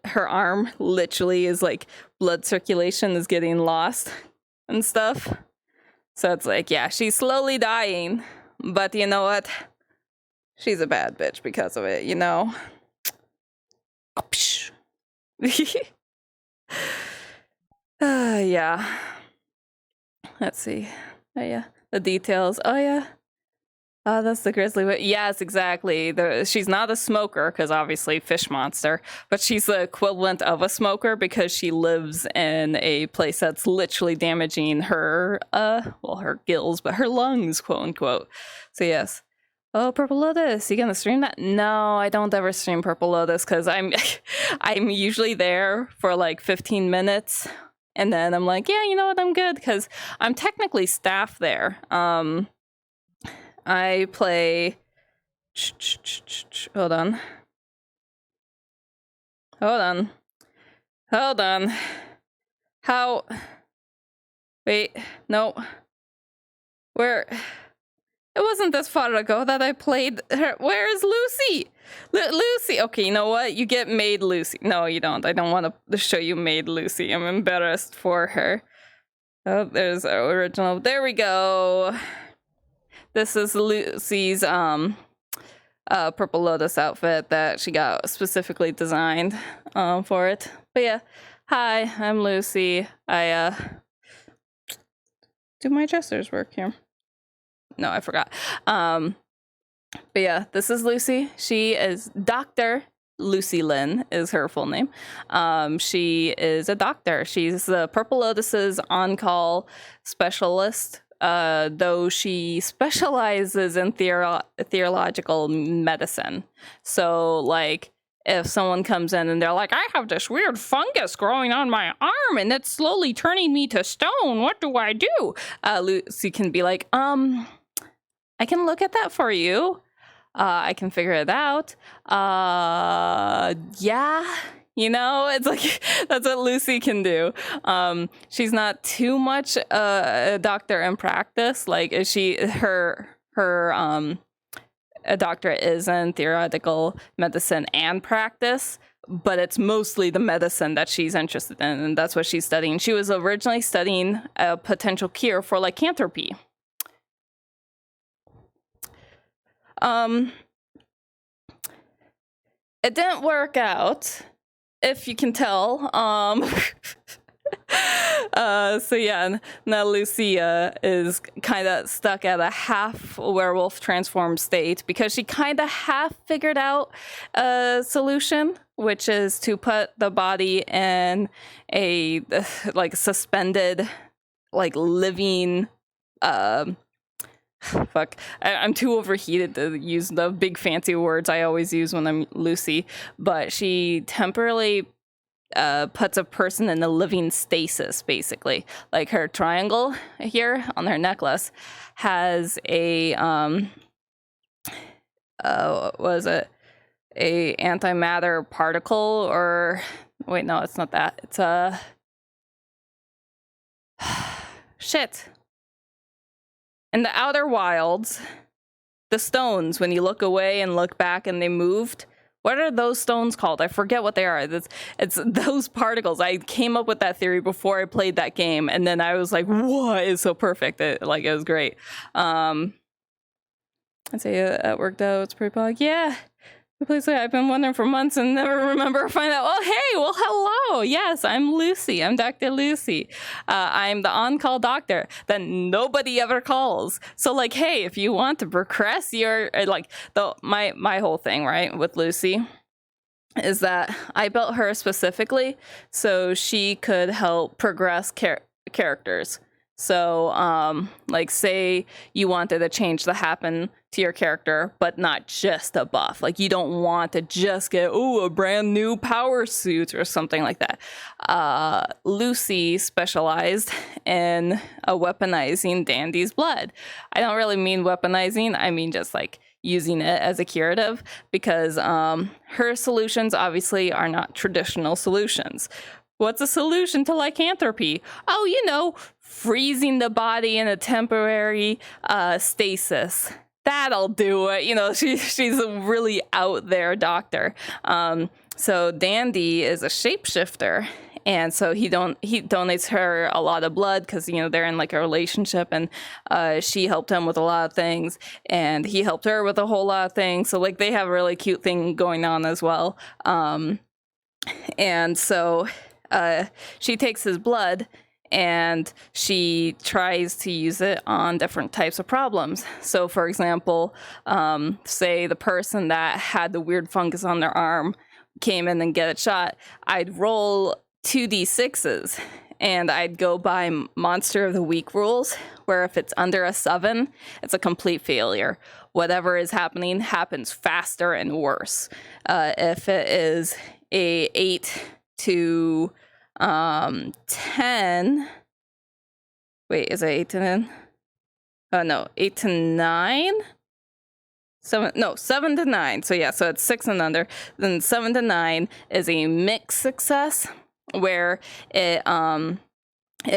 Her arm literally is like blood circulation is getting lost and stuff. So it's like, yeah, she's slowly dying. But you know what? She's a bad bitch because of it, you know? Yeah. Let's see. Oh, yeah. The details. Oh, yeah. Oh, that's the grizzly. Yes, exactly. She's not a smoker because obviously fish monster, but she's the equivalent of a smoker because she lives in a place that's literally damaging her, her gills, but her lungs, quote unquote. So yes. Oh, Purple Lotus, you gonna stream that? No, I don't ever stream Purple Lotus because I'm usually there for like 15 minutes. And then I'm like, yeah, you know what? I'm good because I'm technically staff there. I play. Hold on. How? Wait, no. Where? It wasn't this far ago that I played her. Where is Lucy? Lucy. Okay, you know what? You get Maid Lucy. No, you don't. I don't want to show you Maid Lucy. I'm embarrassed for her. Oh, there's our original. There we go. This is Lucy's Purple Lotus outfit that she got specifically designed for it. But yeah, hi, I'm Lucy. Do my gestures work here? No, I forgot. But yeah, this is Lucy. She is Dr. Lucy Lynn is her full name. She is a doctor. She's the Purple Lotus's on-call specialist. Though she specializes in theological medicine. So, like, if someone comes in and they're like, I have this weird fungus growing on my arm and it's slowly turning me to stone. What do I do? Lucy can be like, I can look at that for you. I can figure it out. Yeah. You know, it's like, that's what Lucy can do. She's not too much a doctor in practice. Like, a doctor is in theoretical medicine and practice, but it's mostly the medicine that she's interested in, and that's what she's studying. She was originally studying a potential cure for lycanthropy. It didn't work out, if you can tell. So yeah, now Lucia is kind of stuck at a half werewolf transformed state because she kind of half figured out a solution, which is to put the body in a like suspended, like living, fuck, I'm too overheated to use the big fancy words I always use when I'm Lucy, but she temporarily puts a person in a living stasis, basically. Like her triangle here on her necklace has a what was it? A antimatter particle, or wait, no, it's not that. It's a shit. In the Outer Wilds, the stones, when you look away and look back and they moved, what are those stones called? I forget what they are. It's those particles. I came up with that theory before I played that game, and then I was like, "What is so perfect?" It was great. I'd say it worked out. It's pretty bug. Yeah. Please, I've been wondering for months and never remember or find out. Oh, hey, well, hello. Yes, I'm Lucy. I'm Dr. Lucy. I'm the on-call doctor that nobody ever calls. So, like, hey, if you want to progress your, like, my whole thing, right, with Lucy is that I built her specifically so she could help progress characters. So, like, say you wanted a change to happen to your character, but not just a buff. Like, you don't want to just get, a brand new power suit or something like that. Lucy specialized in weaponizing Dandy's blood. I don't really mean weaponizing. I mean just, like, using it as a curative, because her solutions obviously are not traditional solutions. What's a solution to lycanthropy? Oh, you know, freezing the body in a temporary stasis. That'll do it. You know, she's a really out there doctor. So Dandy is a shapeshifter, and so he donates her a lot of blood because, you know, they're in like a relationship, and she helped him with a lot of things, and he helped her with a whole lot of things. So like they have a really cute thing going on as well. And so she takes his blood and she tries to use it on different types of problems. So for example, say the person that had the weird fungus on their arm came in and get it shot, I'd roll 2d6s and I'd go by Monster of the Week rules, where if it's under a 7, it's a complete failure. Whatever is happening happens faster and worse. If it is a 8 to 10. Wait, is it 8 to 10? Oh no, 8 to 9? 7 to 9. So yeah, so it's 6 and under. Then 7 to 9 is a mixed success, where it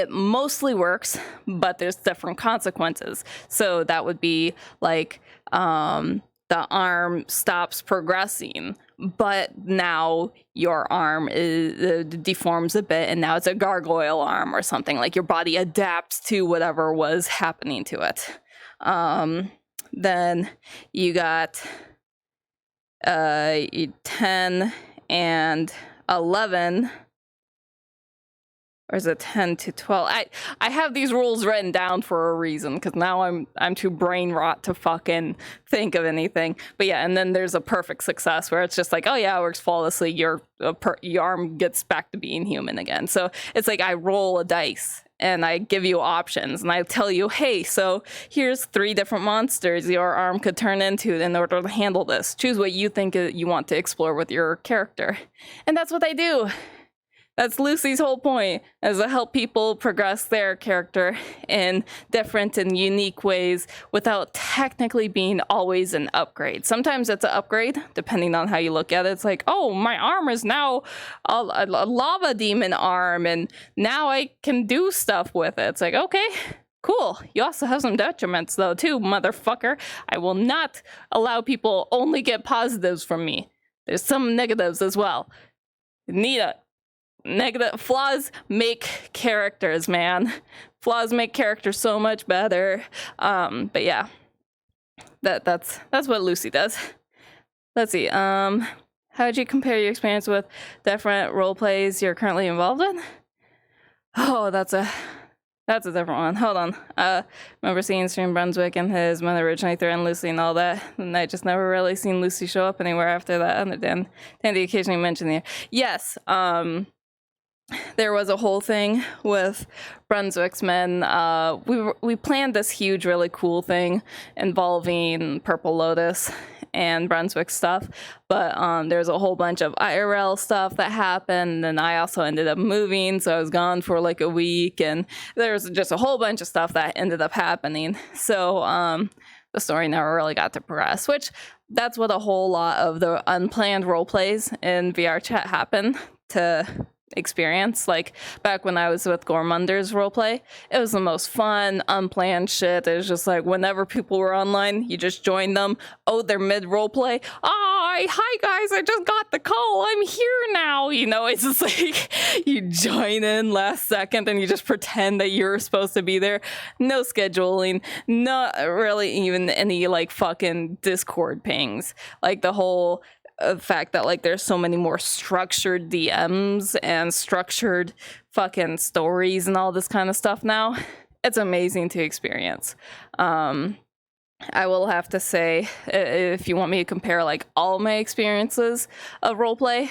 mostly works, but there's different consequences. So that would be like the arm stops progressing, but now your arm deforms a bit, and now it's a gargoyle arm or something. Like your body adapts to whatever was happening to it. Then you got 10 and 11. Or is it 10 to 12? I have these rules written down for a reason, because now I'm too brain rot to fucking think of anything. But yeah, and then there's a perfect success where it's just like, oh yeah, it works flawlessly. Your arm gets back to being human again. So it's like I roll a dice and I give you options, and I tell you, hey, so here's 3 different monsters your arm could turn into in order to handle this. Choose what you think you want to explore with your character. And that's what I do. That's Lucy's whole point, is to help people progress their character in different and unique ways without technically being always an upgrade. Sometimes it's an upgrade, depending on how you look at it. It's like, oh, my arm is now a lava demon arm, and now I can do stuff with it. It's like, okay, cool. You also have some detriments, though, too, motherfucker. I will not allow people only get positives from me. There's some negatives as well. Need it. Negative flaws make characters, man. Flaws make characters so much better. But yeah, that's what Lucy does. Let's see. How would you compare your experience with different role plays you're currently involved in? Oh, that's a different one. Hold on. Remember seeing Stream Brunswick and his mother originally threatened Lucy and all that, and I just never really seen Lucy show up anywhere after that, other than the occasionally mentioned there. Yes. There was a whole thing with Brunswick's men. We planned this huge, really cool thing involving Purple Lotus and Brunswick stuff, but there's a whole bunch of IRL stuff that happened, and I also ended up moving, so I was gone for like a week, and there's just a whole bunch of stuff that ended up happening. So the story never really got to progress, which that's what a whole lot of the unplanned role plays in VR chat happen to experience. Like back when I was with Gormunder's roleplay, it was the most fun, unplanned shit. It was just like whenever people were online, you just join them. Oh, they're mid roleplay. Hi guys, I just got the call. I'm here now. You know, it's just like you join in last second and you just pretend that you're supposed to be there. No scheduling, not really even any like fucking Discord pings. Like the whole fact that like there's so many more structured DMs and structured fucking stories and all this kind of stuff now. It's amazing to experience. I will have to say, if you want me to compare like all my experiences of roleplay,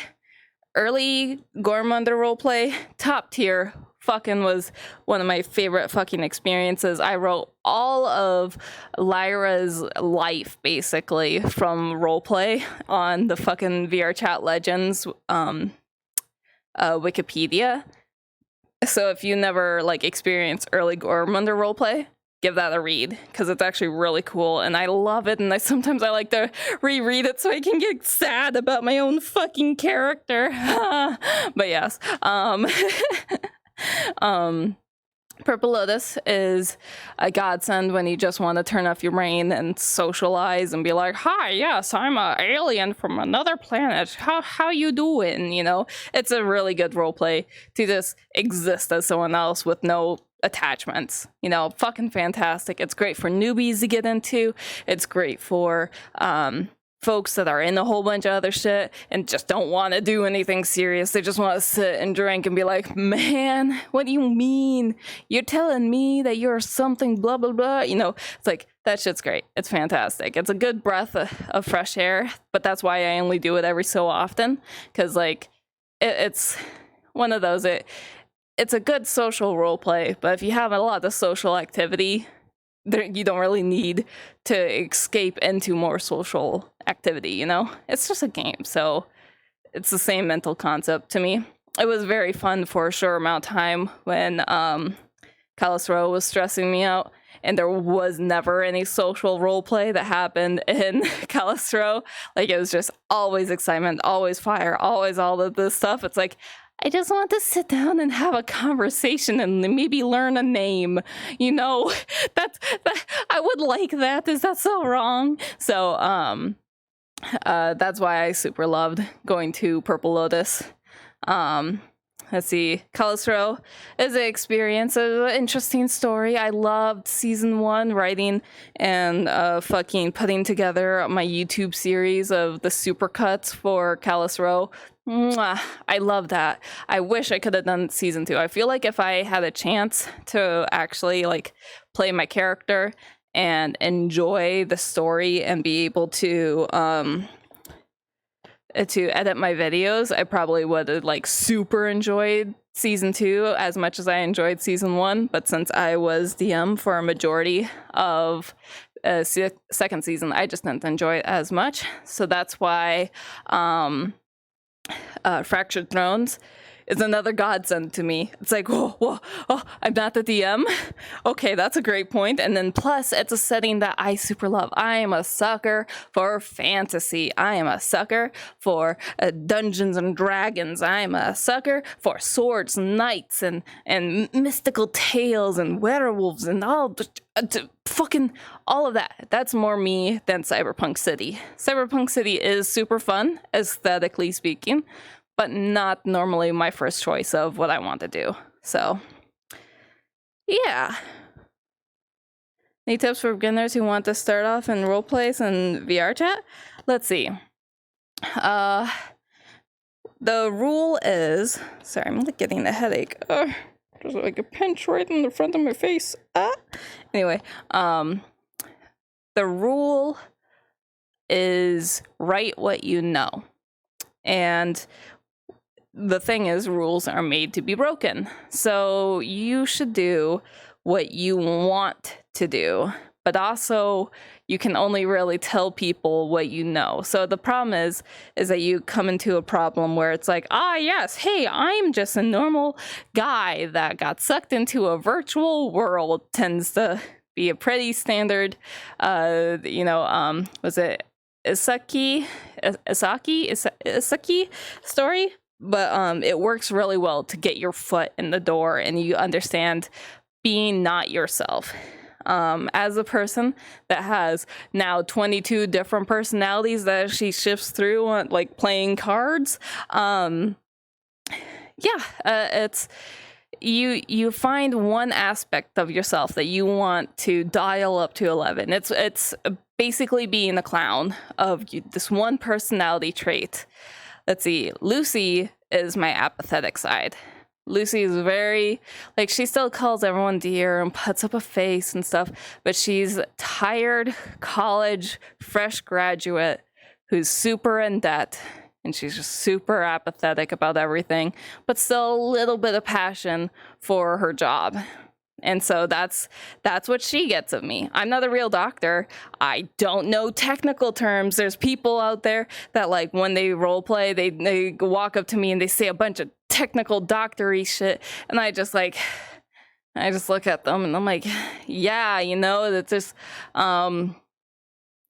early Gormunder roleplay, top tier, fucking was one of my favorite fucking experiences. I wrote all of Lyra's life basically from roleplay on the fucking VR Chat Legends Wikipedia. So if you never like experienced early Gormunder roleplay, give that a read, because it's actually really cool and I love it, and sometimes I like to reread it so I can get sad about my own fucking character. But yes. Purple Lotus is a godsend when you just want to turn off your brain and socialize and be like, hi, yes, I'm an alien from another planet. How you doing? You know, it's a really good roleplay to just exist as someone else with no attachments. You know, fucking fantastic. It's great for newbies to get into. It's great for folks that are in a whole bunch of other shit and just don't want to do anything serious. They just want to sit and drink and be like, man, what do you mean? You're telling me that you're something blah, blah, blah. You know, it's like, that shit's great. It's fantastic. It's a good breath of fresh air, but that's why I only do it every so often. Because, like, it's one of those, it's a good social role play, but if you have a lot of social activity, you don't really need to escape into more social activity, you know? It's just a game, so it's the same mental concept to me. It was very fun for a short amount of time when Calusro was stressing me out, and there was never any social role play that happened in Calusro. Like, it was just always excitement, always fire, always all of this stuff. It's like, I just want to sit down and have a conversation and maybe learn a name. You know, that I would like that. Is that so wrong? So that's why I super loved going to Purple Lotus. Let's see, Calusro is an experience, an interesting story. I loved season 1, writing and fucking putting together my YouTube series of the supercuts for Calusro. Mwah, I love that. I wish I could have done season 2. I feel like if I had a chance to actually like play my character and enjoy the story and be able to edit my videos, I probably would have like super enjoyed season 2 as much as I enjoyed season 1, but since I was DM for a majority of second season, I just didn't enjoy it as much. So that's why Fractured Thrones is another godsend to me. It's like, whoa, I'm not the DM. Okay, that's a great point. And then plus, it's a setting that I super love. I am a sucker for fantasy. I am a sucker for Dungeons and Dragons. I am a sucker for swords, knights, and mystical tales and werewolves and all fucking all of that. That's more me than Cyberpunk City. Cyberpunk City is super fun, aesthetically speaking, but not normally my first choice of what I want to do. So, yeah. Any tips for beginners who want to start off in roleplays and VR chat? Let's see. The rule is... Sorry, I'm getting a headache. There's like a pinch right in the front of my face. Anyway, the rule is write what you know. And the thing is, rules are made to be broken. So you should do what you want to do, but also you can only really tell people what you know. So the problem is that you come into a problem where it's like, yes, hey, I'm just a normal guy that got sucked into a virtual world. Tends to be a pretty standard, was it Isaki story? But it works really well to get your foot in the door and you understand being not yourself. As a person that has now 22 different personalities that she shifts through, like playing cards, it's you find one aspect of yourself that you want to dial up to 11. It's basically being a clown of this one personality trait. Let's see, Lucy is my apathetic side. Lucy is very, she still calls everyone dear and puts up a face and stuff, but she's tired college, fresh graduate who's super in debt, and she's just super apathetic about everything, but still a little bit of passion for her job. And so that's what she gets of me. I'm not a real doctor. I don't know technical terms. There's people out there that when they role play, they walk up to me and they say a bunch of technical doctory shit, and I just look at them and I'm like, yeah, that's just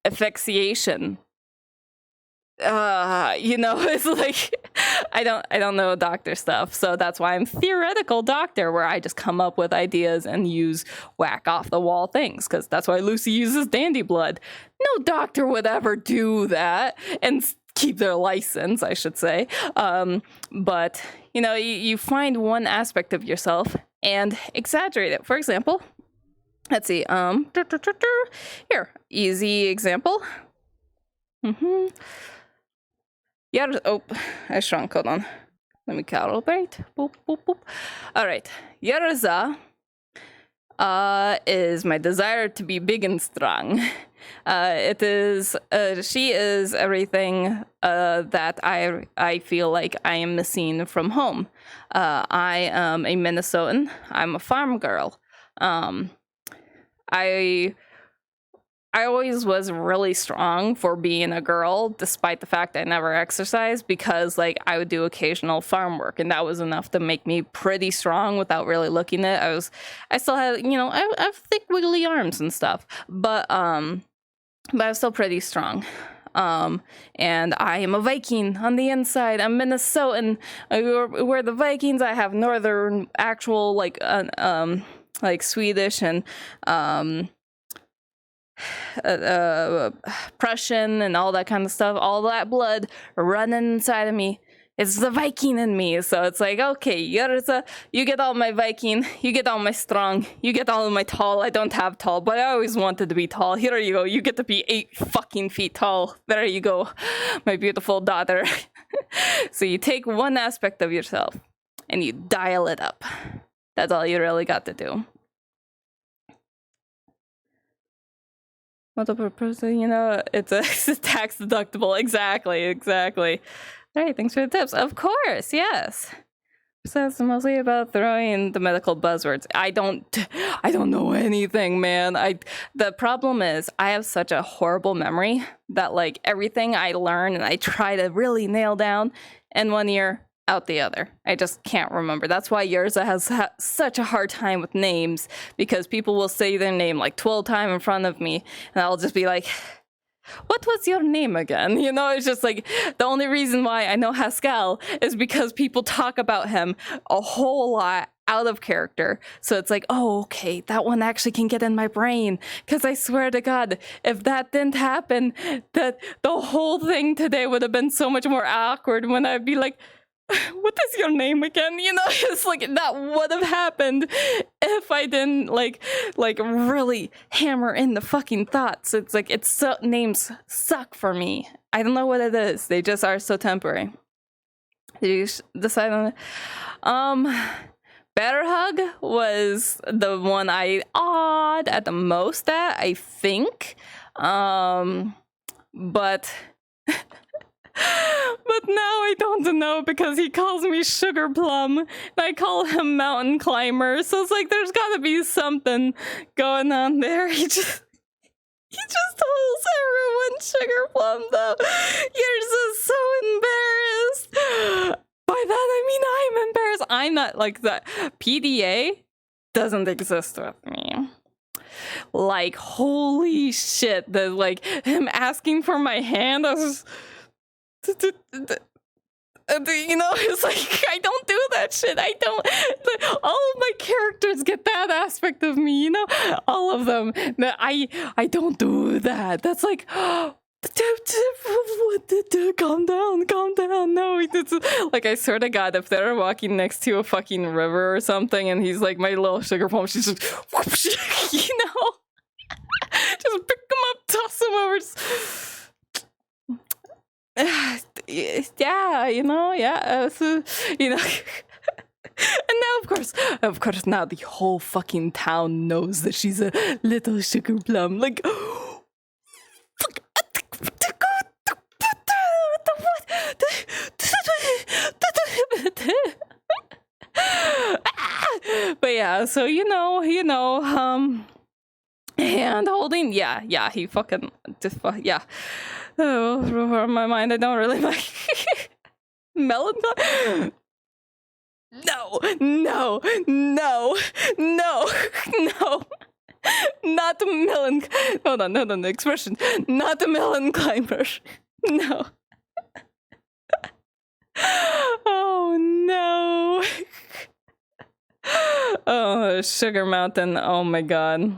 asphyxiation. It's like I don't know doctor stuff, so that's why I'm theoretical doctor, where I just come up with ideas and use whack off the wall things, because that's why Lucy uses dandy blood. No doctor would ever do that and keep their license, I should say. But you find one aspect of yourself and exaggerate it. For example, let's see. Here, easy example. I shrunk. Hold on. Let me calibrate. Boop, boop, boop. All right. Yrsa is my desire to be big and strong. She is everything that I feel like I am missing from home. I am a Minnesotan. I'm a farm girl. I always was really strong for being a girl, despite the fact I never exercised, because I would do occasional farm work, and that was enough to make me pretty strong without really looking it. I still had, I have thick wiggly arms and stuff, but I was still pretty strong. And I am a Viking on the inside. I'm Minnesotan. We're the Vikings. I have northern actual Swedish and Prussian and all that kind of stuff. All that blood running inside of me. It's the Viking in me. So it's like, okay, Yrsa, you get all my Viking, you get all my strong, you get all of my tall. I don't have tall, but I always wanted to be tall. Here you go. You get to be 8 fucking feet tall. There you go, my beautiful daughter. So you take one aspect of yourself and you dial it up. That's all you really got to do. Multiple person, it's a tax deductible. Exactly. All right, thanks for the tips. Of course, yes. So it's mostly about throwing the medical buzzwords. I don't know anything, man. The problem is I have such a horrible memory that like everything I learn and I try to really nail down in one ear, out the other. I just can't remember. That's why Yrsa has such a hard time with names, because people will say their name like 12 times in front of me and I'll just be like, what was your name again? You know, it's just like the only reason why I know Haskell is because people talk about him a whole lot out of character. So it's like, oh, okay, that one actually can get in my brain. Because I swear to God, if that didn't happen, that the whole thing today would have been so much more awkward when I'd be like, what is your name again? You know, it's like that would have happened if I didn't like really hammer in the fucking thoughts. It's like names suck for me. I don't know what it is. They just are so temporary. Did you decide on it? Better Hug was the one I awed at the most at, I think. But but now I don't know, because he calls me Sugar Plum and I call him Mountain Climber. So it's like there's gotta be something going on there. He just calls everyone Sugar Plum though. You're just so embarrassed. By that I mean I'm embarrassed. I'm not like that. PDA doesn't exist with me. Like holy shit, the like him asking for my hand, I was just, you know, it's like I don't do that shit. I don't. All of my characters get that aspect of me, you know, all of them. I don't do that. That's like, calm down. No, it's like I swear to God, if they're walking next to a fucking river or something, and he's like my little sugar plum, she's just, whoosh, you know, just pick him up, toss him over. Yeah, you know, yeah, so, you know. And now, of course, now the whole fucking town knows that she's a little sugar plum. Like, but yeah, so you know, hand holding, yeah, he fucking just, yeah. Oh, from my mind, I don't really like melancholy. No, not a melon. Hold on, the expression. Not a melon climber. No. Oh no. Oh, Sugar Mountain. Oh my God.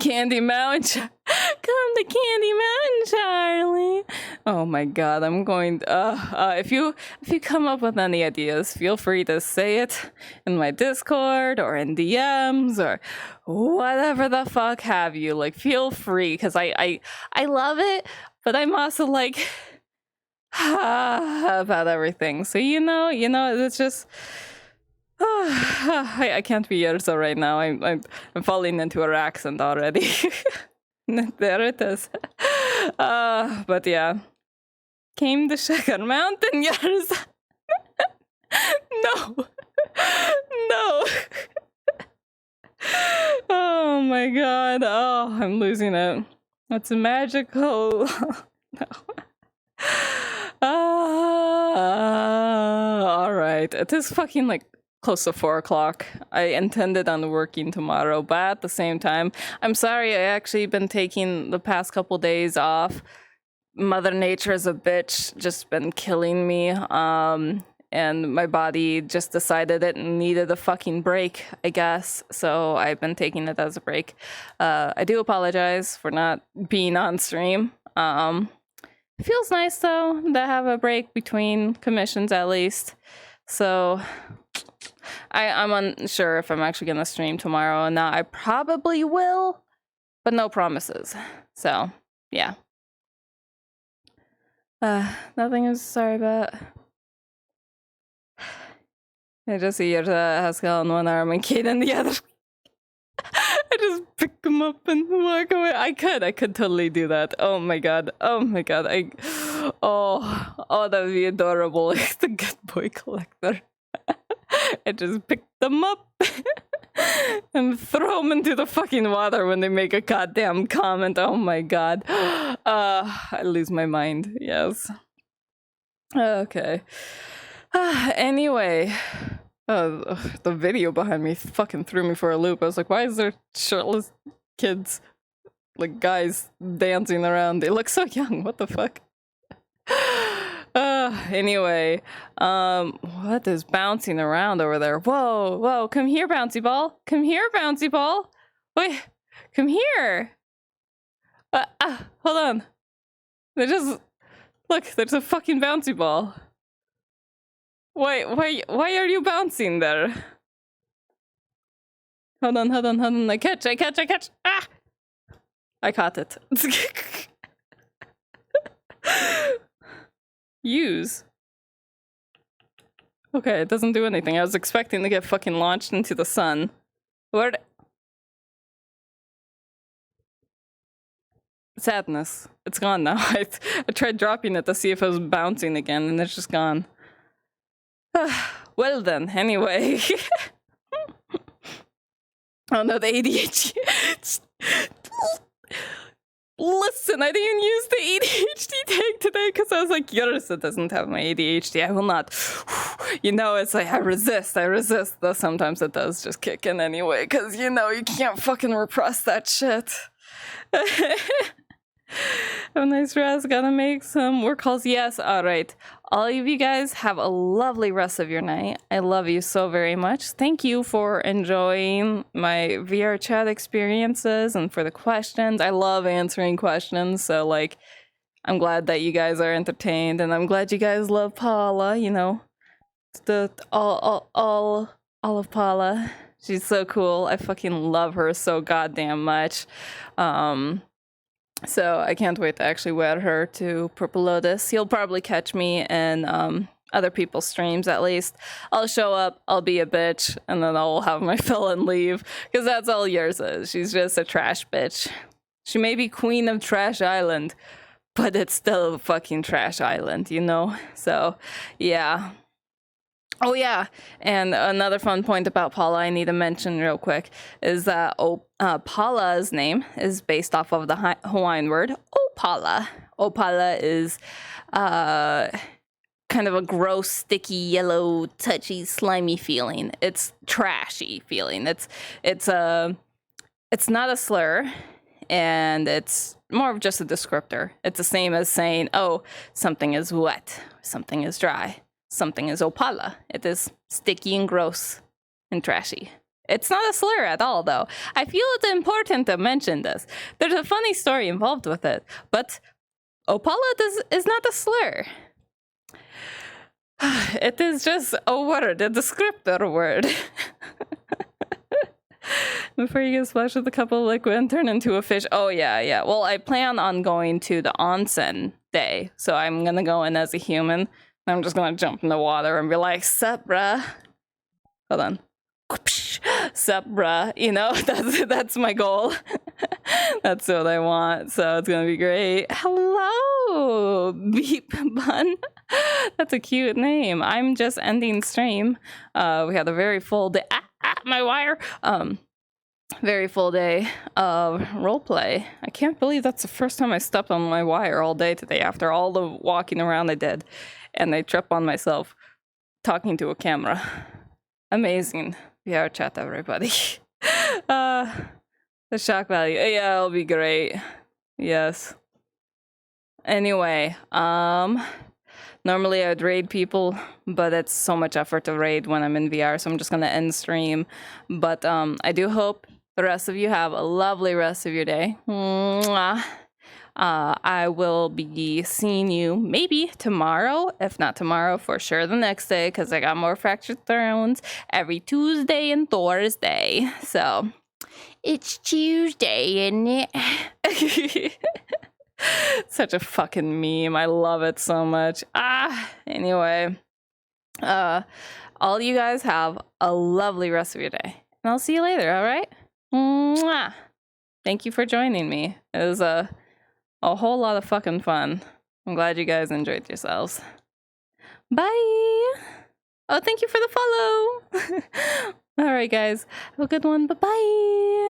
Candy Mountain. Come to Candy Mountain, Charlie. Oh my God, I'm going. If you come up with any ideas, feel free to say it in my Discord or in DMs or whatever the fuck have you. Like, feel free, because I love it, but I'm also like about everything. So you know, it's just. I can't be Yrsa right now. I'm falling into her accent already. There it is. But yeah. Came to Sugar Mountain, Yrsa. No. Oh my God. Oh, I'm losing it. That's magical. No. Alright. It is fucking like close to 4 o'clock. I intended on working tomorrow, but at the same time, I'm sorry, I actually been taking the past couple days off. Mother Nature is a bitch, just been killing me. And my body just decided it needed a fucking break, I guess. So I've been taking it as a break. I do apologize for not being on stream. It feels nice though to have a break between commissions at least. So I'm unsure if I'm actually gonna stream tomorrow or not. I probably will, but no promises. So yeah. Nothing to sorry about. I just see Yrsa, Haskell in one arm and Kate in the other. I just pick him up and walk away. I could totally do that. Oh my God. Oh, that would be adorable. The good boy collector. I just pick them up and throw them into the fucking water when they make a goddamn comment. Oh my god. I lose my mind. Yes. Okay. Anyway. The video behind me fucking threw me for a loop. I was like, why is there shirtless kids, like guys, dancing around? They look so young. What the fuck? Anyway, what is bouncing around over there? Whoa, whoa, come here, bouncy ball. Come here, bouncy ball. Wait, come here. Hold on. Look, there's a fucking bouncy ball. Why are you bouncing there? Hold on. I catch. Ah! I caught it. Use. Okay, it doesn't do anything. I was expecting to get fucking launched into the sun. Where'd... Sadness. It's gone now. I tried dropping it to see if it was bouncing again, and it's just gone. Well then, anyway. Oh no, the ADHD. Listen, I didn't use the ADHD tag today because I was like, Yrsa doesn't have my ADHD. I will not. You know, it's like I resist. Though sometimes it does just kick in anyway because, you know, you can't fucking repress that shit. Have a nice rest. Gotta make some work calls. Yes, alright. All of you guys have a lovely rest of your night. I love you so very much. Thank you for enjoying my VR chat experiences and for the questions. I love answering questions, so like I'm glad that you guys are entertained and I'm glad you guys love Paula, you know. All of Paula. She's so cool. I fucking love her so goddamn much. So I can't wait to actually wear her to Purple Lotus. You'll probably catch me in other people's streams at least. I'll show up, I'll be a bitch, and then I'll have my fill and leave. Because that's all Yrsa is. She's just a trash bitch. She may be queen of Trash Island, but it's still a fucking Trash Island, you know? So, yeah. Oh yeah, and another fun point about Paula I need to mention real quick is that Paula's name is based off of the Hawaiian word Opala. Opala is kind of a gross, sticky, yellow, touchy, slimy feeling. It's trashy feeling. It's not a slur, and it's more of just a descriptor. It's the same as saying, oh, something is wet, something is dry. Something is opala. It is sticky and gross and trashy. It's not a slur at all, though. I feel it's important to mention this. There's a funny story involved with it, but opala is not a slur. It is just a word, a descriptor word. Before you get splashed with a cup of liquid and turn into a fish. Oh, yeah. Well, I plan on going to the onsen day, so I'm gonna go in as a human. I'm just gonna jump in the water and be like, sup, bruh. Hold on. Sup, bruh. You know, that's my goal. That's what I want, so it's gonna be great. Hello, Beep Bun. That's a cute name. I'm just ending stream. We had a very full day. My wire. Very full day of roleplay. I can't believe that's the first time I stepped on my wire all day today after all the walking around I did. And I trip on myself talking to a camera. Amazing. VR chat, everybody. The shock value. Yeah, it'll be great. Yes. Anyway, normally I'd raid people, but it's so much effort to raid when I'm in VR, so I'm just gonna end stream. But I do hope the rest of you have a lovely rest of your day. Mwah. I will be seeing you maybe tomorrow, if not tomorrow, for sure the next day, because I got more Fractured Thrones every Tuesday and Thursday. So, it's Tuesday, isn't it? Such a fucking meme. I love it so much. Anyway. All you guys have a lovely rest of your day. And I'll see you later, alright? Mwah! Thank you for joining me. It was a whole lot of fucking fun. I'm glad you guys enjoyed yourselves. Bye! Oh, thank you for the follow. All right, guys. Have a good one. Bye-bye.